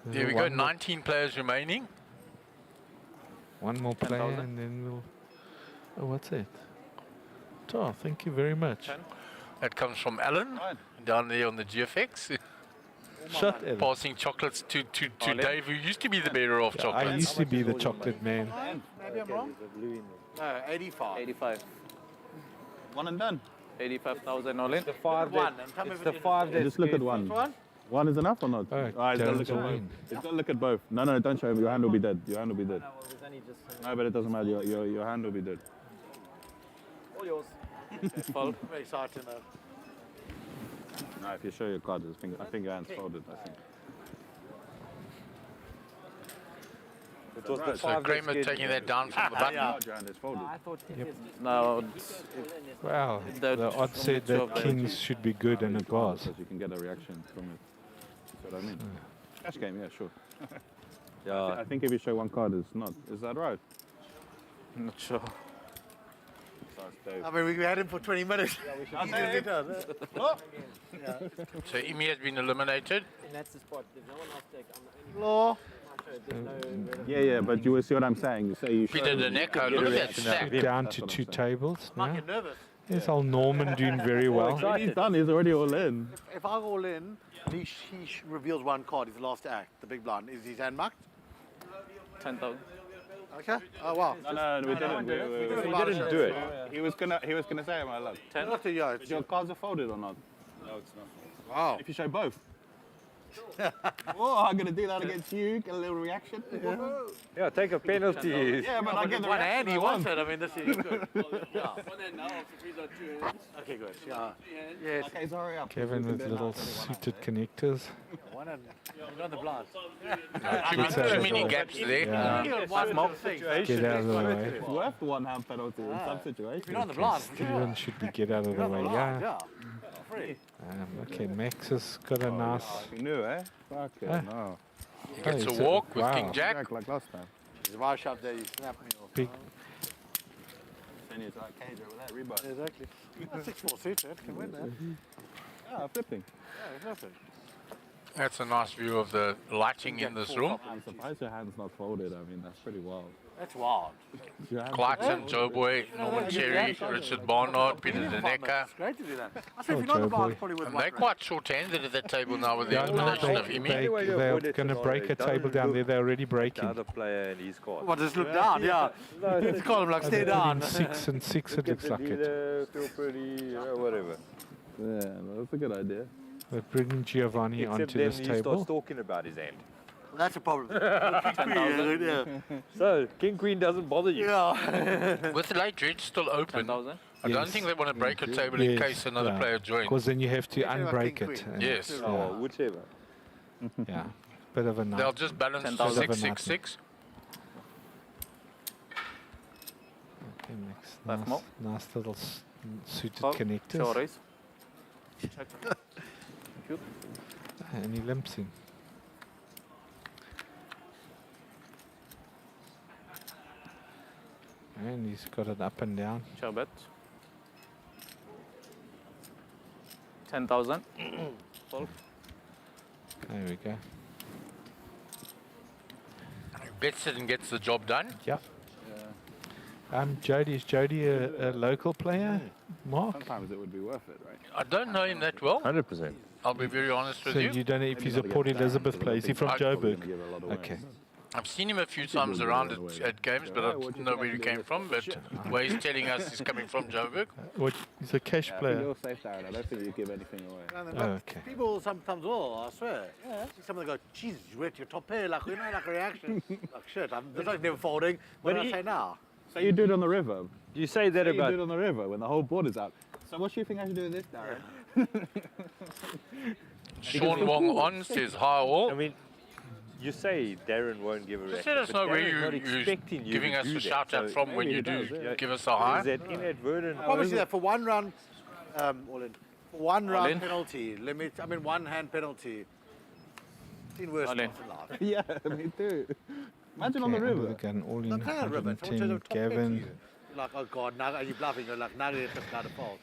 A: there we go, 19 players remaining.
L: One more player
M: 10,000.
L: and then we'll... Oh, what's it? Oh, thank you very much.
M: 10.
A: That comes from Alan, down there on the GFX.
L: Shut it.
A: Passing chocolates to Dave, who used to be the bearer of
L: I
A: chocolates.
L: used to be the chocolate man.
O: Maybe I'm wrong. No, 85.
M: 85.
G: One and done.
M: 85,000 all in.
N: the 5
O: One,
N: that,
O: and tell me
N: it's
O: if
N: the
O: it is-
N: 5 that
G: Just look at one.
O: One?
G: One is enough or not?
L: Oh,
G: He's got to look
L: Darren's
G: at both.
L: win.
G: He's got to look at both. No, don't show him. Your hand will be dead. Your hand will be dead. No, but it doesn't matter. Your hand will be dead.
O: All yours.
M: Fold.
O: Very exciting though.
G: No, if you show your card, I think your hand's folded. I think.
N: it was the
A: So
N: 5
A: Kramer
N: that's
A: taking
N: good.
A: that down from the button.
G: Your hand is folded.
Q: I thought
L: Yep.
M: Now,
L: Wow, the odds said that kings should be good and it was.
G: Because you can get a reaction from it. That's what I mean. Cash game, yeah, sure.
N: Yeah,
G: I think if you show one card, it's not. Is that right?
M: not sure.
O: I mean, we had him for 20 minutes.
A: So Imi has been eliminated.
Q: and that's the spot. There's no one else take. I'm the only
O: Law.
G: Yeah, but you will see what I'm saying. You say you
A: Peter
G: show.
A: Daneko, look at that stack.
L: Down
G: That's
L: to
G: what I'm
L: 2
G: saying.
L: tables
O: Might
L: now.
O: get nervous.
L: There's old Norman doing very well.
G: He's done. He's already all in.
O: If I go all in, he reveals one card. His last act, the big blind. Is his hand marked?
M: 10,000.
O: Okay. Oh wow.
G: No, we didn't. We didn't do it. He was gonna say, my love.
M: 10.
O: Not to you. It's
G: Your cards are folded or not?
R: No, it's not.
O: Wow.
G: If you show both. Oh, I'm gonna do that against you. Get a little reaction.
N: Yeah, take a penalty.
G: Yeah, but I get the
O: one
G: reaction
O: hand. He
G: I
O: wants
G: want.
O: it. I mean, this is good. Yeah.
H: One hand now, after threes are 2 hands.
O: Okay, good. Yeah.
H: 3 hands.
O: Yes.
G: Okay, sorry.
L: Kevin with little suited connectors.
O: One hand. You're on the blinds.
A: Too many gaps there.
L: Yeah.
O: One thing.
L: Get out of the way.
G: It's worth one hand penalty in some situations.
O: If you're on the blinds,
L: Steven should be get out of the way. Yeah.
O: yeah. Free.
L: Okay, Max has got a nice.
G: You knew, eh? Fucking no.
A: He gets
L: Oh,
A: a
L: he's
A: walk with
L: wow.
A: King Jack.
G: Like last time.
O: He's a right shot there. You snap me off.
L: Big.
G: Then it's like cage over there, rebar.
O: Exactly. 6-4 suited. Can win that.
G: Yeah, flipping.
O: Yeah, nothing.
A: That's a nice view of the lighting in this room.
G: I'm surprised your hand's not folded. I mean, that's pretty wild.
O: That's wild.
A: Clarkson, Joe Boy, Norman Cherry, Richard Barnard, Peter Denecker.
O: It's great to do that. I say if you're not the blinds, probably with
A: And they're quite short-handed at that table now with the
L: Yeah, no,
A: elimination of Imi.
L: they're going to break a table down there. They're already breaking.
N: The other player and his card.
O: Well, just look down, yeah. It's call him like stay down.
L: 6 and 6, it looks like it.
N: Feel pretty, whatever.
G: Yeah, that's a good idea.
L: We're bringing Giovanni
N: Except
L: onto
N: then
L: this
N: he starts
L: table.
N: talking about his hand.
O: That's a problem.
M: 10,000.
O: Yeah.
N: So, King Queen doesn't bother you.
O: Yeah.
A: With the late dredge still open,
M: 10,000.
A: I don't think they want to break a table in case another player joins.
L: Because then you have to unbreak it. and-
A: Yes.
N: Oh, whichever.
L: Yeah. Bit of a night.
A: They'll just balance
M: 10,000.
A: 666.
L: Okay, Max.
M: Left
L: Nice,
M: more.
L: nice little suited
M: Fold.
L: connectors.
M: Short raise. Check. Cute.
L: And he limps in. And he's got it up and down.
M: Sure bet. 10,000. Fold.
L: There we go.
A: Bets it and gets the job done.
L: Yep. Jody, is Jody a local player, Mark?
G: Sometimes it would be worth it, right?
A: I don't know him that well.
N: 100%.
A: I'll be very honest with
L: So
A: you.
L: you don't know if he's a Port Elizabeth player. Is he from Joburg? Okay.
A: I've seen him a few times around at games, but I didn't know where he came from. But the way he's telling us he's coming from Joburg.
L: What? He's a cash player.
G: You're safe, Darren. I don't think you give anything away.
L: Oh, okay.
O: People sometimes will, I swear. Yeah. Some of them go, Jesus, you went to your top pair, like, you know, like a reaction. Like, shit, there's like never folding. What do I say now?
G: So you do it on the river.
N: You say that
G: You
N: about...
G: do it on the river when the whole board is out. So what do you think I should do with this, Darren?
A: Sean Wong on says hi all.
N: I mean, you say Darren won't give a
A: Just
N: reaction.
A: let us
N: but
A: know where
N: Darren's not
A: you're
N: expecting you
A: giving
N: to
A: us
N: do
A: a
N: that.
A: shout out
N: So
A: from when
N: maybe
A: you
N: he
A: do
N: does, yeah.
A: give us a hi.
N: Is that inadvertent?
O: Obviously, that for one round, all in. For one
M: All
O: round
M: in.
O: penalty, limit, I mean, one hand penalty. Seen worse
M: All in.
O: spots in life.
G: Yeah, me too. Imagine on the
L: Okay,
G: river.
L: we've got an all-in
O: Not playing on the river, someone says
L: 110.
O: a top pair to
L: Gavin.
O: you. You're like, oh God, now are you bluffing? You're like, now you're just out of fault.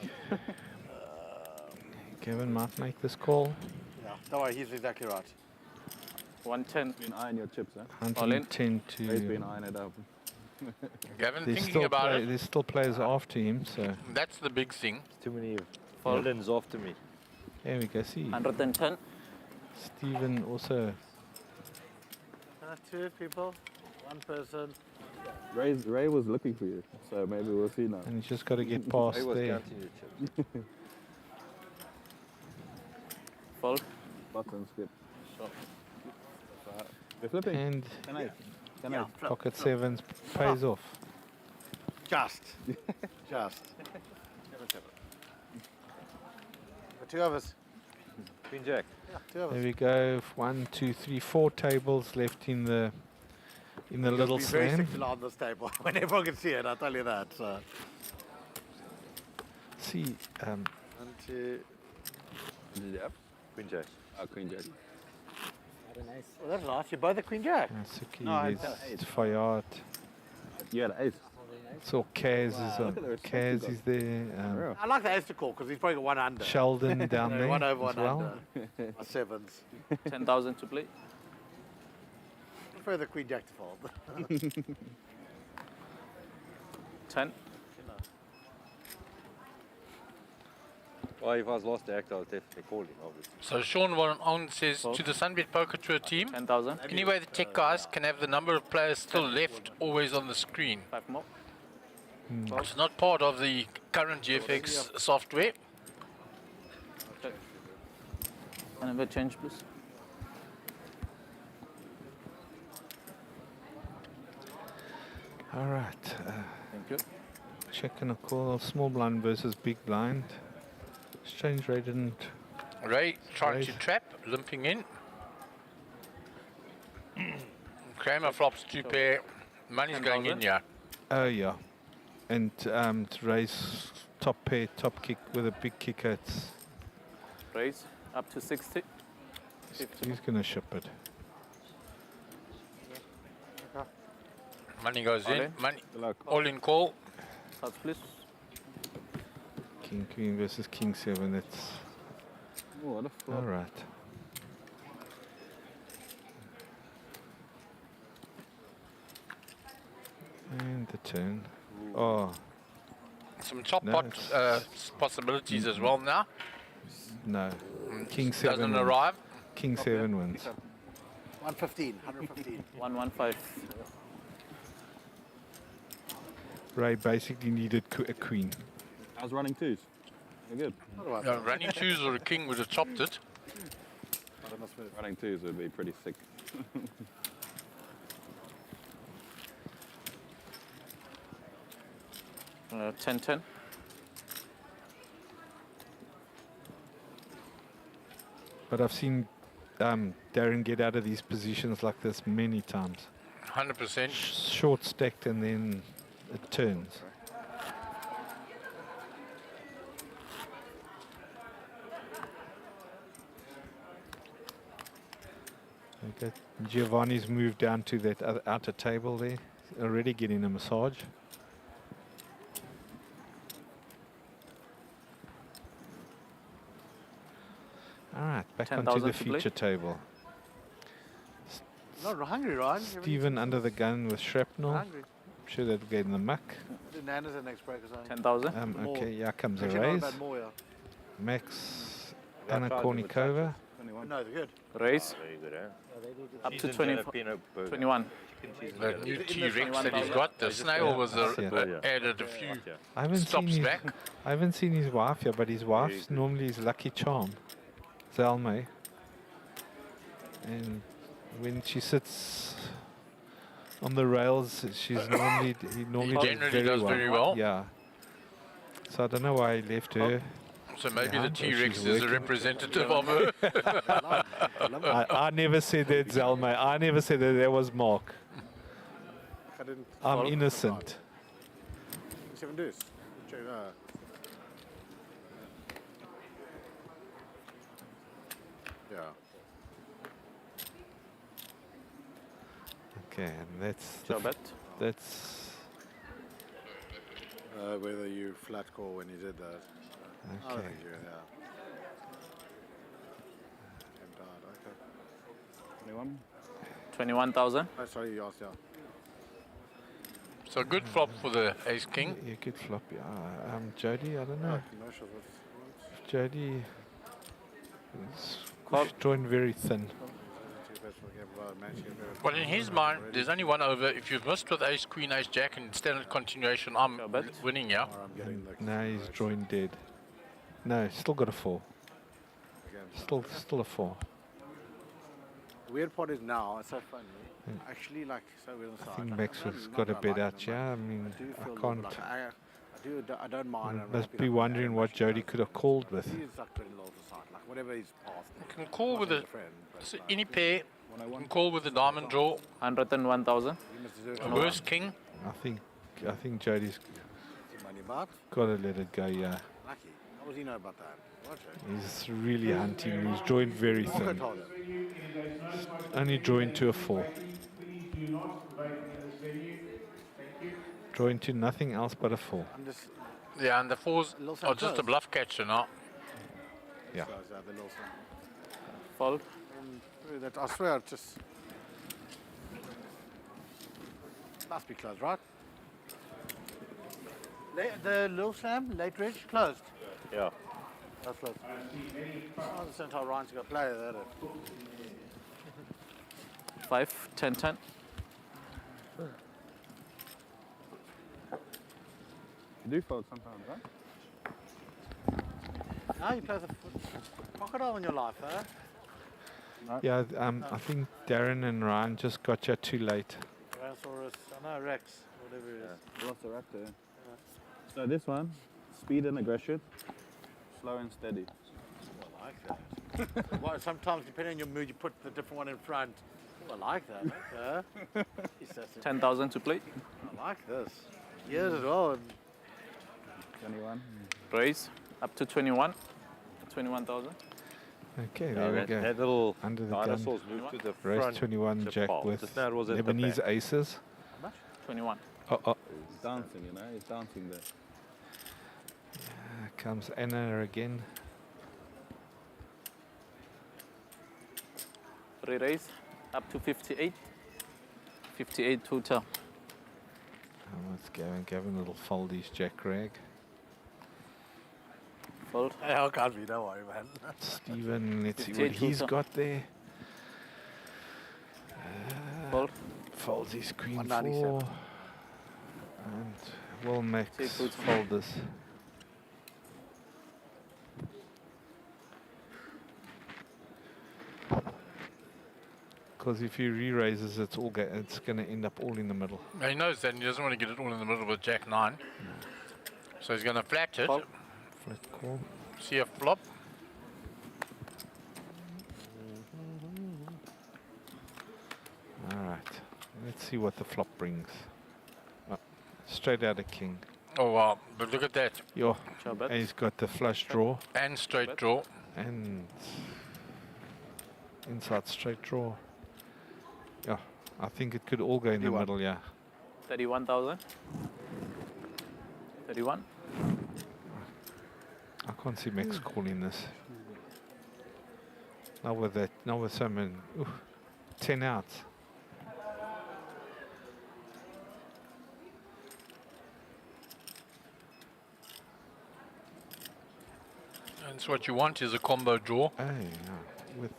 L: Gavin might make this call.
O: Yeah, don't worry, he's exactly right.
M: 110.
G: Been eyeing your chips, huh?
L: 110
G: He's
L: to.
G: been eyeing it up.
A: Gavin,
L: There's
A: thinking
L: still,
A: about it,
L: there's still players after him, so
A: that's the big thing.
N: Too many
M: Fold.
N: villains after me.
L: there we go. See,
M: 110.
L: Stephen also.
O: Two people, one person.
G: Ray was looking for you, so maybe we'll see now.
L: And he's just got to get past
N: I was
L: there.
N: counting your chips.
M: Fold.
G: Button skip.
M: Sure.
G: We're flipping.
L: And
G: Can I?
O: Yeah, flip,
L: pocket
O: flip.
L: sevens pays off.
O: Just. The two of us.
N: Queen Jack.
O: Yeah, two of us.
L: There we go. 1, 2, 3, 4 tables left in the little
O: Be very
L: slam.
O: sectional on this table when everyone can see it. I'll tell you that. So.
L: See,
O: 1, 2.
G: Yep.
N: Queen Jack.
G: Queen Jack.
Q: Very nice.
O: Well, that's nice. You both a queen jack.
L: Suki,
G: No, I
L: there's
G: had 8.
L: Fayard.
G: You had 8.
L: So Kaz is
G: Look at the respect you
L: Kaz
G: got.
L: is there.
O: I like the ace to call because he's probably got one under.
L: Sheldon down there
O: One over,
L: as
O: one
L: well.
O: under. My sevens.
M: 10,000 to play.
O: Prefer the queen jack to fold.
M: 10.
N: Well, if I was lost the act, I would definitely call him, obviously.
A: So Sean on says to the SunBet Poker Tour team,
M: 10,000.
A: anyway the tech guys can have the number of players still left always on the screen.
M: 5 more.
A: It's not part of the current GFX software.
M: Okay. Can I have a change, please?
L: All right.
M: Thank you.
L: Check and a call. Small blind versus big blind. Exchange rate didn't.
A: Ray trying to trap, limping in. Kramer flops 2 pair. Money's going in, yeah.
L: Oh yeah. And to raise top pair, top kick with a big kicker. It's
M: Raise up to 60. 50.
L: he's gonna ship it.
A: Money goes
M: All
A: in.
M: in.
A: Money. All in call.
M: Cards, please.
L: King Queen versus King 7. That's
G: Oh, what a flop.
L: all right. And the turn. Oh
A: Some top
L: No,
A: pot
L: it's-
A: possibilities as well now.
L: no. King 7
A: Doesn't
L: wins.
A: arrive.
L: King 7 wins.
O: 115, 115.
M: 115.
L: Ray basically needed a queen.
G: I was running 2s. They're good.
A: Running 2s or a king would have chopped it.
G: Running 2s would be pretty thick.
M: 10-10.
L: But I've seen Darren get out of these positions like this many times.
A: 100%.
L: Short stacked and then it turns. Okay. Giovanni's moved down to that other outer table there, already getting a massage. All right, back onto
M: 10,000
L: the
M: to play.
L: feature table.
O: Not hungry, Ryan.
L: Stephen under the gun with shrapnel.
O: Hungry.
L: I'm sure that gave him the muck.
O: Do Nana's the next break or something.
M: 10,000.
O: More.
L: Okay, yeah, comes a
O: Actually, not
L: raise.
O: bad more, yeah.
L: Max
N: Yeah,
L: Anna
N: charge of the
L: Kornikova.
O: No, they're good.
M: Raise
N: Very good, eh?
M: up to
N: Seasoned
M: 20,
N: Filipino burger.
M: 21.
A: The new T-Rex that he's got, the snail was added a few
L: I haven't
A: stops
L: seen his,
A: back.
L: I haven't seen his wife yet, but his wife's normally his lucky charm, Zalmay. And when she sits on the rails, she's normally he normally
A: generally does very well.
L: Yeah. So I don't know why he left her.
A: So maybe
L: Yeah,
A: the
L: or
A: T-Rex
L: she's
A: is a
L: working.
A: representative of her.
L: I never said that, Zalmay. I never said that. That was Mark.
O: I didn't.
L: I'm innocent.
O: 7 deuce. Check that. Yeah.
L: Okay, and that's
M: Sure bet.
L: that's
O: Whether you flat call when you did that. I don't
L: okay.
O: think you, yeah. Okay.
G: 21?
M: 21,000.
O: Oh, sorry, you asked, yeah.
A: So good flop for the Ace King.
L: You could flop. Yeah. Jody, I don't know.
O: Commercial, what's
L: Jody
M: Call.
L: joined very thin.
A: Well, in his mind, there's only one over. If you've missed with Ace Queen, Ace Jack, and standard continuation, I'm winning, yeah.
L: Now he's joined dead. No, still got a 4. Still a 4.
O: The weird part is now, it's so funny. Actually, like, so weird on the
L: I
O: side.
L: think
O: like,
L: Maxwell's
O: not
L: got a
O: that I
L: bet
O: like
L: out.
O: them,
L: Yeah, I
O: but
L: mean,
O: I do
L: I
O: feel
L: can't.
O: like I don't mind. I'm
L: Must
O: happy
L: be
O: like
L: wondering what Jody could have called with.
O: He's like pretty low to the side, like whatever he's passed.
A: You can call with a
O: friend,
A: so any pair. You can call with a diamond draw.
M: 101,000.
A: A worse king.
L: I think Jody's
O: money back.
L: got to let it go. Yeah,
O: Lucky. How does he know about that? Watch it.
L: he's really hunting. He's joined very thin. Only joined to a 4. Joined to nothing else but a 4.
A: Yeah, and the 4s are just a bluff catcher now.
L: Yeah.
M: Fold.
O: That, I swear, it just must be closed, right? The little slam, late ridge, closed.
N: Yeah.
O: That's close. I understand how Ryan's got to play that.
M: 5, 10, 10.
G: You do fold sometimes, right?
O: Now you play the crocodile in your life, eh?
L: Yeah, I think Darren and Ryan just got you too late.
O: Tyrannosaurus, I know, Rex, whatever it is.
G: Velociraptor. So this one, speed and aggression, slow and steady.
O: I like that. Well, sometimes, depending on your mood, you put the different one in front. I like that. Okay.
M: 10,000 to play.
O: I like this. Years as well.
G: 21.
M: Raise up to 21. 21,000.
L: Okay, there we go.
N: That little
L: under the
N: dinosaurs
L: gun.
N: moved to the
L: Race
N: front.
L: 21 Jack
N: pile.
L: with
N: Just now it was at the
L: Lebanese
N: back.
L: aces.
M: How much? 21.
L: Oh,
G: He's dancing, you know, he's dancing there.
L: comes Anna again.
M: Re-raise up to 58. 58 total.
L: Oh, it's Gavin. Gavin will fold his Jack rag.
M: Fold.
O: Yeah, I can't be, don't worry, man.
L: Stephen, let's see what
M: 58
L: he's
M: total.
L: got there.
M: Fold.
L: Folds his queen
O: 197.
L: 4. And will Max
M: Take
L: fold this. Because if he re-raises, it's going to end up all in the middle.
A: He knows that and he doesn't want to get it all in the middle with Jack 9. So he's going to flat it.
L: Flat call.
A: See a flop.
L: All right. Let's see what the flop brings. Oh, straight out of king.
A: Oh wow, but look at that.
L: Yo, and he's got the flush draw.
A: And straight draw.
L: And inside straight draw. Yeah, I think it could all go in the middle, yeah.
M: 31,000. 31.
L: I can't see Max calling this. Not with that, not with someone. 10 outs.
A: And so what you want is a combo draw.
L: Hey, yeah. With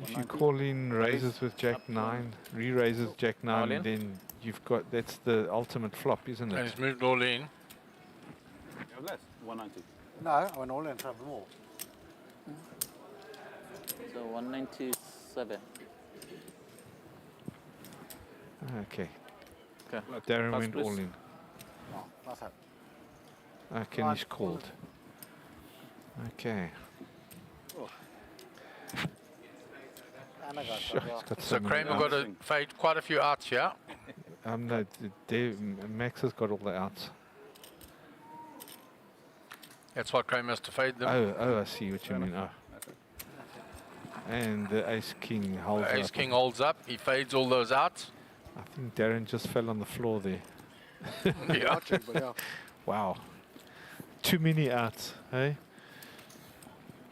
L: if you call in raises with Jack 9, re-raises Jack 9, then you've got, that's the ultimate flop, isn't it?
A: And he's moved all in.
G: You have less? 190.
O: No, I went all in to have them all.
M: So 197.
L: Okay.
M: Okay.
L: Darren
M: Pass,
L: went
M: please.
L: all in.
O: Oh, that's it.
L: Kenny's called. Okay.
O: Oh. And I got
L: Sure,
O: that, yeah.
L: he's got
A: So
L: many
A: Kramer got
L: outs.
A: to fade quite a few outs here.
L: No, Max has got all the outs.
A: That's why Kramer has to fade them.
L: Oh, I see what you mean. Oh. And the ace king holds up.
A: Ace king holds up. He fades all those outs.
L: I think Darren just fell on the floor there.
A: Yeah.
L: Wow. Too many outs, hey?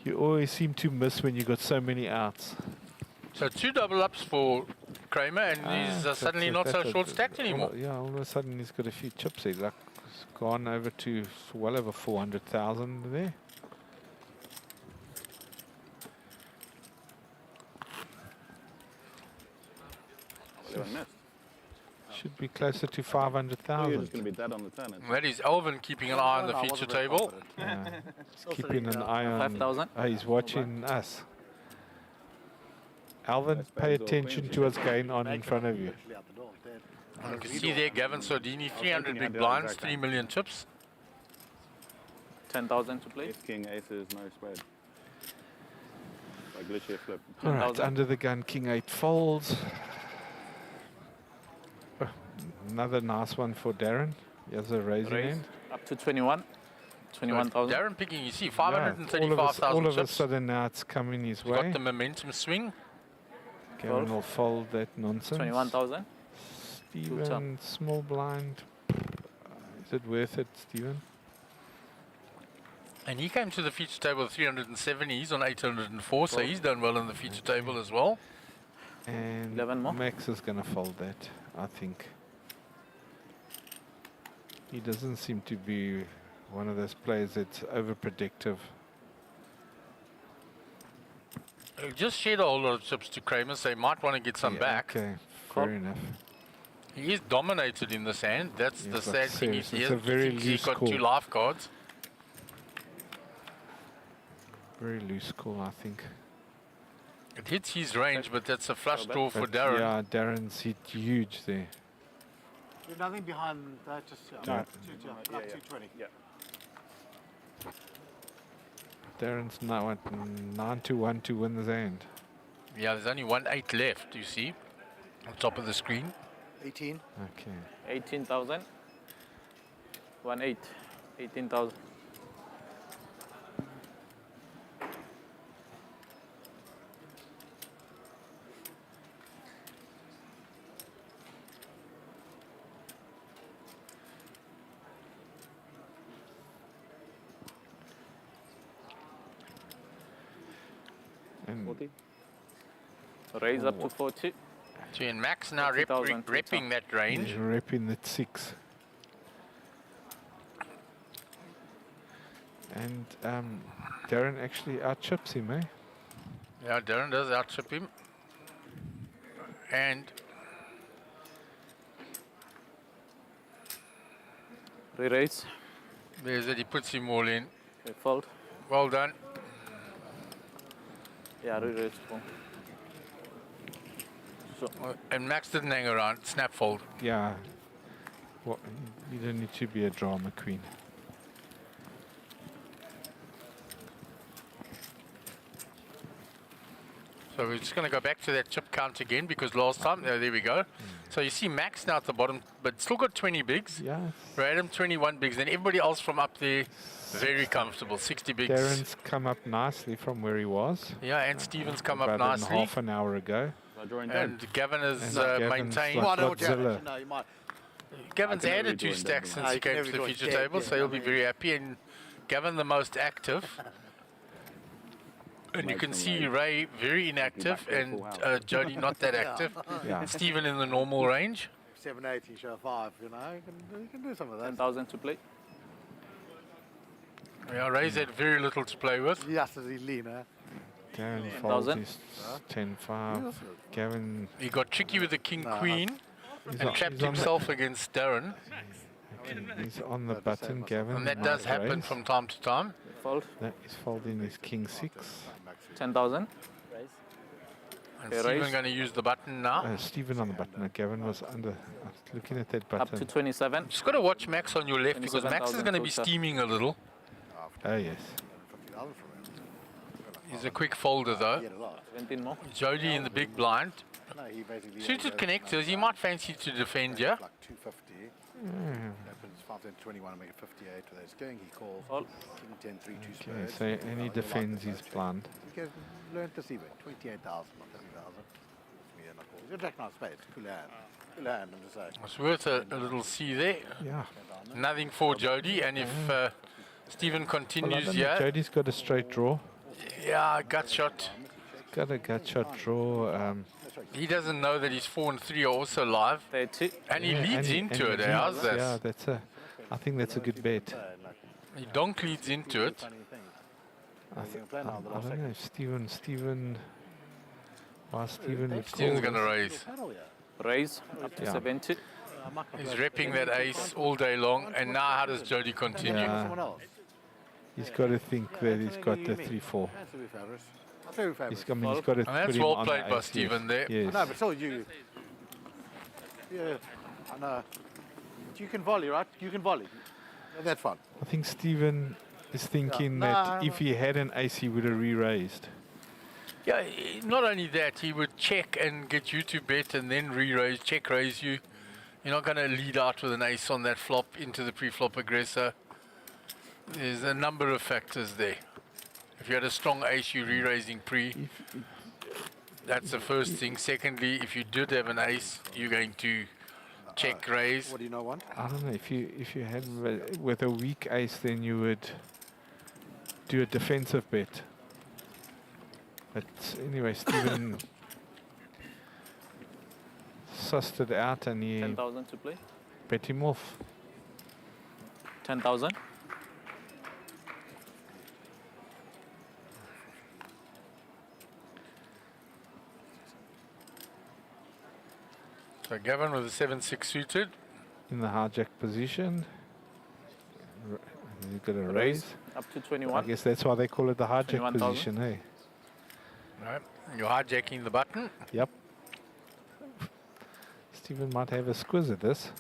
L: You always seem to miss when you got so many outs.
A: So 2 double ups for Kramer, and he's suddenly not so short stacked anymore.
L: Yeah, all of a sudden he's got a few chips. He's like gone over to well over 400,000 there. Should be closer to
G: You're
L: 500,000.
G: just going to be dead on the turn.
A: That is Elvin keeping an eye on the
O: I
A: feature
O: wasn't very
A: table.
O: confident.
L: He's keeping an eye on.
M: 5,000.
L: Oh, he's watching us. Alvin, pay attention to what's going on in front of you.
O: Literally out the door, dead.
A: You can see there Gavin Sordini, 300 big blinds, 3 million chips.
M: 10,000 to play.
G: Ace king, aces, no spread. Like literally a flip.
L: All right, under the gun, king 8 folds. Another nice one for Darren. He has a raising
M: Raise
L: end.
M: up to 21. 21,000.
A: Darren picking, you see,
L: Yeah,
A: 535,000
L: all of a
A: chips.
L: sudden now it's coming his
A: He's
L: way.
A: got the momentum swing.
L: Gavin will fold that nonsense.
M: 21,000.
L: Stephen, small blind. Is it worth it, Stephen?
A: And he came to the feature table with 370. He's on 804, so he's done well on the feature table as well.
L: And
M: 11 more.
L: Max is going to fold that, I think. He doesn't seem to be one of those players that's overprotective.
A: Just shared a whole lot of chips to Kramer, so he might want to get some back.
L: Okay, fair enough.
A: He is dominated in this hand. That's the sad thing.
L: It's a very
A: He's
L: loose
A: got
L: call.
A: 2 life cards.
L: Very loose call, I think.
A: It hits his range, but that's a flush draw for
L: But
A: Darren.
L: yeah, Darren's hit huge there.
O: There's nothing behind that, just
L: No.
O: 220.
K: Yeah.
L: Darren's now at 9-1 to win this hand.
A: Yeah, there's only 1-8 left, you see, on top of the screen.
O: 18.
L: Okay.
M: 18,000. 1-8. 18,000.
L: And
M: 40. Raise up to 40.
A: So in Max now
M: 40,000
A: repping that range.
L: He's repping that 6. And Darren actually outchips him, eh?
A: Yeah, Darren does outchip him. And
M: Re-raise.
A: there's it, he puts him all in.
M: Okay, fold.
A: Well done.
M: Yeah, re-raise. Fold.
A: And Max didn't hang around, snap fold.
L: Yeah. Well, you don't need to be a drama queen.
A: So we're just going to go back to that chip count again because last time, there we go. So you see Max now at the bottom, but still got 20 bigs.
L: Yeah.
A: Radham 21 bigs. Then everybody else from up there, very comfortable, 60 bigs.
L: Darren's come up nicely from where he was.
A: Yeah, and Stephen's come up
L: about
A: nicely.
L: half an hour ago.
A: And Gavin has
L: Gavin's
A: maintained.
L: like Godzilla.
O: No, you might.
A: Gavin's added 2 stacks since he came to the feature table, so he'll be very happy. And Gavin, the most active. And you can see Ray very inactive and Jody not that active.
L: Yeah.
A: Stephen in the normal range.
O: 780, show 5, you know, you can do some of that.
M: 10,000 to play.
A: Yeah, Ray's had very little to play with.
O: Yes, he's lean, eh?
L: Darren folds his 10-5. Gavin.
A: He got tricky with the king queen and trapped
L: he's on
A: himself against Darren.
L: Okay, he's on the button, Gavin.
A: And that does happen
L: raise.
A: from time to time.
M: Fold.
L: That is folding his king 6.
M: 10,000.
A: And
M: Okay,
A: Stephen
M: raise.
A: going to use the button now.
L: Stephen on the button. Gavin was under. I was looking at that button.
M: Up to 27.
A: Just got to watch Max on your left because Max is going to be
M: 27,000
A: steaming a little.
L: Oh, yes.
A: He's a quick folder though.
M: 17 more.
A: Jody in the big blind.
O: No, he basically
A: Suited connectors, he might fancy to defend here.
O: like 250. Opens 5 10 21 and make it 58 with his king. He calls king 10 3 2
L: Okay,
O: spades.
L: so and he defends his blind.
O: He can learn to see it. 28,000, not 30,000. He's a jack nine spades. Cool hand. Cool hand, I'm just saying.
A: It's worth a little C there.
L: Yeah.
A: Nothing for Jody, and if Stephen
L: Well, I
A: continues
L: don't know,
A: here,
L: Jody's got a straight draw.
A: yeah, gut shot.
L: Got a gut shot draw.
A: He doesn't know that his 4 and 3 are also live, and he leads into it. How's that?
L: Yeah, that's a. I think that's a good bet.
A: He donk leads into it.
L: I don't know, Stephen. Why Stephen would
A: Stephen's
L: call
A: going to
L: this.
A: raise.
M: Raise up to
L: Yeah.
M: 70.
A: He's repping that ace all day long, and now how does Jody continue?
L: Yeah. He's got to think that he's got the 3-4. He's got to put
A: that's
L: him
A: well
L: on
A: played
L: the
A: by
L: ace,
A: Stephen there.
L: Yes.
O: No, but still you. Yeah, I know. You can volley, right? You can volley. That's fun.
L: I think Stephen is thinking
O: Yeah.
L: that if he had an ace, he would have re-raised.
A: Yeah, not only that, he would check and get you to bet and then re-raise, check raise you. You're not going to lead out with an ace on that flop into the pre-flop aggressor. There's a number of factors there. If you had a strong ace, you're re-raising pre. That's the first thing. Secondly, if you did have an ace, you're going to check raise.
O: What do you know one?
L: I don't know, if you had with a weak ace, then you would do a defensive bet. But anyway, Stephen sussed it out and he
M: 10,000 to play.
L: bet him off.
M: 10,000.
A: So Gavin with a 7-6 suited.
L: In the hijack position. You've got a raise.
M: Up to 21.
L: I guess that's why they call it the hijack
M: 21,000.
L: position, hey?
A: Right. You're hijacking the button.
L: Yep. Stephen might have a squiz at this.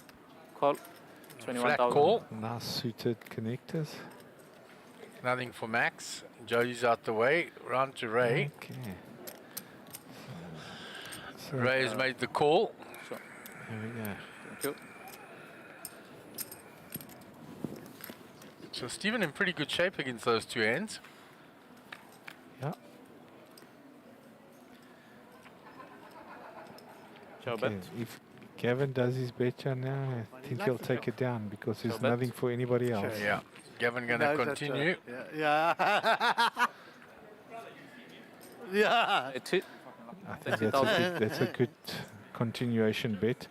M: Call.
A: Flat
M: 21,000.
A: call.
L: Nice suited connectors.
A: Nothing for Max. Jody's out the way. Round to Ray.
L: Okay.
A: Ray has made the call.
M: Sure.
L: Here we go.
M: Thank you.
A: So Stephen in pretty good shape against those two hands.
L: Yeah. Okay. If Gavin does his betcha now, I think he'll take it down because there's nothing for anybody else.
A: Yeah. Gavin going to continue.
O: Yeah. Yeah.
M: It's it.
L: I think that's a good continuation bet.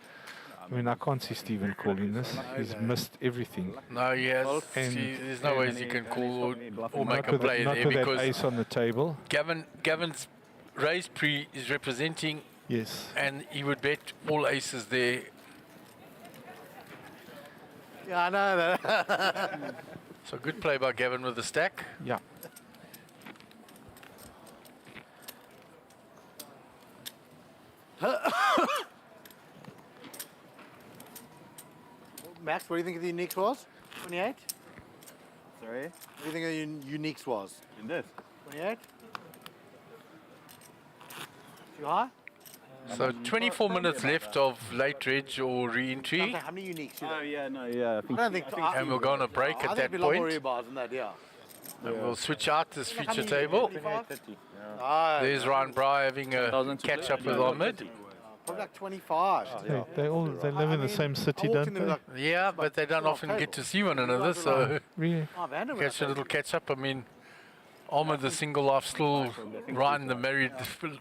L: I mean, I can't see Stephen calling this. He's missed everything.
A: No, he has.
L: And
A: There's no ways he can call or make a
L: with
A: play
L: not
A: there
L: with that
A: because
L: ace on the table.
A: Gavin's raise pre is representing.
L: Yes.
A: And he would bet all aces there.
O: Yeah, I know that.
A: So good play by Gavin with the stack.
L: Yeah.
O: Max, what do you think the uniques was? 28?
K: Sorry?
O: What do you think the uniques was?
K: In this?
O: 28? Too high?
A: So 24 minutes left of late reg or re-entry.
O: How many uniques?
K: Oh, yeah, no, yeah.
O: I don't think.
A: And we'll go on a break at that
O: I think it'll be a lot more
A: point.
O: rebars than that, yeah.
A: And we'll switch out this feature table.
O: Ah,
A: There's Ryan Bry having a catch up with Ahmed.
O: probably like 25.
L: They live in the same city, don't they?
A: Yeah, but they don't often get to see one another, so
L: Really?
A: catch a little catch up. I mean, Ahmed the single life still, Ryan the married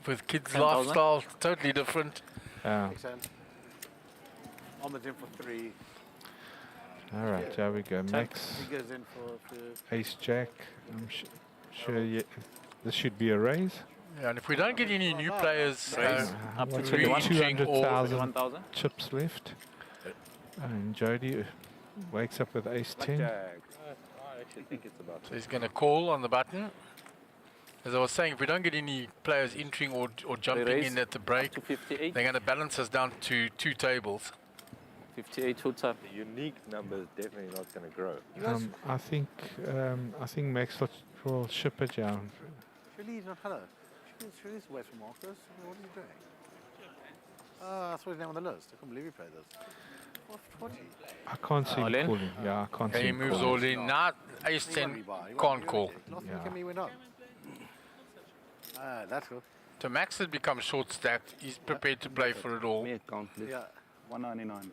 A: with kids
O: 10,000.
A: lifestyle, totally different.
L: Yeah.
O: Makes sense. Ahmed's in for 3.
L: All right, there we go. Max,
O: He goes in for
L: ace jack. I'm sure this should be a raise.
A: Yeah, and if we don't get any new players
M: Up to
L: What,
M: 21.
L: 200,000 chips left. And Jody wakes up with ace 10.
N: I actually think it's about.
A: So he's going to call on the button. As I was saying, if we don't get any players entering or jumping
M: raise
A: in at the break,
M: to 58.
A: they're going to balance us down to 2 tables.
M: 58 total.
N: The unique number is definitely not going to grow.
L: I think Max will ship it down.
O: Surely he's not hello. Surely he's away from Marcus. What are you doing? I saw his name on the list. I can't believe he played this. What?
L: I can't see
A: All
L: him
A: in?
L: calling. Yeah, I can't see
A: He
L: him
A: moves
L: calling.
A: all in. Now, ace 10 can't call.
O: Last
L: Yeah.
O: weekend he went up. That's cool.
A: So Max has become short stacked. He's prepared to play for it all.
O: Yeah.
K: 199.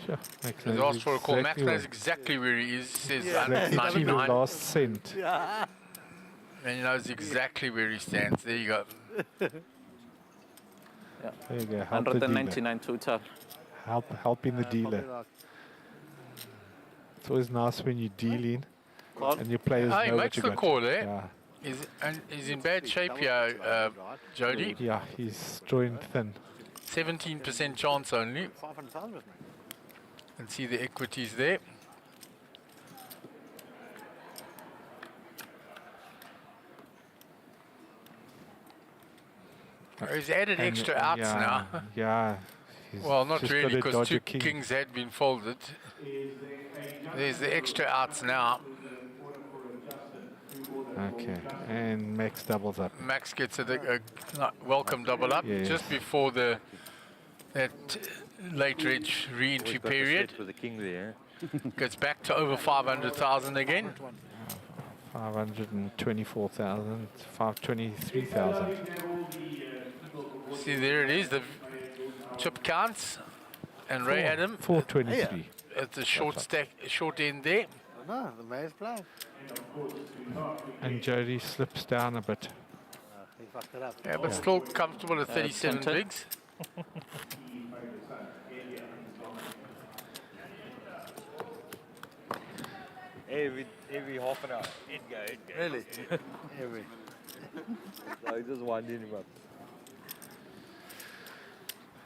L: Sure. Max
A: He's
L: knows
A: asked for a call. Max
L: exactly
A: knows
L: where-
A: exactly where he is. He says
L: exactly to the
A: 99.
L: last cent.
O: Yeah.
A: And he knows exactly where he stands. There you go.
L: There you go. Help the dealer.
M: 199 total.
L: Helping the dealer. It's always nice when you deal in and your players
A: He
L: know what
A: makes
L: you
A: the
L: got.
A: call, eh?
L: Yeah.
A: He's in bad shape here, Jody.
L: Yeah, he's drawing thin.
A: 17% chance only.
O: 500,000 with me.
A: And see the equities there. He's added
L: And,
A: extra outs
L: yeah,
A: now.
L: Yeah. he's
A: Well, not
L: just
A: really,
L: gotta
A: because
L: dodge a
A: 2
L: king.
A: kings had been folded. There's the extra outs now.
L: Okay, and Max doubles up.
A: Max gets a welcome double up
L: Yes.
A: just before that late reg re-entry
N: Always got the
A: period.
N: set with the king there.
A: Gets back to over 500,000 again.
L: 524,000, 523,000.
A: See, there it is, the chip counts. And Ray Adam
L: 423.
A: at the short end there.
O: No, the mayor's playing.
L: And Jody slips down a bit.
O: He fucked it up.
A: Yeah, but still comfortable at 37
M: 10.
A: bigs.
N: Every half an hour. Edgar.
O: Really? Every.
N: So I just winding him up.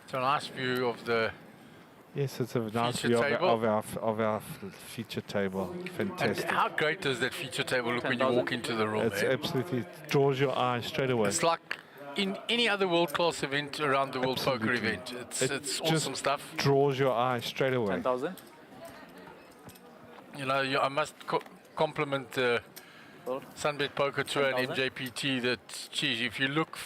A: It's a nice view of the
L: Yes, it's a nice
A: feature
L: view
A: table.
L: of our feature table. Fantastic.
A: And how great does that feature table look when you walk into the room?
L: It's
A: eh?
L: absolutely, it draws your eye straight away.
A: It's like in any other world-class event around the World Poker
L: Absolutely.
A: event.
L: It
A: It's
L: just
A: awesome stuff.
L: draws your eye straight away.
M: 10,000.
A: You know, I must compliment the SunBet Poker Tour and
M: 10,000.
A: MJPT that, geez, if you look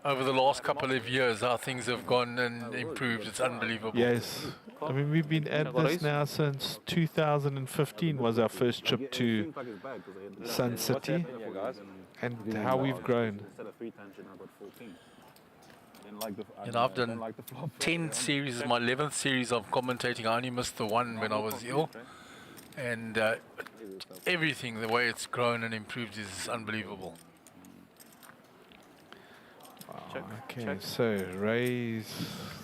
A: over the last couple of years, how things have gone and improved, it's unbelievable.
L: Yes. I mean, we've been at this now since 2015 was our first trip to Sun City, and how we've grown.
A: You know, I've done 10 series, this is my 11th series of commentating. I only missed the one when I was ill. And everything, the way it's grown and improved is unbelievable.
L: Okay, so raise,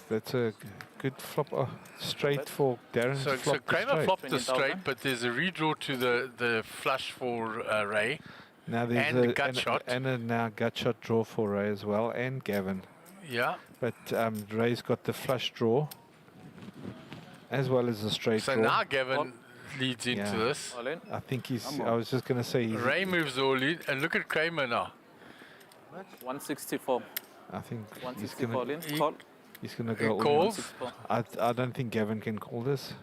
L: that's a good flop, straight for Darren's
A: So
L: flop.
A: Kramer flopped the straight, but there's a redraw to the flush for Ray.
L: Now there's
A: and
L: a
A: the gut shot.
L: and a now gut shot draw for Ray as well, and Gavin.
A: Yeah.
L: But Ray's got the flush draw, as well as the straight
A: So
L: draw.
A: now Gavin leads into this.
L: I think he's, I was just going to say,
A: Ray moves all in, and look at Kramer now.
M: 164.
L: I think he's
M: 164
L: going
M: in. Call.
L: he's going to
A: He
L: go all in.
A: calls.
L: I don't think Gavin can call this.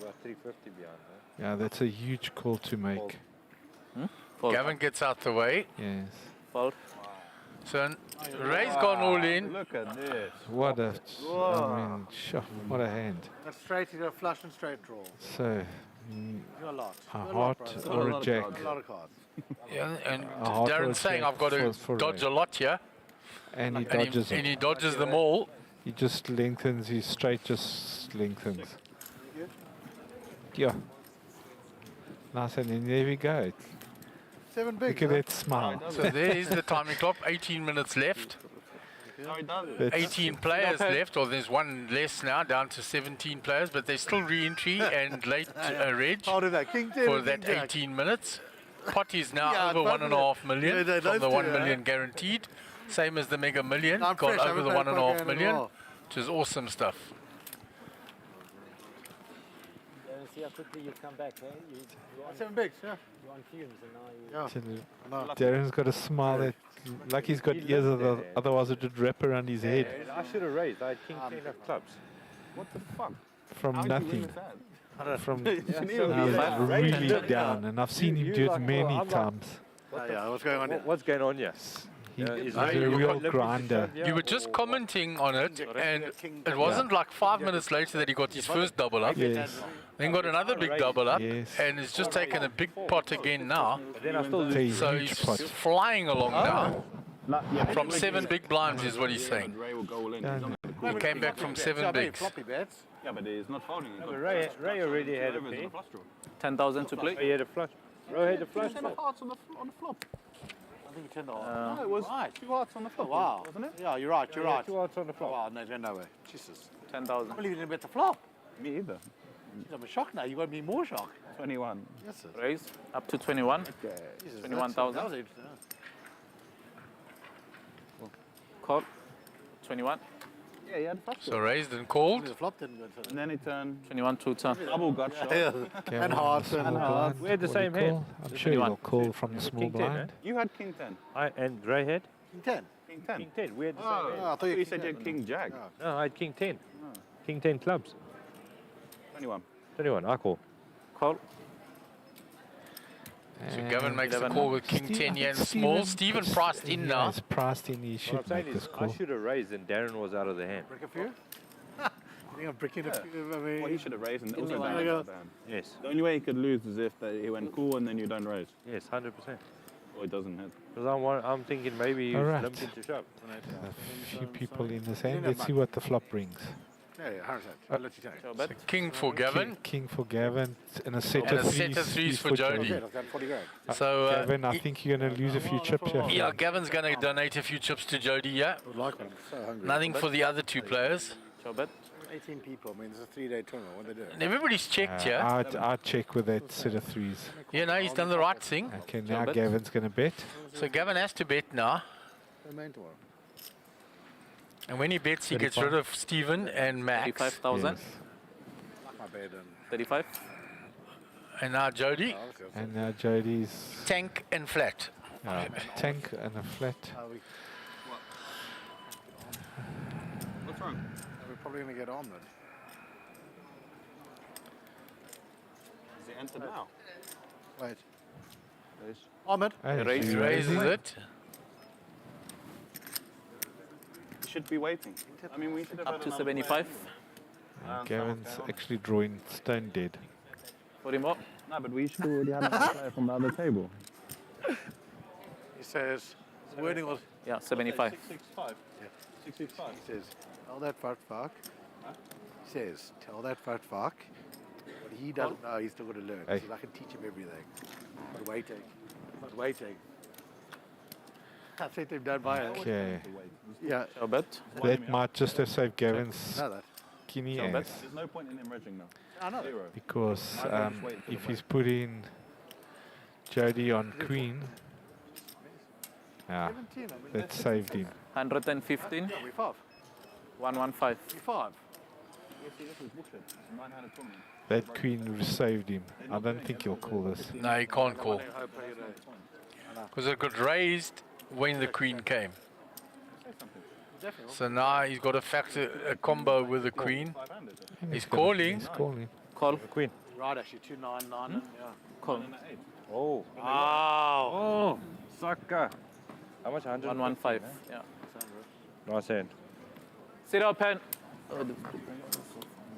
N: About 350 behind that.
L: Yeah, that's a huge call to make.
A: Gavin gets out the way.
L: Yes.
M: Fold.
A: So Ray's gone all in.
N: Look at this.
L: What a, I mean, sure, what a hand.
O: That's straight, you got a flush and straight draw.
L: So,
O: You're a lot.
L: a
O: You're lot,
L: heart
O: bro.
L: or a jack.
O: A lot of cards.
A: Yeah, and
L: A heart or a
A: Darren's saying
L: jack
A: I've got to
L: for
A: dodge
L: Ray.
A: a lot here.
L: And he dodges
A: and he
L: it.
A: dodges them all.
L: He just lengthens, his straight just lengthens. Yeah. Nice, and then there we go.
O: 7 big.
L: Look at that smile.
A: So there is the timing clock. 18 minutes left. 18 players left, or there's one less now, down to 17 players, but there's still re-entry and late reg
O: I'll do that. King 10
A: for
O: and
A: that
O: King Jack.
A: 18 minutes. Pot is now
O: Yeah,
A: over
O: both of
A: 1.5 million
O: Yeah, they
A: from the
O: both
A: 1
O: do,
A: million guaranteed. Same as the Mega Million,
O: I'm
A: gone
O: fresh, I
A: over the
O: haven't played
A: 1.5
O: poker in a
A: million,
O: while.
A: which is awesome stuff.
Q: See how quickly you come back, eh? You
O: 7 bigs, yeah.
Q: you're on fumes and now you...
O: Yeah.
L: Darren's got a smile that, like he's got ears, otherwise it would wrap around his head.
N: I should have raised. I had king 10 of clubs. What the fuck?
L: From nothing. From
N: Yeah,
L: really down, and I've seen him do it many times.
O: Yeah, what's going on here?
N: What's going on here?
L: He's a real grinder.
A: You were just commenting on it, and it wasn't like 5 minutes later that he got his first double up.
L: Yes.
A: Then got another big double up,
L: Yes.
A: and he's just taken a big pot again now.
N: Then I still
L: It's a
A: So
L: huge
A: he's
L: pot.
A: flying along now. From 7 big blinds is what he's saying.
G: Ray will go all in.
A: He came back from 7 bigs.
O: Floppy bets.
G: Yeah, but he's not folding. He's got
N: Ray already had a pair.
M: 10,000 to play.
N: He had a flush. Ray had a flush.
O: Hearts on the flop. I think it's 10
M: No,
O: it was right.
G: 2 hearts on the flop,
O: Wow.
G: wasn't it?
O: Yeah, you're right, you're right.
N: 2 hearts on the flop.
O: Wow, no, there's no way. Jesus.
M: 10,000.
O: I believe you didn't bet the flop.
G: Me either.
O: Jeez, I'm shocked now. You've got me more shocked.
G: 21.
O: Yes, sir.
M: Raise up to 21.
O: Jesus,
M: 21,000.
O: that was it.
M: Call. 21.
G: Yeah, he had flush.
A: So raised and called.
O: The flop didn't go to
G: And then he turned
M: 21 2 turn.
G: double gut shot.
O: And hearts and hearts.
N: We had the
L: What do you
N: same hand.
L: call? I'm sure he'll call from the small
N: King 10,
L: blind.
G: You had king 10.
N: And Ray had
O: King 10.
G: King 10.
N: king 10. We had the same
G: Oh,
N: hand.
O: I thought
G: you said you had king jack.
N: No, I had king 10. King 10 clubs.
G: 21.
N: 21, I call.
M: Call.
A: So Gavin makes the
M: 11.
A: call with king 10 here and small. Stephen priced in now.
L: He's priced in, he
N: What I'm
L: should
N: saying
L: make this
N: is, I
L: call.
N: should have raised and Darren was out of the hand.
O: Break a few? I think I'm breaking a few. I mean,
G: Well, he should have raised and also
O: Anyone.
G: down.
N: Yes.
G: The only way he could lose is if he went cool and then you don't raise.
N: Yes, 100%.
G: Or he doesn't hit.
N: Because I'm thinking maybe
L: All
N: he's
L: right.
N: limped into shove.
L: A few people in this hand. Let's see what the flop brings.
O: yeah, 100%. I'll let you take it.
M: So bet.
A: King for Gavin.
L: King for Gavin and a set
A: And
L: of
A: a
L: threes.
A: set of threes for Jody.
O: Okay, I've got 40 grand.
A: So
L: Gavin, I think you're going to lose a few chips here.
A: yeah, Gavin's going to donate a few chips to Jody. Yeah,
O: I would like one. I'm so hungry.
A: nothing for the other 2 players.
M: So bet.
O: 18 people. I mean, it's a 3-day tournament. What are they doing?
A: And everybody's checked here.
L: I'd check with that set of threes.
A: Yeah, no, he's done the right thing.
L: Okay, now Gavin's going to bet.
A: So Gavin has to bet now.
O: Remain tomorrow.
A: And when he bets, he gets rid of Stephen and Max.
P: 35,000. 35.
A: And now Jody.
L: And now Jody's
A: tank and flat.
L: Tank and a flat.
O: What's wrong? We're probably going to get armored.
K: Is it entered now?
O: Wait. Ahmed?
A: He raises it.
K: You should be waiting. I mean, we should have
P: Up to 75.
L: Gavin's actually drawing stone dead.
P: 40 more.
K: No, but we should already have a player from the other table.
O: He says, the wording was...
P: Yeah, 75.
K: 665.
O: Yeah.
K: 665.
O: He says, tell that fuck. He says, tell that fuck. But he doesn't know, he's still got to learn.
L: Hey.
O: He says, I can teach him everything. But waiting. I think they've done by it.
L: Okay.
O: Yeah.
L: That might just have saved Gavin's skinny ass.
K: There's no point in him regging now.
O: I know.
L: Because if he's putting Jody on queen, that saved him.
P: 115. 115.
O: 5.
L: That queen saved him. I don't think he'll call this.
A: No, he can't call. Because it got raised when the queen came. So now he's got to factor a combo with the queen. He's calling.
L: He's calling.
P: Call.
N: Queen.
O: Right, actually, 299. Yeah.
P: Call.
N: Oh.
O: Wow.
N: Oh, sucker. How much?
P: 115. Yeah.
N: Nice hand.
P: Sit up, pen.
O: Oh,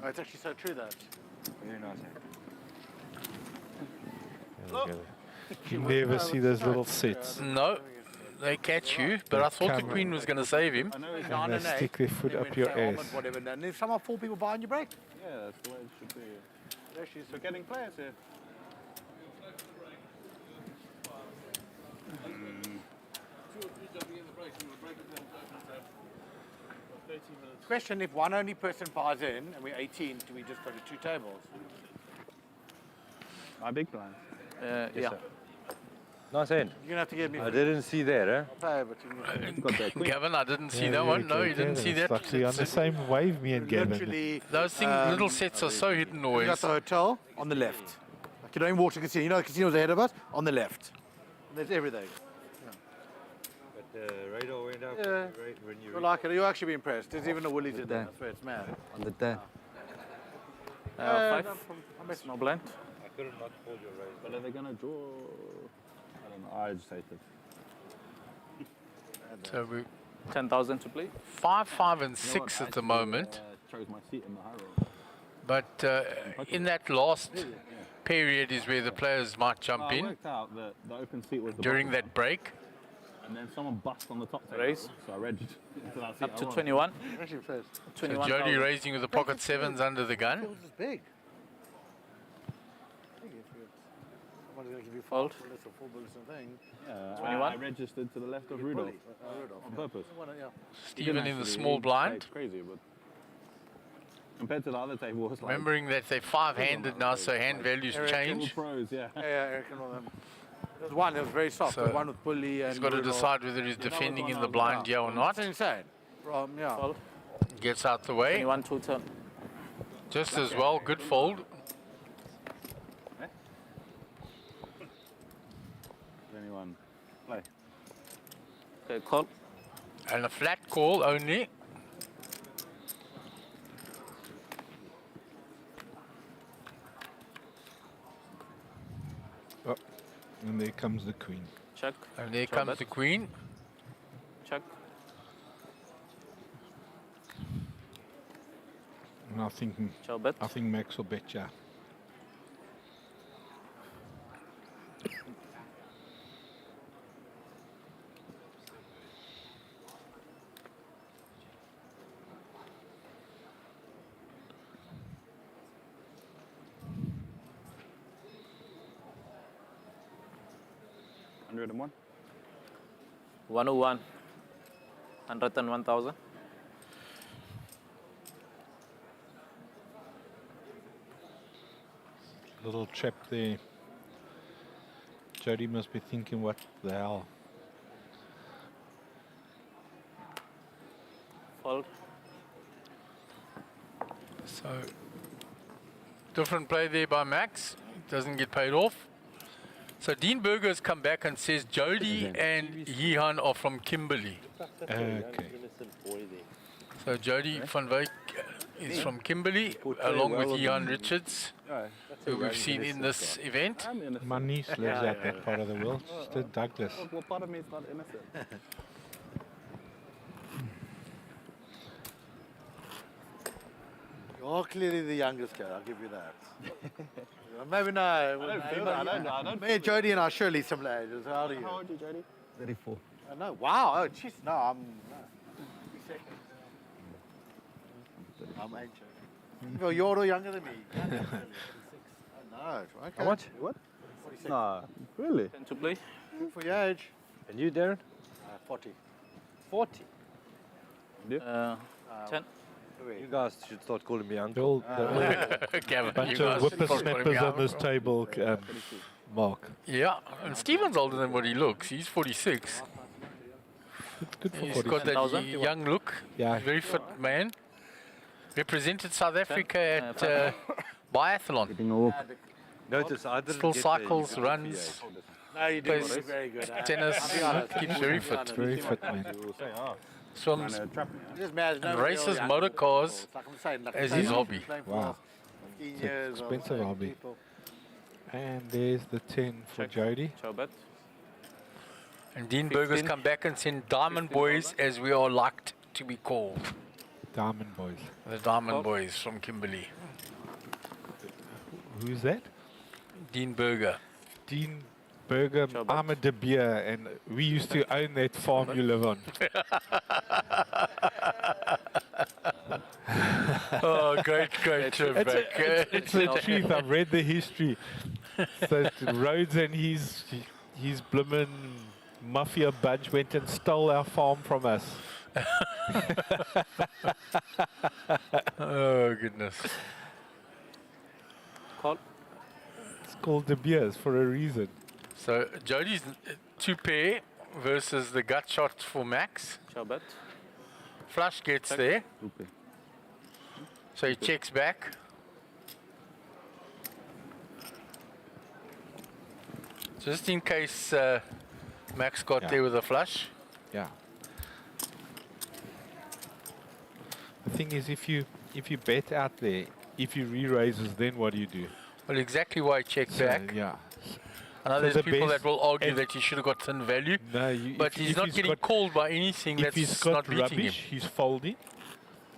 O: it's actually so true, that.
N: Very nice hand.
L: You never see those little sets.
A: No, they catch you, but I thought the queen was going to save him.
L: And they stick their foot up your ass.
O: Whatever, and if somehow 4 people behind you break.
K: Yeah, that's the way it should be. We're getting players here.
O: Question, if one only person buys in and we're 18, do we just go to 2 tables?
K: My big blind.
P: Yeah.
N: Nice hand.
O: You're going to have to give me...
N: I didn't see that, eh?
O: Pay, but you
A: Gavin, I didn't see that one. No, you didn't see that.
L: It's like on the same wave, me and Gavin.
O: literally...
A: Those things, little sets are so hidden
O: You
A: always.
O: got the hotel on the left. Like you don't even walk to the casino. You know the casino's ahead of us? On the left. And there's everything.
N: But the radar went up
O: Yeah.
N: right when you...
O: You'll like it. You'll actually be impressed. There's even a Woolies in there. I swear, it's mad.
I: On the day.
P: 5.
O: I missed
P: No blind.
N: I could have not called your raise.
K: But are they going to draw? I don't know. I just hate it.
A: So we
P: 10,000 to play.
A: 5, 5, and 6 at the moment.
K: Chose my seat in the high roll.
A: But in that last period is where the players might jump
K: I
A: in
K: worked out that the open seat was the
A: during
K: bottom
A: that break.
K: and then someone bust on the top table.
P: Raise.
K: So I read into that seat.
P: Up to
K: I won.
P: 21.
O: Actually impressed.
A: So
P: 21.
A: Jody raising with the pocket 7s under the gun.
O: It was just big. Someone's going to give you
P: Fold.
O: 4 bullets or 4 bullets and thing.
K: Yeah,
P: 21.
K: I registered to the left of Rudolph on purpose.
A: Stephen in the small blind.
K: It's crazy, but compared to the other table, it was like
A: Remembering that they're 5-handed now, so hand values change.
K: pros, yeah.
O: Yeah, Eric and all them. There was one that was very soft.
A: So
O: There was one with bully and...
A: He's got to
O: Rudolph.
A: decide whether he's defending in the blind, yeah or not.
O: That's insane. Yeah.
P: Fold.
A: Gets out the way.
P: 21 to turn.
A: Just as well, good fold.
K: Anyone play?
P: Okay, call.
A: And a flat call only.
L: Oh, and there comes the queen.
P: Check.
A: And there
P: Check
A: comes
P: bet.
A: the queen.
P: Check.
L: And I think Max will bet ya.
K: $101.
P: 101. 101,000.
L: Little trap there. Jody must be thinking, what the hell?
M: Fold.
A: So, different play there by Max. Doesn't get paid off. So Dean Berger has come back and says Jody and Yehan are from Kimberley.
L: Okay.
A: So Jody van Wyk is from Kimberley, along with Yehan Richards, who we've seen in this event.
L: My niece lives out that part of the world. She's in Douglas.
C: What part of me is not innocent?
O: You're clearly the youngest kid, I'll give you that. Maybe no. I don't know. Me and Jody and I are surely similar ages. How old are you?
C: How old are you, Jody?
O: 34. I know. Wow. Oh, jeez. No, I'm ancient. Well, you're all younger than me. No. Okay.
N: How much?
O: What? 46.
N: Nah, really?
M: 10 to play.
O: For your age.
N: And you, Darren?
O: 40.
N: 40.
M: 10.
N: You guys should start calling me uncle.
A: Gavin,
L: bunch
A: you
L: of
A: guys
L: whippersnappers on this table, Mark.
A: Yeah, and Stephen's older than what he looks. He's 46.
L: Good for
A: He's
L: 46.
A: got that young look.
L: Yeah.
A: Very fit man. Represented South Africa at biathlon.
N: Notice I didn't
A: Still
N: get
A: cycles,
N: the
A: runs.
O: No, you do.
A: Plays
O: Very good.
A: tennis. Keeps very fit.
L: Very fit, man.
A: Swims
O: Just mad,
A: and
O: no
A: races
O: real young
A: motor
O: people.
A: cars
O: It's like I'm saying, like
A: as
O: I'm
A: his
O: saying,
A: hobby.
O: playing for
L: Wow.
O: 15
L: It's
O: years,
L: expensive
O: I'm saying,
L: hobby.
O: people.
L: And there's the 10 for Jody.
M: Ciao bet.
A: And Dean Berger's come back and sent Diamond Boys, as we are liked to be called.
L: Diamond Boys.
A: The Diamond Boys from Kimberley.
L: Who's that?
A: Dean Berger.
L: Dean Berger. I'm a De Beer, and we used to own that farm you live on.
A: Oh, great trip back.
L: It's the truth. I've read the history. So Rhodes and his bloomin' mafia bunch went and stole our farm from us.
A: Oh, goodness.
M: Call.
L: It's called De Beers for a reason.
A: So Jody's 2 pair versus the gut shot for Max.
M: Ciao bet.
A: Flush gets there. So he checks back. Just in case Max got there with a flush.
L: Yeah. The thing is, if you bet out there, if you re-raises, then what do you do?
A: Well, exactly why he checked back.
L: Yeah.
A: I know
L: So
A: there's
L: the
A: people
L: best-
A: that will argue
L: and-
A: that he should have got thin value.
L: No,
A: but he's not getting called by anything
L: if
A: that's
L: he's got
A: not beating
L: rubbish,
A: him.
L: he's folding.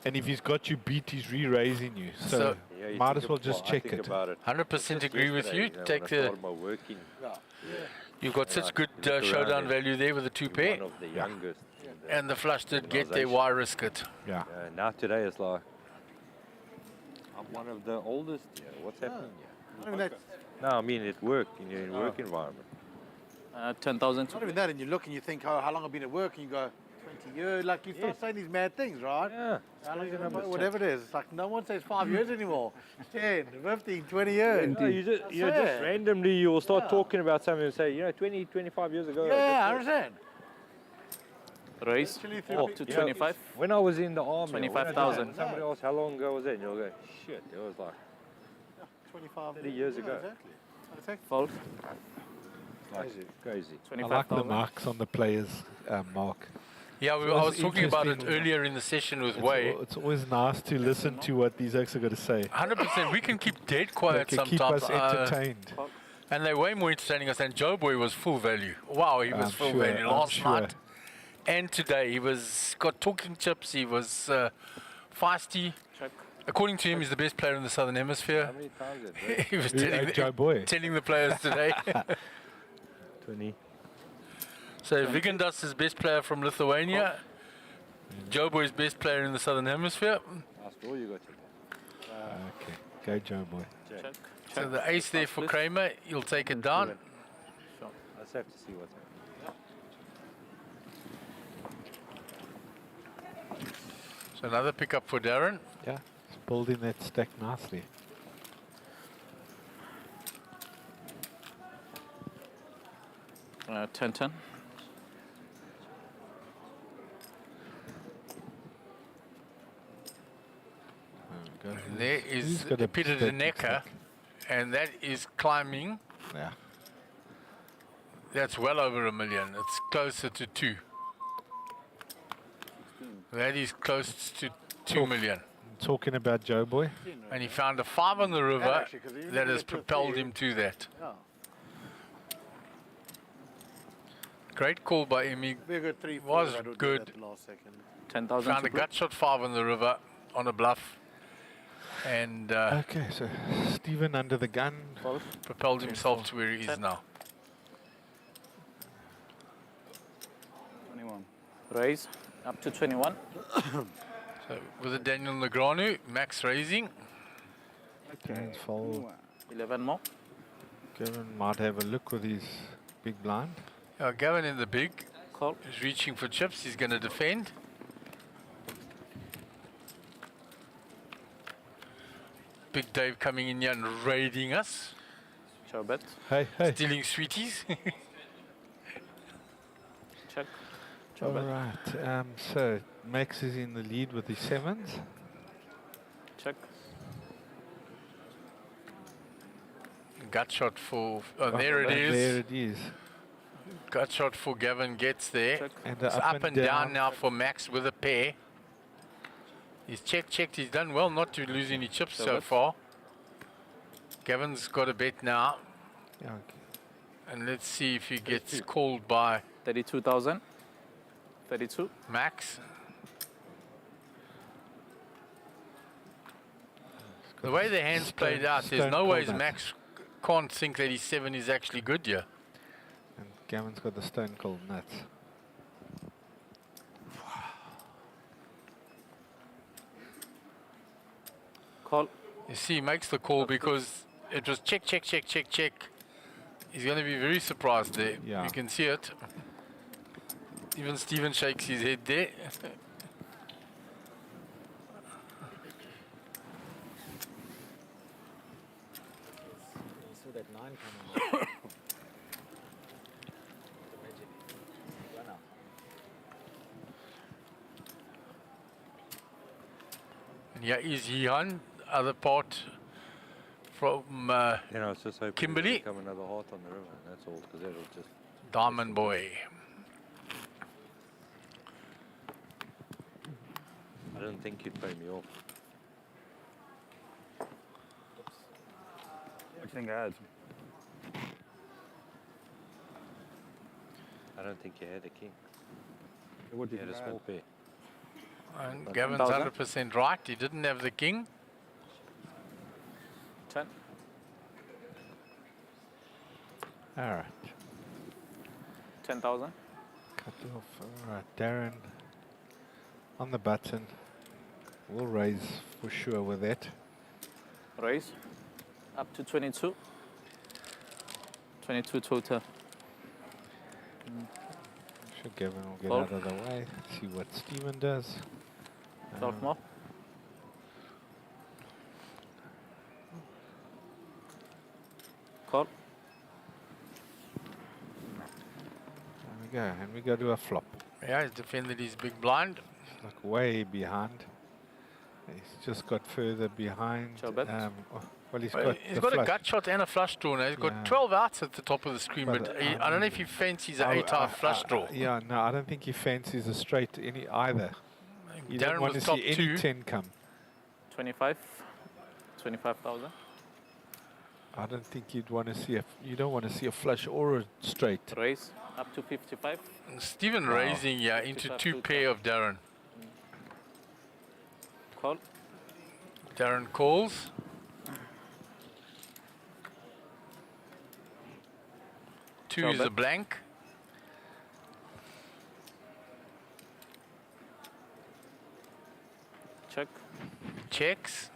L: And if he's got you beat, he's re-raising you. So, might as well just check it.
A: 100% agree with you. Take the. You've got such good showdown value there with the 2 pair.
N: One of the youngest.
A: And the flush did get there. Why risk it?
L: Yeah.
N: Now today it's like, I'm one of the oldest here. What's happening here?
O: I mean, that's
N: No, I mean at work, in your work environment.
M: 10,000.
O: not even that, and you look and you think, oh, how long I've been at work, and you go, 20 years. Like, you start saying these mad things, right?
N: Yeah.
O: How long you been at work, whatever it is. It's like, no one says 5 years anymore. 10, 15, 20 years.
N: No, you just randomly you will start talking about something and say, 20, 25 years ago.
O: Yeah, I understand.
M: Raise up to 25.
N: When I was in the army,
M: 25,000.
N: Somebody asked how long ago was it, and you'll go, shit, it was like
O: 25
N: 30 years ago.
O: Exactly.
M: Fold.
N: Crazy.
L: I like the marks on the players, Mark.
A: Yeah,
L: It's
A: I was
L: always
A: talking about it
L: interesting.
A: earlier in the session with Wei.
L: It's always nice to listen to what these acts are going to say.
A: 100%. We can keep dead quiet
L: They can
A: sometimes.
L: keep us entertained.
A: And they're way more entertaining us. And Joe Boy was full value. Wow, he was
L: I'm
A: full
L: sure,
A: value
L: I'm
A: last
L: sure.
A: night and today. He was got talking chips. He was feisty. According to him, he's the best player in the Southern Hemisphere.
N: How many times is it?
A: He was
L: Joe Boy.
A: telling the players today.
N: 20.
A: So Vigandas is best player from Lithuania. Joe Boy is best player in the Southern Hemisphere.
N: Last all you got
L: Okay, go Joe Boy.
N: Check.
A: So the ace there for Kramer. He'll take it down.
N: Let's have to see what's happening.
A: So another pickup for Darren.
L: Yeah, he's building that stack nicely.
M: Uh, 10-10.
A: And there is
L: He's got a
A: Peter
L: stick,
A: Denecker, and that is climbing.
L: Yeah.
A: That's well over $1 million. It's closer to 2. That is close to 2 million.
L: Talking about Joe Boy.
A: And he found a 5 on the river that has propelled him to that. Great call by Emmy. Was good.
M: 10,000.
A: Found a gut shot 5 on the river on a bluff. And
L: Okay, so Stephen under the gun.
A: propelled himself to where he is now.
M: 21. Raise up to 21.
A: So with a Daniel Negreanu, Max raising.
L: Okay, fold.
M: 11 more.
L: Kevin might have a look with his big blind.
A: Gavin in the big.
M: Call.
A: He's reaching for chips. He's going to defend. Big Dave coming in here and raiding us.
M: Sure bet.
L: Hey, hey.
A: Stealing sweeties.
M: Check.
L: All right. So Max is in the lead with the 7s.
M: Check.
A: Gut shot for. Oh, there it is.
L: There it is.
A: Gut shot for Gavin gets there.
M: Check.
L: And
A: It's up and down now for Max with a pair. He's checked. He's done well not to lose any chips so far. Gavin's got a bet now.
L: Yeah, okay.
A: And let's see if he gets called by
M: 32,000. 32.
A: Max. The way the hands played out, there's no ways Max can't think that his 7 is actually good here.
L: And Gavin's got the stone cold nuts.
M: Call.
A: You see, he makes the call because it was check. He's going to be very surprised there.
L: Yeah.
A: You can see it. Even Steven shakes his head there.
Q: saw that 9 coming. The magic runner.
A: And here is Jihan, other part from
N: it's just hoping
A: Kimberley.
N: come another heart on the river, and that's all, because that'll just...
A: Diamond Boy.
N: I didn't think you'd pay me off.
E: I think I had.
N: I don't think you had a king.
E: What
N: You had a small pair.
A: And Gavin's 100% right. He didn't have the king.
M: 10.
L: All right.
M: 10,000.
L: Cut off. All right, Darren on the button. We'll raise for sure with that.
M: Raise up to 22. 22 total.
L: Sure, Gavin will get
M: Fold.
L: out of the way. See what Stephen does.
M: 12 more. Call.
L: And we go to a flop.
A: Yeah, he's defended his big blind.
L: Like way behind. He's just got further behind. Well, he's got
A: He's
L: the
A: got a
L: flush.
A: gut shot and a flush draw now. He's got
L: Yeah.
A: 12 outs at the top of the screen,
L: But,
A: but I don't know if he fancies an 8-out flush draw.
L: Yeah, no, I don't think he fancies a straight any either. You
A: Darren
L: don't want to
A: was top
L: see any
A: 2.
L: 10 come.
M: 25. 25,000.
L: I don't think you'd want to see you don't want to see a flush or a straight.
M: Raise up to 55.
A: Stephen
L: Wow.
A: raising into 2 pair of Darren.
M: Call.
A: Darren calls. Two is a blank.
M: Check.
A: Checks.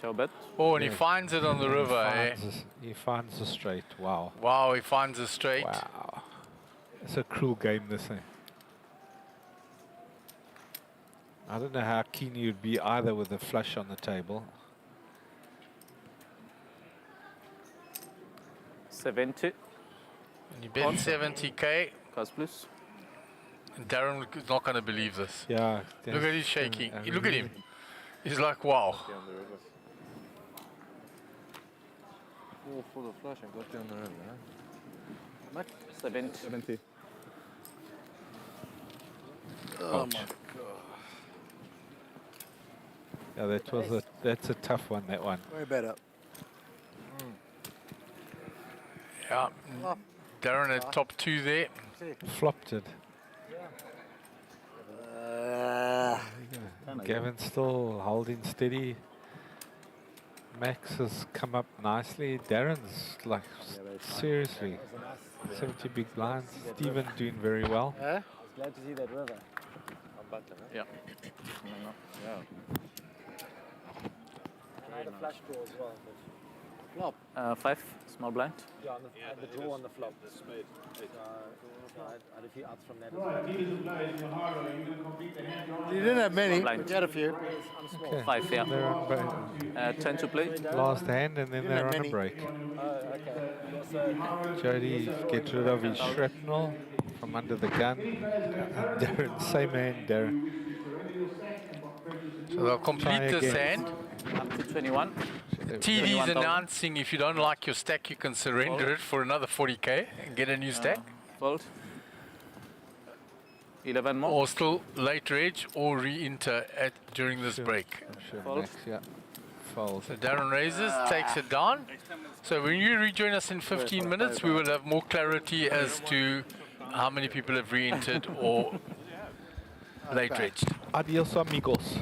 M: Ciao bet.
A: Oh, and he
L: Yeah.
A: finds it on the river, eh?
L: He finds the straight. Wow.
A: Wow, he finds a straight.
L: Wow. It's a cruel game, this thing. I don't know how keen you'd be either with a flush on the table.
M: 70.
A: And you bet 70k.
M: Cos plus.
A: Darren is not going to believe this.
L: Yeah.
A: Look at his shaking. Look at him. He's like, wow.
N: For the flush and got you on the river, huh?
M: How much? 70.
N: 70.
L: Oh my God. Yeah, that's a tough one, that one.
O: Way better.
A: Yeah. Darren at top 2 there.
L: Flopped it. Gavin's still holding steady. Max has come up nicely. Darren's like, seriously, 70 big blinds. Stephen doing very well.
Q: I was glad to see that river.
M: Yeah.
Q: Yeah. And I had a flush draw as well.
M: Flop. 5, small blind.
Q: Yeah, and the draw on the flop. I had a few outs from that.
O: You didn't have many,
M: Blind.
O: but you had a few.
Q: I'm small.
L: Okay.
M: 5, yeah.
L: They're on break.
M: 10 to play.
L: Last hand, and then they're on a break.
Q: Oh, okay.
L: Jody gets rid of his shrapnel from under the gun. And Darren, same hand, Darren.
A: So they'll complete this hand.
M: Up to 21.
A: TD's announcing if you don't like your stack, you can surrender it for another 40k and get a new stack.
M: Fold. 11 more.
A: Or still late rage or re-enter during this break.
M: Fold.
L: Max, yeah. Fold.
A: So Darren raises, takes it down. So when you rejoin us in 15 minutes, we will have more clarity as to how many people have re-entered or late raged.
L: Adios, amigos.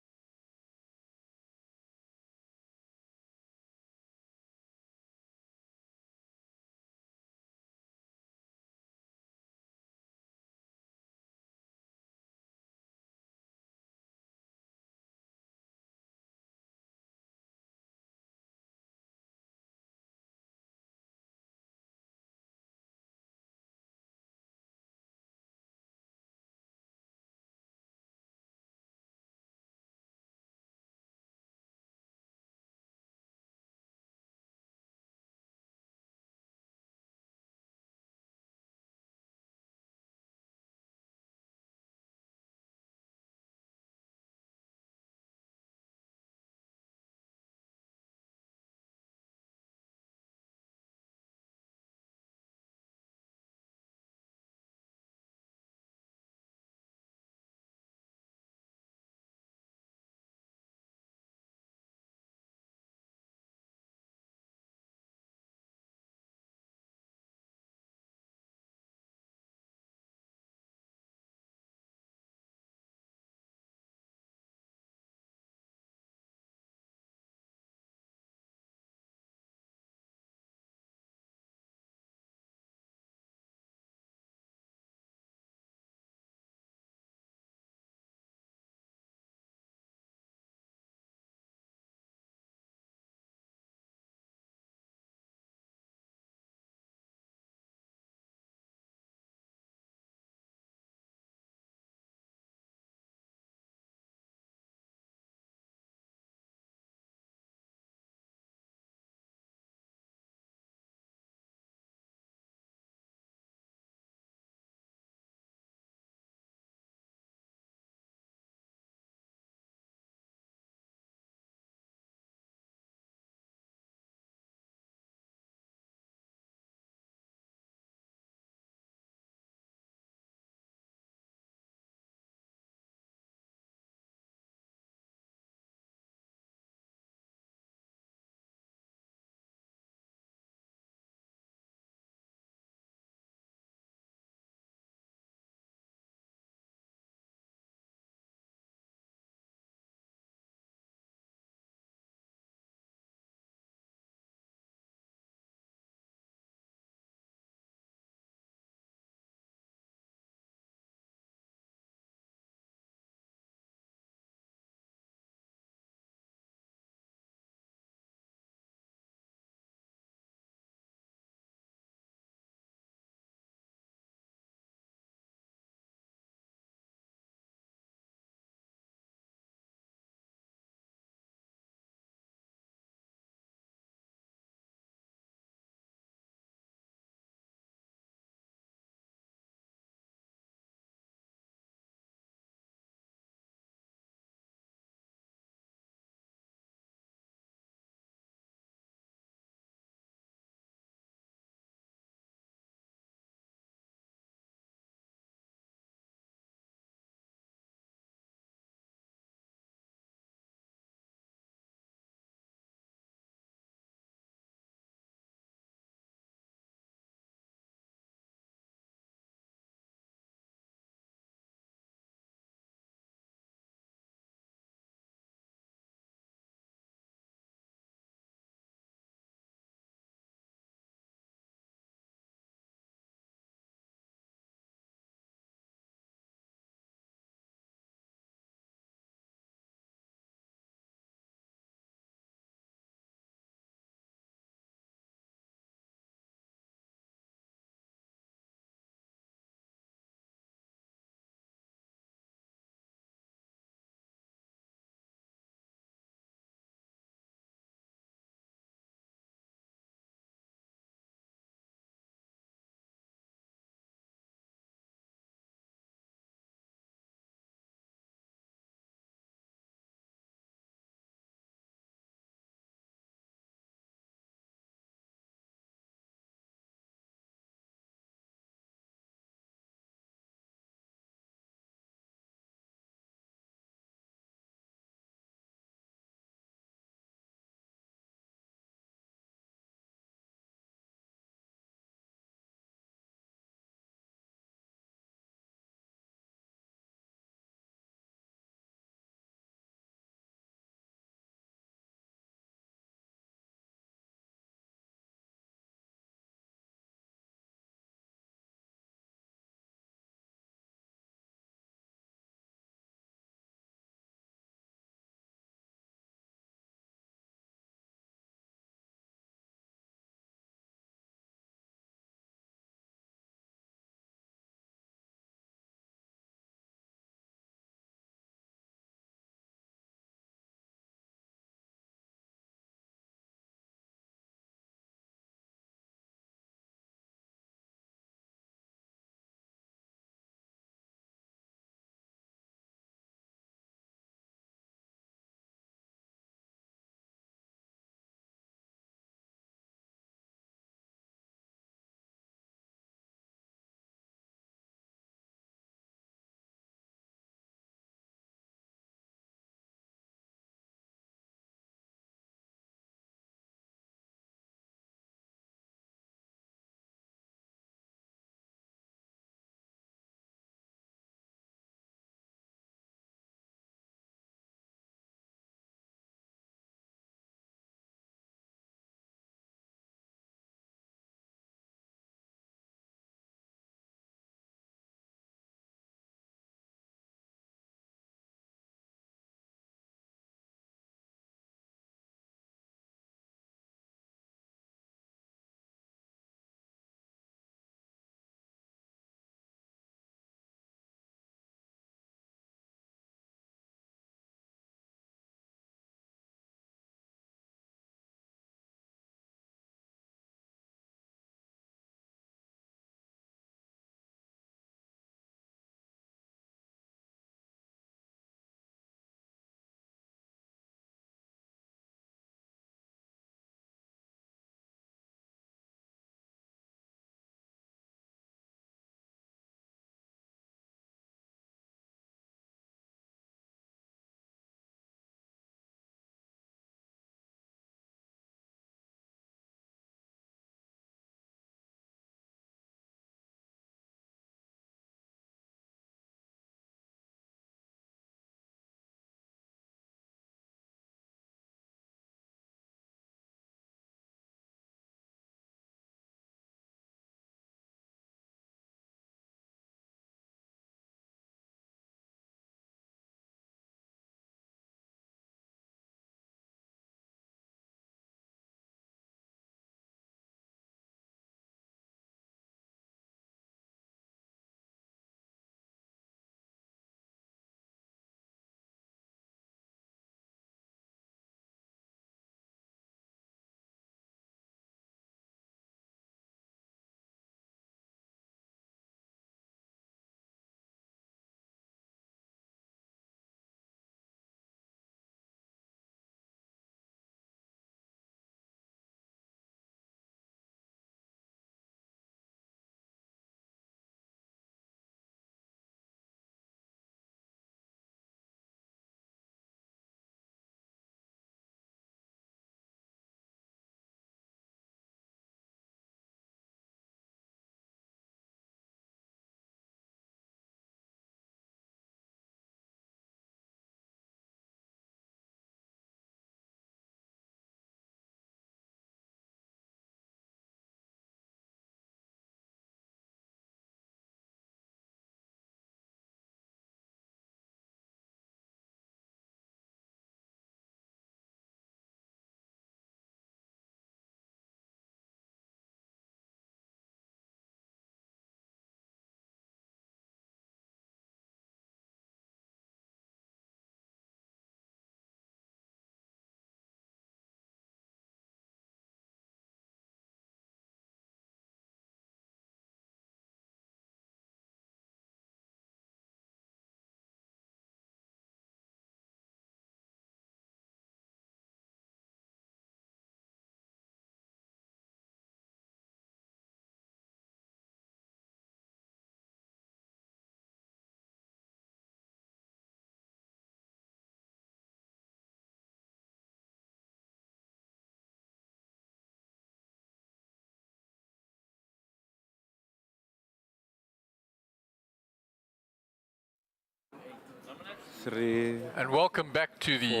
C: 3.
A: And welcome back to the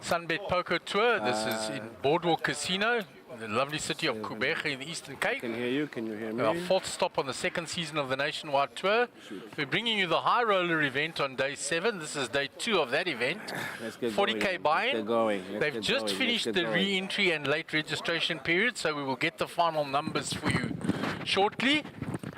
A: SunBet Poker Tour. This is in Boardwalk Casino, in the lovely city of Kubega in the Eastern Cape.
C: Can hear you. Can you hear me?
A: Our fourth stop on the second season of the Nationwide Tour. We're bringing you the High Roller event on day 7. This is day 2 of that event. 40k buy-in. They've just finished the re-entry and late registration period, so we will get the final numbers for you shortly.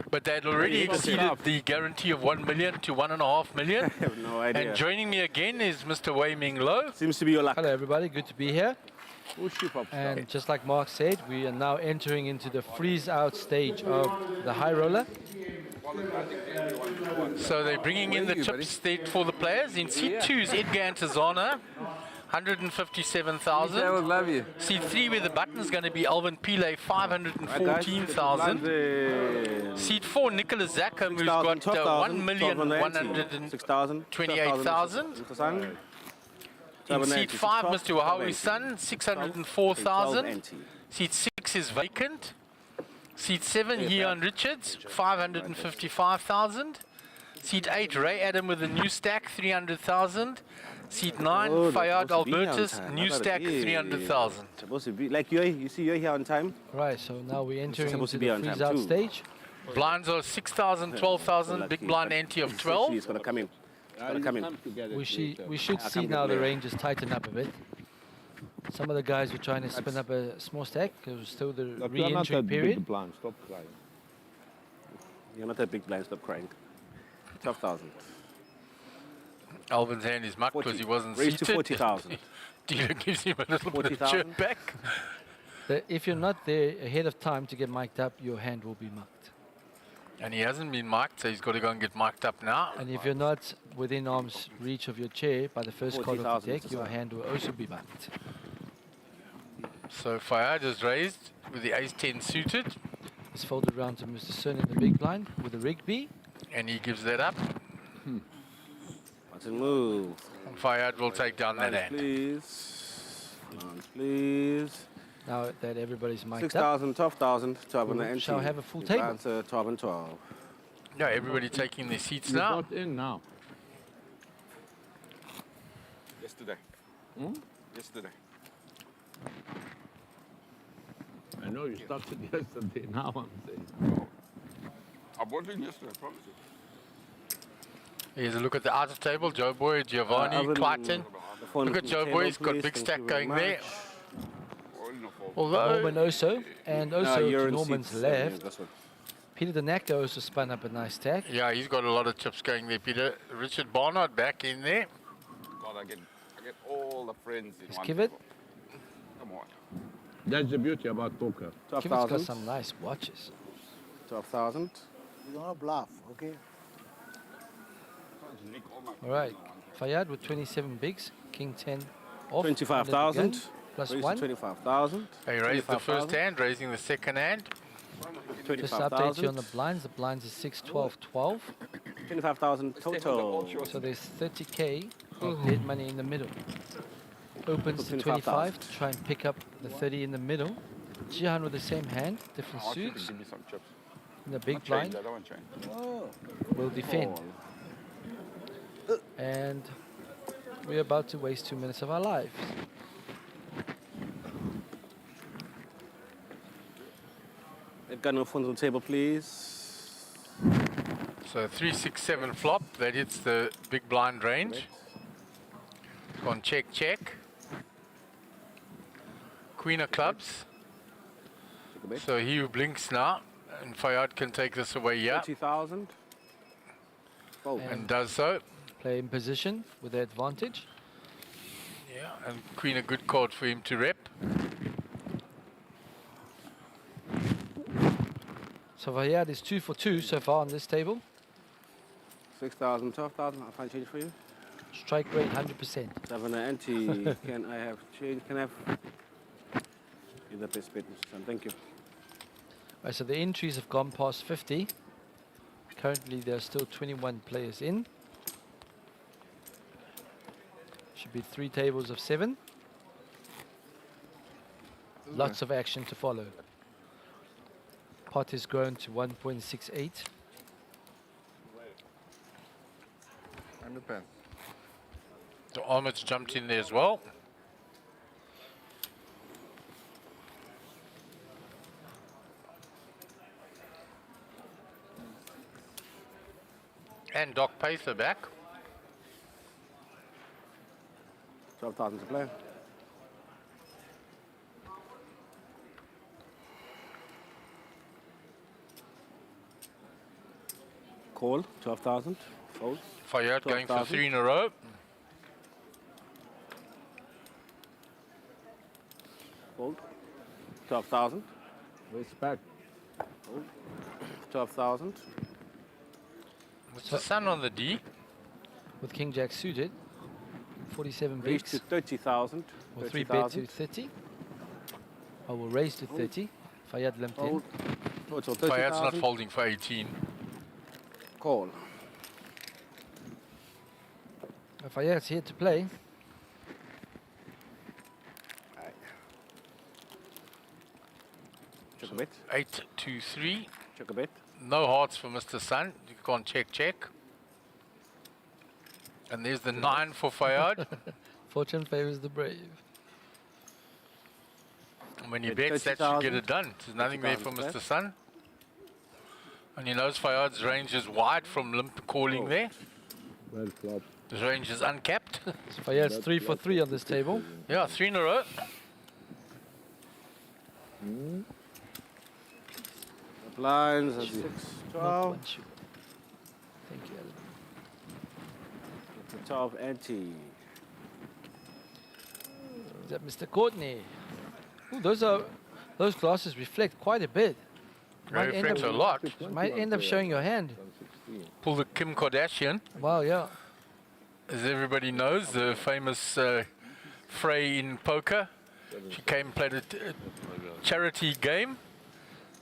A: But they had already exceeded the guarantee of 1 million to 1.5 million.
C: I have no idea.
A: And joining me again is Mr. Wei Ming Lo.
C: Seems to be your luck.
B: Hello everybody, good to be here. And just like Mark said, we are now entering into the freeze-out stage of the high roller.
A: So they're bringing in the chip state for the players. In seat 2 is Edgar Antizana, 157,000. Seat 3 where the button's going to be Alvin Pile, 514,000. Seat 4 Nicholas Zackham, who's got 1,128,000. In seat 5, Mr. Wahawi's son, 604,000. Seat 6 is vacant. Seat 7, Heon Richards, 555,000. Seat 8, Ray Adam with a new stack, 300,000. Seat 9, Fayad Albertus, new stack, 300,000.
C: Supposed to be like you see you're here on time.
B: Right, so now we're entering into the freeze-out stage.
A: Blinds are 6,000, 12,000, big blind ante of 12.
C: It's going to come in.
B: We should see now the ranges tighten up a bit. Some of the guys were trying to spin up a small stack because it was still the re-entry period.
G: Big blind. Stop crying.
C: You're not a big blind. Stop crying. 12,000.
A: Alvin's hand is mucked because he wasn't
C: Raised
A: seated.
C: to 40,000.
A: Dealer gives him a little bit of jerk back.
B: If you're not there ahead of time to get mic'd up, your hand will be mucked.
A: And he hasn't been mic'd, so he's got to go and get mic'd up now.
B: And if you're not within arm's reach of your chair by the first card of the deck, your hand will also be mucked.
A: So Fayad is raised with the ace-10 suited.
B: It's folded around to Mr. Sun in the big blind with a Rigby.
A: And he gives that up.
C: What's a move?
A: And Fayad will take down that hand.
C: Please. Please.
B: Now that everybody's mic'd
C: 6,000, 12,000, 12 and
B: we shall have a full table.
C: Answer 12 and 12.
A: Yeah, everybody taking their seats
E: You're
A: now.
E: not in now.
R: Yesterday. Yesterday.
E: I know you started yesterday. Now I'm saying.
R: I bought in yesterday, I promise you.
A: Here's a look at the outer table. Joe Boy, Giovanni, Clayton. Look at Joe Boy, he's got big stack going there. Although
B: Norman also, and also
C: you're
B: to
C: in
B: Norman's
C: seats,
B: left,
C: this one.
B: Peter the Knacker also spun up a nice stack.
A: yeah, he's got a lot of chips going there, Peter. Richard Barnard back in there.
R: God, I get all the friends in one.
B: Kivit.
R: Come on.
E: That's the beauty about poker.
B: Kivit's got some nice watches.
C: 12,000.
O: You're gonna bluff, okay?
B: All right, Fayad with 27 bigs, King 10 off.
C: 25,000.
B: Plus
C: Raised to
B: 1.
C: 25,000.
A: He raised the first hand, raising the second hand.
B: Just to update you on the blinds. The blinds is 6, 12, 12.
C: 25,000 total.
B: So there's 30k of dead money in the middle. Opens to 25 to try and pick up the 30 in the middle. Jihan with the same hand, different suits.
R: Give me some chips.
B: In the big
R: Not
B: blind.
R: change, I don't want change.
B: Will defend. And we're about to waste 2 minutes of our lives.
C: Got no phones on the table, please.
A: So 3, 6, 7 flop. That hits the big blind range. On check, check. Queen of clubs. So he who blinks now, and Fayad can take this away here.
C: 30,000.
A: And does so.
B: Play in position with the advantage.
A: Yeah, and Queen a good card for him to rep.
B: So Fayad is 2 for 2 so far on this table.
C: 6,000, 12,000. I'll find change for you.
B: Strike rate 100%.
C: 7 anti. Can I have change? Can I have? You're the best bet, Mr. Sun. Thank you.
B: Right, so the entries have gone past 50. Currently, there are still 21 players in. Should be 3 tables of 7. Lots of action to follow. Pot has grown to 1.68.
F: I'm the pen.
A: So Ahmed's jumped in there as well. And Doc Pacer back.
C: 12,000 to play. Call, 12,000. Fold.
A: Fayyad going for
C: 12,000.
A: 3 in a row.
C: Fold. 12,000.
D: Respect.
C: Fold. 12,000.
A: Mr. Sun on the D.
B: With King Jack suited, 47
C: Raise
B: bigs.
C: to 30,000.
B: Or 3 bet to 30. I will raise to 30. Fayyad limped in.
C: Fold. Total
A: Fayyad's not
C: 30,000.
A: folding for 18.
C: Call.
B: Fayyad's here to play.
C: Check a bit.
A: 8 to 3.
C: Check a bit.
A: No hearts for Mr. Sun. You can't check. And there's the 9 for Fayyad.
B: Fortune favors the brave.
A: And when he
C: Yeah,
A: bets, that should get
C: 30,000.
A: it done. There's nothing there for
C: 30,000
A: Mr. Sun. And he knows Fayyad's range is wide from limp calling there.
D: Well flop.
A: His range is uncapped.
B: So Fayyad's 3 for 3 on this table.
A: Yeah, 3 in a row.
C: Blinds at 6,
B: Not
C: 12.
B: one sugar. Thank you, Alan.
C: 12 ante.
B: Is that Mr. Courtney? Ooh, those glasses reflect quite a bit.
A: They reflect a lot.
B: Might end up showing your hand.
A: Pull the Kim Kardashian.
B: Wow, yeah.
A: As everybody knows, the famous fray in poker. She came and played a charity game,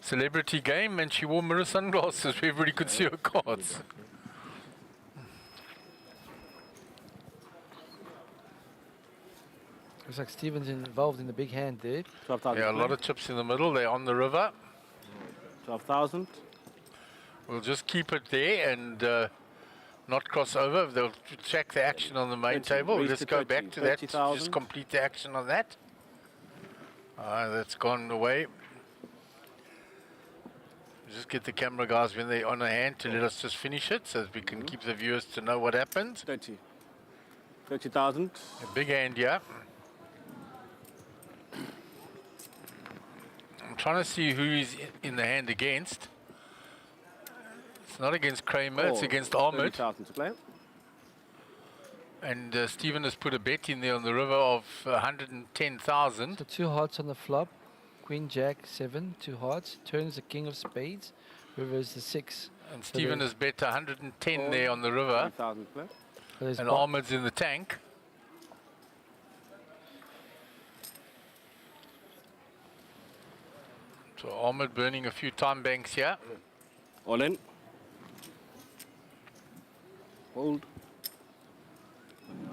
A: celebrity game, and she wore mirror sunglasses so everybody could see her cards.
B: Looks like Steven's involved in the big hand there.
C: 12,000.
A: Yeah, a lot of chips in the middle. They're on the river.
C: 12,000.
A: We'll just keep it there and not cross over. They'll check the action on the main
C: 20,
A: table.
C: raise
A: Let's
C: to
A: go
C: 30,
A: back to that.
C: 30,000.
A: Just complete the action on that. That's gone away. Just get the camera guys when they're on a hand to let us just finish it so that we can keep the viewers to know what happened.
C: 30. 30,000.
A: A big hand, yeah. I'm trying to see who is in the hand against. It's not against Kramer, it's against Ahmed.
C: 30,000 to play.
A: And Stephen has put a bet in there on the river of 110,000.
B: So 2 hearts on the flop. Queen, Jack, 7, 2 hearts. Turn is the king of spades. River is the 6.
A: And Stephen has bet 110 there on the river.
C: 30,000 to play.
B: So there's
A: And
B: bo-
A: Ahmed's in the tank. So Ahmed burning a few time banks here.
C: All in. Hold.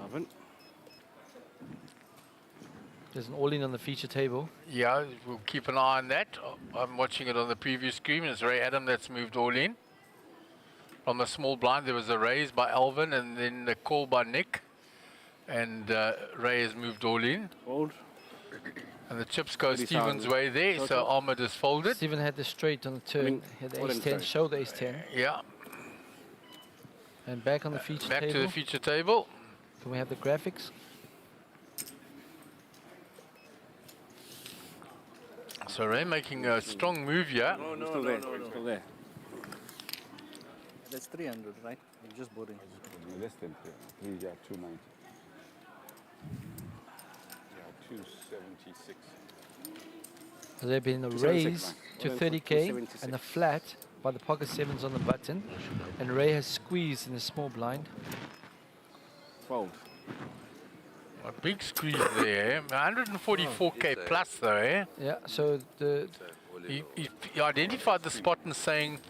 C: Oven.
B: There's an all-in on the feature table.
A: Yeah, we'll keep an eye on that. I'm watching it on the previous screen. It's Ray Adam that's moved all in. On the small blind, there was a raise by Alvin and then a call by Nick. And Ray has moved all in.
C: Hold.
A: And the chips go
C: 30,000.
A: Stephen's way there, so Ahmed is folded.
B: Stephen had the straight on the turn. Had the
C: all in,
B: ace 10,
C: sorry.
B: show the ace 10.
A: Yeah,
B: And back on the feature
A: back
B: table.
A: to the feature table.
B: Can we have the graphics?
A: So Ray making a strong move here.
C: Still there. Still there.
M: That's 300, right? You're just boarding.
R: Less than 3, yeah, 290. Yeah, 276.
B: So there've been a
C: 276.
B: raise to
C: Well,
B: 30k
C: 276.
B: and a flat by the pocket 7s on the button. And Ray has squeezed in the small blind.
C: Fold.
A: A big squeeze there. 144k plus though, eh?
B: Yeah, so the
A: He identified the spot and saying,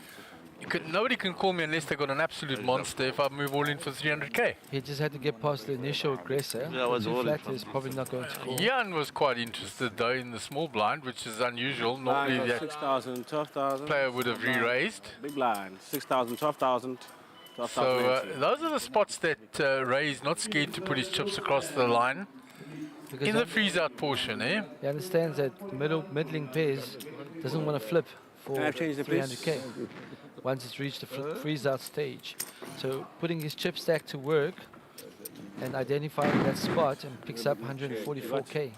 A: nobody can call me unless they got an absolute monster if I move all in for 300k.
B: he just had to get past the initial aggressor.
K: Yeah, I was
B: Two
K: all in
B: flat is probably not going to call.
A: Jan was quite interested though in the small blind, which is unusual. Normally
C: Blind
A: that
C: 6,000, 12,000.
A: player would have re-raised.
C: Big blind. 6,000, 12,000.
A: So those are the spots that Ray is not scared to put his chips across the line
B: Because
A: in the freeze-out portion, eh?
B: he understands that middling pairs doesn't want to flip for
C: Can I change the
B: 300k once it's reached the freeze-out stage. So putting his chip stack to work and identifying that spot and picks up 144k.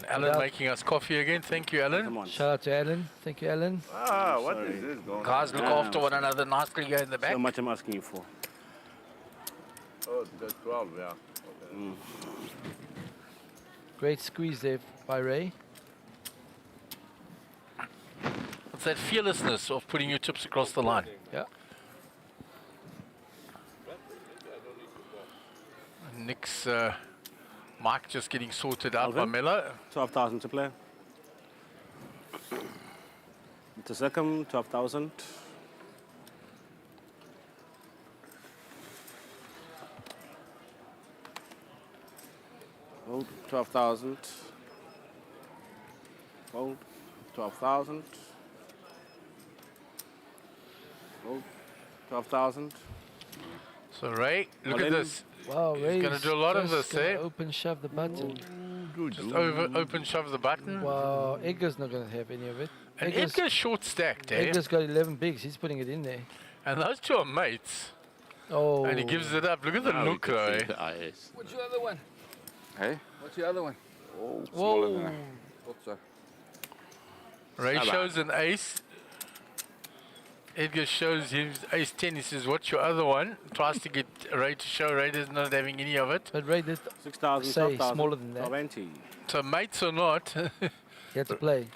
A: Alan making us coffee again. Thank you, Alan.
B: Shout out to Alan. Thank you, Alan.
K: Ah, what is this going on?
A: Guys, look after one another nicely here in the back.
C: How much I'm asking you for?
K: Oh, that's 12, yeah. Okay.
B: Great squeeze there by Ray.
A: It's that fearlessness of putting your chips across the line.
B: Yeah.
A: Nick's mic just getting sorted out by
C: Alvin?
A: Melo.
C: 12,000 to play. The second, 12,000. Hold, 12,000. Hold, 12,000. Hold, 12,000.
A: So Ray, look at this.
B: Wow,
A: He's
B: Ray's
A: going to do a lot of
B: just
A: this,
B: gonna
A: eh?
B: Open shove the button.
A: Just open shove the button.
B: Wow, Edgar's not going to have any of it.
A: And Edgar's short stacked, eh?
B: Edgar's got 11 bigs. He's putting it in there.
A: And those two are mates.
B: Oh.
A: And he gives it up. Look at the look, though, eh?
H: What's your other one?
R: Hey?
H: What's your other one?
R: Oh, smaller than
B: Whoa.
R: I thought so.
A: Ray
R: Saba.
A: shows an ace. Edgar shows his ace 10. He says, what's your other one? Tries to get Ray to show. Ray is not having any of it.
B: But Ray did
C: 6,000,
B: say
C: 12,000,
B: smaller than that.
C: 20.
A: So mates or not,
B: You have to play.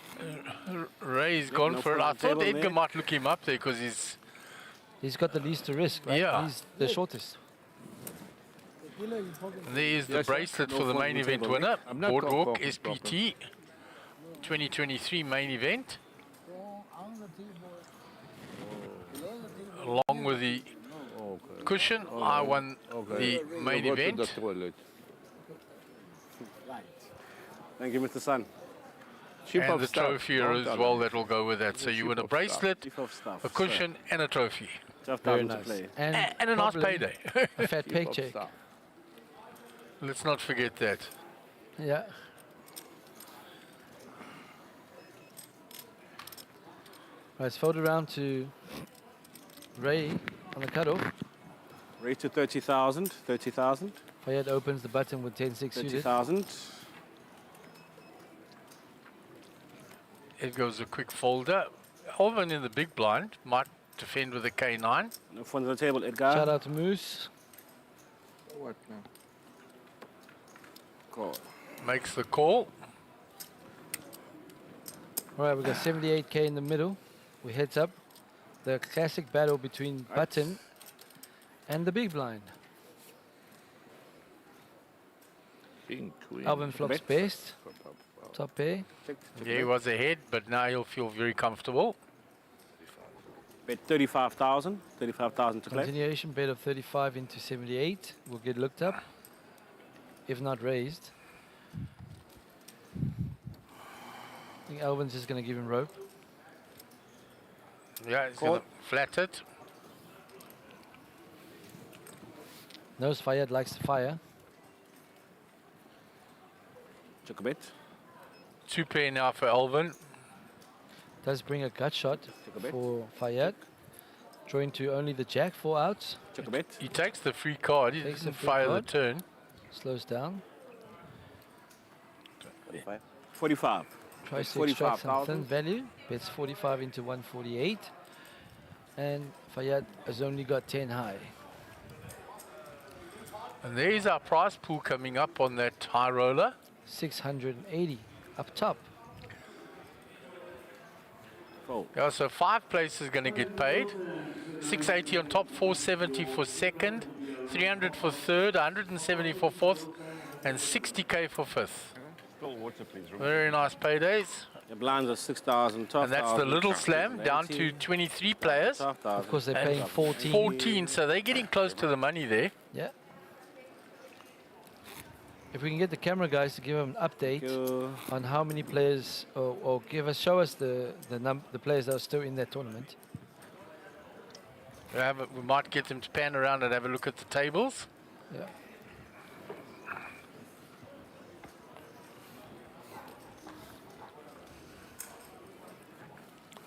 A: Ray's gone
C: no
A: for it. I
C: front
A: thought
C: table,
A: Edgar
C: mate.
A: might look him up there because
B: He's got the least to risk, right?
A: Yeah.
B: He's the shortest.
A: there's the
K: Yes, sir.
A: bracelet
K: No
A: for the
K: front
A: main event
K: table,
A: winner.
K: I'm not
A: Boardwalk
K: talking
A: SPT 2023 main event. Along with the cushion, I won the main event.
C: Thank you, Mr. Sun.
A: And the trophy as well that will go with that. So you win a bracelet,
C: Chief of staff.
A: a cushion, and a trophy.
C: 12,000 to play.
B: And
A: a nice
B: probably
A: payday.
B: A fat paycheck.
A: Let's not forget that.
B: Yeah. Right, it's folded around to Ray on the cutoff.
C: Raise to 30,000. 30,000.
B: Fayed opens the button with 10-6 suited.
C: 30,000.
A: It goes a quick folder. Alvin in the big blind might defend with a K9.
C: No front of the table, Edgar.
B: Shout out to Moose.
R: What now?
C: Call.
A: Makes the call.
B: All right, we've got 78k in the middle. We heads up. The classic battle between button and the big blind.
K: King, queen.
B: Alvin flops best. Top pair.
A: Yeah, he was ahead, but now he'll feel very comfortable.
C: Bet 35,000. 35,000 to play.
B: Continuation bet of 35 into 78 will get looked up, if not raised. I think Alvin's just going to give him rope.
A: Yeah, he's going to flat it.
B: Knows Fayed likes to fire.
C: Check a bet.
A: 2 pair now for Alvin.
B: Does bring a gut shot
C: a bet.
B: for Fayed. Drawing to only the jack, 4 outs.
C: Check a bet.
A: He takes the free card. He
B: Takes the
A: doesn't
B: free
A: fire
B: card.
A: the turn.
B: Slows down.
C: 45.
B: Tries to
C: 45,000.
B: extract some thin value. Bets 45 into 148. And Fayed has only got 10 high.
A: And there's our prize pool coming up on that high roller.
B: 680 up top.
A: Yeah, so 5 places going to get paid. 680 on top, 470 for second, 300 for third, 170 for fourth, and 60k for fifth.
K: Water, please.
A: Very nice paydays.
C: The blinds are 6,000, 12,000.
A: And that's the little slam, down to 23 players.
B: Of course, they're
A: And
B: paying 14.
A: 14, so they're getting close to the money there.
B: Yeah. If we can get the camera guys to give them an update on how many players, or show us the players that are still in that tournament.
A: We might get them to pan around and have a look at the tables.
B: Yeah.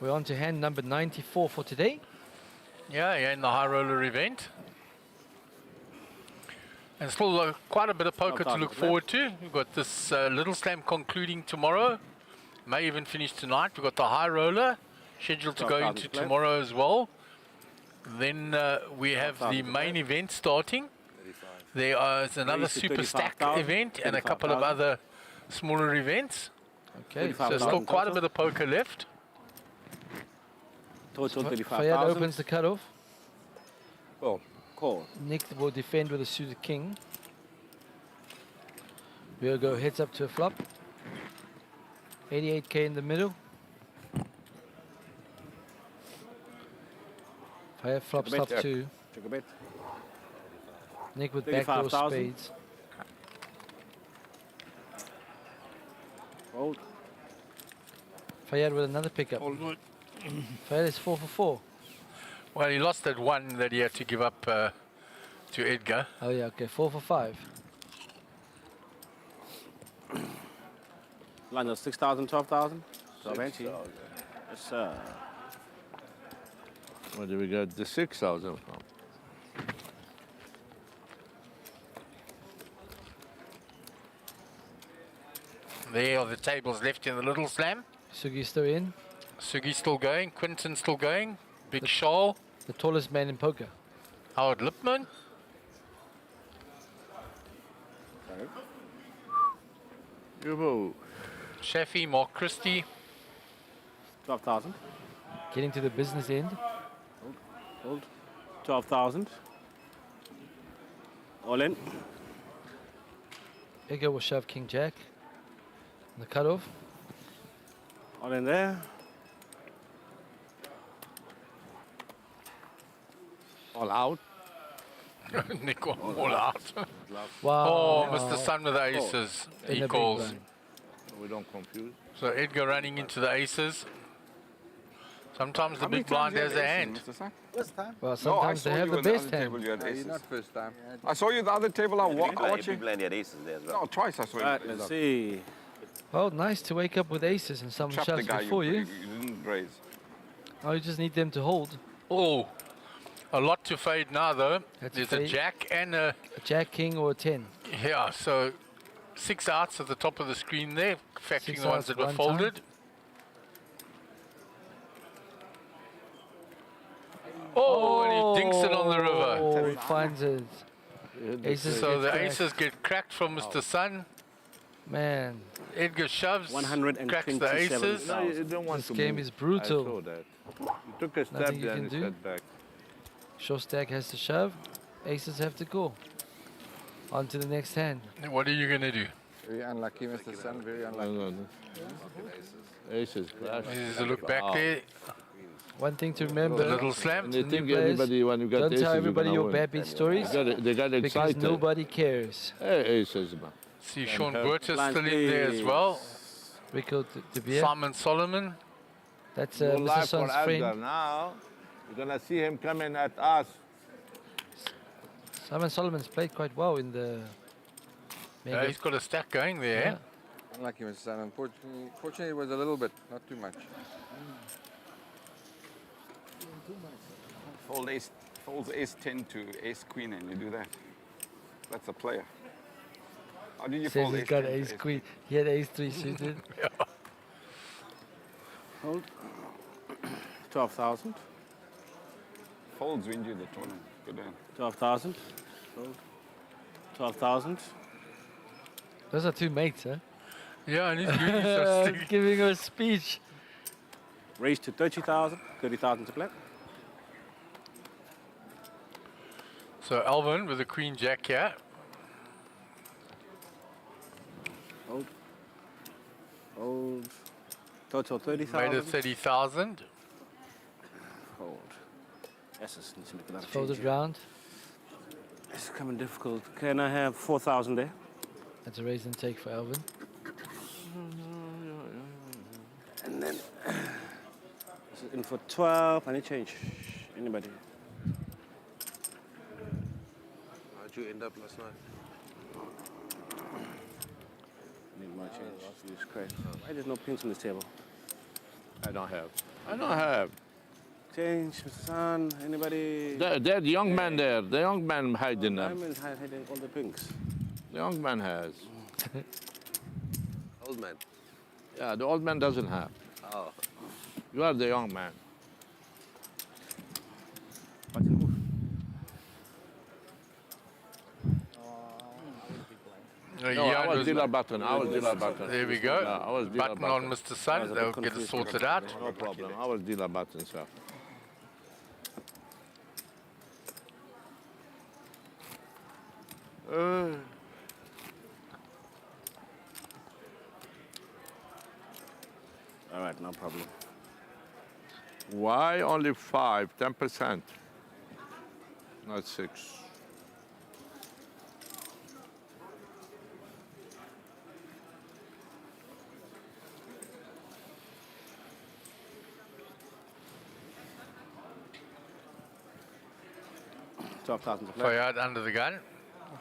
B: We're on to hand number 94 for today.
A: Yeah, in the high roller event. And still quite a bit of poker to look forward to. We've got this little slam concluding tomorrow. May even finish tonight. We've got the high roller scheduled to go into tomorrow as well. Then we have the main event starting. There is another super stack event and a couple of other smaller events.
B: Okay,
A: so still quite a bit of poker left.
B: Total 35,000. Fayed opens the cutoff.
C: Call.
B: Nick will defend with a suited king. We'll go heads up to a flop. 88k in the middle. Fayed flops top 2.
C: Check a bet.
B: Nick with backdoor spades.
C: Fold.
B: Fayed with another pickup. Fayed is 4 for 4.
A: Well, he lost that one that he had to give up to Edgar.
B: Oh yeah, okay, 4 for 5.
C: Line of 6,000, 12,000. 12,000. Yes, sir.
I: Where do we get the 6,000 from?
A: There are the tables left in the little slam.
B: Sugi's still in.
A: Sugi's still going. Quinton's still going. Big Shaw.
B: The tallest man in poker.
A: Howard Lipman. Shafi, Mark Christie.
C: 12,000.
B: Getting to the business end.
C: Hold. 12,000. All in.
B: Edgar will shove King Jack. The cutoff.
C: All in there. All out.
A: Nick all out.
B: Wow.
A: Oh, Mr. Sun with the aces. He calls.
I: We don't confuse.
A: So Edgar running into the aces. Sometimes the big blind has a hand.
B: Well,
R: No, I
B: sometimes
R: saw
B: they have
R: you
B: the
R: on the
B: best
R: other
B: hand.
R: table, you had aces.
K: Not first time.
R: I saw you the other table. I
K: Big
R: watching.
K: blind, you had aces there as well.
R: No, twice I saw you.
C: Let's see.
B: Well, nice to wake up with aces and someone
R: Trapped the
B: shoves
R: guy
B: before you.
R: you didn't raise.
B: Oh, you just need them to hold.
A: Oh, a lot to fade now though.
B: That's
A: There's
B: a
A: a
B: fade.
A: jack and a...
B: A jack, king, or a 10.
A: Yeah, so 6 outs at the top of the screen there, factoring
B: 6
A: the ones
B: outs
A: that were
B: one
A: folded.
B: time.
A: Oh, and he dinks it on the river.
B: Oh, he finds it. Aces
A: So
B: gets
A: the
B: cracked.
A: aces get cracked from Mr. Sun.
B: Man,
A: Edgar shoves, cracks the
C: 127,000.
A: aces.
I: No, you don't want
B: this
I: to
B: game
I: move.
B: is brutal.
I: I saw that. You took a step
B: Nothing you
I: there
B: can
I: and
B: do.
I: stepped back.
B: Short stack has to shove. Aces have to go. On to the next hand.
A: What are you going to do?
R: Very unlucky, Mr. Sun. Very unlucky.
I: No. Aces crash.
A: There's a look back there.
B: One thing to remember.
A: The little slam.
I: And they
B: the
I: think
B: new players,
I: everybody, when you got
B: don't
I: aces,
B: tell
I: you're
B: everybody
I: gonna
B: your
I: win.
B: bad beat stories.
I: They got
B: because
I: excited.
B: nobody cares.
I: Hey, aces, man.
A: See Sean Burtis still in there as well.
B: Rico De Beer.
A: Simon Solomon.
B: That's
I: No
B: Mr.
I: life for
B: Son's
I: Edgar.
B: friend.
I: Now, you're going to see him coming at us.
B: Simon Solomon's played quite well in the...
A: Yeah, he's got a stack going there.
B: Yeah.
R: Unlucky, Mr. Sun. Unfortunately, it was a little bit, not too much.
S: Folds ace 10 to ace queen and you do that. That's a player. How did you
B: Says
S: fold
B: he's
S: ace
B: got
S: 10 to
B: ace queen. He had ace 3 suited.
C: Hold. 12,000.
S: Folds win you the tournament. Good hand.
C: 12,000. Fold. 12,000.
B: Those are two mates, huh?
A: Yeah, and he's doing so
B: giving a speech.
C: Raise to 30,000. 30,000 to play.
A: So Alvin with the queen jack here.
C: Hold. Hold. Total 30,000.
A: Made it 30,000.
C: Hold. Yes, needs to make another
B: Folded
C: change.
B: round.
C: It's coming difficult. Can I have 4,000 there?
B: That's a raise and take for Alvin.
C: And then this is in for 12. Any change? Anybody?
I: did you end up last night?
C: Need more change. Jesus Christ. Why there's no pins on this table?
I: I don't have. I don't have.
C: Change, Mr. San. Anybody?
I: That young man there, the young man hiding them.
C: Diamond's hiding all the pinks.
I: The young man has.
K: Old man.
I: Yeah, the old man doesn't have.
K: Oh.
I: You are the young man.
C: What's in
I: No, I was dealer button. I was dealer button.
A: There we go.
I: Yeah, I was dealer
A: Button on Mr. Sun. They'll get it sorted out.
I: No problem. I was dealer button, sir.
C: All right, no problem.
I: Why only 5, 10%? Not 6.
C: $12,000 to play.
A: Fayad under the gun.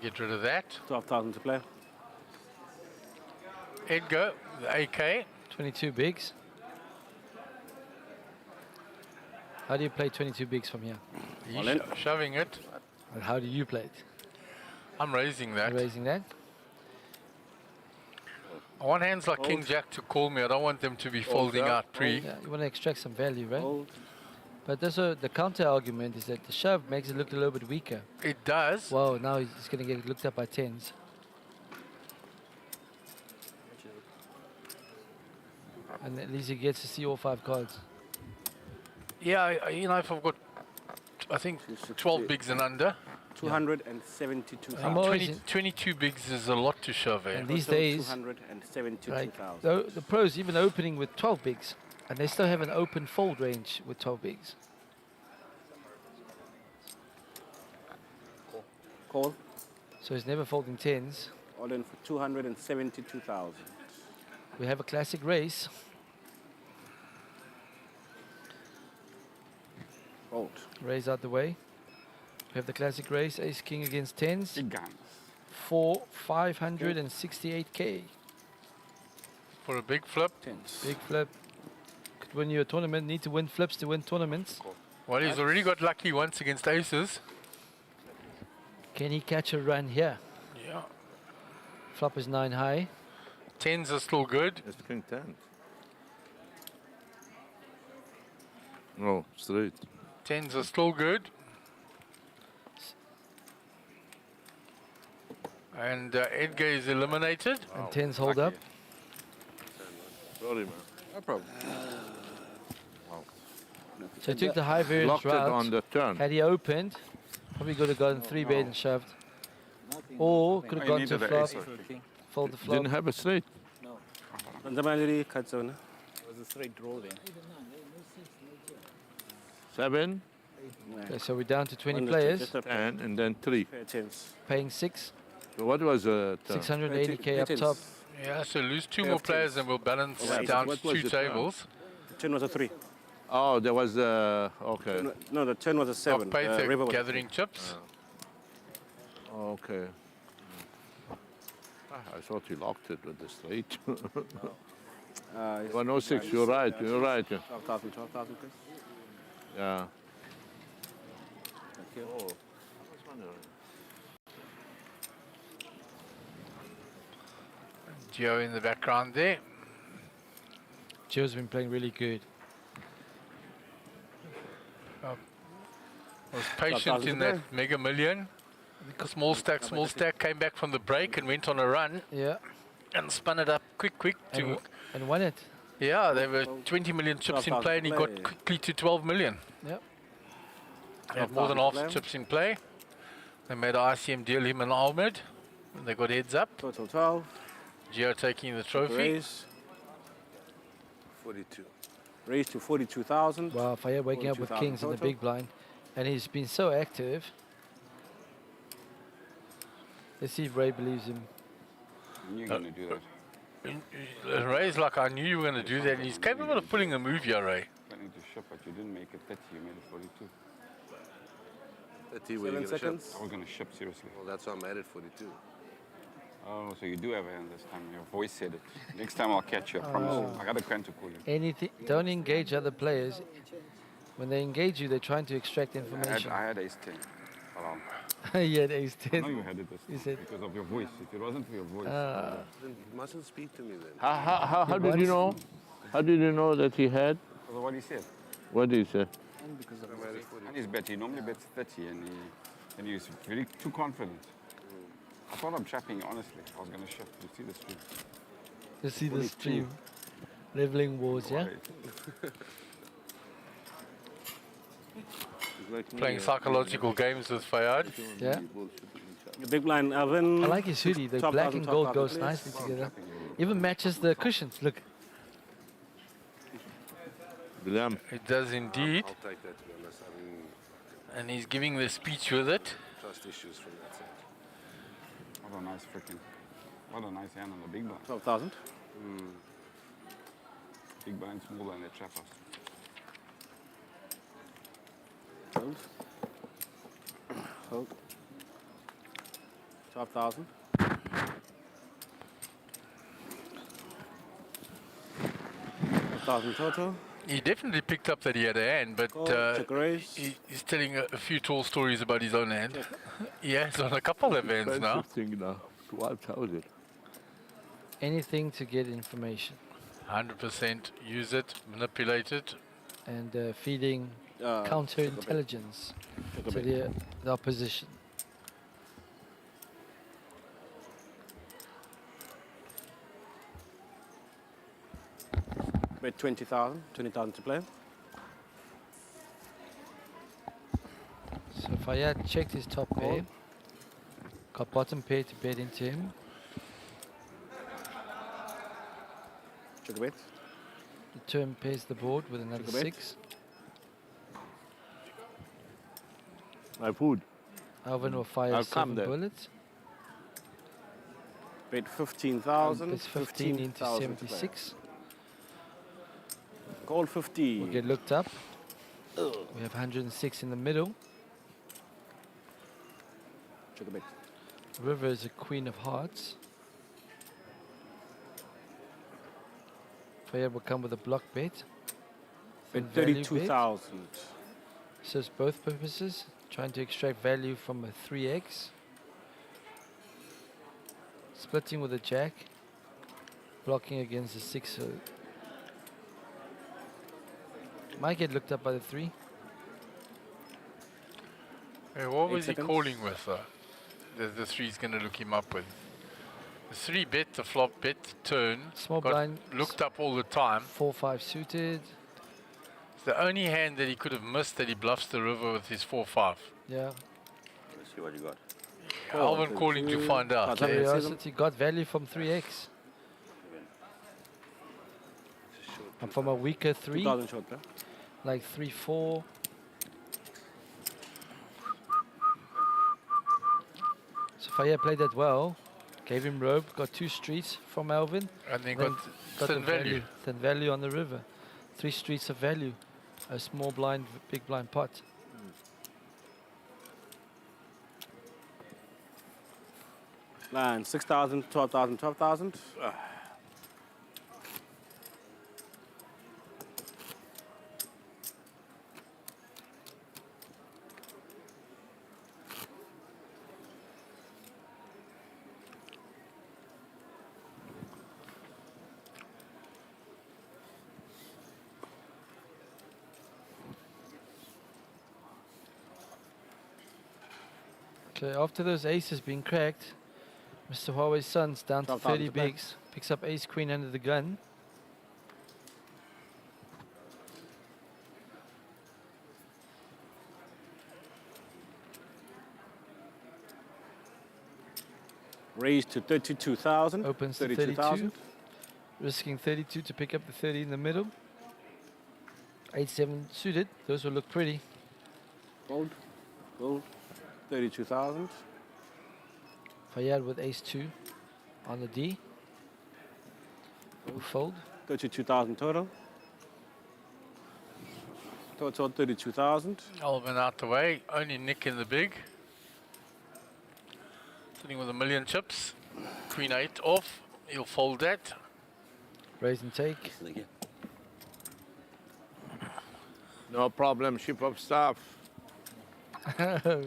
A: Get rid of that.
C: 12,000 to play.
A: Edgar, the AK.
B: 22 bigs. How do you play 22 bigs from here?
A: He's shoving it.
B: And how do you play it?
A: I'm raising that.
B: You're raising that?
A: I want hands like King Jack to call me. I don't want them to be folding out pre.
B: Yeah, you want to extract some value, right? But there's the counter argument is that the shove makes it look a little bit weaker.
A: It does.
B: Well, now he's going to get looked up by 10s. And at least he gets to see all 5 cards.
A: Yeah, you know, if I've got, I think, 12 bigs and under.
C: 272,000.
A: 22 bigs is a lot to shove, eh?
B: And these days,
C: 272,000.
B: the pros even opening with 12 bigs, and they still have an open fold range with 12 bigs.
C: Call.
B: So he's never folding 10s.
C: All in for 272,000.
B: We have a classic race.
C: Fold.
B: Raise out the way. We have the classic race, ace king against 10s.
S: Big guns.
B: For 568k.
A: For a big flip.
B: Big flip. Could win you a tournament. Need to win flips to win tournaments.
A: Well, he's already got lucky once against aces.
B: Can he catch a run here?
A: Yeah.
B: Flop is 9 high.
A: 10s are still good.
I: It's king 10. No, straight.
A: 10s are still good. And Edgar is eliminated.
B: And 10s hold up.
I: Sorry, man. No problem.
B: So he took the high variance
I: Locked it
B: route.
I: on the turn.
B: Had he opened, probably could have gotten 3-bet and shoved. Or could have gone to flop. Fold the flop.
I: Didn't have a straight.
M: No.
C: Cuts on.
M: It was a straight draw there.
I: 7.
B: Okay, so we're down to 20 players.
I: 10 and then 3.
B: Paying 6.
I: So what was the
B: 680k up top.
A: Yeah, so lose 2 more players and we'll balance down to 2 tables.
C: The turn was a 3.
I: Oh, there was okay.
C: No, the turn was a 7.
A: I've paid the gathering chips.
I: Okay. I thought you locked it with the straight. 106, you're right, you're right.
C: 12,000, please.
I: Yeah.
C: Thank you.
I: Oh.
A: Gio in the background there.
B: Gio's been playing really good.
A: I was patient in that Mega Million. Small stack, came back from the break and went on a run.
B: Yeah.
A: And spun it up quick to...
B: And won it.
A: Yeah, there were 20 million chips in play and he got quickly to 12 million.
B: Yep.
A: They had more than half the chips in play. They made an ICM deal, him and Ahmed. And they got heads up.
C: Total 12.
A: Gio taking the trophy.
C: Raise.
I: 42.
C: Raise to 42,000.
B: Wow, Fayed waking up with kings in the big blind. And he's been so active. Let's see if Ray believes him.
S: You're going to do that.
A: Ray's like, I knew you were going to do that. And he's capable of pulling a move here, Ray.
S: Planning to ship, but you didn't make it 30, you made it 42.
K: 30, where
T: 7
K: you gonna
T: seconds.
K: ship?
S: I was going to ship, seriously.
T: Well, that's why I'm at it 42.
S: Oh, so you do have a hand this time. Your voice said it. Next time I'll catch you, I promise. I got a pen to call you.
B: Anything. Don't engage other players. When they engage you, they're trying to extract information.
S: I had ace 10. Around.
B: You had ace 10.
S: I know you had it this time because of your voice. If it wasn't for your voice.
T: Then you mustn't speak to me then.
U: How did you know? How did you know that he had?
S: Because of what he said.
U: What did he say?
T: And because I'm at it 42.
S: And his bet, he normally bets 30 and he's very too confident. I thought I'm trapping you, honestly. I was going to shift. You see the stream.
B: You see the
S: 42.
B: stream. Leveling wars, yeah?
A: Playing psychological games with Fayad.
B: Yeah.
T: The big blind, Alvin.
B: I like his hoodie. The black and gold goes nicely together. Even matches the cushions. Look.
U: William.
A: It does indeed.
T: I'll take that, to be honest. I mean,
A: And he's giving the speech with it.
T: trust issues from that side.
S: What a nice freaking, what a nice hand on the big blind.
T: 12,000.
S: Big blind smaller than the trap house.
T: Hold. Hold. 12,000. 12,000 total.
A: He definitely picked up that he had a hand, but
T: check raise.
A: he's telling a few tall stories about his own hand. He has on a couple of hands now.
U: Thing now. 12,000.
B: Anything to get information.
A: 100% use it, manipulate it.
B: And feeding counterintelligence to the opposition.
T: Bet 20,000. 20,000 to play.
B: So Fayad checked his top pair. Got bottom pair to bet into him.
T: Check a bet.
B: The turn pays the board with another
T: Check a bet.
B: 6.
U: My food.
B: Alvin will fire
U: I'll
B: 7
U: come there.
B: bullets.
T: Bet 15,000.
B: It's 15 into
T: 15,000 to play.
B: 76.
T: Call 50.
B: We'll get looked up. We have 106 in the middle.
T: Check a bet.
B: River is a queen of hearts. Fayad will come with a block bet.
T: Bet
B: Thin value bet.
T: 32,000.
B: Serves both purposes. Trying to extract value from a 3x. Splitting with a jack. Blocking against a 6. So might get looked up by the 3.
A: Hey, what
T: 8
A: was
T: seconds.
A: he calling with? The 3's going to look him up with. The 3 bet, the flop bet, turn.
B: Small
A: got
B: blind.
A: looked up all the time.
B: 4-5 suited.
A: It's the only hand that he could have missed that he bluffs the river with his 4-5.
B: Yeah.
K: Let's see what you got.
A: Alvin calling to find out.
B: Curiosity got value from 3x. And from a weaker 3.
T: 2,000 short, bro.
B: Like 3-4. So Fayed played that well. Gave him rope, got 2 streets from Alvin.
A: And then
B: Then
A: got thin
B: the
A: value.
B: Thin value on the river. 3 streets of value. A small blind, big blind pot.
T: Line 6,000, 12,000, 12,000.
B: Okay, after those aces being cracked, Mr. Huawei's son's down to
T: 12,000
B: 30
T: to play.
B: bigs. Picks up ace queen under the gun.
T: Raised to 32,000.
B: Opens to 32. Risking 32 to pick up the 30 in the middle. 8-7 suited. Those will look pretty.
T: Gold. Gold. 32,000.
B: Fayad with ace-2 on the D. We'll fold.
T: 32,000 total. Total 32,000.
A: Alvin out the way. Only Nick in the big. Sitting with 1,000,000 chips. Queen 8 off. He'll fold that.
B: Raise and take.
U: No problem, Chief of Staff.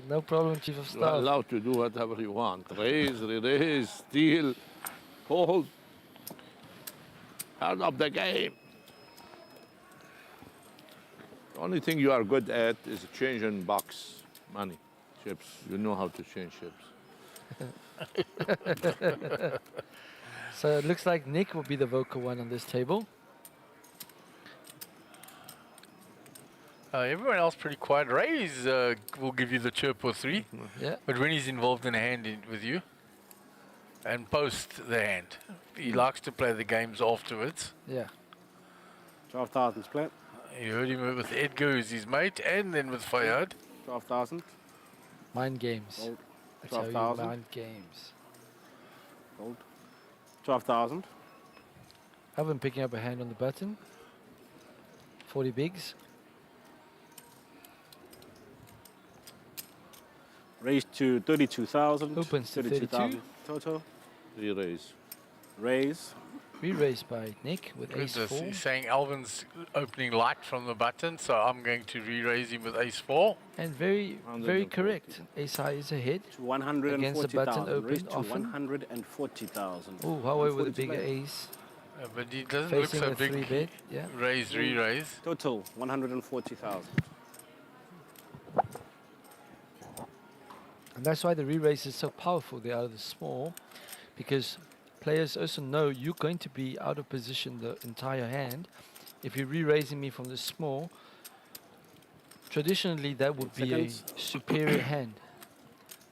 B: No problem, Chief of
U: You are
B: Staff.
U: allowed to do whatever you want. Raise, re-raise, steal, hold. Out of the game. The only thing you are good at is changing box money, chips. You know how to change chips.
B: So it looks like Nick will be the vocal one on this table.
A: Everyone else pretty quiet. Raise will give you the chirp or 3.
B: Yeah.
A: But when he's involved in a hand with you, and post the hand, he likes to play the games afterwards.
B: Yeah.
T: 12,000 split.
A: You heard him with Edgar, who's his mate, and then with Fayad.
T: 12,000.
B: Mind games.
T: Fold.
B: That's how you
T: 12,000.
B: mind games.
T: Fold. 12,000.
B: Alvin picking up a hand on the button. 40 bigs.
T: Raised to 32,000.
B: Opens to
T: 32,000 total.
U: Re-raise.
T: Raise.
B: Re-raised by Nick with
A: Who's
B: ace
A: this?
B: 4.
A: He's saying Alvin's opening light from the button, so I'm going to re-raise him with ace 4.
B: And very, very correct. Ace high is ahead.
T: To
B: Against the button
T: 140,000.
B: open
T: Raised to
B: often.
T: 140,000.
B: Oh, however, with a bigger ace.
A: But he doesn't look
B: Facing
A: so
B: a
A: big.
B: 3-bet, yeah.
A: Raise, re-raise.
T: Total 140,000.
B: And that's why the re-raise is so powerful. They're out of the small, because players also know you're going to be out of position the entire hand. If you're re-raising me from the small, traditionally that would be a superior hand.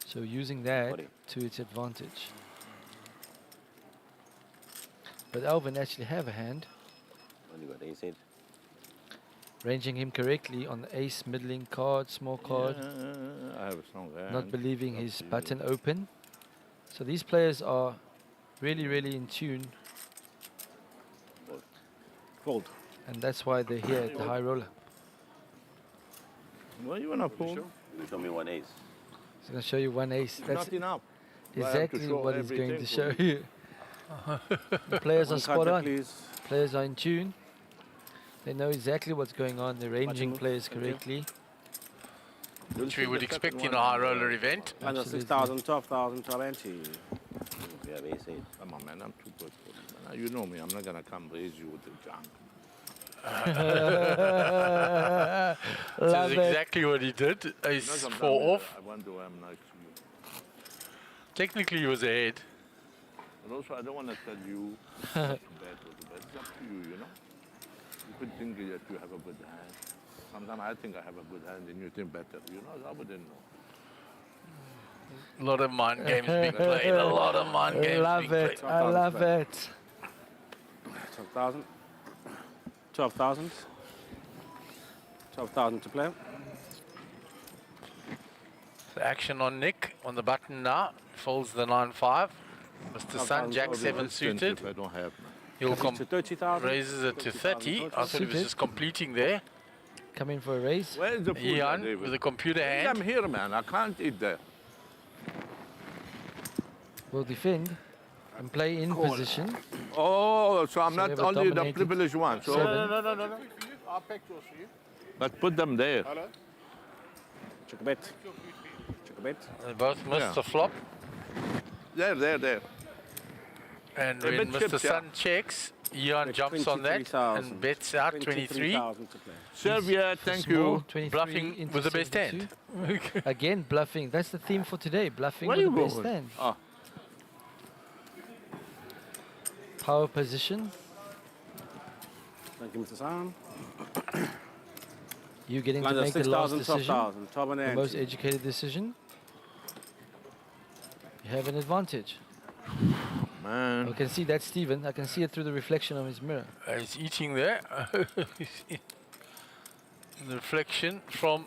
B: So using that to its advantage. But Alvin actually have a hand.
K: Only got ace 8.
B: Ranging him correctly on the ace, middling card, small card.
U: I have a strong hand.
B: Not believing his button open. So these players are really, really in tune.
T: Fold.
B: And that's why they're here at the high roller.
U: Well, you want to fold?
K: You show me one ace.
B: He's going to show you one ace. That's
U: Not enough. I have to
B: exactly
U: show
B: what he's going to
U: everything
B: show
U: for
B: you. The players are
T: One
B: spot
T: card,
B: on.
T: please.
B: Players are in tune. They know exactly what's going on. They're ranging
T: move.
B: players
T: Thank you.
B: correctly.
A: Which we would expect in a high roller event.
T: Under
B: Absolutely.
T: 6,000, 12,000, 20.
K: We have ace 8.
U: Come on, man. I'm too good for you, man. You know me. I'm not going to come raise you with the junk.
A: This
B: Love
A: is
B: it.
A: exactly what he did. Ace
U: Not
A: 4 off.
U: I wonder why I'm nice to you.
A: Technically he was ahead.
U: And also, I don't want to tell you what's bad or the bad. It's up to you, you know. You could think that you have a good hand. Sometimes I think I have a good hand and you think better. You know, I wouldn't know.
A: A lot of mind games being played. A lot of mind games
B: Love
A: being
B: it.
A: played.
B: I love it.
T: 12,000. 12,000. 12,000 to play.
A: The action on Nick on the button now. Folds the 9-5. Mr. Sun, Jack 7 suited.
U: I don't have.
A: He'll
T: To 30,000.
A: raises it to 30. I thought he was
B: Suited.
A: just completing there.
B: Come in for a raise.
U: Where's the food,
A: Ian
U: David?
A: with a computer
U: I'm
A: hand.
U: here, man. I can't eat there.
B: Will defend and play in position.
U: Oh, so I'm
B: So
U: not
B: we have a
U: only the
B: dominated
U: privileged one. So,
B: seven.
T: No. I'll pack yours for you.
U: but put them there.
T: Hello? Check a bet. Check a bet.
A: They both missed
U: Yeah.
A: the flop.
U: There.
A: And
U: A
A: when
U: bit
A: Mr.
U: chipped,
A: Sun checks, Ian jumps on that
T: 23,000.
A: and bets out 23.
T: 23,000 to play.
U: Sylvia,
B: For
U: thank
B: small,
U: you.
B: 23
A: Bluffing
B: into
A: with the best
B: 72.
A: hand.
B: Again, bluffing. That's the theme for today. Bluffing
U: Where
B: with
U: you
B: the best
U: going?
B: hand.
U: Ah,
B: Power position.
T: Thank you, Mr. Sam.
B: You getting to
T: Under
B: make the last
T: 6,000,
B: decision.
T: 12,000. 12 and
B: The
T: a
B: most
T: half.
B: educated decision. You have an advantage.
U: man.
B: I can see that Stephen. I can see it through the reflection of his mirror.
A: He's eating there. The reflection from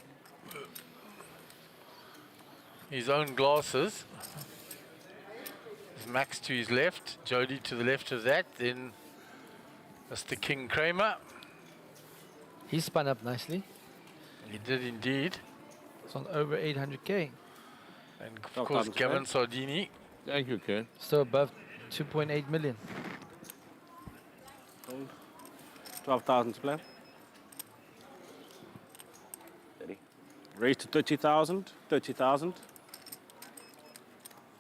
A: his own glasses. There's Max to his left, Jody to the left of that, then Mr. King Kramer.
B: He spun up nicely.
A: He did indeed.
B: It's on over 800k.
A: And of course, Gavin Sardini.
U: Thank you, Ken.
B: Still above 2.8 million.
T: 12,000 to play.
K: 30.
T: Raise to 30,000. 30,000.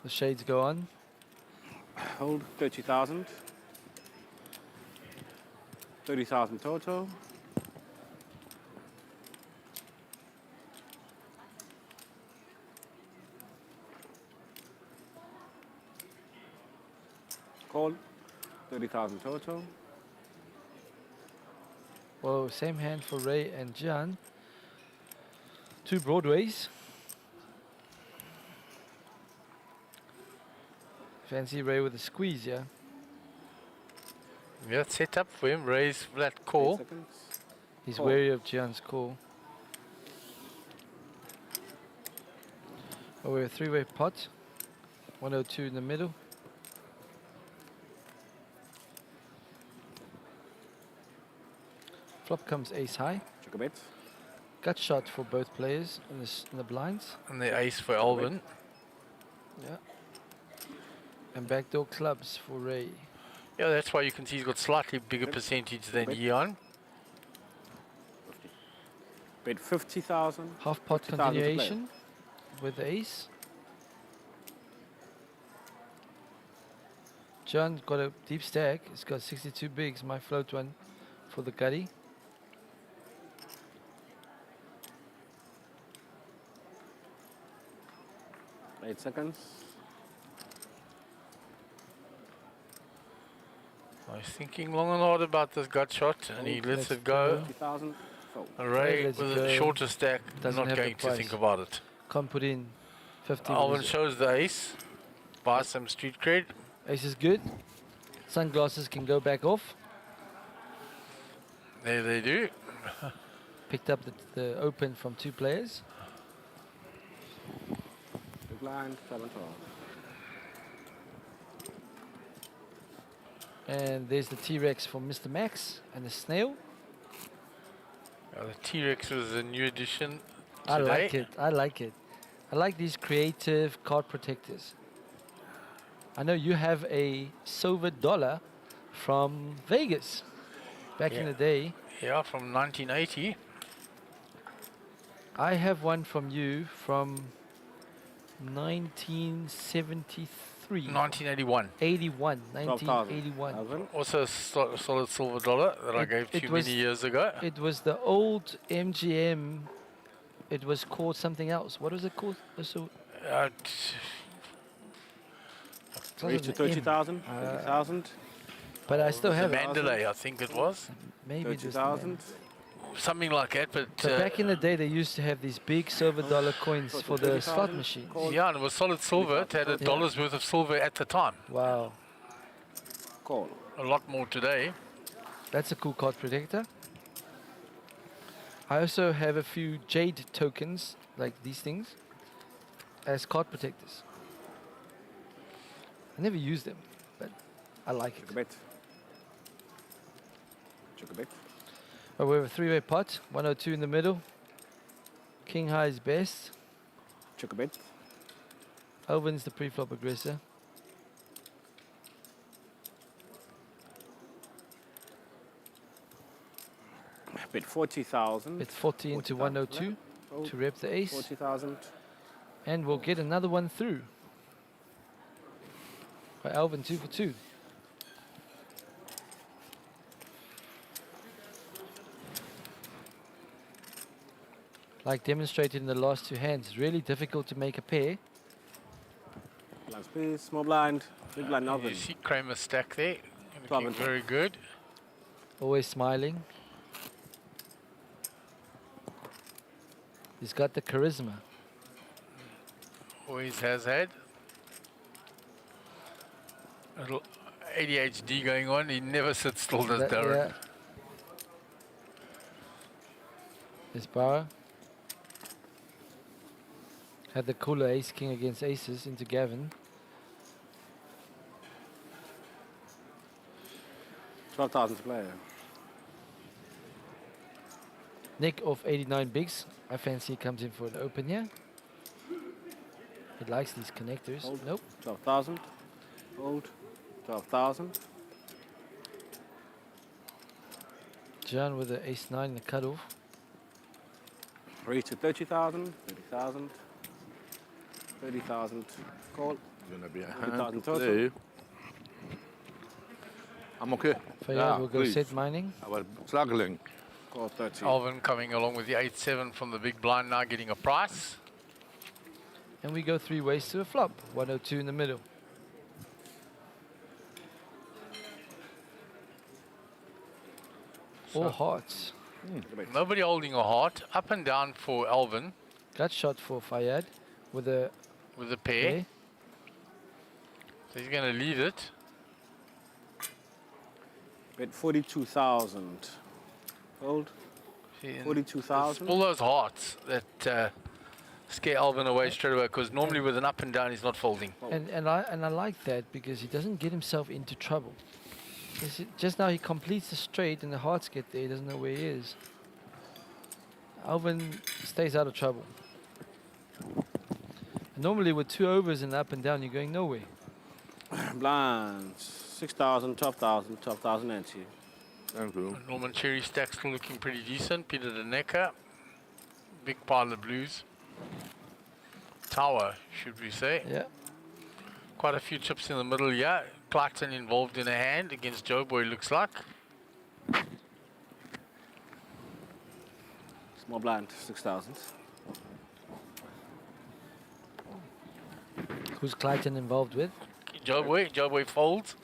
B: The shades go on.
T: Hold 30,000. 30,000 total. Call 30,000 total.
B: Well, same hand for Ray and Gian. 2 broadways. Fancy Ray with a squeeze, yeah?
A: Yeah, set up for him. Raise flat call.
B: He's
A: Call.
B: wary of Gian's call. Oh, we're a 3-way pot. 102 in the middle. Flop comes ace high.
T: Check a bet.
B: Gut shot for both players in the blinds.
A: And the ace for Alvin.
B: Yeah. And backdoor clubs for Ray.
A: Yeah, that's why you can see he's got slightly bigger percentage than Ian.
T: Bet 50,000.
B: Half pot
T: 50,000 to play.
B: continuation with the ace. John got a deep stack. He's got 62 bigs. My float one for the gutty.
T: Eight seconds.
A: I was thinking long and hard about this gut shot, and he lets it go.
T: 50,000.
A: Ray
B: Lets it
A: with
B: go.
A: a shorter stack,
B: Doesn't
A: not
B: have the
A: going to
B: price.
A: think about it.
B: Can't put in 50.
A: Alvin shows the ace. Buy some street cred.
B: Ace is good. Sunglasses can go back off.
A: There they do.
B: Picked up the open from 2 players.
T: Big blind, 12 and 12.
B: And there's the T-Rex for Mr. Max and the snail.
A: The T-Rex was a new addition today.
B: I like it. I like it. I like these creative card protectors. I know you have a silver dollar from Vegas back in the day.
A: Yeah, from 1980.
B: I have one from you from 1973.
A: 1981.
B: 81. 1981.
A: Also a solid silver dollar that I gave to you many years ago.
B: It was the old MGM. It was called something else. What was it called? So,
T: Raise to 30,000. 30,000.
B: but I still have it.
A: Mandalay, I think it was.
B: Maybe just
T: 30,000.
A: Something like that, but
B: back in the day, they used to have these big silver dollar coins for the slot machines.
A: yeah, and it was solid silver. It had a dollar's worth of silver at the time.
B: Wow.
T: Call.
A: A lot more today.
B: That's a cool card protector. I also have a few jade tokens, like these things, as card protectors. I never use them, but I like it.
T: Check a bet. Check a bet.
B: Oh, we have a 3-way pot, 102 in the middle. King high is best.
T: Check a bet.
B: Alvin's the pre-flop aggressor.
T: Bet 40,000.
B: It's 40 into 102 to rep the ace.
T: 40,000.
B: And we'll get another one through. By Alvin, 2 for 2. Like demonstrated in the last 2 hands, it's really difficult to make a pair.
T: Blind squeeze, small blind, big blind
A: You
T: Alvin.
A: see Kramer stack there.
T: 12
A: Looking
T: and
A: very good.
B: Always smiling. He's got the charisma.
A: Always has had. A little ADHD going on. He never sits still, does Darren.
B: Yeah. This power. Had the cooler ace king against aces into Gavin.
T: 12,000 to play.
B: Nick off 89 bigs. I fancy he comes in for an open here. He likes these connectors.
T: Hold.
B: Nope.
T: 12,000. Hold. 12,000.
B: John with the ace-9 in the cutoff.
T: Raise to 30,000. 30,000. 30,000. Call.
U: Gonna be a
T: 30,000
U: hand to
T: total.
U: play. I'm okay.
B: Fayyad will go
U: please.
B: set mining.
U: I was struggling.
T: Call 30.
A: Alvin coming along with the 8-7 from the big blind now, getting a price.
B: And we go 3 ways to a flop. 102 in the middle. All hearts.
A: Nobody holding a heart. Up and down for Alvin
B: Gut shot for Fayyad with a
A: pair.
B: pair.
A: So he's going to lead it.
T: Bet 42,000. Hold.
A: It's
T: 42,000.
A: all those hearts that scare Alvin away straight away, because normally with an up and down he's not folding.
B: And I like that because he doesn't get himself into trouble. Just now he completes the straight and the hearts get there. He doesn't know where he is. Alvin stays out of trouble. And normally with 2 overs and up and down, you're going nowhere.
T: Blinds. 6,000, 12,000, 12,000 empty.
U: Thank you.
A: Norman Cherry stack still looking pretty decent. Peter the Necker. Big pile of blues. Tower, should we say.
B: Yeah.
A: Quite a few chips in the middle here. Clarkson involved in a hand against Joe Boy, looks like.
T: Small blind, 6,000.
B: Who's Clayton involved with?
A: Joe Boy folds.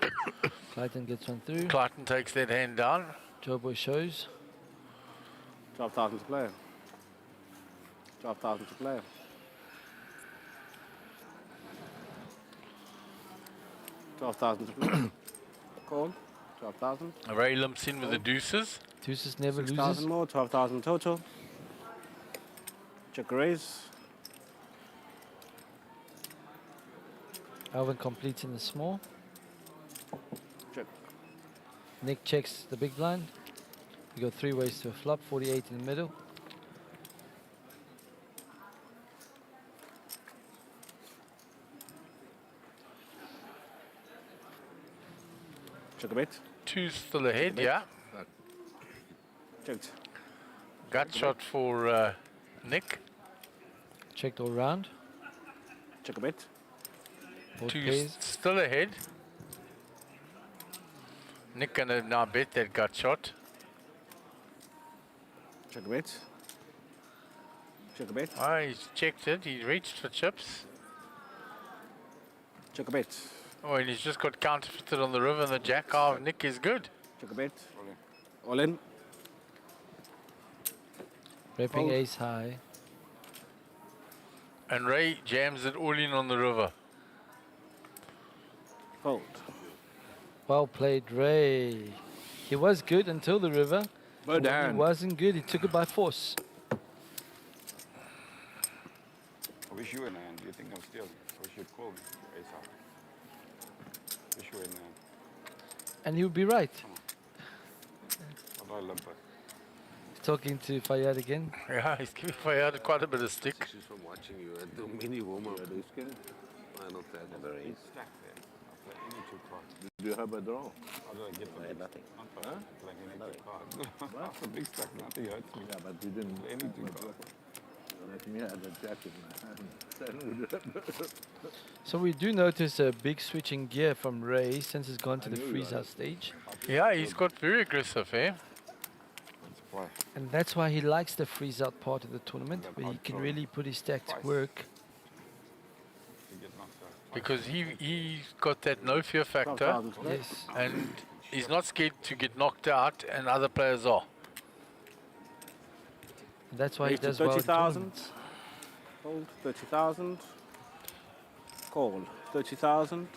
B: Clayton gets one through.
A: Clayton takes that hand down.
B: Joe Boy shows.
T: 12,000 to play. 12,000 to play. 12,000 to play. Call. 12,000.
A: Ray limps in with the deuces.
B: Deuces never
T: 6,000
B: loses.
T: more, 12,000 total. Check raise.
B: Alvin completes in the small.
T: Check.
B: Nick checks the big blind. We go 3 ways to a flop. 48 in the middle.
T: Check a bit.
A: 2 still ahead, yeah.
T: Checked.
A: Gut shot for Nick.
B: Checked all round.
T: Check a bit.
B: Both
A: 2
B: pairs.
A: still ahead. Nick gonna now bet that gut shot.
T: Check a bit. Check a bit.
A: Ah, he's checked it. He reached for chips.
T: Check a bit.
A: Oh, and he's just got counterfeited on the river, and the jack of Nick is good.
T: Check a bit. All in.
B: Repping
T: Fold.
B: ace high.
A: And Ray jams it all in on the river.
T: Fold.
B: Well played, Ray. He was good until the river.
U: Well
B: When he
U: done.
B: wasn't good. He took it by force.
S: I wish you were in hand. Do you think I'm stealing? I wish you'd call me. Ace high. Wish you were in hand.
B: And he would be right.
S: What do I limp it?
B: Talking to Fayyad again.
A: Yeah, he's giving Fayyad quite a bit of stick.
U: She's from watching you at the mini warm-up. Final tag of the race.
S: Stack there. I'll play any 2 cards.
U: Do you have a draw?
S: How do I get the big
U: nothing.
S: Huh? Like any 2 cards. That's a big stack. Nothing hurts me.
U: Yeah, but you didn't.
S: Any 2 cards.
U: Let me have the jack in my hand.
B: So we do notice a big switch in gear from Ray since he's gone to the
U: knew
B: freeze
U: that.
B: out stage.
A: Yeah, he's got very aggressive, eh?
B: And that's why he likes the freeze out part of the tournament, where he can really put his stack to work.
A: Because he's got that no fear factor.
B: Yes.
A: And he's not scared to get knocked out, and other players are.
B: And that's why he
T: Raise to
B: does well in
T: 30,000.
B: tournaments.
T: Hold. 30,000. Call. 30,000.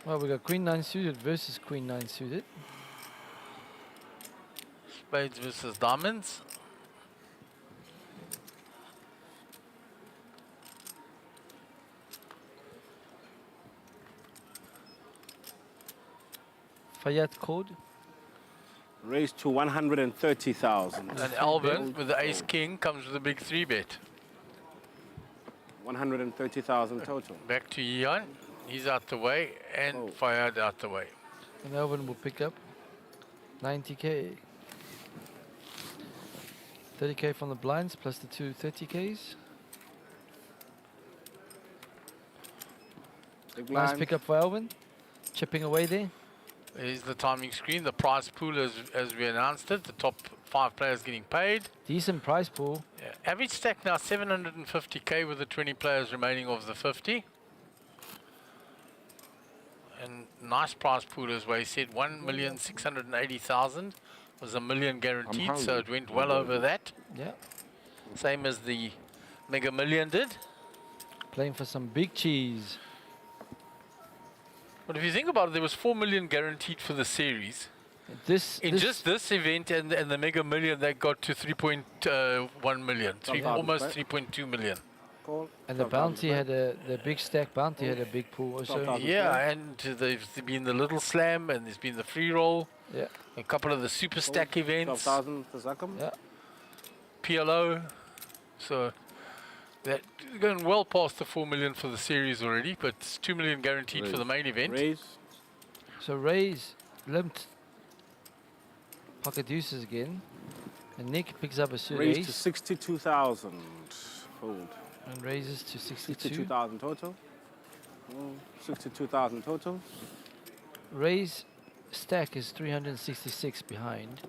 B: Well, we got Queen 9 suited versus Queen 9 suited.
A: Spades versus diamonds.
B: Fayyad called.
T: Raised to 130,000.
A: And Alvin with the ace king comes with a big 3-bet.
T: 130,000 total.
A: Back to Ian. He's out the way and Fayad out the way.
B: And Alvin will pick up 90k. 30k from the blinds plus the two 30ks.
T: Big
B: Nice
T: blind.
B: pick up for Alvin. Chipping away there.
A: There's the timing screen, the prize pool as we announced it, the top 5 players getting paid.
B: Decent prize pool.
A: Yeah. Average stack now 750k with the 20 players remaining of the 50. And nice prize pool as well. He said 1,680,000 was $1 million guaranteed, so it went well over that.
B: Yeah.
A: Same as the Mega Million did.
B: Playing for some big cheese.
A: But if you think about it, there was 4 million guaranteed for the series. Just this event and the Mega Million, they got to 3.1 million, almost 3.2 million.
B: And the bounty had the big stack bounty had a big pool also.
A: Yeah, and there's been the little slam and there's been the free roll.
B: Yeah.
A: A couple of the super stack events.
T: 12,000 for Zakam.
B: Yeah.
A: PLO. So that going well past the 4 million for the series already, but it's 2 million guaranteed for the main event.
T: Raise.
B: So Raise limped pocket deuces again. And Nick picks up a suit
T: Raised
B: ace.
T: to 62,000. Fold.
B: And raises to 62.
T: 62,000 total. 62,000 total.
B: Raise stack is 366 behind.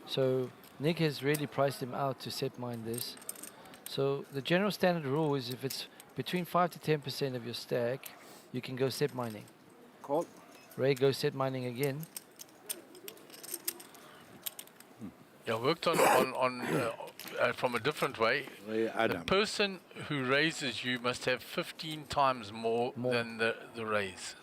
B: So Nick has really priced him out to set mine this. So the general standard rule is if it's between 5 to 10% of your stack, you can go set mining.
T: Call.
B: Ray goes set mining again.
A: Yeah, worked on from a different way. The person who raises you must have 15 times more. Than the raise.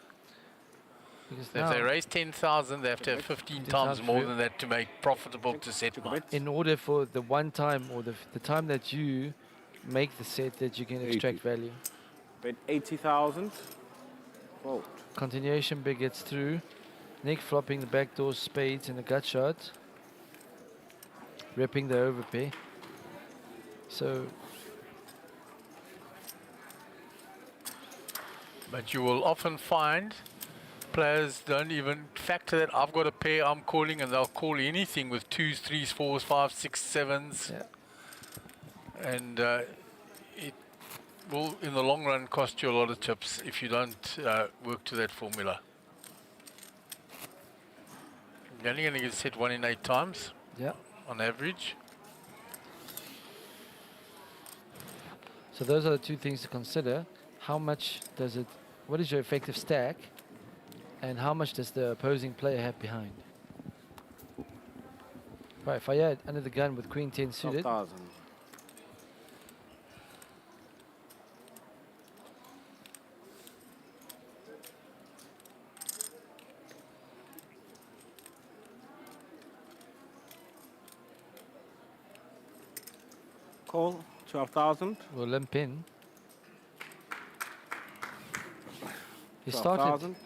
B: Because
A: If they raise 10,000, they have to have 15 times more than that to make profitable to set mine.
B: In order for the one time or the time that you make the set that you can extract value.
T: Bet 80,000. Fold.
B: Continuation big gets through. Nick flopping the backdoor spades in the gut shot. Ripping the overpay. So
A: But you will often find players don't even factor that I've got a pair I'm calling, and they'll call anything with 2s, 3s, 4s, 5s, 6s, 7s.
B: Yeah.
A: And it will, in the long run, cost you a lot of chips if you don't work to that formula. You're only going to get set 1 in 8 times.
B: Yeah.
A: On average.
B: So those are the two things to consider. How much does it, what is your effective stack? And how much does the opposing player have behind? Right, Fayad under the gun with Queen 10 suited.
T: 12,000. Call 12,000.
B: We'll limp in. He
T: 12,000.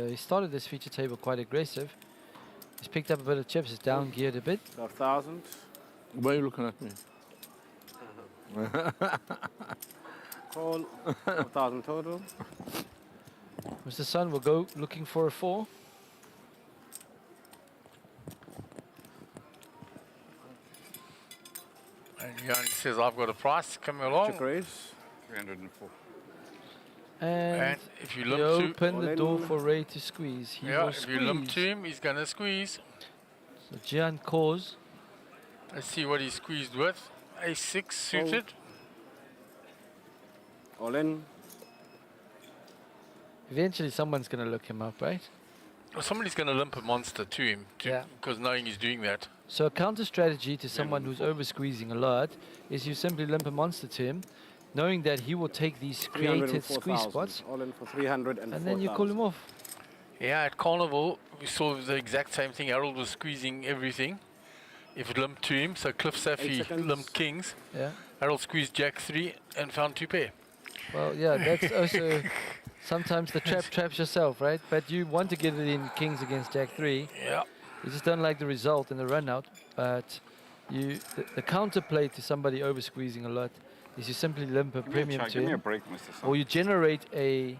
B: he started this feature table quite aggressive. He's picked up a bit of chips. He's down geared a bit.
T: 12,000.
U: Why are you looking at me?
T: Call 12,000 total.
B: Mr. Sun will go looking for a 4.
A: And Jan says, I've got a price coming along.
T: Check raise.
S: 304.
B: And
A: if you
B: he
A: limp to
B: opened the door for Ray to squeeze. He will
A: if you limp
B: squeeze.
A: to him, he's going to squeeze.
B: So Gian calls.
A: Let's see what he squeezed with. A6 suited.
T: All in.
B: Eventually someone's going to look him up, right?
A: Well, somebody's going to limp a monster to him, because knowing he's doing that.
B: So a counter strategy to someone who's over squeezing a lot is you simply limp a monster to him, knowing that he will take these created squeeze
T: 304,000.
B: spots,
T: All in for 304,000.
B: and then you call him off.
A: Yeah, at Carnival, we saw the exact same thing. Harold was squeezing everything. If it limped to him, so Cliff
T: 8
A: Safi
T: seconds.
A: limped kings.
B: Yeah.
A: Harold squeezed Jack 3 and found 2 pair.
B: Well, yeah, that's also sometimes the trap traps yourself, right? But you want to get it in kings against Jack 3.
A: Yeah.
B: You just don't like the result in the run out, but the counterplay to somebody over squeezing a lot is you simply limp a premium to
S: Give me a
B: him,
S: break, Mr. Sun.
B: or you generate a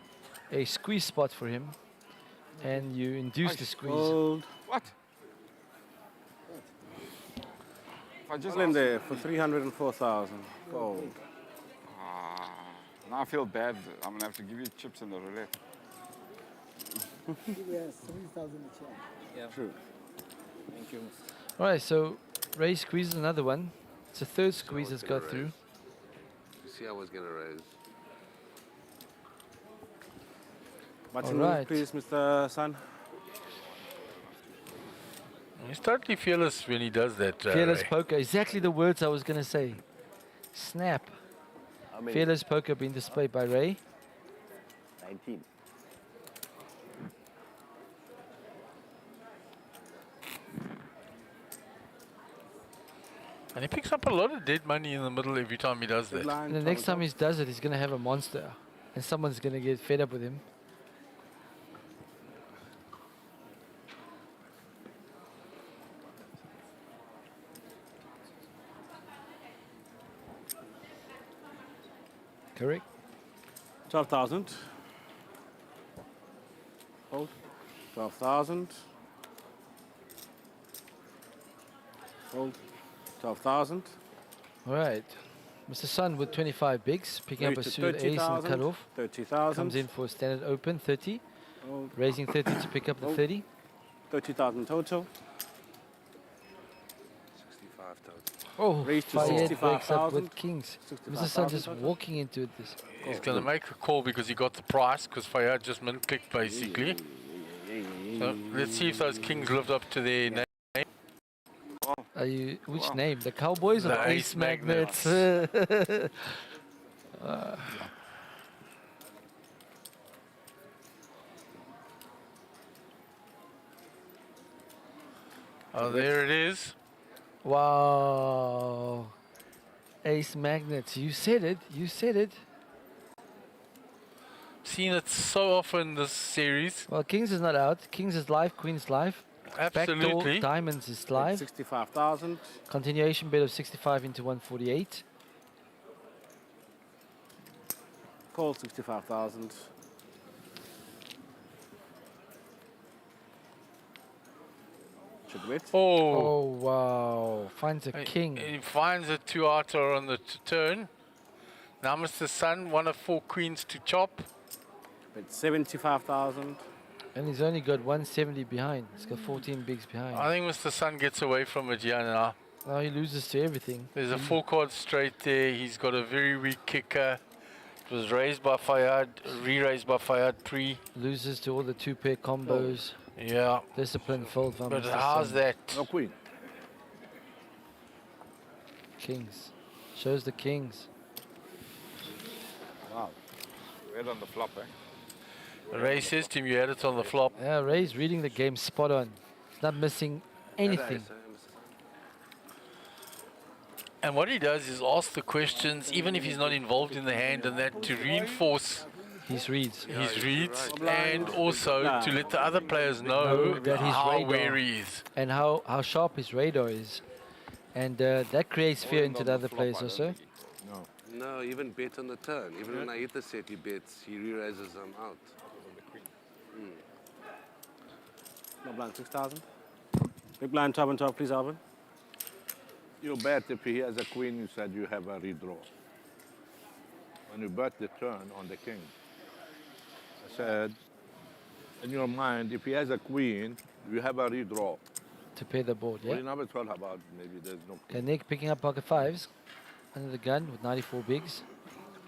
B: squeeze spot for him, and you induce the squeeze.
O: Fold.
S: What? If I just
O: All in
S: ask
O: there
S: you-
O: for 304,000. Fold.
S: Now I feel bad. I'm gonna have to give you chips in the roulette.
J: Yes, 3,000 a chance.
M: Yeah.
O: True.
M: Thank you.
B: All right, so Ray squeezes another one. It's the third squeeze that's got through.
U: You see, I was going to raise.
O: Button
B: All
O: move,
B: right.
O: please, Mr. Sun.
A: He's totally fearless when he does that.
B: Fearless
A: Ray.
B: poker, exactly the words I was going to say. Snap. Fearless poker being displayed by Ray.
K: 19.
A: And he picks up a lot of dead money in the middle every time he does that.
B: And the next time he does it, he's going to have a monster. And someone's going to get fed up with him. Correct.
O: 12,000. Hold. 12,000. Hold. 12,000.
B: All right. Mr. Sun with 25 bigs, picking up a suited ace and a cutoff.
O: 30,000.
B: Comes in for a standard open, 30.
O: Hold.
B: Raising 30 to pick up the
O: Hold.
B: 30.
O: 30,000 total.
U: 65 total.
B: Oh,
O: Raised to
B: Fayed breaks up
O: 65,000.
B: with kings. Mr.
O: 65,000
B: Sun just
O: total.
B: walking into it. This.
A: He's going to make a call because he got the price, because Fayad just min-clicked basically. So let's see if those kings lived up to their name.
B: Are you which name? The Cowboys or
A: The
B: the Ace
A: Ace
B: Magnets?
A: Oh, there it is.
B: Wow. Ace Magnets. You said it. You said it.
A: Seen it so often this series.
B: Well, Kings is not out. Kings is live. Queen's live.
A: Absolutely.
B: Backdoor Diamonds is live.
O: 65,000.
B: Continuation bet of 65 into 148.
O: Call 65,000. Should wait.
A: Oh.
B: Wow. Finds a king.
A: He finds a two-outer on the turn. Now Mr. Sun, one of 4 queens to chop.
O: Bet 75,000.
B: And he's only got 170 behind. He's got 14 bigs behind.
A: I think Mr. Sun gets away from it here now.
B: Now he loses to everything.
A: There's a 4-card straight there. He's got a very weak kicker. It was raised by Fayad, re-raised by Fayad pre.
B: Loses to all the 2-pair combos.
A: Yeah.
B: Discipline fold from
A: But
B: Mr.
A: how's
B: Sun.
A: that?
U: No queen.
B: Kings. Shows the kings.
S: Wow. Red on the flop, eh?
A: Ray says to him, you had it on the flop.
B: Yeah, Ray's reading the game spot on. He's not missing anything.
A: And what he does is ask the questions, even if he's not involved in the hand, and that to reinforce
B: his reads.
A: His reads, and also to let the other players know
B: that his
A: how
B: radar
A: wary he is.
B: and how sharp his radar is. And that creates fear into the other players also.
U: No, even bet on the turn. Even when I hit the set, he bets. He re-raises them out.
O: No blind 6,000. Big blind 12 and 12, please, Alvin.
U: You bet if he has a queen, you said you have a redraw. When you bet the turn on the king, I said, in your mind, if he has a queen, you have a redraw.
B: To pay the board,
U: Well,
B: yeah?
U: you never thought about maybe there's no
B: Okay, Nick picking up pocket fives under the gun with 94 bigs.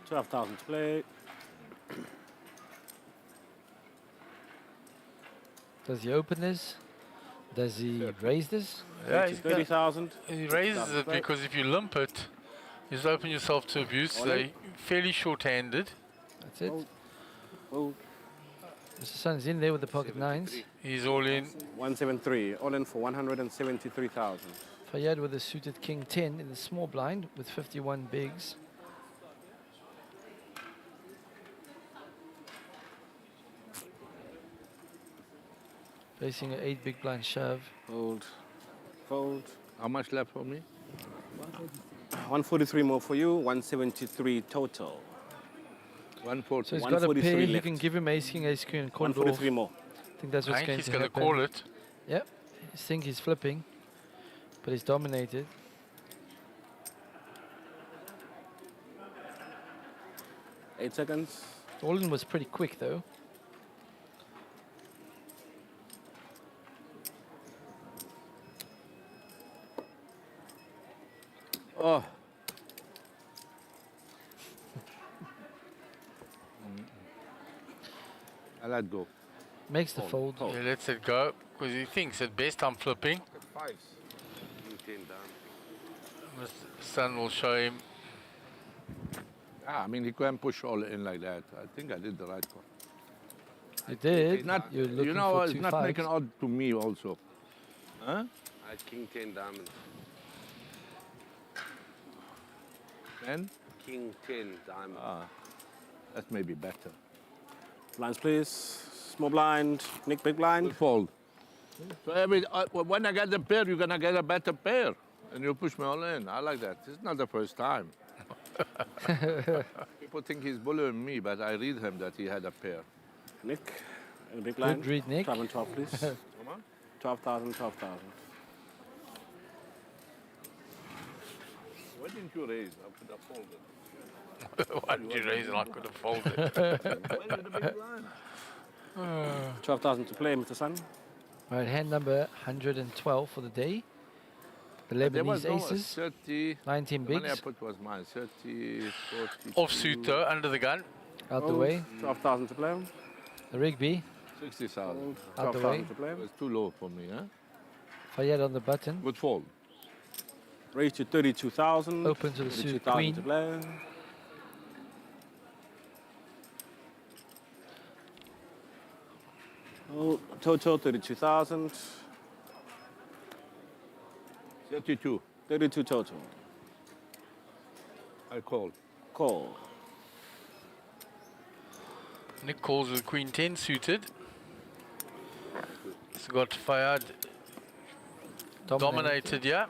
O: 12,000 to play.
B: Does he open this? Does he raise this?
A: Yeah,
O: 30,000.
A: He raises it because if you limp it, you just open yourself to abuse.
O: All
A: They're
O: in.
A: fairly short-handed.
B: That's it.
O: Hold.
B: Mr. Sun's in there with the pocket nines.
A: He's all in.
O: 173. All in for 173,000.
B: Fayad with a suited king 10 in the small blind with 51 bigs. Facing an 8 big blind shove.
T: Fold. Fold.
U: How much left for me?
T: 143 more for you, 173 total.
U: 140.
B: So he's got a
T: 143
B: pair. You
T: left.
B: can give him ace king, ace queen, and call it off.
T: 143 more.
B: I think that's what's
A: I think
B: going
A: he's
B: to
A: going to
B: happen.
A: call it.
B: Yep. I think he's flipping, but he's dominated.
T: Eight seconds.
B: All-in was pretty quick though.
U: Oh. I let go.
B: Makes the fold.
A: He lets it go because he thinks at best I'm flipping.
S: Fives.
A: Son will show him.
U: I mean, he can't push all in like that. I think I did the right call.
B: You did.
U: It's not,
B: You're looking
U: you know,
B: for
U: it's
B: two
U: not
B: fives.
U: making odd to me also. Huh?
K: I had king 10 diamonds.
U: And?
K: King 10 diamonds.
U: That's maybe better.
T: Blinds, please. Small blind. Nick, big blind.
U: Fold. So when I get the pair, you're going to get a better pair. And you push me all in. I like that. This is not the first time. People think he's bullying me, but I read him that he had a pair.
T: Nick, a big blind.
B: Good read, Nick.
T: 12 and 12, please.
U: Come on.
T: 12,000, 12,000.
U: Why didn't you raise? I could have folded.
A: Why did you raise it? I could have folded.
U: Why did the big blind?
T: 12,000 to play, Mr. Sun.
B: Right, hand number 112 for the day. The
U: There was
B: Lebanese
U: no
B: aces.
U: 30.
B: 19
U: The money I
B: bigs.
U: put was mine. 30, 40.
A: Offsuit though, under the gun.
B: Out the way.
T: 12,000 to play.
B: The Rigby.
U: 60,000.
B: Out the way.
T: to play.
U: It was too low for me, huh?
B: Fayed on the button.
U: Good fold.
T: Raise to 32,000.
B: Open to the suited
T: 32,000
B: queen.
T: to play. Oh, total 32,000.
U: 32.
T: 32 total.
U: I call.
T: Call.
A: Nick calls with Queen 10 suited. He's got Fayed dominated, yeah.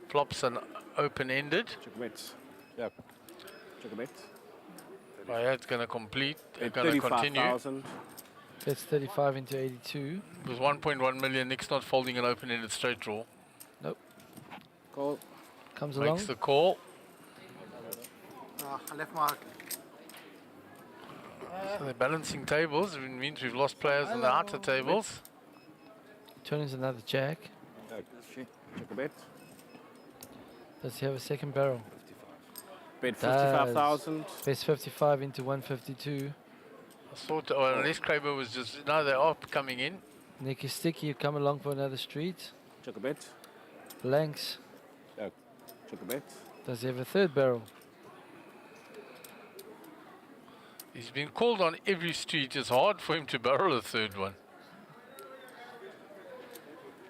A: Flops an open-ended.
T: Checkmate.
U: Yep.
T: Checkmate.
A: Fayed's going to complete. They're going to continue.
T: 35,000.
B: That's 35 into 82.
A: It was 1.1 million. Nick's not folding an open-ended straight draw.
B: Nope.
T: Call.
B: Comes along.
A: Makes the call.
O: I left my...
A: So they're balancing tables. It means we've lost players in the outer tables.
B: Turn is another jack.
T: Check a bet.
B: Does he have a second barrel?
T: Bet 55,000.
B: Best 55 into 152.
A: I thought, unless Kramer was just, no, they are coming in.
B: Nick is sticky. You come along for another street.
T: Check a bet.
B: Blanks.
T: Check a bet.
B: Does he have a third barrel?
A: He's been called on every street. It's hard for him to barrel a third one.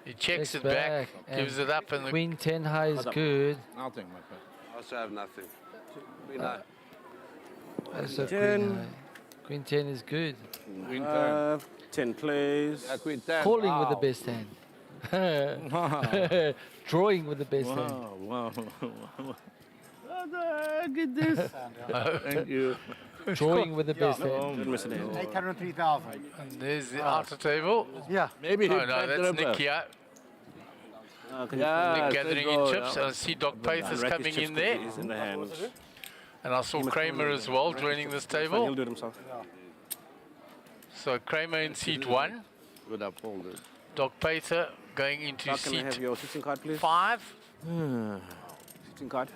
A: He checks it back, gives it up, and the
B: Queen 10 high is good.
U: Nothing, my friend.
K: I also have nothing. Queen high.
B: That's a
T: Queen
B: Queen high. Queen 10 is good.
U: Queen 10.
T: 10 plays.
U: Yeah, Queen 10.
B: Calling
U: wow.
B: with the best hand. Drawing with the best hand.
U: Wow. What the heck is this? Thank you.
B: Drawing with the best hand.
O: 803,000.
A: And there's the outer table.
O: Yeah.
U: Maybe
A: Oh, no, that's Nick here. Nick gathering in chips. And I see Doc Pace is coming in there.
T: In the hand.
A: And I saw Kramer as well joining this table.
T: He'll do it himself.
A: So Kramer in seat 1.
U: Would have folded.
A: Doc Pacer going into
T: Doc, can I have
A: seat
T: your sitting card, please?
A: 5.
T: Sitting card.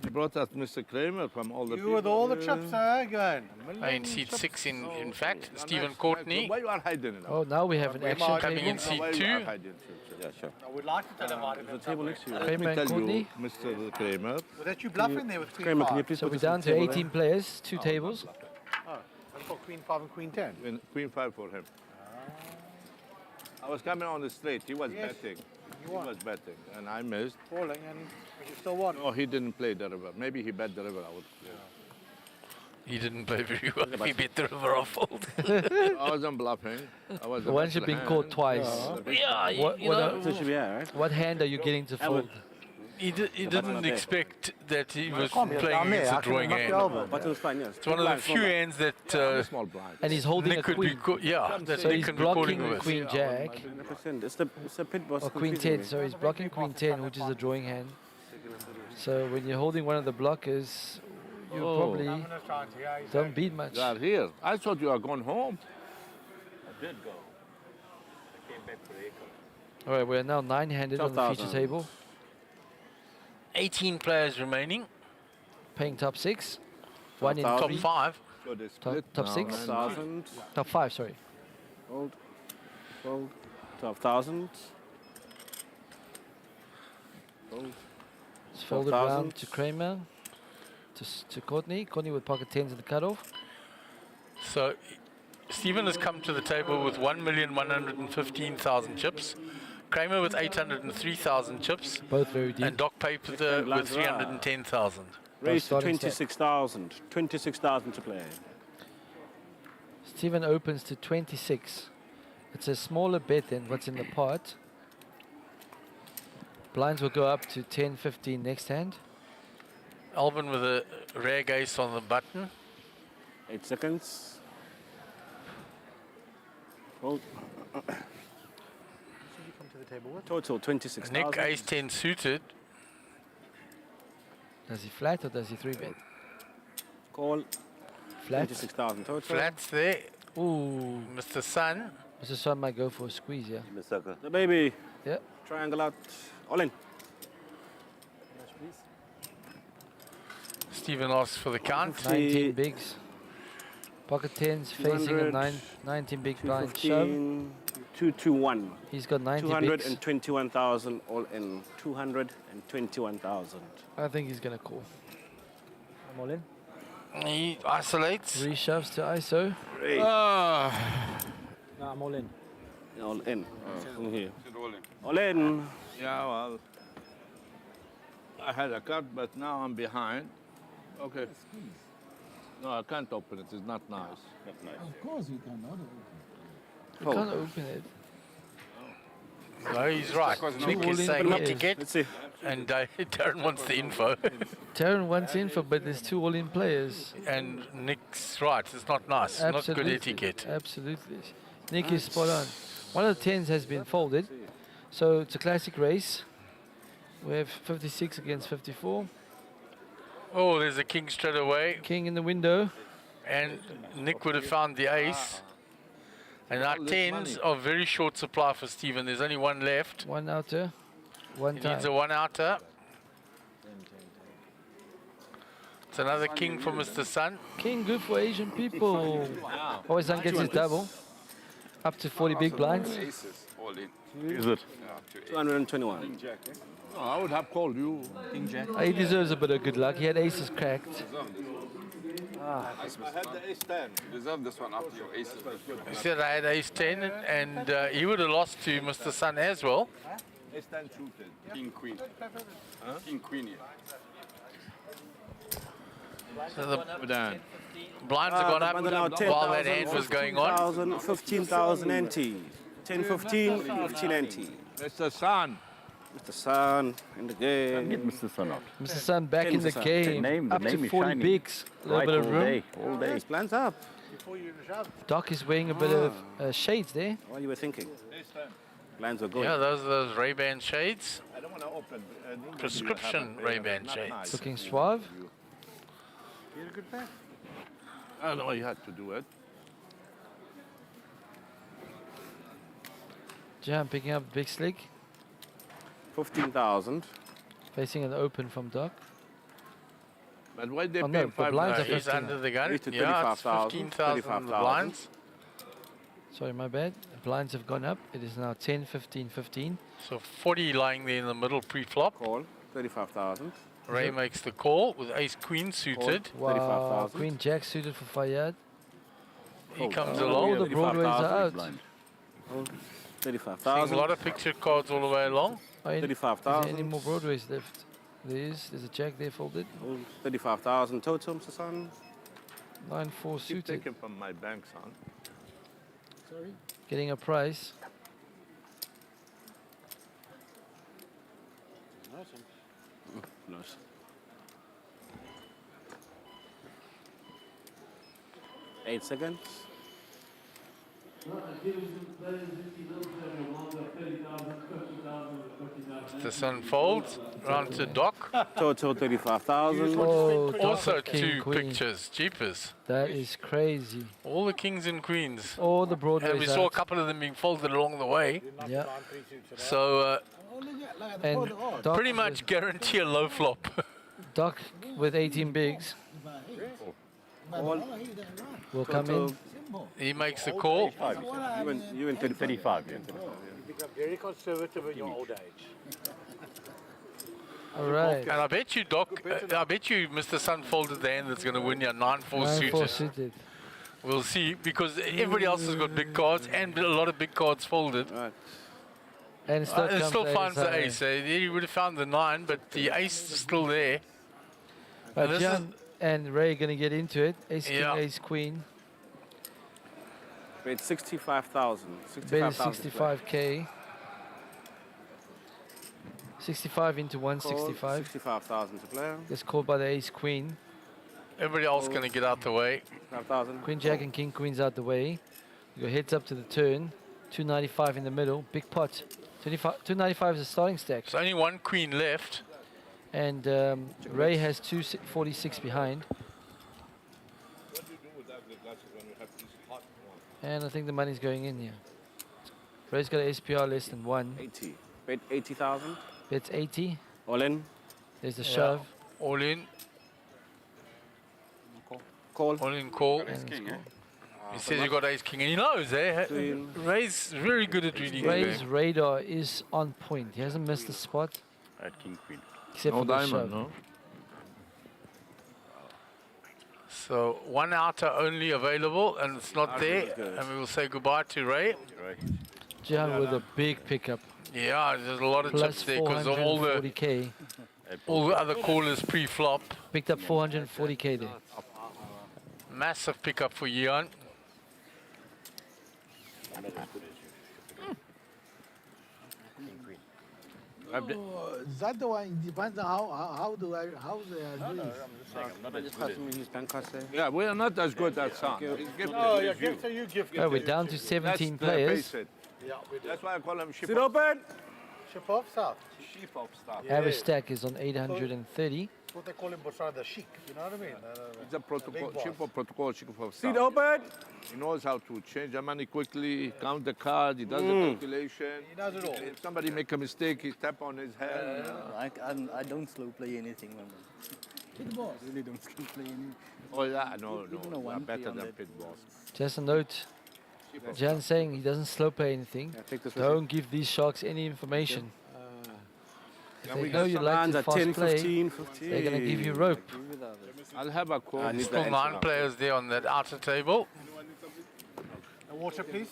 U: He brought us Mr. Kramer from all the
O: You
U: people.
O: with all the chips, Going.
A: In seat 6, in fact, Stephen Courtney.
U: Why you are hiding it?
B: Oh, now we have an action
A: Coming
B: table.
A: in seat
U: Why you
A: 2.
U: are hiding it?
K: Yeah, sure.
O: I would like to tell him
T: There's a table next to you.
U: Let
B: Kramer
U: me
B: and
U: tell
B: Courtney.
U: you, Mr. Kramer.
O: Was that you bluffing there with Queen
T: Kramer, can you
O: 5?
T: please
B: So
T: put
B: we're
T: this on
B: down
T: the
B: to
T: table
B: 18 players, 2 tables.
O: Oh, I thought Queen 5 and Queen 10.
U: Queen 5 for him. I was coming on the straight. He was betting. He was betting, and I missed.
O: Falling, and you still won.
U: Oh, he didn't play the river. Maybe he bet the river out.
A: He didn't play very well. He bet the river off fold.
U: I wasn't bluffing. I was.
B: Once you've been caught twice.
A: Yeah,
B: What hand are you getting to fold?
A: He didn't expect that he was
O: can't be
A: playing
O: down there.
A: against
O: I
A: a
O: can
A: drawing
O: knock
A: hand.
O: you over.
C: But it was fine, yes.
A: It's one of the few hands that
U: Small blind.
B: And he's holding
A: Nick
B: a
A: could be
B: queen.
A: that
B: So
A: Nick
B: he's
A: can be calling
B: blocking
A: with.
B: queen jack.
C: 100%. It's the pit boss.
B: Or queen 10, so he's blocking queen 10, which is a drawing hand. So when you're holding one of the blockers, you probably don't beat much.
U: You are here. I thought you were going home.
P: I did go. I came back for the echo.
B: All right, we're now 9-handed on the feature table.
A: 18 players remaining.
B: Paying top 6. One in
A: Top
B: three.
A: 5.
U: So they
B: Top,
U: split
B: top
U: now,
B: 6.
U: man.
C: 12,000.
B: Top 5, sorry.
C: Fold. 12,000. Fold.
B: It's folded
C: 12,000.
B: round to Kramer, to Courtney. Courtney with pocket 10s at the cutoff.
A: So Stephen has come to the table with 1,115,000 chips. Kramer with 803,000 chips.
B: Both very deep.
A: And Doc Paper with 310,000.
C: Raised to
B: starting stack.
C: 26,000. 26,000 to play.
B: Stephen opens to 26. It's a smaller bet than what's in the pot. Blinds will go up to 10, 15 next hand.
A: Alvin with a rag ace on the button.
C: 8 seconds. Fold. Total 26,000.
A: Nick ace 10 suited.
B: Does he flat or does he 3-bet?
C: Call.
B: Flat.
C: 26,000 total.
A: Flats there.
B: Ooh.
A: Mr. Sun.
B: Mr. Sun might go for a squeeze, yeah.
C: The baby.
B: Yeah.
C: Triangle out. All in.
A: Stephen asks for the count.
B: 19 bigs. Pocket 10s facing a 19 big blind shove.
C: 221.
B: He's got 90 bigs.
C: 221,000 all in. 221,000.
B: I think he's going to call.
Q: I'm all in.
A: He isolates.
B: Reshoves to ISO.
Q: No, I'm all in.
C: All in. In here.
S: All in.
C: All in.
U: Yeah, well, I had a cut, but now I'm behind. Okay. No, I can't open it. It's not nice.
Q: Of course you cannot.
B: You can't open it.
A: No, he's right. Nick is saying
B: All-in
A: not to
B: players.
A: get. And Darren wants the info.
B: Darren wants info, but there's 2 all-in players.
A: And Nick's right. It's not nice. Not good etiquette.
B: Absolutely. Nick is spot on. One of the 10s has been folded. So it's a classic race. We have 56 against 54.
A: Oh, there's a king straight away.
B: King in the window.
A: And Nick would have found the ace. And our 10s are very short supply for Stephen. There's only one left.
B: One outer. One
A: He
B: time.
A: needs a one outer. It's another king for Mr. Sun.
B: King good for Asian people. Always Sun gets his double. Up to 40 big blinds.
S: Aces, all in.
C: Is it? 221.
U: No, I would have called you.
Q: King Jack.
B: He deserves a bit of good luck. He had aces cracked.
U: I had the ace 10.
S: You deserve this one after your aces.
A: He said I had ace 10 and he would have lost to Mr. Sun as well.
U: Ace 10 suited.
S: King, queen. King, queen here.
A: So the
U: Dan.
A: blinds have gone up while that hand was going on.
C: 15,000 NT. 10, 15, 15 NT.
U: Mr. Sun.
C: Mr. Sun in the game.
J: Get Mr. Sun out.
B: Mr. Sun back in the
C: Mr. Sun.
B: game.
J: The
B: Up
J: name
B: to
J: is
B: 40
J: shining.
B: bigs. A little
J: Right,
B: bit of
J: all
B: room.
J: day, all day.
C: Yes, plans up.
B: Doc is wearing a bit of shades there.
C: What you were thinking?
U: Ace 10.
C: Plans were going.
A: Yeah, those Ray-Ban shades.
U: I don't want to open.
A: Prescription Ray-Ban shades.
B: Looking suave.
C: You had a good bet.
U: I know you had to do it.
B: Jam picking up big slick.
C: 15,000.
B: Facing an open from Doc.
U: But why they
B: Oh,
U: pay
B: no, the
U: 5
B: blinds are
U: nights?
A: He's under the gun.
C: Raised to
A: Yeah, it's
C: 35,000.
A: 15,000 the blinds.
B: Sorry, my bad. The blinds have gone up. It is now 10, 15, 15.
A: So 40 lying there in the middle pre-flop.
C: Call. 35,000.
A: Ray makes the call with ace-queen suited.
B: Wow,
C: 35,000.
B: Queen Jack suited for Fayyad.
A: He comes
B: All
A: along.
B: the broadways are out.
A: Seeing
C: 35,000.
A: a lot of picture cards all the way along.
B: Is there
J: 35,000.
B: any more Broadways left? There is. There's a jack there folded.
J: 35,000 total, Mr. Sun.
B: 9-4
U: Keep
B: suited.
U: taking from my bank, son.
D: Sorry?
B: Getting a price.
J: Nice. 8 seconds.
A: The sun folds. Round to Doc.
J: Total 35,000.
B: Oh,
A: Also
B: King,
A: two
B: queen.
A: pictures. Jeepers.
B: That is crazy.
A: All the kings and queens.
B: All the Broadways
A: And we saw a
B: out.
A: couple of them being folded along the way.
B: Yeah.
A: So
B: And Doc
A: pretty much guarantee a low flop.
B: Doc with 18 bigs will come in.
A: He makes the call.
J: You went 35.
O: You become very conservative in your old age.
B: All right.
A: And I bet you, Doc, I bet you Mr. Sun folded the hand that's going to win you 9-4
B: 9-4
A: suited.
B: suited.
A: We'll see, because everybody else has got big cards and a lot of big cards folded.
B: And still,
A: It
B: comes
A: still
B: the
A: finds the
B: ace.
A: ace. He would have found the 9, but the ace is still there.
B: But
A: this
B: Jan and Ray going to get into it. Ace king,
A: Yeah.
B: ace queen.
J: Bet 65,000.
B: Bet is 65k. 65 into 165.
J: 65,000 to play.
B: Gets called by the ace queen.
A: Everybody else going to get out the way.
J: 5,000.
B: Queen jack and king queen's out the way. You go heads up to the turn. 295 in the middle. Big pot. 295 is a starting stack.
A: There's only one queen left.
B: And Ray has 246 behind.
U: What do you do with that glasses when you have these hot ones?
B: And I think the money's going in here. Ray's got an SPR less than 1.
J: 80. Bet 80,000.
B: Bets 80.
J: All in.
B: There's the shove.
A: All in.
J: Call.
A: All in call. He says you got ace king, and he knows, eh? Ray's very good at reading the
B: Ray's
A: game.
B: radar is on point. He hasn't missed a spot.
U: At king queen.
B: Except for the shove.
A: So one outer only available, and it's not there. And we will say goodbye to Ray.
B: Jan with a big pickup.
A: Yeah, there's a lot of
B: Plus
A: chips there because of all the
B: 440k.
A: other callers pre-flop.
B: Picked up 440k there.
A: Massive pickup for Ian.
O: Is that the one? It depends on how they are doing.
U: Yeah, we are not as good as Sun.
O: No, yeah, so you give.
B: Well, we're down to 17 players.
O: Yeah, we do.
U: That's why I call them ship
J: Sit open.
O: Ship off south.
U: Sheep of stuff.
B: Average stack is on 830.
O: That's what they call in Bosara the chic. You know what I mean?
U: It's a protocol,
O: big
U: ship of protocol, ship of
J: Sit
U: stuff.
J: open.
U: He knows how to change the money quickly, count the card, he does the calculation.
O: He does it all.
U: If somebody make a mistake, he tap on his head.
M: I don't slow play anything, man.
O: Pit boss.
M: Really don't slow play anything.
U: Oh yeah, no,
M: Even a
U: we are
M: 1P
U: better
M: on
U: than
M: that.
U: pit boss.
B: Just a note. Jan saying he doesn't slow play anything. Don't give these sharks any information. If they know you like to fast
J: 10,
B: play,
J: 15, 15.
B: they're going to give you rope.
U: I'll have a call.
A: There's still 9 players there on that outer table.
O: A water, please.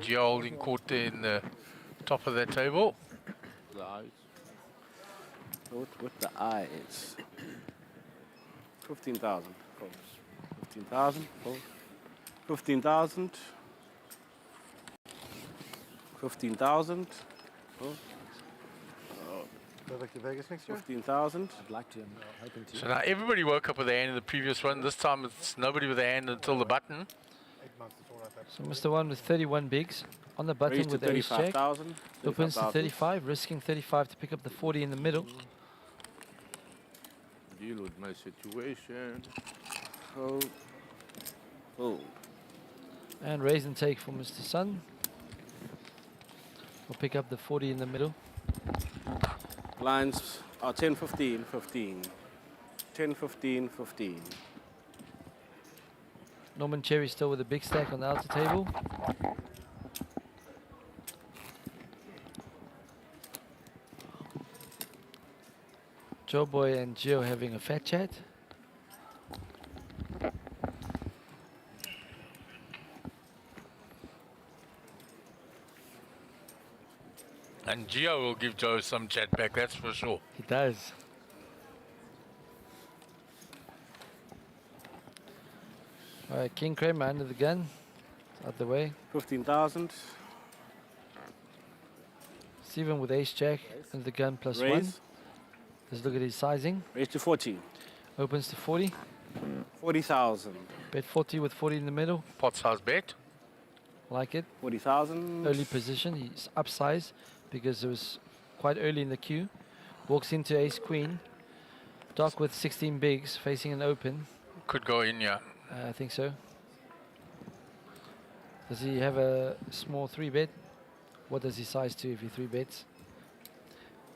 A: Gio holding court there in the top of that table.
U: The eyes.
J: With the eyes. 15,000. 15,000. 15,000. 15,000.
O: Back to Vegas next year?
J: 15,000.
M: I'd like to. I'm hoping to.
A: So now everybody woke up with a hand in the previous run. This time it's nobody with a hand until the button.
O: 8 months to sort out that.
B: So Mr. One with 31 bigs on the button
J: Raised to
B: with the ace jack.
J: 35,000.
B: Opens to 35, risking 35 to pick up the 40 in the middle.
U: Deal with my situation.
J: Oh.
B: And raise and take for Mr. Sun. We'll pick up the 40 in the middle.
J: Lines are 10, 15, 15. 10, 15, 15.
B: Norman Cherry still with a big stack on the outer table. Joe Boy and Gio having a fat chat.
A: And Gio will give Joe some chat back, that's for sure.
B: He does. All right, King Kramer under the gun. Out the way.
J: 15,000.
B: Stephen with ace jack under the gun plus
J: Raise.
B: 1. Let's look at his sizing.
J: Raise to 40.
B: Opens to 40.
J: 40,000.
B: Bet 40 with 40 in the middle.
A: Pot size bet.
B: Like it.
J: 40,000.
B: Early position. He's upsized because it was quite early in the queue. Walks into ace queen. Dock with 16 bigs facing an open.
A: Could go in, yeah.
B: I think so. Does he have a small 3-bet? What does he size to if he 3-bets?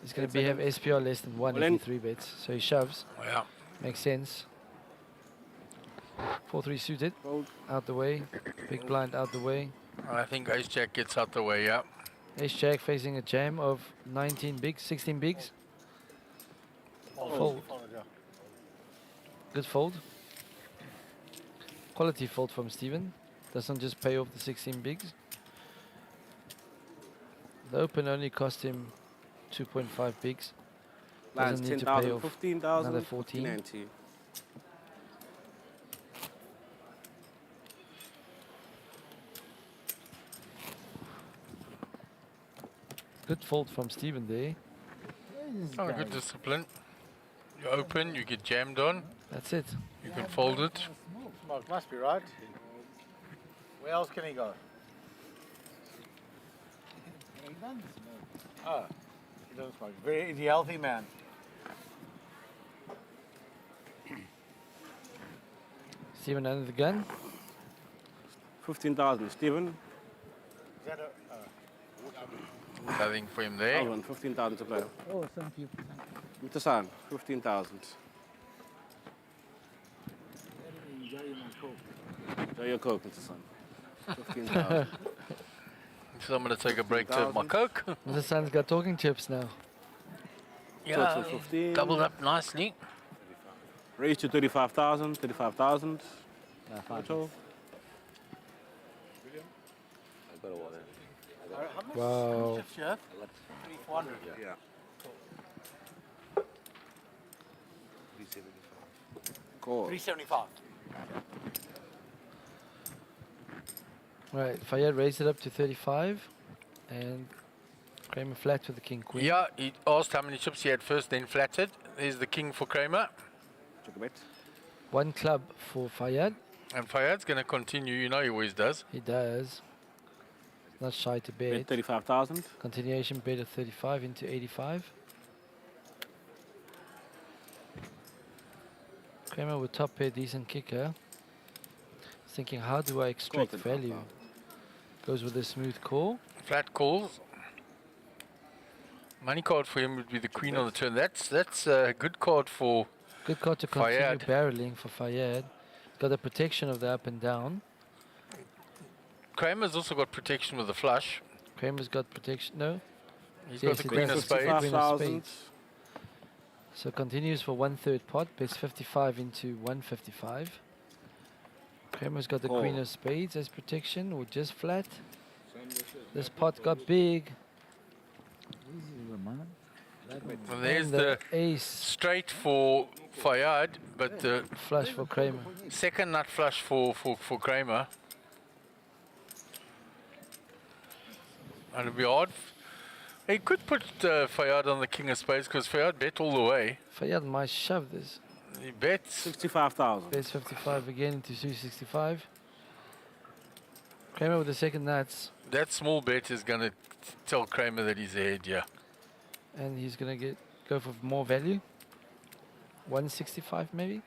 B: He's going to have SPR less than 1 if he 3-bets. So he shoves.
A: Yeah.
B: Makes sense. 4-3 suited. Out the way. Big blind out the way.
A: I think ace jack gets out the way, yeah.
B: Ace jack facing a jam of 19 bigs, 16 bigs. Fold. Good fold. Quality fold from Steven. Doesn't just pay off the 16 bigs. The open only cost him 2.5 bigs.
J: Lines
B: Doesn't need to
J: 10,000,
B: pay off
J: 15,000,
B: another 14.
J: 90.
B: Good fold from Steven there.
A: Oh, good discipline. You open, you get jammed on.
B: That's it.
A: You can fold it.
O: Smoke must be right. Where else can he go? Oh, he doesn't smoke. Very healthy man.
B: Steven under the gun.
J: 15,000. Steven.
O: Is that a,
A: Nothing for him there.
J: 15,000 to play.
Q: Oh, thank you.
J: Mr. San, 15,000. Enjoy your coke, Mr. San. 15,000.
A: So I'm going to take a break to have my coke.
B: The son's got talking chips now.
A: Yeah,
J: Total 15.
A: doubled up nicely.
J: Raise to 35,000. 35,000. Total.
K: I've got a wallet.
O: how much
B: Wow.
O: chips you have? 300.
K: Yeah.
O: 375.
B: Right, Fayed raised it up to 35. And Kramer flat with the king queen.
A: Yeah, he asked how many chips he had first, then flatted. There's the king for Kramer.
J: Check a bet.
B: 1 club for Fayed.
A: And Fayad's going to continue, you know he always does.
B: He does. Not shy to bet.
J: Bet 35,000.
B: Continuation bet of 35 into 85. Kramer with top pair, decent kicker. He's thinking, how do I extract value? Goes with a smooth call.
A: Flat calls. Money card for him would be the queen on the turn. That's a good card for
B: Good card to continue
A: Fayed.
B: barreling for Fayed. Got the protection of the up and down.
A: Kramer's also got protection with the flush.
B: Kramer's got protection. No?
A: He's
B: Yes,
A: got the
B: he
A: queen
B: does.
A: of spades.
B: Queen of
J: 55,000.
B: spades. So continues for 1/3 pot. Bets 55 into 155. Kramer's got the
J: Call.
B: queen of spades as protection, or just flat. This pot got big.
A: Well, there's
B: And
A: the
B: ace
A: straight for Fayed, but the
B: flush for Kramer.
A: second nut flush for Kramer. And it'd be odd. He could put Fayed on the king of spades because Fayed bet all the way.
B: Fayed might shove this.
A: He bets
J: 65,000.
B: Bets 55 again into 265. Kramer with the second nuts.
A: that small bet is going to tell Kramer that he's ahead, yeah.
B: And he's going to go for more value. 165 maybe.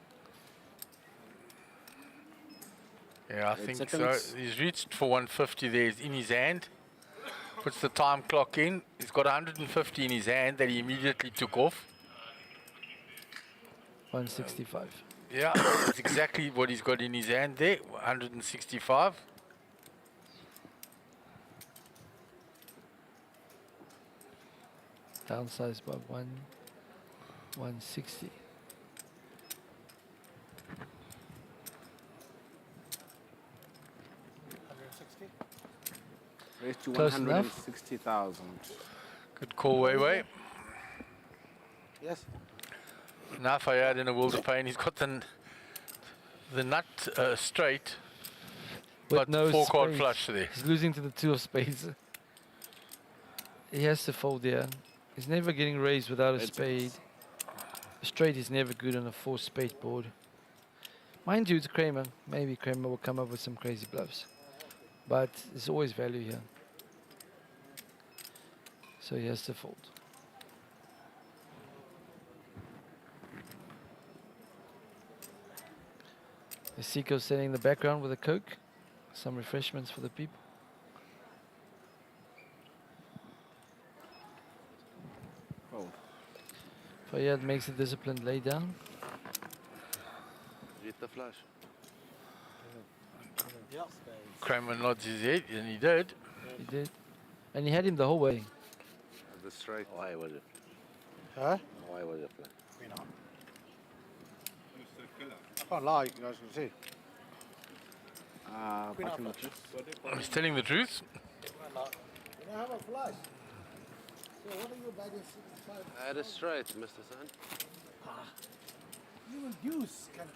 A: Yeah, I
J: 8
A: think
J: seconds.
A: so. He's reached for 150 there. He's in his hand. Puts the time clock in. He's got 150 in his hand that he immediately took off.
B: 165.
A: Yeah, that's exactly what he's got in his hand there. 165.
B: Downsized by 160.
J: Raised to
B: Close enough.
J: 160,000.
A: Good call, Wei.
O: Yes.
A: Now Fayyad in a world of pain. He's got the nut straight,
B: With
A: but
B: no
A: 4-card
B: spades.
A: flush there.
B: He's losing to the 2 of spades. He has to fold there. He's never getting raised without a spade. A straight is never good on a 4-spade board. Mind you, it's Kramer. Maybe Kramer will come up with some crazy bluffs. But there's always value here. So he has to fold. The Seiko standing in the background with a Coke. Some refreshments for the people.
J: Oh.
B: Fayyad makes a disciplined lay down.
U: Read the flush.
A: Kramer nods his head, and he did.
B: He did. And he had him the whole way.
U: The straight. Why was it?
O: Huh?
U: Why was it flat?
O: I can't lie, you guys can see.
A: He's telling the truth.
O: You know how a flush? So what are you bagging 65?
U: I had a straight, Mr. Son.
O: Even deuce can...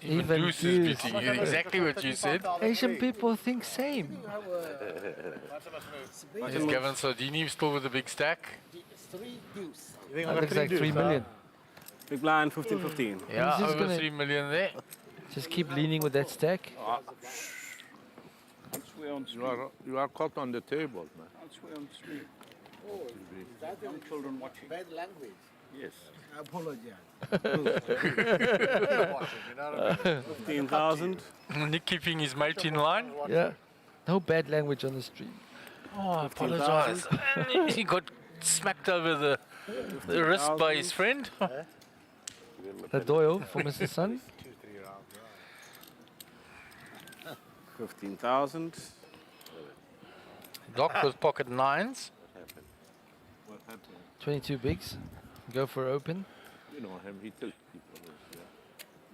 A: Even Deuce is beating you. Exactly what you said.
B: Asian people think same.
A: Is Gavin Sardini still with the big stack?
O: It's 3 deuce.
B: That looks like 3 million.
J: Big blind, 15-15.
A: Yeah,
B: He's just
A: over
B: gonna
A: 3 million there.
B: Just keep leaning with that stack.
U: You are caught on the table, man.
O: I'll swear on the street. Oh, is that young children watching? Bad language.
U: Yes.
O: I apologize.
J: 15,000.
A: Nick keeping his mate in line.
B: Yeah. No bad language on the street.
A: Oh, I apologize. He got smacked over the wrist by his friend.
B: The Doyle for Mr. Sun.
J: 15,000.
A: Doc with pocket 9s.
U: What happened?
B: 22 bigs. Go for open.
U: You know him, he tilts people. Yeah.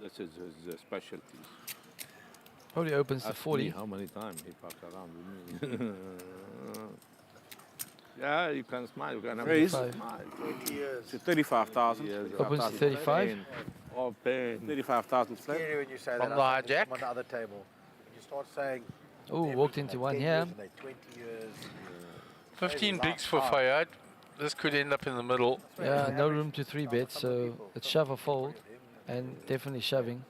U: That's his specialty.
B: Probably opens to
U: Ask
B: 40.
U: me how many times he fucked around with me. Yeah, you can smile. You can have
J: Raise.
U: a smile.
O: 20 years.
J: To 35,000.
B: Opens to 35.
U: Oh, pain.
J: 35,000
O: Scary
J: split.
O: when you say
A: From
O: that.
A: the
O: I think
A: hijack.
O: from another table. When you start saying...
B: Oh, walked into one here.
O: 20 years.
A: 15 bigs for Fayyad. This could end up in the middle.
B: Yeah, no room to 3-bet, so it's shove or fold. And definitely shoving.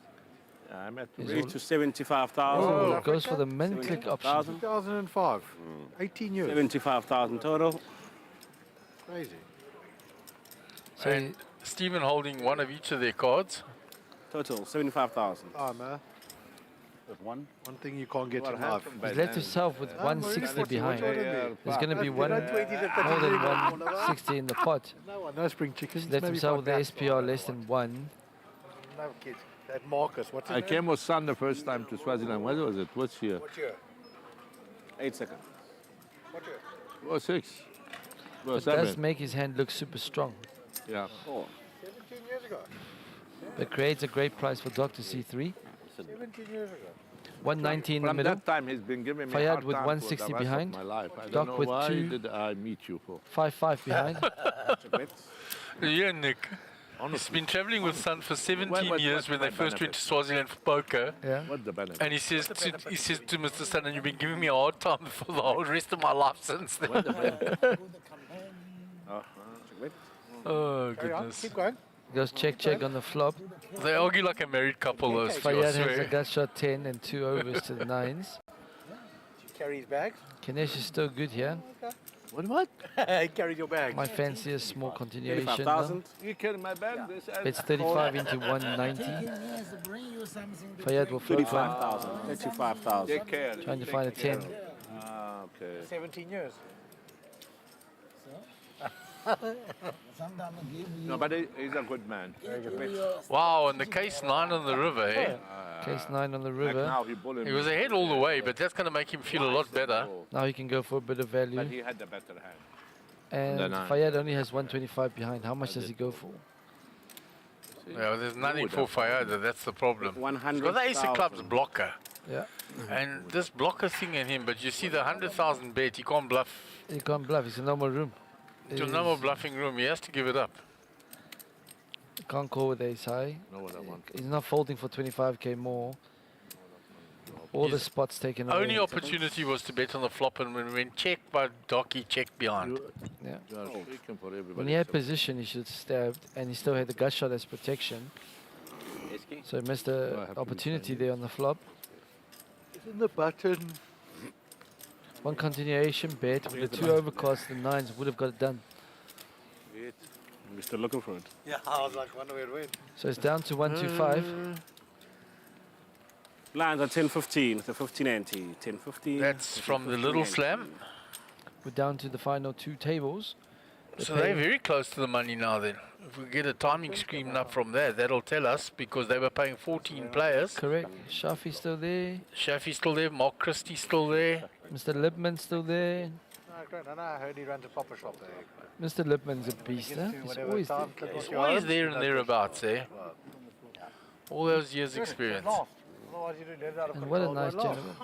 U: Yeah, I'm at
B: He's
J: Raise to 75,000.
B: Oh, goes for the min click option.
O: 2005. 18 years.
J: 75,000 total.
O: Crazy.
B: So
A: And Stephen holding one of each of their cards.
J: Total 75,000.
O: Oh, man.
J: With one.
O: One thing you can't get
U: What
O: in life.
U: happened by
B: he's left
U: then?
B: himself with 160 behind. There's going to be
O: That's
B: one
O: good, 20 to 30
B: more than
O: million.
B: 160 in the pot.
O: No spring chickens.
B: He's left
O: maybe
B: himself with the
O: 5
B: SPR less than 1.
O: No kids. That Marcus, what's his
U: I
O: name?
U: came with Sun the first time to Swaziland. What was it? What's here?
O: What year?
J: 8 seconds.
O: What year?
U: Oh, 6. Well,
B: It
U: 7.
B: does make his hand look super strong.
U: Yeah.
O: 17 years ago.
B: But creates a great price for Dr. C3.
O: 17 years ago.
B: 190 in the
U: From
B: middle.
U: that time, he's been giving me
B: Fayyad
U: hard
B: with
U: time
B: 160
U: for the rest
B: behind.
U: of my life. I
B: Doc
U: don't know
B: with
U: why
B: 2.
U: did I meet you for.
B: 5-5 behind.
A: Yeah, Nick. He's been traveling with Sun for 17 years when they first went to Swaziland for poker.
B: Yeah.
U: What's the benefit?
A: And he says to Mr. Sun, and you've been giving me a hard time for the whole rest of my life since then. Oh,
O: Carry on.
A: goodness.
O: Keep going.
B: Goes check on the flop.
A: They argue like a married couple, those two, I
B: Fayyad has a
A: swear.
B: gut shot 10 and 2 overs to the 9s.
O: Carry his bags.
B: Kinesh is still good here.
U: What?
O: He carried your bags.
B: My fancy a small continuation now.
J: 35,000.
U: You carry my bag?
B: It's 35 into 190. Fayyad will flip one.
J: 35,000.
U: Take care.
B: Trying to find a 10.
U: Ah, okay.
O: 17 years.
U: No, but he's a good man.
A: Wow, and the case 9 on the river, eh?
B: Case 9 on the
U: Like
B: river.
U: now he bullied
A: He
U: me.
A: was ahead all the way, but that's going to make him feel a lot better.
B: Now he can go for a bit of
U: But
B: value.
U: he had the better hand.
B: And
U: the 9.
B: Fayyad only has 125 behind. How much does he go for?
A: Yeah, there's nothing for Fayyad, that's the problem. He's
J: 100,000.
A: got the Ace of Clubs blocker.
B: Yeah.
A: And this blocker thing in him, but you see the 100,000 bet, he can't bluff.
B: He can't bluff. It's a normal room.
A: There's no more bluffing room. He has to give it up.
B: Can't call with ace high. He's not folding for 25k more. All the
A: His
B: spots taken away.
A: only opportunity was to bet on the flop, and when we went check by Docky, check behind.
B: Yeah.
U: For everybody.
B: When he had position, he should have stabbed, and he still had the gut shot as protection. So he missed the opportunity there on the flop.
O: It's in the button.
B: One continuation bet with the two overcards, the nines would have got it done.
J: We're still looking for it.
O: Yeah, I was like, wonder where it went.
B: So it's down to 125.
J: Lines are 10-15, the 15 ante. 10-15.
A: That's from the little slam.
B: We're down to the final two tables.
A: So they're very close to the money now then. If we get a timing screen up from there, that'll tell us, because they were paying 14 players.
B: Correct. Shafi's still there.
A: Shafi's still there. Mark Christie's still there.
B: Mr. Lipman's still there.
O: No, I heard he runs a proper shop there.
B: Mr. Lipman's a beast, huh? He's always there.
A: He's always there and thereabouts, eh? All those years' experience.
B: And what a nice gentleman.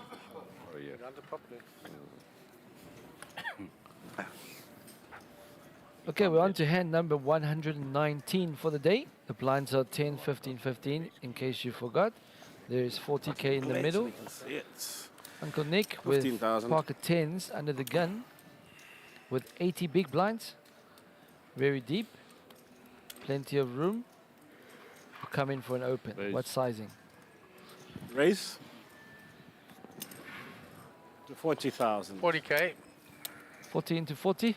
B: Okay, we're on to hand number 119 for the day. The blinds are 10, 15, 15, in case you forgot. There's 40k in the middle. Uncle Nick with
J: 15,000.
B: pocket 10s under the gun with 80 big blinds. Very deep. Plenty of room. You come in for an open.
U: Raise.
B: What sizing?
J: Raise to 40,000.
A: 40k.
B: 14 to 40.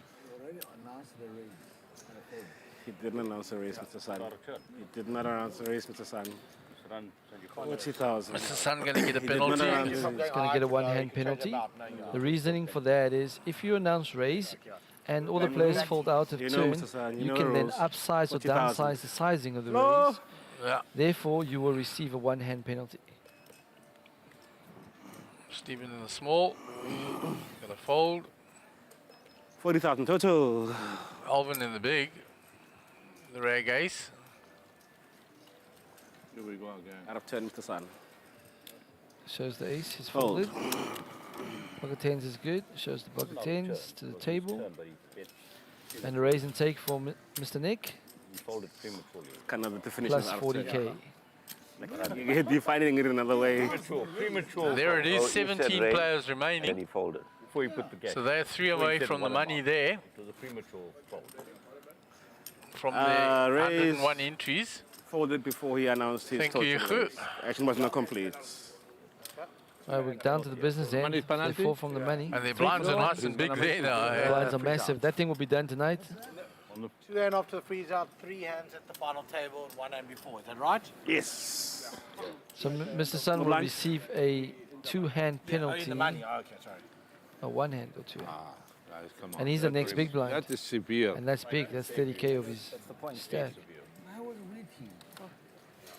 J: He didn't announce a raise, Mr. Sun. He did not announce a raise, Mr. Sun. 40,000.
A: Mr. Sun going to get a
J: He did not
A: penalty.
J: announce
B: He's
J: a
B: going to get a one-hand penalty. The reasoning for that is if you announce raise and all the players fold out of
J: You know,
B: turn,
J: Mr. Sun, you
B: you
J: know
B: can
J: the
B: then
J: rules.
B: upsize or
J: 40,000.
B: downsize the sizing of the
J: No.
B: raise.
A: Yeah.
B: Therefore, you will receive a one-hand penalty.
A: Stephen in the small. Going to fold.
J: 40,000 total.
A: Alvin in the big. The rag ace.
U: Here we go again.
J: Out of 10, Mr. Sun.
B: Shows the ace, he's
J: Fold.
B: folded. Pocket tens is good. Shows the pocket tens to the table. And a raise and take for Mr. Nick.
J: Kind of the definition
B: Plus
J: of out of
B: 40k.
J: 10. You're defining it another way.
U: Premature.
A: There it is,
K: Oh, you said
A: 17
K: raise,
A: players
K: And
A: remaining.
K: he folded. Before you put the game.
A: So they're 3 away from the money there.
K: It was a premature fold.
A: From the
J: Raise
A: 101 entries.
J: folded before he announced his
A: Thank
J: total
A: you.
J: raise. Action was not complete.
B: We're down to the business end.
U: Money
B: They
U: penalty?
B: fall from the money.
A: And their blinds are nice and big there now. eh?
B: Blinds are massive. That thing will be done tonight.
O: 2 hand after the freeze out, 3 hands at the final table, and 1 hand before. Is that right?
J: Yes.
B: So Mr. Sun will
J: blind?
B: receive a 2-hand penalty.
O: In the money. Oh, okay, sorry.
B: A 1-hand or 2-hand.
U: Guys, come on.
B: And he's the next big blind.
U: That is severe.
B: And that's big. That's 30k of his stack.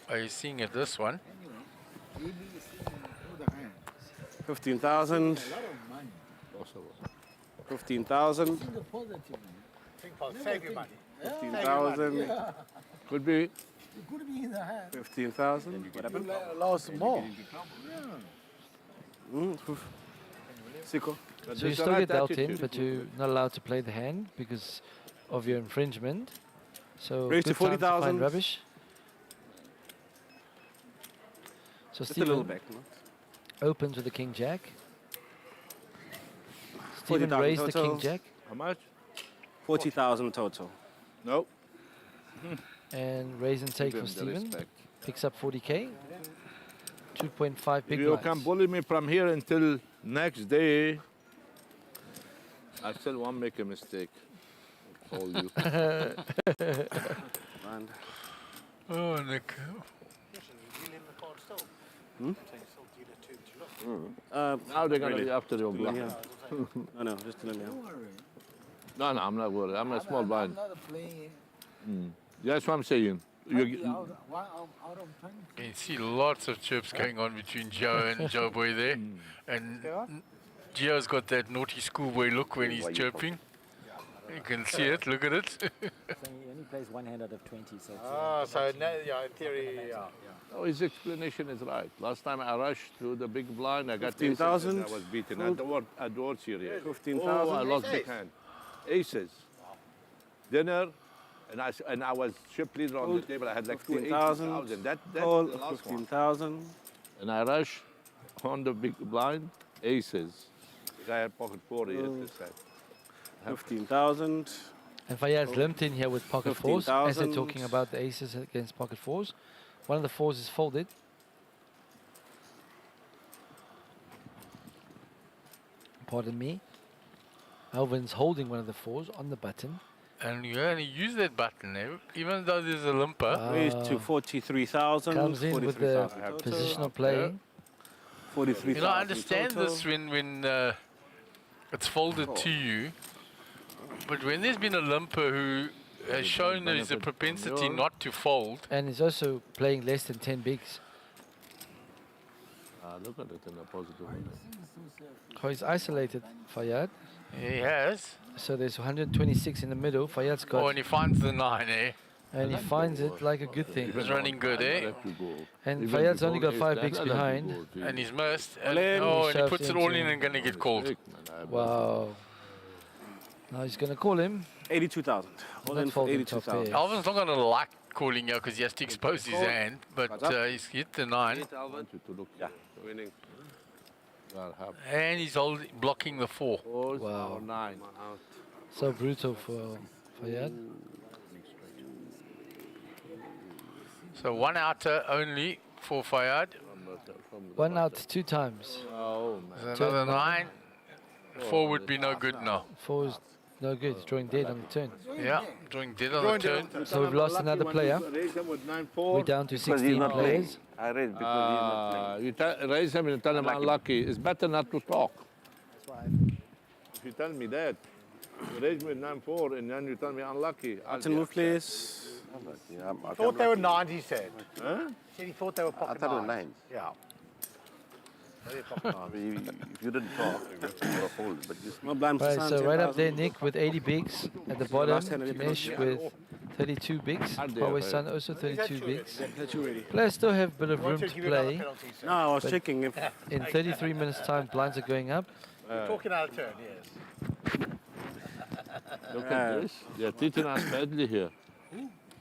A: Are you seeing it, this one?
J: 15,000. 15,000.
O: Save your money.
J: 15,000.
U: Could be.
J: 15,000. What happened?
O: Lost more.
J: Siko.
B: So you still get dealt in, but you're not allowed to play the hand because of your infringement. So
J: Raise to
B: good time to
J: 40,000.
B: find rubbish. So
J: Just a little
B: Stephen
J: back.
B: opens with the king jack. Stephen
J: 40,000
B: raised the
J: total.
B: king jack.
U: How much?
J: 40,000 total.
U: Nope.
B: And raise and take
U: Give
B: for
U: him the
B: Stephen.
U: respect.
B: Picks up 40k. 2.5 big
U: You
B: blinds.
U: can bully me from here until next day. I still won't make a mistake. I'll call you.
J: And
A: Oh, Nick.
U: Now they're going to
J: really?
U: be after your block.
J: Yeah. No, just to let me know.
U: No, I'm not worried. I'm a small blind. That's what I'm saying. You,
A: You can see lots of chirps going on between Joe and Joe Boy there. And Gio's got that naughty schoolboy look when he's chirping. You can see it, look at it.
Q: So he only plays 1 hand out of 20. So
O: So yeah, in theory, yeah.
U: oh, his explanation is right. Last time I rushed through the big blind, I got
J: 15,000.
U: aces and I was beaten. At World Series.
J: 15,000.
U: Oh, I lost big hand. Aces. dinner, and I was ship leader on the table. I had like
J: 15,000.
U: That's
J: Call
U: the last one.
J: 15,000.
U: And I rush on the big blind, aces. The guy had pocket 40 at this side.
J: 15,000.
B: And Fayyad's limped in here with pocket fours, as they're
J: 15,000.
B: talking about the aces against pocket fours. One of the fours is folded. Pardon me. Alvin's holding one of the fours on the button.
A: And you only use that button, even though there's a limper.
J: Raise to 43,000.
B: Comes in with the
J: 43,000
B: positional playing.
J: 43,000.
A: You know, I understand this when it's folded to you, but when there's been a limper who has shown there's a propensity not to fold.
B: And he's also playing less than 10 bigs.
U: Look at it in a positive way.
B: Oh, he's isolated, Fayyad.
A: He has.
B: So there's 126 in the middle. Fayyad's got...
A: Oh, and he finds the 9,
B: And he finds it like a good thing.
A: He was running good,
B: And Fayyad's only got 5 bigs behind.
A: And he's missed. And, and he puts it all in and going to get called.
B: Wow. Now he's going to call him.
J: 82,000. All in for 82,000.
A: Alvin's not going to like calling you because he has to expose his hand, but he's hit the 9.
U: Yeah. Winning.
A: And he's blocking the 4.
B: Wow.
U: 9.
B: So brutal for Fayyad.
A: So 1 outer only for Fayyad.
B: 1 out 2 times.
U: Oh,
A: man. Another 9. 4 would be no good now.
B: 4 is no good. He's drawing dead on the turn.
A: Yeah, drawing dead on the turn.
B: So we've lost another player. We're down to 16 players.
J: I raised because he's not playing.
U: You raise him and tell him unlucky. It's better not to talk. If you tell me that, you raise me with 9-4 and then you tell me unlucky. I'll
J: move, please.
O: I thought they were 9, he said.
U: Huh?
O: He said he thought they were pocket 9s.
K: I thought they were 9s.
O: Yeah.
K: If you didn't talk, you would have folded. But just
B: Right, so right up there, Nick with 80 bigs. At the bottom, Dinesh with 32 bigs. Huawei Sun also 32 bigs. Players still have a bit of room to play.
J: No, I was checking if...
B: In 33 minutes time, blinds are going up.
O: You're talking out of turn, yes.
U: Look at this. They're teaching us badly here.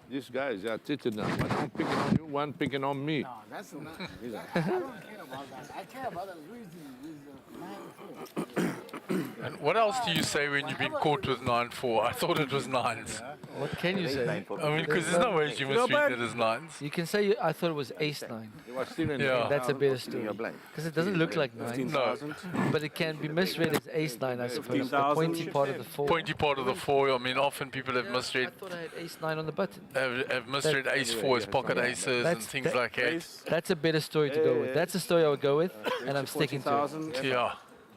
U: These guys, they're teaching us. But I'm picking on you, one picking on me.
O: No, that's not. I don't care about that. I care about the reason with 9-4.
A: And what else do you say when you've been caught with 9-4? I thought it was 9s.
B: What can you say?
A: I mean, because there's no way you must read it as 9s.
B: You can say I thought it was ace-9.
A: Yeah.
B: That's a better story. Because it doesn't look like 9.
A: No.
B: But it can be misread as ace-9, I suppose. The pointy part of the 4.
A: Pointy part of the 4. I mean, often people have misread.
B: I thought I had ace-9 on the button.
A: Have misread ace-4 as pocket aces and things like that.
B: That's a better story to go with. That's the story I would go with, and I'm sticking to it.
A: Yeah.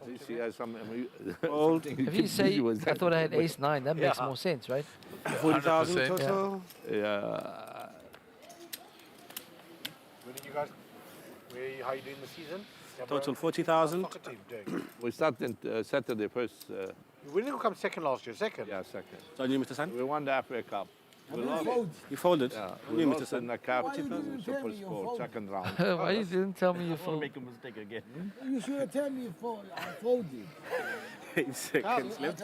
B: If you say, I thought I had ace-9, that makes more sense, right?
J: 40,000 total?
U: Yeah.
O: When did you guys, how are you doing the season?
J: Total 40,000.
O: Soccer team doing?
U: We started Saturday first.
O: We didn't come second last year, second?
U: Yeah, second.
J: So you, Mr. San?
U: We won the Africa Cup. We lost.
J: You folded?
U: Yeah.
J: You,
U: We
J: Mr.
U: lost
J: San?
U: in the cup to Super Sport, second round.
B: Why you didn't tell me you folded?
K: make a mistake again.
N: You should have told me I folded.
J: 8 seconds left.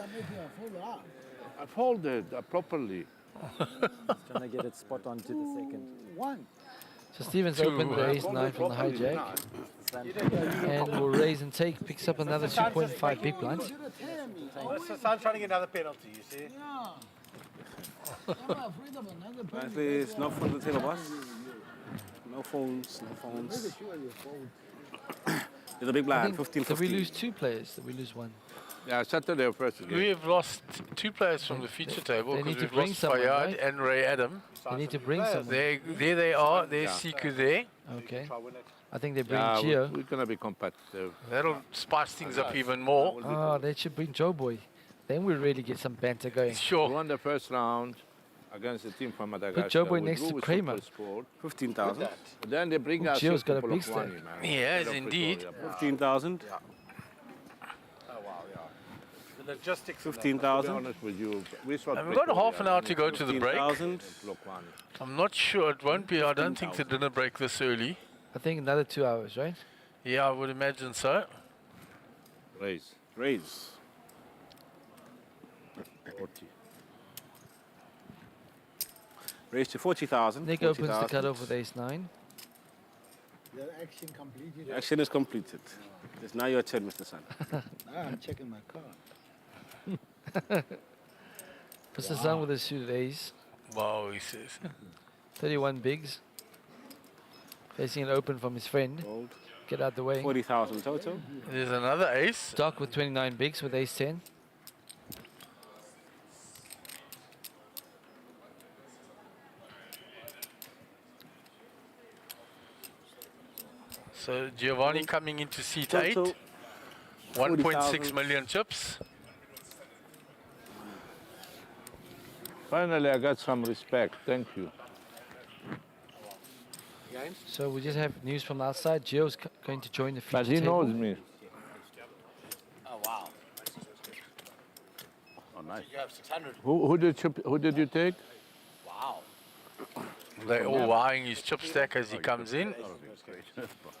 U: I folded properly.
Q: Trying to get it spot on to the second.
N: One.
B: So Stevens opened the ace-9 from the hijack. And will raise and take, picks up another 2.5 big blinds.
O: The Sun's trying to get another penalty, you see?
N: Yeah. I'm afraid of another penalty.
J: Please, no phone on the table, boss. No phones, no phones. There's a big blind, 15,
B: Did we lose 2 players? Did we lose 1?
U: Yeah, Saturday first again.
A: We have lost 2 players from the feature table
B: They need
A: because
B: to
A: we've
B: bring
A: lost
B: someone,
A: Fayyad
B: right?
A: and Ray Adam.
B: They need to bring someone.
A: There they are. There's Siku there.
B: Okay. I think they bring
U: Yeah,
B: Gio.
U: we're going to be competitive.
A: That'll spice things up even more.
B: Oh, they should bring Joe Boy. Then we'll really get some banter going.
A: Sure.
U: We won the first round against a team from Madagascar.
B: Put Joe Boy
U: We
B: next
U: drew
B: to
U: with
B: Kramer.
U: Supersport.
J: 15,000.
U: Then they bring us
B: Gio's got a
U: people
B: big
U: of Wani,
B: stack.
U: man.
A: He has
U: Instead of
A: indeed.
U: Pretoria.
J: 15,000.
O: Oh, wow, yeah. The logistics.
J: 15,000.
U: To be honest with you, we saw
A: And we've got
U: Pretoria.
A: half an hour to go to the break.
J: 15,000.
A: I'm not sure. It won't be. I don't think the dinner break this early.
B: I think another 2 hours, right?
A: Yeah, I would imagine so.
U: Raise.
J: Raise.
U: 40.
J: Raise to 40,000.
B: Nick opens the cutoff with ace-9.
N: The action completed.
J: The action is completed. It's now your turn, Mr. Sun.
N: Now I'm checking my card.
B: Mr. Sun with a suited ace.
A: Wow, he says.
B: 31 bigs. Facing an open from his friend. Get out the way.
J: 40,000 total.
A: There's another ace.
B: Doc with 29 bigs with ace-10.
A: So Giovanni coming into seat
J: Total
A: 8. 1.6
J: 40,000.
A: million chips.
U: Finally, I got some respect. Thank you.
B: So we just have news from outside. Gio's going to join the feature
U: But he
B: table.
U: knows me.
O: Oh, wow.
U: Oh, nice.
O: You have 600.
U: Who did you take?
O: Wow.
A: They're all eyeing his chip stack as he comes in.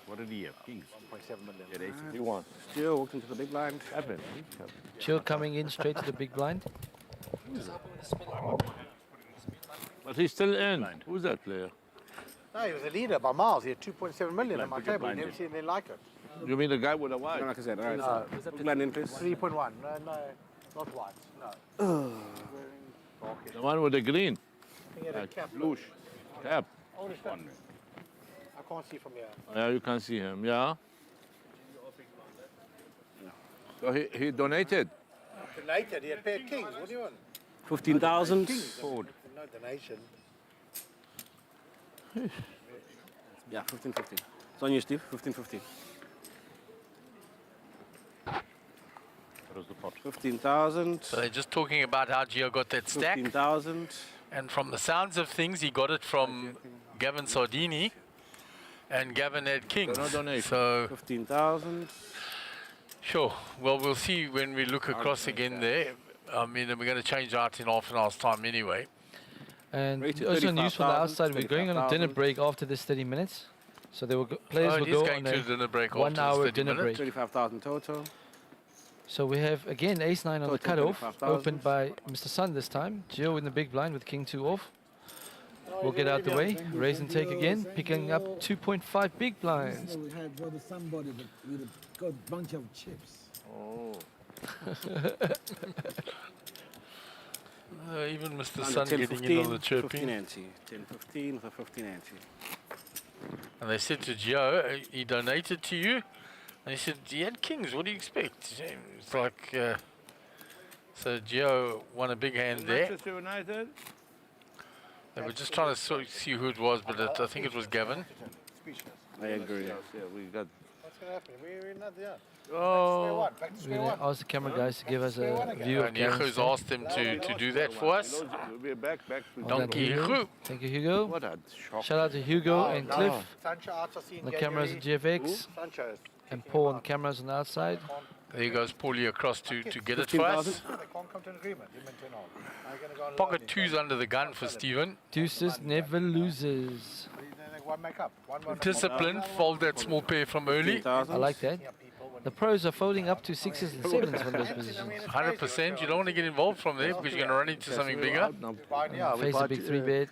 S: What did he have? Kings.
O: 1.7 million.
S: Yeah, ace.
U: He won.
J: Still walked into the big blind.
B: Gio coming in straight to the big blind.
U: But he's still in. Who's that player?
O: No, he was a leader by miles. He had 2.7 million on my
U: Bigger
O: table.
U: blind,
O: Never
U: yeah.
O: seen anything like it.
U: You mean the guy with the white?
J: No, like I said, all right.
O: No,
J: So
O: was that
J: big blind in, please.
O: 3.1. No, not white. No.
U: The one with the green.
O: I think he had a cap.
U: Bluish. Cap.
O: Oh, this one. I can't see from here.
U: Yeah, you can see him. Yeah. So he donated.
O: Donated. He had a pair of kings. What do you want?
J: 15,000.
O: Forward. No donation.
J: Yeah, 15.50. It's on you, Steve. 15.50.
U: What was the pot?
J: 15,000.
A: So they're just talking about how Gio got that stack.
J: 15,000.
A: And from the sounds of things, he got it from Gavin Sardini. And Gavin had kings.
U: No donation.
A: So
J: 15,000.
A: sure. Well, we'll see when we look across again there. I mean, we're going to change out in half an hour's time anyway.
B: And
J: Rated
B: also news from the
J: 35,000,
B: outside, we're going on a dinner
J: 25,000.
B: break after this 30 minutes. So they will players
A: Oh,
B: will
A: it is
B: go
A: going
B: on
A: to
B: a
A: a dinner break after
B: 1
A: this
B: hour
A: 30
B: dinner
A: minutes.
B: break.
J: 35,000 total.
B: So we have again ace-9 on the
J: Total
B: cutoff,
J: 25,000.
B: opened by Mr. Sun this time. Gio in the big blind with king 2 off. We'll get out the way, raise and take again, picking up 2.5 big blinds.
N: We had brother somebody with a bunch of chips.
U: Oh.
A: Even Mr.
J: Under
A: Sun
J: 10,
A: getting
J: 15,
A: in on the
J: 15
A: chirping.
J: ante. 10.15 for 15 ante.
A: And they said to Gio, he donated to you. And he said, he had kings, what do you expect? It's like, so Gio won a big hand there.
U: Manchester United.
A: They were just trying to see who it was, but I think it was Gavin.
J: I agree.
U: Yeah, we got.
O: What's going to happen? We're not there.
U: Oh.
O: Back to
B: We're
O: square
B: going
O: one.
B: to ask the camera guys to give us a view of
A: And
B: Gavin's
A: Hugo's
B: stack.
A: asked them to do that for us.
U: We're back.
B: Well done,
A: Donkey
B: Hugo.
A: Hugo.
B: Thank you, Hugo.
U: What a shock.
B: Shout out to Hugo and Cliff.
O: Sancho out of scene.
B: The cameras at GFX.
O: Sancho.
B: And Paul on the cameras on the outside.
A: There goes Paulie across to get it for us.
O: They can't come to an agreement. You meant to know. Are you going to go on
A: Pocket two's under the gun for Steven.
B: Deuces never loses.
O: One make up. One
A: Disciplined, fold that small pair from early.
B: I like that. The pros are folding up to 6s and 7s from those positions.
A: 100%. You don't want to get involved from there because you're going to run into something bigger.
B: Face a big 3-bet.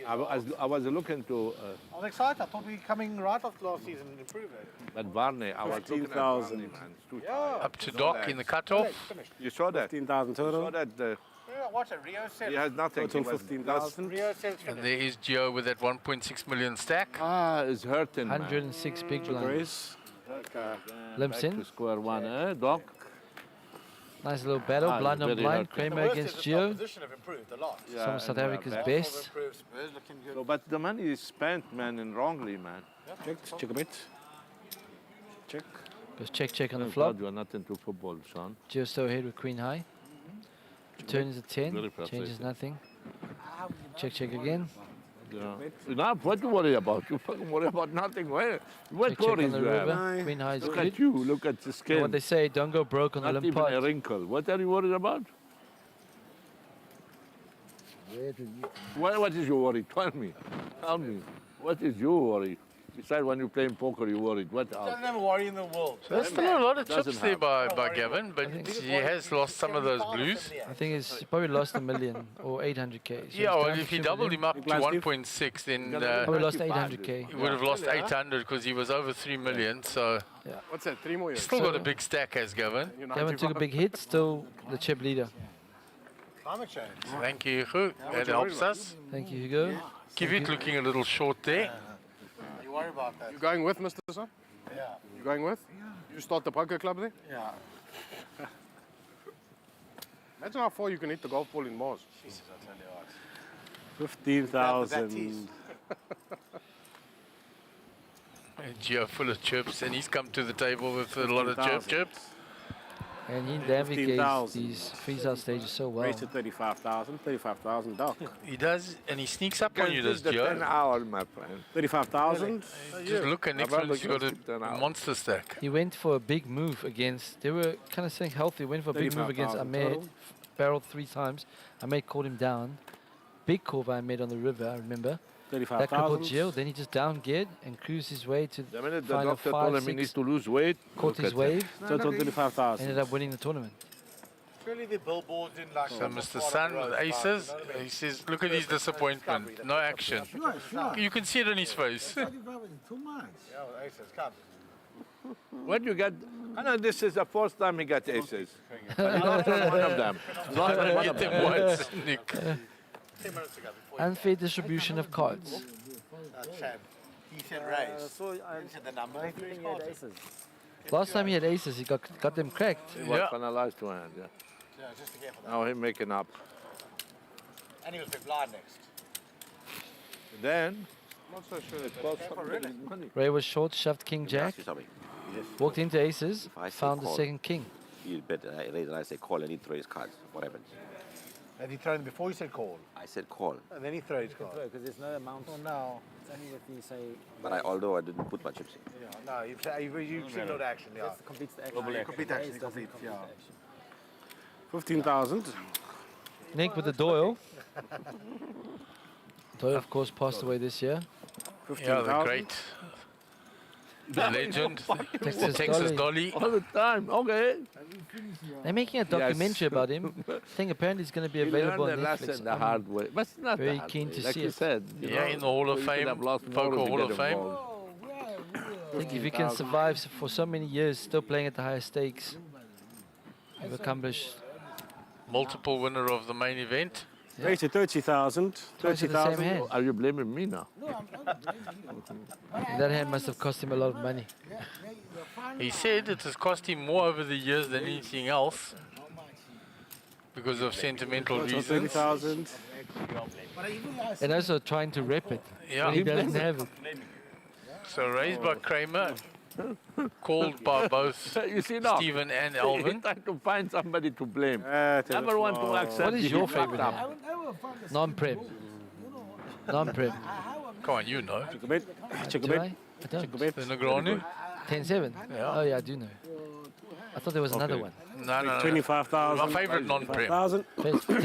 U: I was looking to.
O: I was excited. I thought we were coming right off last season and improved it.
U: But Barney, I was looking at Barney, man. It's too tight.
A: Up to Doc in the cutoff.
U: You saw that?
J: 15,000 total.
U: You saw that?
O: Yeah, watch it. Rio said.
U: He has nothing.
J: Total
U: He was
J: 15,000.
O: Rio said it's
A: And there is Gio with that 1.6 million stack.
U: it's hurting, man.
B: 106 big blinds.
J: Grace.
B: Limps
U: Back
B: in.
U: to square one, Doc?
B: Nice little battle,
U: Ah,
B: blind on
U: very
B: blind.
U: hurting.
B: Kramer against Gio.
O: position have improved a lot.
B: Some of South
U: and
B: Africa's
U: back.
B: best.
O: Improved. Spurs looking good.
U: No, but the money is spent, man, and wrongly, man.
J: Check a bit. Check.
B: Goes check on the
U: Thank
B: flop.
U: God you are not into football, son.
B: Gio still ahead with queen high. Turn is a 10.
U: Very
B: Changes
U: frustrating.
B: nothing. Check again.
U: Yeah. Now, what to worry about? You fucking worry about nothing. What
B: Check on
U: worries
B: the
U: you have?
B: river. Queen high is
U: Look
B: good.
U: at you. Look at the
B: And
U: skin.
B: what they say, don't go broke on the
U: Not
B: limp
U: even a
B: pot.
U: wrinkle. What are you worried about?
N: Where to you?
U: What is your worry? Tell me. Tell me. What is your worry? Besides, when you play in poker, you worry. What else?
O: Doesn't have a worry in the world.
A: So there's still a lot of
U: Doesn't
A: chips there
U: have.
A: by Gavin, but he has lost some of those blues.
B: I think he's probably lost $1 million or 800k. So
A: Yeah, well, if he doubled him up to 1.6, then
B: probably lost 800k.
A: he would have lost 800 because he was over 3 million. So
L: What's that? 3 more years.
A: still got a big stack, has Gavin.
B: Gavin took a big hit, still the chip leader.
O: Climate change.
A: Thank you, Hugo. That helps us.
B: Thank you, Hugo.
A: Kivit looking a little short there.
O: You worry about that?
L: You going with, Mr. Son?
O: Yeah.
L: You going with? You start the poker club there?
O: Yeah.
L: Imagine how far you can hit the golf ball in Mars.
O: Jesus, I tell you what.
J: 15,000.
A: Gio full of chips, and he's come to the table with a lot of chips.
B: And he navigates
J: 15,000.
B: these freeze-out stages so well.
J: Raised to 35,000. 35,000 dock.
A: He does, and he sneaks up on you, does
U: the 10
A: Gio.
U: hours, my friend.
J: 35,000.
A: Just look at next one, he's got a monster stack.
B: He went for a big move against, they were kind of staying healthy, went for a big move against
J: 35,000
B: Ahmed,
J: total.
B: barreled 3 times. Ahmed caught him down. Big call by Ahmed on the river, I remember. That crippled
J: 35,000.
B: Gio, then he just down geared and cruised his way to
U: The minute the
B: final
U: doctor
B: 5,
U: told him he
B: 6,
U: needs to lose weight,
B: caught
U: look
B: his
U: at him.
B: wave,
J: Total 35,000.
B: ended up winning the tournament.
O: Surely the billboards in like.
A: So Mr. Sun with aces, he says, look at his disappointment, no action.
N: Sure.
A: You can see it on his face.
N: 35 is too much.
O: Yeah, well, aces, come.
U: When you get, I know this is the first time he got aces. But he lost on one of them. Lost on one
A: Get
U: of
A: them
U: them.
A: once, Nick.
O: 10 minutes ago before
B: Unfair distribution of cards.
O: Chad. He said raise. He said the number.
B: Last time he had aces, he got them cracked.
U: He was finalized to hand, yeah.
O: Yeah, just to get for that.
U: Now he's making up.
O: And he was big blind next.
U: Then,
L: I'm not so sure.
U: it cost something money.
B: Ray was short, shoved king jack, walked into aces,
V: If I say
B: found the
V: call,
B: second king.
V: You bet raise and I say call and he throws his cards. What happens?
O: Had he thrown before he said call?
V: I said call.
O: And then he throws his card.
Q: Because there's no amount.
O: Oh, no.
Q: It's only if you say.
V: But although I didn't put my chips in.
O: Yeah, no, you signaled action, yeah.
Q: That completes the action.
O: Global action. Complete action,
Q: Raise doesn't
O: complete,
Q: complete
O: yeah.
Q: the action.
J: 15,000.
B: Nick with the Doyle. Doyle, of course, passed away this year.
A: Yeah, the great, the legend, Texas Dolly.
U: All the time, okay.
B: They're making a documentary about him. I think apparently it's going to be available on
U: He learned the
B: Netflix.
U: lesson the
B: I'm
U: hard way. But it's not
B: very
U: the hard
B: keen
U: way.
B: to
U: Like
B: see
U: you
B: it.
U: said, you
A: Yeah,
U: know,
A: in the Hall of
U: you could
A: Fame,
U: have lost
A: Poker
U: more to
A: Hall
U: get
A: of Fame.
U: involved.
B: I think if you can survive for so many years, still playing at the higher stakes, you've accomplished.
A: Multiple winner of the main event.
J: Raised to 30,000.
B: Twice at the same
J: 30,000.
B: hand.
U: Are you blaming me now?
B: That hand must have cost him a lot of money.
A: He said it has cost him more over the years than anything else because of sentimental
J: Total
A: reasons.
J: 30,000.
B: And also trying to rep it
A: Yeah.
B: when he doesn't have it.
A: So raised by Kramer, called by both
U: You see now,
A: Stephen and
U: He's
A: Alvin.
U: trying to find somebody to blame.
J: Never
U: Never want to accept.
B: What is
U: he
B: your
U: fucked
B: favorite
U: up.
B: hand? Non-prep. Non-prep.
A: Come on, you know.
J: Check a bit. Check a
B: Do
J: bit.
B: I? I don't.
J: Check a bit.
A: The Negroni.
B: 10-7?
A: Yeah.
B: Oh yeah, I do know. I thought there was another one.
A: No, no, no.
J: 25,000.
A: My favorite non-prem.
J: 5,000.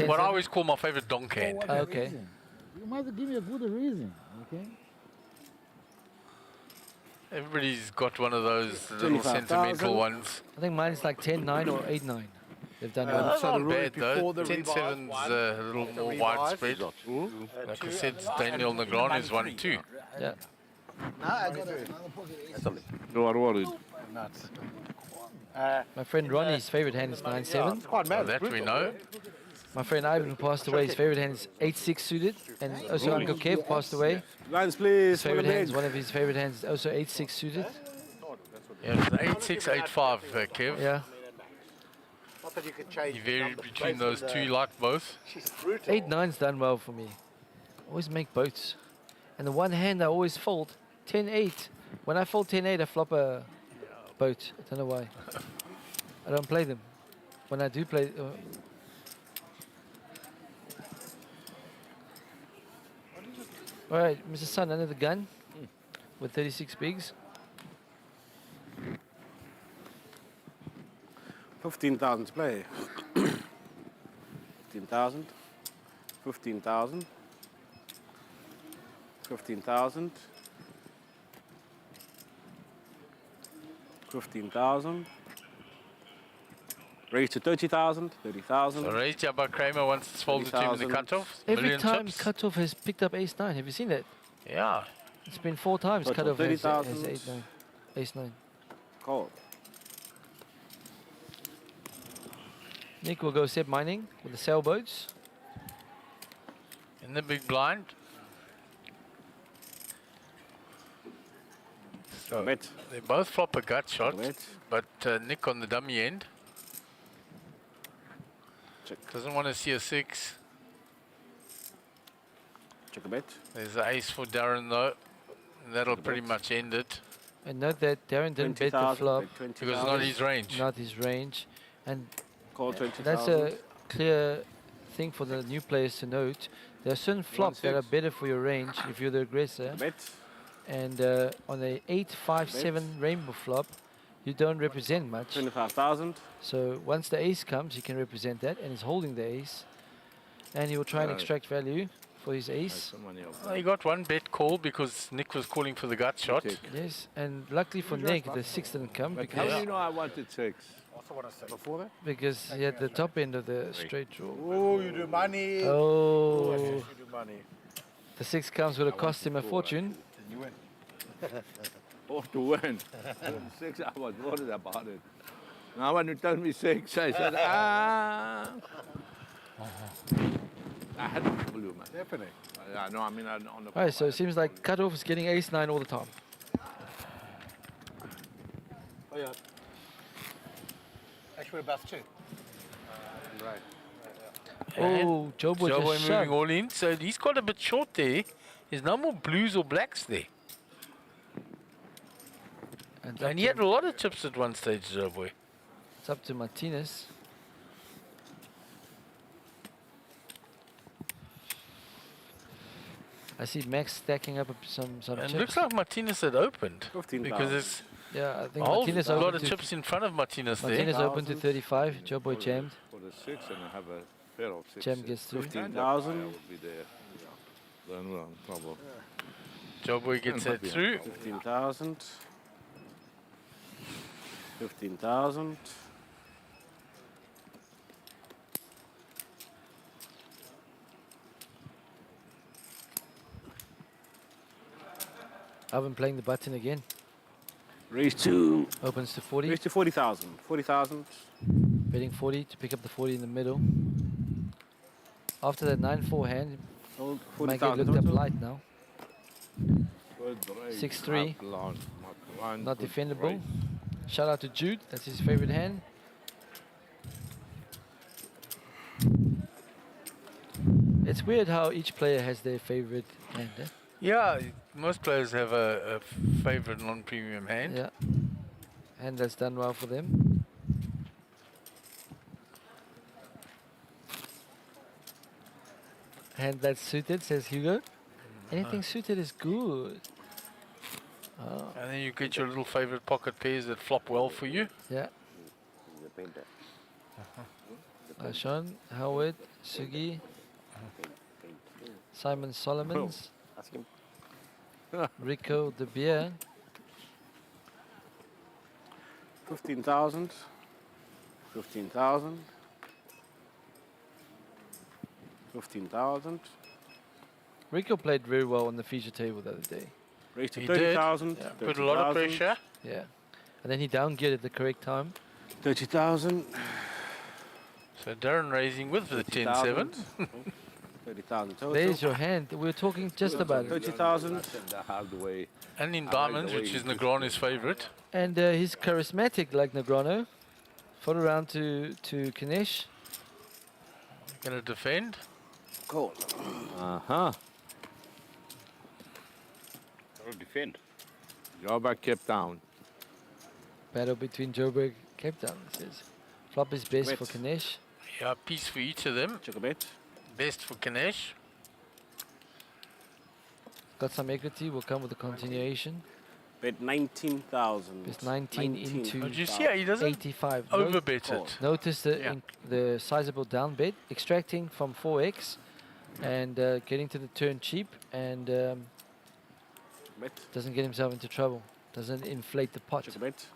A: What I always call my favorite donk hand.
B: Okay.
N: You must give me a good reason, okay?
A: Everybody's got one of those little
J: 25,000.
A: sentimental ones.
B: I think mine is like 10-9 or 8-9. They've done
A: That's
B: well.
A: not bad though. 10-7's a little more widespread. Like I said, Daniel Negroni's one too.
B: Yeah.
O: Now I got another pocket.
U: You are worried.
O: Nuts.
B: My friend Ronnie's favorite hand is 9-7.
O: Quite mad.
A: That we know.
B: My friend Ivan, who passed away, his favorite hand is 8-6 suited. And also Uncle Kev passed away.
J: Lines, please.
B: His favorite hands, one of his favorite hands is also 8-6 suited.
A: Yeah, it's 8-6, 8-5, Kev.
B: Yeah.
O: Not that you could change.
A: He varied between those two, he liked both.
O: She's brutal.
B: 8-9's done well for me. Always make boats. And the one hand I always fold, 10-8. When I fold 10-8, I flop a boat. I don't know why. I don't play them. When I do play... All right, Mr. Sun, under the gun with 36 bigs.
J: 15,000 to play. 15,000. 15,000. 15,000. 15,000. Raise to 30,000. 30,000.
A: So raised here by Kramer once it's folded to him in the
J: 30,000.
A: cutoff.
B: Every
A: Million
B: time
A: chips.
B: cutoff has picked up ace nine. Have you seen that?
A: Yeah.
B: It's been 4 times
J: Total
B: cutoff has
J: 30,000.
B: eight nine, ace nine.
J: Call.
B: Nick will go step mining with the sailboats.
A: In the big blind. So
J: Bet.
A: they both flop a gut shot,
J: Bet.
A: but Nick on the dummy end.
J: Check.
A: Doesn't want to see a 6.
J: Check a bet.
A: There's the ace for Darren though. And that'll pretty much end it.
B: And note that Darren didn't bet the
J: 20,000,
B: flop.
J: bet 20,000.
A: Because it's not his range.
B: Not his range. And
J: Call 20,000.
B: that's a clear thing for the new players to note. There are certain flops that are better for your range if you're the aggressor.
J: Bet.
B: And on a 8-5-7 rainbow flop, you don't represent much.
J: 25,000.
B: So once the ace comes, he can represent that, and he's holding the ace. And he will try and extract value for his ace.
A: He got one bet call because Nick was calling for the gut shot.
B: Yes, and luckily for Nick, the 6 didn't come
U: How do
B: because,
U: you know I wanted 6?
L: Also what I said before that.
B: because he had the top end of the straight draw.
O: Oh, you do money.
B: Oh,
O: Yes, you do money.
B: the 6 comes would have cost him a fortune.
O: You win.
U: Oh, to win. 6, I was worried about it. Now when you tell me 6, I said, ah. I had to blue, man.
O: Definitely.
U: Yeah, no, I mean, on the...
B: All right, so it seems like cutoff is getting ace 9 all the time.
O: Oh, yeah. Actually, best too. Right.
B: Oh, Joe Boy
A: Joe Boy
B: just
A: moving
B: shoved.
A: all in. So he's got a bit short there. There's no more blues or blacks there. And he had a lot of chips at one stage, Joe Boy.
B: It's up to Martinez. I see Max stacking up some
A: And
B: chips.
A: looks like Martinez had opened.
J: 15,000.
A: Because it's
B: Yeah, I think
A: a whole
B: Martinez
A: lot
B: opened
A: of
B: to
A: chips in front of Martinez
B: Martinez
A: there.
B: opened to 35. Joe Boy jammed.
U: For the 6, and I have a pair of 6.
B: Jam gets through.
J: 15,000.
U: I would be there. Then we're in trouble.
A: Joe Boy gets that through.
J: 15,000. 15,000.
B: Alvin playing the button again.
J: Raise to.
B: Opens to 40.
J: Raise to 40,000. 40,000.
B: Betting 40 to pick up the 40 in the middle. After that 9-4 hand,
J: Sold
B: might get
J: 40,000.
B: looked up
J: total.
B: light now.
U: Good raise.
B: 6-3.
U: One
B: Not
U: good
B: defendable.
U: raise.
B: Shout out to Jude. That's his favorite hand. It's weird how each player has their favorite hand. Eh?
A: Yeah, most players have a favorite non-premium hand.
B: Yeah. Hand that's done well for them. Hand that's suited, says Hugo. Anything suited is good. Oh.
A: And then you get your little favorite pocket pairs that flop well for you.
B: Yeah. Sean, Howard, Sugi, Simon Solomons,
V: Ask him.
B: Rico De Beer,
J: 15,000. 15,000. 15,000.
B: Rico played very well on the feature table the other day.
J: Raise to
A: He
J: 30,000.
A: did. Put a lot of
J: 30,000.
A: pressure.
B: Yeah. And then he down-geared at the correct time.
J: 30,000.
A: So Darren raising with the 10-7.
J: 30,000 total.
B: There's your hand. We were talking just about it.
J: 30,000.
U: The hard way.
A: And in
U: I like
A: diamonds,
U: the way
A: which
U: he
A: is
U: just-
A: Negroni's favorite.
B: And he's charismatic like Negrano. Followed around to Kinesh.
A: Going to defend.
J: Cool.
U: Uh-huh.
S: Defend.
U: Joburg Cape Town.
B: Battle between Joburg and Cape Town, it says. Flop is best for Kinesh.
A: Yeah, piece for each of them.
J: Check a bet.
A: Best for Ganesh.
B: Got some equity, will come with the continuation.
J: Bet 19,000.
B: It's 19 into
A: Did you see how he doesn't
B: 85.
A: overbet it?
B: Notice the sizable down bet, extracting from 4x and getting to the turn cheap and
J: Bet.
B: doesn't get himself into trouble. Doesn't inflate the pot.
J: Check a bet.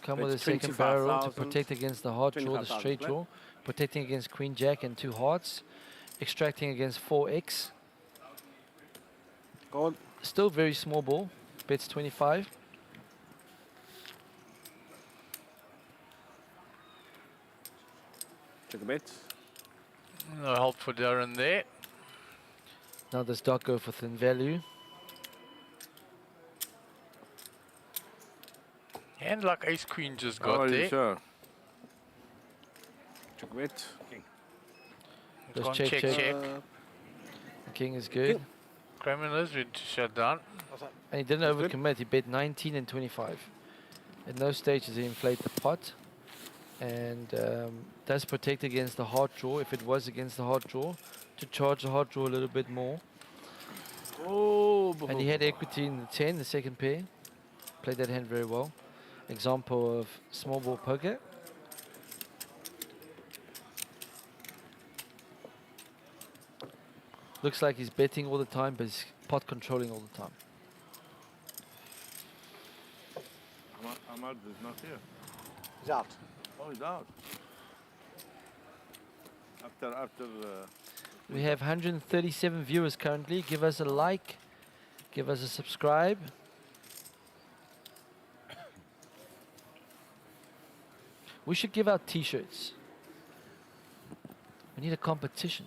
B: Come with a
J: It's
B: second barrel to
J: 25,000.
B: protect against the hard draw, the
J: 25,000
B: straight
J: flat.
B: draw, protecting against queen jack and 2 hearts, extracting against 4x.
J: Call.
B: Still very small ball, bets 25.
J: Check a bet.
A: No help for Darren there.
B: Now does Doc go for thin value?
A: And like ace queen just
U: How
A: got
U: are you,
A: there.
U: sir?
J: Check a bet.
B: Just
A: Gone
B: check,
A: check,
B: check.
A: check.
B: The king is good.
A: Kramer is ready to shut down.
B: And he didn't
J: That's good.
B: overcommit. He bet 19 and 25. At no stage does he inflate the pot. And does protect against the hard draw, if it was against the hard draw, to charge the hard draw a little bit more.
U: Oh,
B: And he had equity in the 10, the second pair. Played that hand very well. Example of small ball poker. Looks like he's betting all the time, but he's pot controlling all the time.
U: Ahmad is not here.
O: He's out.
U: Oh, he's out. After.
B: We have 137 viewers currently. Give us a like. Give us a subscribe. We should give out t-shirts. We need a competition.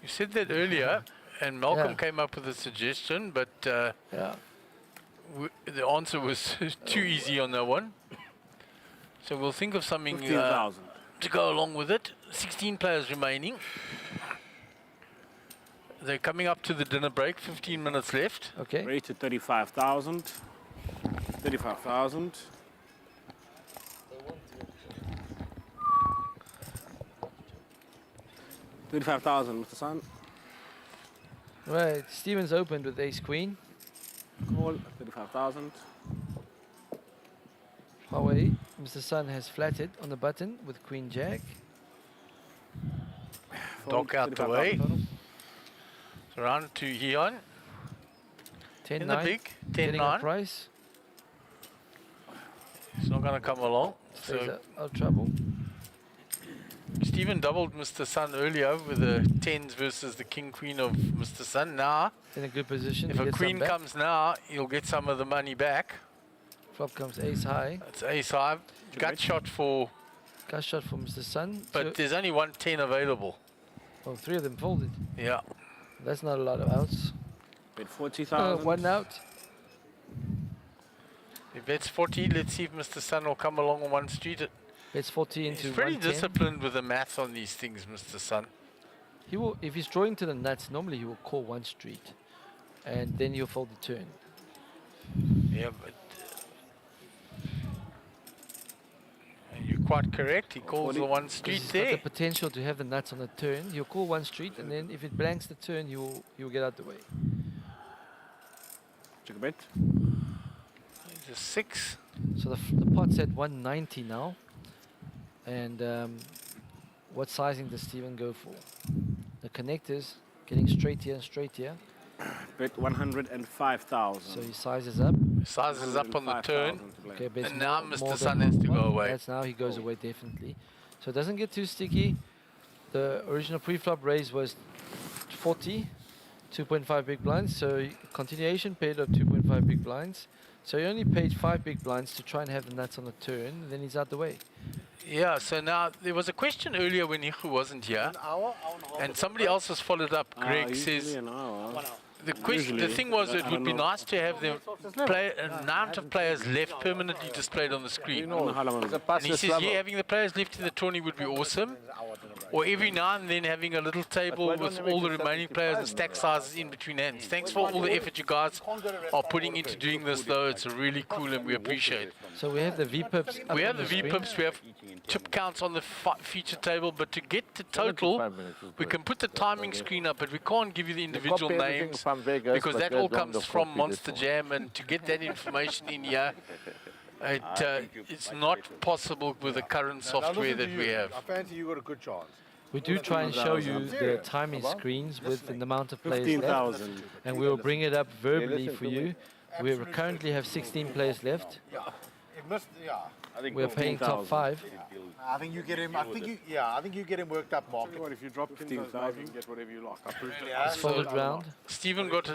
A: You said that earlier, and Malcolm
B: Yeah.
A: came up with a suggestion, but
B: Yeah.
A: the answer was too easy on that one. So we'll think of something
J: 15,000.
A: to go along with it. 16 players remaining. They're coming up to the dinner break, 15 minutes left.
B: Okay.
J: Rated 35,000. 35,000. $35,000, Mr. Sun.
B: Right. Stevens opened with ace queen.
J: Call 35,000.
B: Huawei. Mr. Sun has flatted on the button with queen jack.
A: Dock out the way. So round to Heon.
B: 10
A: In the
B: 9.
A: big, 10
B: Getting a
A: 9.
B: price.
A: It's not going to come along.
B: Stays
A: So
B: out of trouble.
A: Stephen doubled Mr. Sun earlier with the 10s versus the king queen of Mr. Sun. Now,
B: In a good position.
A: if
B: to
A: a
B: get some
A: queen
B: back.
A: comes now, you'll get some of the money back.
B: Flop comes ace high.
A: It's ace high. Gut shot for,
B: Gut shot for Mr. Sun.
A: but there's only 1 10 available.
B: Oh, 3 of them folded.
A: Yeah.
B: That's not a lot of outs.
J: Bet 40,000.
B: 1 out.
A: If that's 40, let's see if Mr. Sun will come along on one street.
B: It's 40 into
A: He's pretty
B: 110.
A: disciplined with the math on these things, Mr. Sun.
B: He will, if he's drawing to the nuts, normally he will call 1 street, and then he'll fold the turn.
A: Yeah, but you're quite correct. He calls the 1 street
B: He's
A: there.
B: got the potential to have the nuts on the turn. He'll call 1 street, and then if it blanks the turn, he'll get out the way.
J: Check a bet.
A: He's a 6.
B: So the pot's at 190 now. And what sizing does Steven go for? The connectors getting straight here and straight here.
J: Bet 105,000.
B: So he sizes up.
A: Sizes up on the turn.
B: Okay, bets
A: And now
B: more
A: Mr.
B: than
A: Sun has to go
B: one.
A: away.
B: That's now he goes away definitely. So it doesn't get too sticky. The original pre-flop raise was 40, 2.5 big blinds. So continuation paid of 2.5 big blinds. So he only paid 5 big blinds to try and have the nuts on the turn, and then he's out the way.
A: Yeah, so now there was a question earlier when Hichu wasn't here, and somebody else has followed up. Greg says
J: an hour.
A: the question, the thing was, it would be nice to have the amount of players left permanently displayed on the screen. And he says, yeah, having the players left in the tourney would be awesome. Or every now and then having a little table with all the remaining players and stack sizes in between hands. Thanks for all the effort you guys are putting into doing this, though. It's really cool and we appreciate it.
B: So we have the VPIPs.
A: We have the VPIPs, we have chip counts on the feature table, but to get the total, we can put the timing screen up, but we can't give you the individual names because that all comes from Monster Jam, and to get that information in here, it's not possible with the current software that we have.
O: I fancy you got a good chance.
B: We do try and show you the timing screens with the amount of players left,
J: 15,000.
B: and we will bring it up verbally for you. We currently have 16 players left.
O: It must, yeah.
B: We are paying top 5.
O: I think you get him. I think you get him worked up, Mark.
L: What if you drop 15,000, you can get whatever you like. I proved it.
B: It's folded round.
A: Stephen got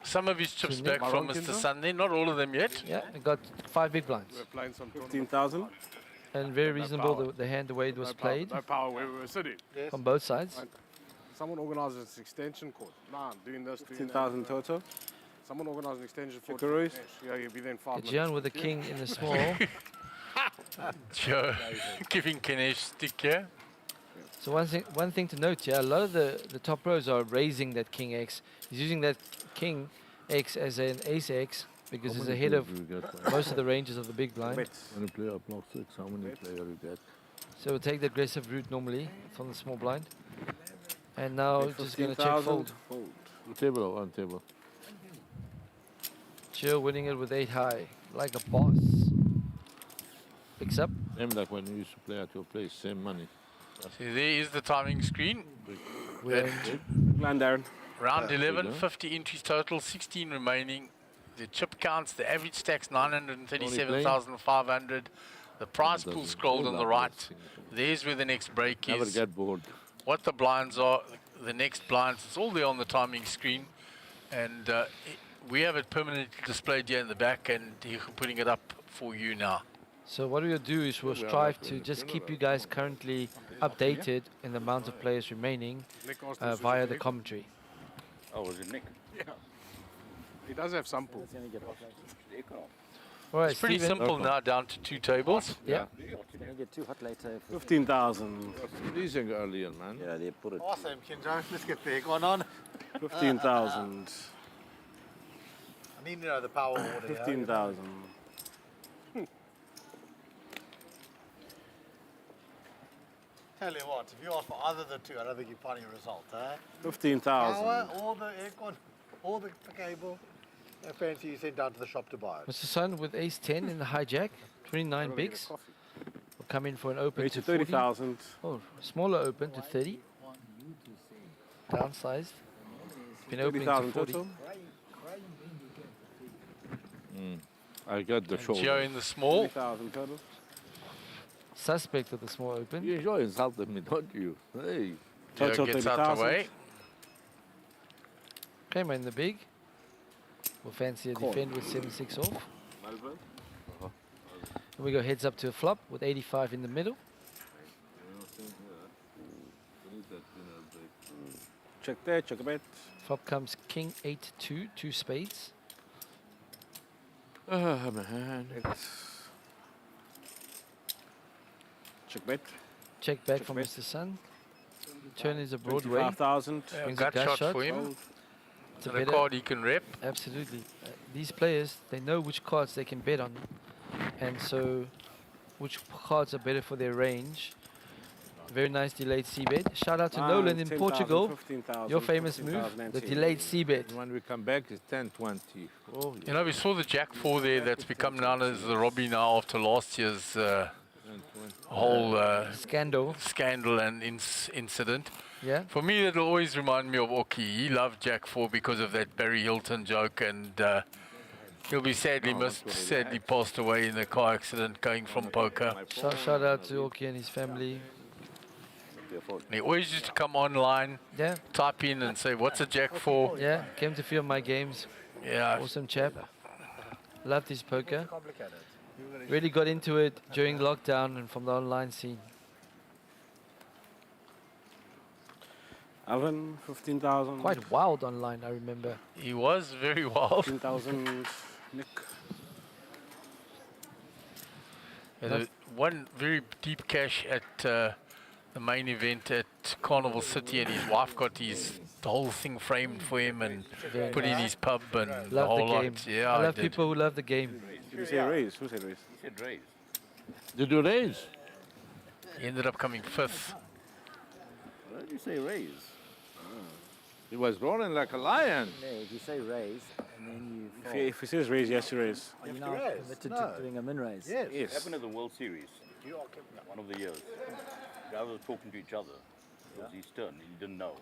A: some of his chips back from Mr. Sunday, not all of them yet.
B: Yeah, we got 5 big blinds.
L: We're playing some
J: 15,000.
B: And very reasonable the hand the way it was played
L: No power where we were sitting.
B: on both sides.
L: Someone organizes an extension court. Nah, I'm doing this.
J: 15,000 total.
L: Someone organizes an extension court.
J: Chickaroos.
L: Yeah, you'll be there in 5 minutes.
B: Gian with the king in the small.
A: Joe giving Kenesh stick here.
B: So one thing to note here, a lot of the top rows are raising that king X. He's using that king X as an ace X because it's ahead of most of the ranges of the big blind.
U: When you play up block 6, how many players you get?
B: So we'll take the aggressive route normally from the small blind. And now just going to check fold.
U: Two table or one table?
B: Chill winning it with 8 high, like a boss. Picks up.
U: Same like when you used to play at your place, same money.
A: See, there is the timing screen.
J: Land Darren.
A: Round 11, 50 entries total, 16 remaining. The chip counts, the average stack's 937,500. The prize pool scrolled on the right. There's where the next break
U: Never
A: is.
U: get bored.
A: What the blinds are, the next blinds, it's all there on the timing screen. And we have it permanently displayed here in the back, and we're putting it up for you now.
B: So what we'll do is we'll strive to just keep you guys currently updated in the amount of players remaining via the commentary.
U: Oh, was it Nick?
L: Yeah. He does have some pool.
B: All right,
A: It's pretty
B: Stephen.
A: simple now, down to 2 tables.
B: Yeah.
Q: Gonna get too hot later.
J: 15,000.
U: Freezing earlier, man.
V: Yeah, they put it.
O: Awesome, Kinjo. Let's get there. Go on.
J: 15,000.
O: I need to know the power order.
J: 15,000.
O: Tell you what, if you ask for either of the two, I don't think you're finding a result, eh?
J: 15,000.
O: Power, or the aircon, or the cable. Apparently you sent down to the shop to buy it.
B: Mr. Sun with ace 10 in the hijack, 29 bigs. Will come in for an open to 40.
J: 30,000.
B: Oh, smaller open to 30. Downsized. Been opening to
J: 30,000
B: 40.
J: total.
U: I got the
A: And
U: shoulder.
A: Joe in the small.
J: 30,000 total.
B: Suspect with the small open.
U: You enjoy insulting me, don't you? Hey.
A: Joe
J: Total
A: gets out the
J: 30,000.
A: way.
B: Kramer in the big. Will fancy a defend with 7-6 off. And we go heads up to a flop with 85 in the middle.
J: Check there, check a bet.
B: Flop comes king 8-2, 2 spades.
U: Man.
J: Check bet.
B: Check back
J: Check
B: from
J: bet.
B: Mr. Sun. Turn is a Broadway.
J: 25,000.
B: Brings
A: Gut
B: a gut
A: shot for him.
B: It's a
A: And a
B: better-
A: card he can rep.
B: Absolutely. These players, they know which cards they can bet on. And so, which cards are better for their range. Very nice delayed c-bet. Shout out to Nolan in
J: 10,000,
B: Portugal.
J: 15,000,
B: Your famous move,
J: 15,000
B: the
J: NT.
B: delayed c-bet.
U: When we come back, it's 10-20. Oh,
A: You know, we saw the Jack 4 there that's become known as the Robbie now after last year's whole scandal and incident.
B: Yeah.
A: For me, it'll always remind me of Oki. He loved Jack 4 because of that Barry Hilton joke, and he'll be sadly missed, sadly passed away in a car accident going from poker.
B: Shout out to Oki and his family.
A: And he always used to come online, type in and say, what's a Jack 4?
B: Yeah, came to few of my games.
A: Yeah.
B: Awesome chap. Loved his poker. Really got into it during lockdown and from the online scene.
J: Alvin, 15,000.
B: Quite wild online, I remember.
A: He was very wild.
J: 15,000. Nick.
A: One very deep cash at the main event at Carnival City, and his wife got the whole thing framed for him and put in his pub and the
B: Love
A: whole
B: the game.
A: lot. Yeah,
B: I love
A: did.
B: people who love the game.
J: Did you say raise? Who said raise?
U: He said raise. Did you raise?
A: He ended up coming 5th.
U: Why did you say raise? He was roaring like a lion.
Q: No, if you say raise and then you
J: If
Q: fold,
J: he says raise, yes, you raise.
Q: are you now committed to doing a min raise?
O: Yes.
U: Yes.
K: Happened at the World Series, one of the years. Guys were talking to each other. it was his turn. He didn't know.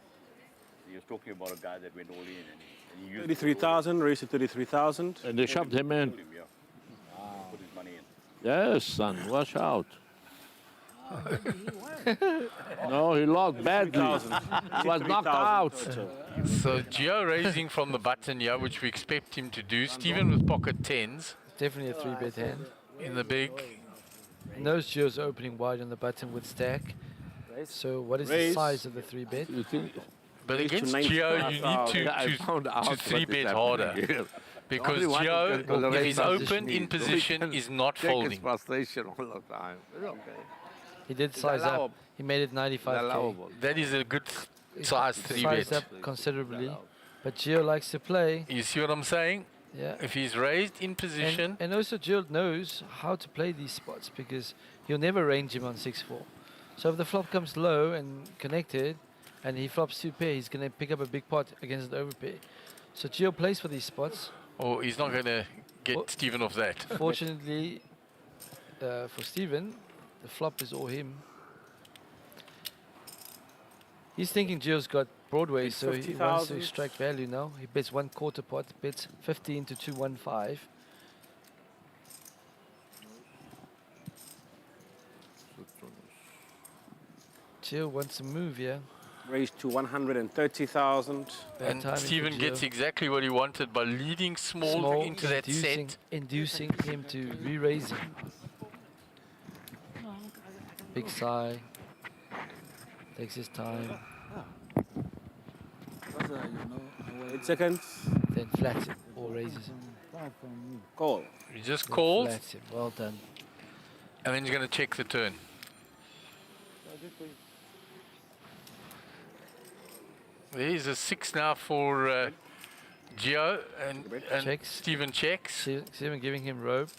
K: He was talking about a guy that went all in and he used
T: 33,000, raised to 33,000.
E: And they shoved him in.
K: yeah. Put his money in.
E: Yes, son, watch out. No, he logged badly. He was knocked out.
A: So Gio raising from the button here, which we expect him to do. Stephen with pocket tens.
B: Definitely a 3-bet hand.
A: In the big.
B: He knows Gio's opening wide on the button with stack. So what is the size of the 3-bet?
A: But against Gio, you need to 3-bet harder. Because Gio, if he's open in position, is not folding.
E: Frustration all the time. It's okay.
B: He did size up. He made it 95k.
A: That is a good size 3-bet.
B: Sized up considerably. But Gio likes to play.
A: You see what I'm saying?
B: Yeah.
A: If he's raised in position.
B: And also Gio knows how to play these spots because you'll never range him on 6-4. So if the flop comes low and connected and he flops 2 pair, he's going to pick up a big pot against the overpair. So Gio plays for these spots.
A: Oh, he's not going to get Stephen off that.
B: Fortunately for Stephen, the flop is all him. He's thinking Gio's got Broadway, so he wants to extract value now. He bets 1/4 pot, bets 15 to 215. Gio wants to move, yeah.
T: Raised to 130,000.
A: And Stephen gets exactly what he wanted by leading small into that set.
B: Inducing him to re-raise him. Big sigh. Takes his time.
T: 8 seconds.
B: Then flats him or raises him.
T: Call.
A: He just called.
B: Flats him. Well done.
A: And then he's going to check the turn. There's a 6 now for Gio, and
B: checks.
A: Stephen checks.
B: Stephen giving him rope.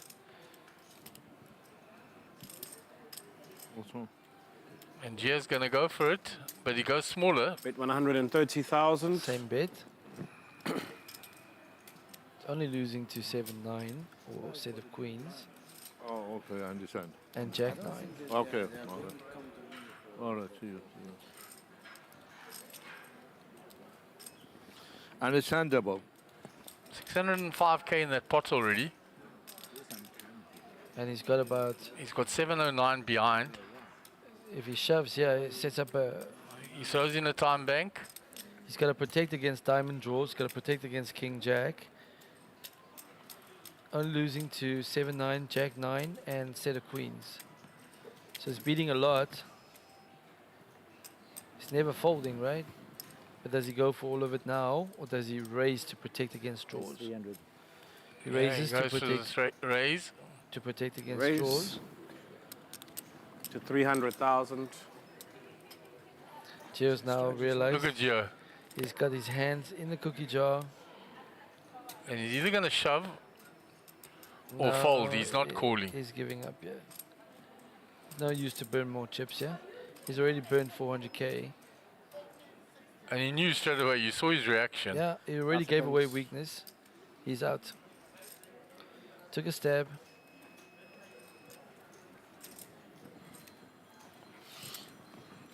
A: And Gio's going to go for it, but he goes smaller.
T: Bet 130,000.
B: Same bet. It's only losing to 7-9 or set of queens.
E: Oh, okay, I understand.
B: And Jack 9.
E: Okay. All right, see you. Understandable.
A: 605k in that pot already.
B: And he's got about...
A: He's got 709 behind.
B: If he shoves here, he sets up a...
A: He throws in a time bank.
B: He's got to protect against diamond draws. Got to protect against king jack. Only losing to 7-9, jack 9, and set of queens. So he's beating a lot. He's never folding, right? But does he go for all of it now, or does he raise to protect against draws?
Q: 300.
B: He raises
A: he goes
B: to protect.
A: for the raise.
B: To protect against
T: Raise
B: draws.
T: To 300,000.
B: Gio's now realized.
A: Look at Gio.
B: He's got his hands in the cookie jar.
A: And he's either going to shove or fold. He's not calling.
B: He's giving up, yeah. No use to burn more chips, yeah? He's already burned 400k.
A: And he knew straight away. You saw his reaction.
B: Yeah, he already gave away weakness. He's out. Took a stab.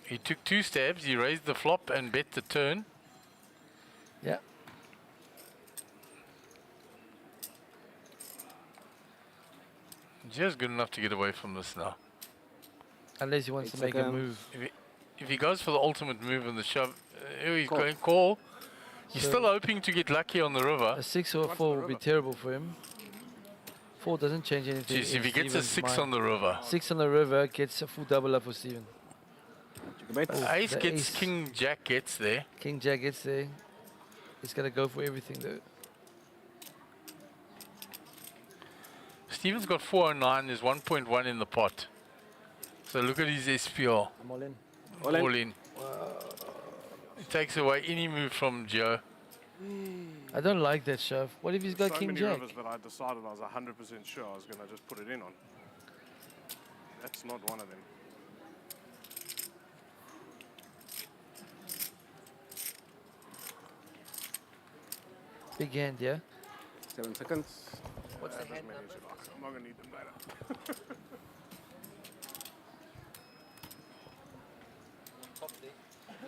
A: He took 2 stabs. He raised the flop and bet the turn.
B: Yeah.
A: Just good enough to get away from this now.
B: Unless he wants to make a move.
A: If he goes for the ultimate move in the shove, he's going call. He's still hoping to get lucky on the river.
B: A 6 or a 4 would be terrible for him. 4 doesn't change anything.
A: Jeez, if he gets a 6 on the river.
B: 6 on the river gets a full double up for Stephen.
A: Ace gets King Jack gets there.
B: King Jack gets there. He's got to go for everything though.
A: Stephen's got 409. There's 1.1 in the pot. So look at his SPR.
Q: I'm all in.
A: All in. It takes away any move from Gio.
B: I don't like that shove. What if he's got
L: so
B: King
L: many
B: Jack?
L: rivers that I decided I was 100% sure I was going to just put it in on. That's not one of them.
B: Big hand, yeah?
T: 7 seconds.
L: What's the hand number? I'm not going to need them later.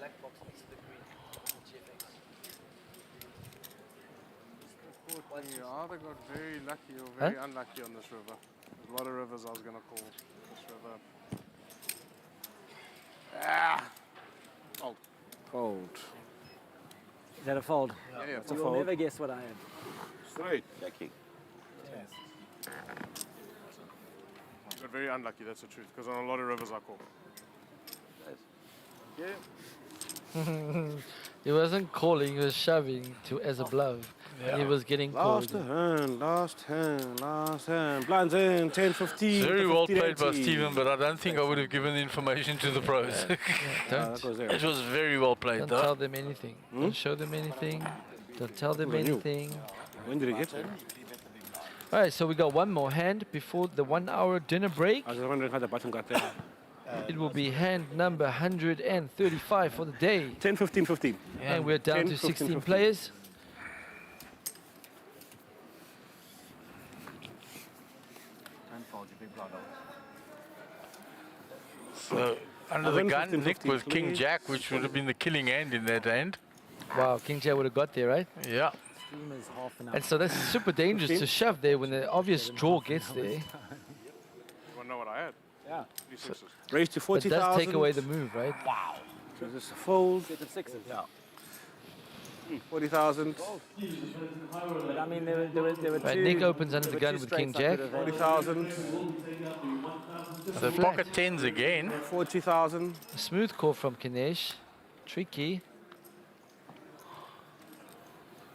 B: black box next to the green.
L: I either got very lucky or very unlucky on this river. There's a lot of rivers I was going to call this river. Fold.
T: Fold.
Q: Is that a fold?
L: Yeah, it's a
Q: You'll
L: fold.
Q: never guess what I am.
U: Straight.
V: Jackie.
Q: Yes.
L: Got very unlucky, that's the truth, because on a lot of rivers I call. Yeah.
B: He wasn't calling, he was shoving to as a bluff.
J: Yeah.
B: He was getting called.
J: Last hand. Blinds in, 10, 15.
A: Very well
J: 15,
A: played by
J: 80.
A: Stephen, but I don't think I would have given the information to the pros.
B: Don't.
A: It was very well played,
B: Don't
A: though.
B: tell them anything. Don't show them anything. Don't tell them
J: Who knew?
B: anything.
J: When did he get it?
B: All right, so we got one more hand before the 1 hour dinner break.
J: I was wondering how the button got there.
B: It will be hand number 135 for the day.
J: 10, 15, 15.
B: And we're down
J: 10,
B: to
J: 15,
B: 16
J: 15.
B: players.
A: So, under the gun, Nick with King Jack, which would have been the killing hand in that hand.
B: Wow, King Jack would have got there, right?
A: Yeah.
Q: Steamer's half an hour.
B: And so that's super dangerous to shove there when the obvious draw gets there.
L: You want to know what I had?
Q: Yeah.
J: Raised to
B: But
J: 40,000.
B: it does take away the move, right?
J: Wow. So this is a fold.
Q: Set of sixes.
J: Yeah. 40,000.
Q: But I mean, there were
B: Right,
Q: two.
B: Nick opens under
Q: there
B: the
Q: were
B: gun
Q: two
B: with King
Q: straights I
B: Jack.
Q: could have had.
J: 40,000.
A: The pocket tens again.
J: 40,000.
B: A smooth call from Kinesh. Tricky.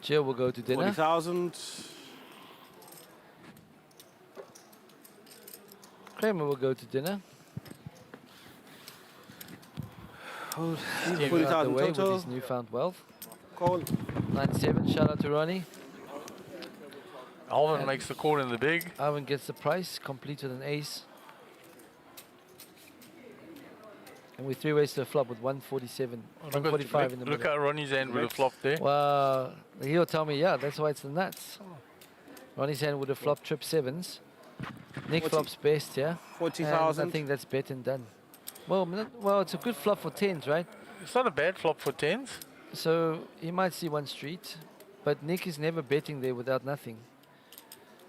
B: Jill will go to dinner.
J: 40,000.
B: Kramer will go to dinner. Steve out the
J: 40,000
B: way with
J: total.
B: his newfound wealth.
J: Call.
B: 9-7, shout out to Ronnie.
A: Alvin makes the call in the big.
B: Alvin gets the price, complete with an ace. And we're 3 ways to a flop with 147, 145 in the
A: Look
B: middle.
A: how Ronnie's hand would have flopped there.
B: Wow, he'll tell me, yeah, that's why it's the nuts. Ronnie's hand would have flopped trip sevens. Nick
J: 40.
B: flops best, yeah?
J: 40,000.
B: And I think that's bet and done. Well, well, it's a good flop for tens, right?
A: It's not a bad flop for tens.
B: So he might see one street, but Nick is never betting there without nothing.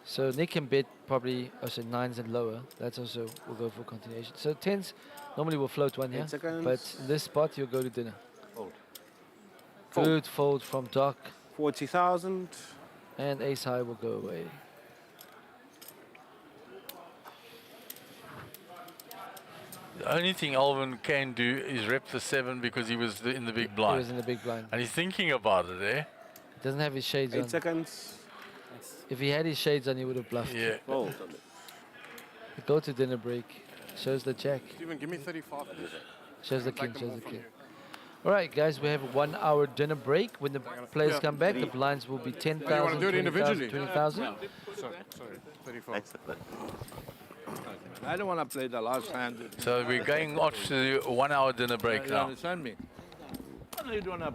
B: So Nick can bet probably also nines and lower. That's also will go for continuation. So tens normally will float one here,
J: 8 seconds.
B: but in this spot you'll go to dinner.
J: Fold.
B: Good fold from Doc,
J: 40,000.
B: and ace high will go away.
A: The only thing Alvin can do is rep the 7 because he was in the big blind.
B: He was in the big blind.
A: And he's thinking about it, eh?
B: Doesn't have his shades
J: 8
B: on.
J: seconds.
B: If he had his shades on, he would have bluffed.
A: Yeah.
J: Fold.
B: Go to dinner break. Shows the jack.
L: Stephen, give me 35.
B: Shows the
L: I'd
B: king.
L: like them
B: Shows
L: all
B: the
L: from
B: king.
L: you.
B: All right, guys, we have a 1 hour dinner break. When the players
L: Yeah.
B: come back, the blinds will be 10,000,
L: you want to do it
B: 20,000,
L: individually?
B: 20,000.
L: Sorry, 34.
U: I don't want to play the last hand.
A: So we're going off to a 1 hour dinner break
U: You
A: now.
U: understand me? I know you don't have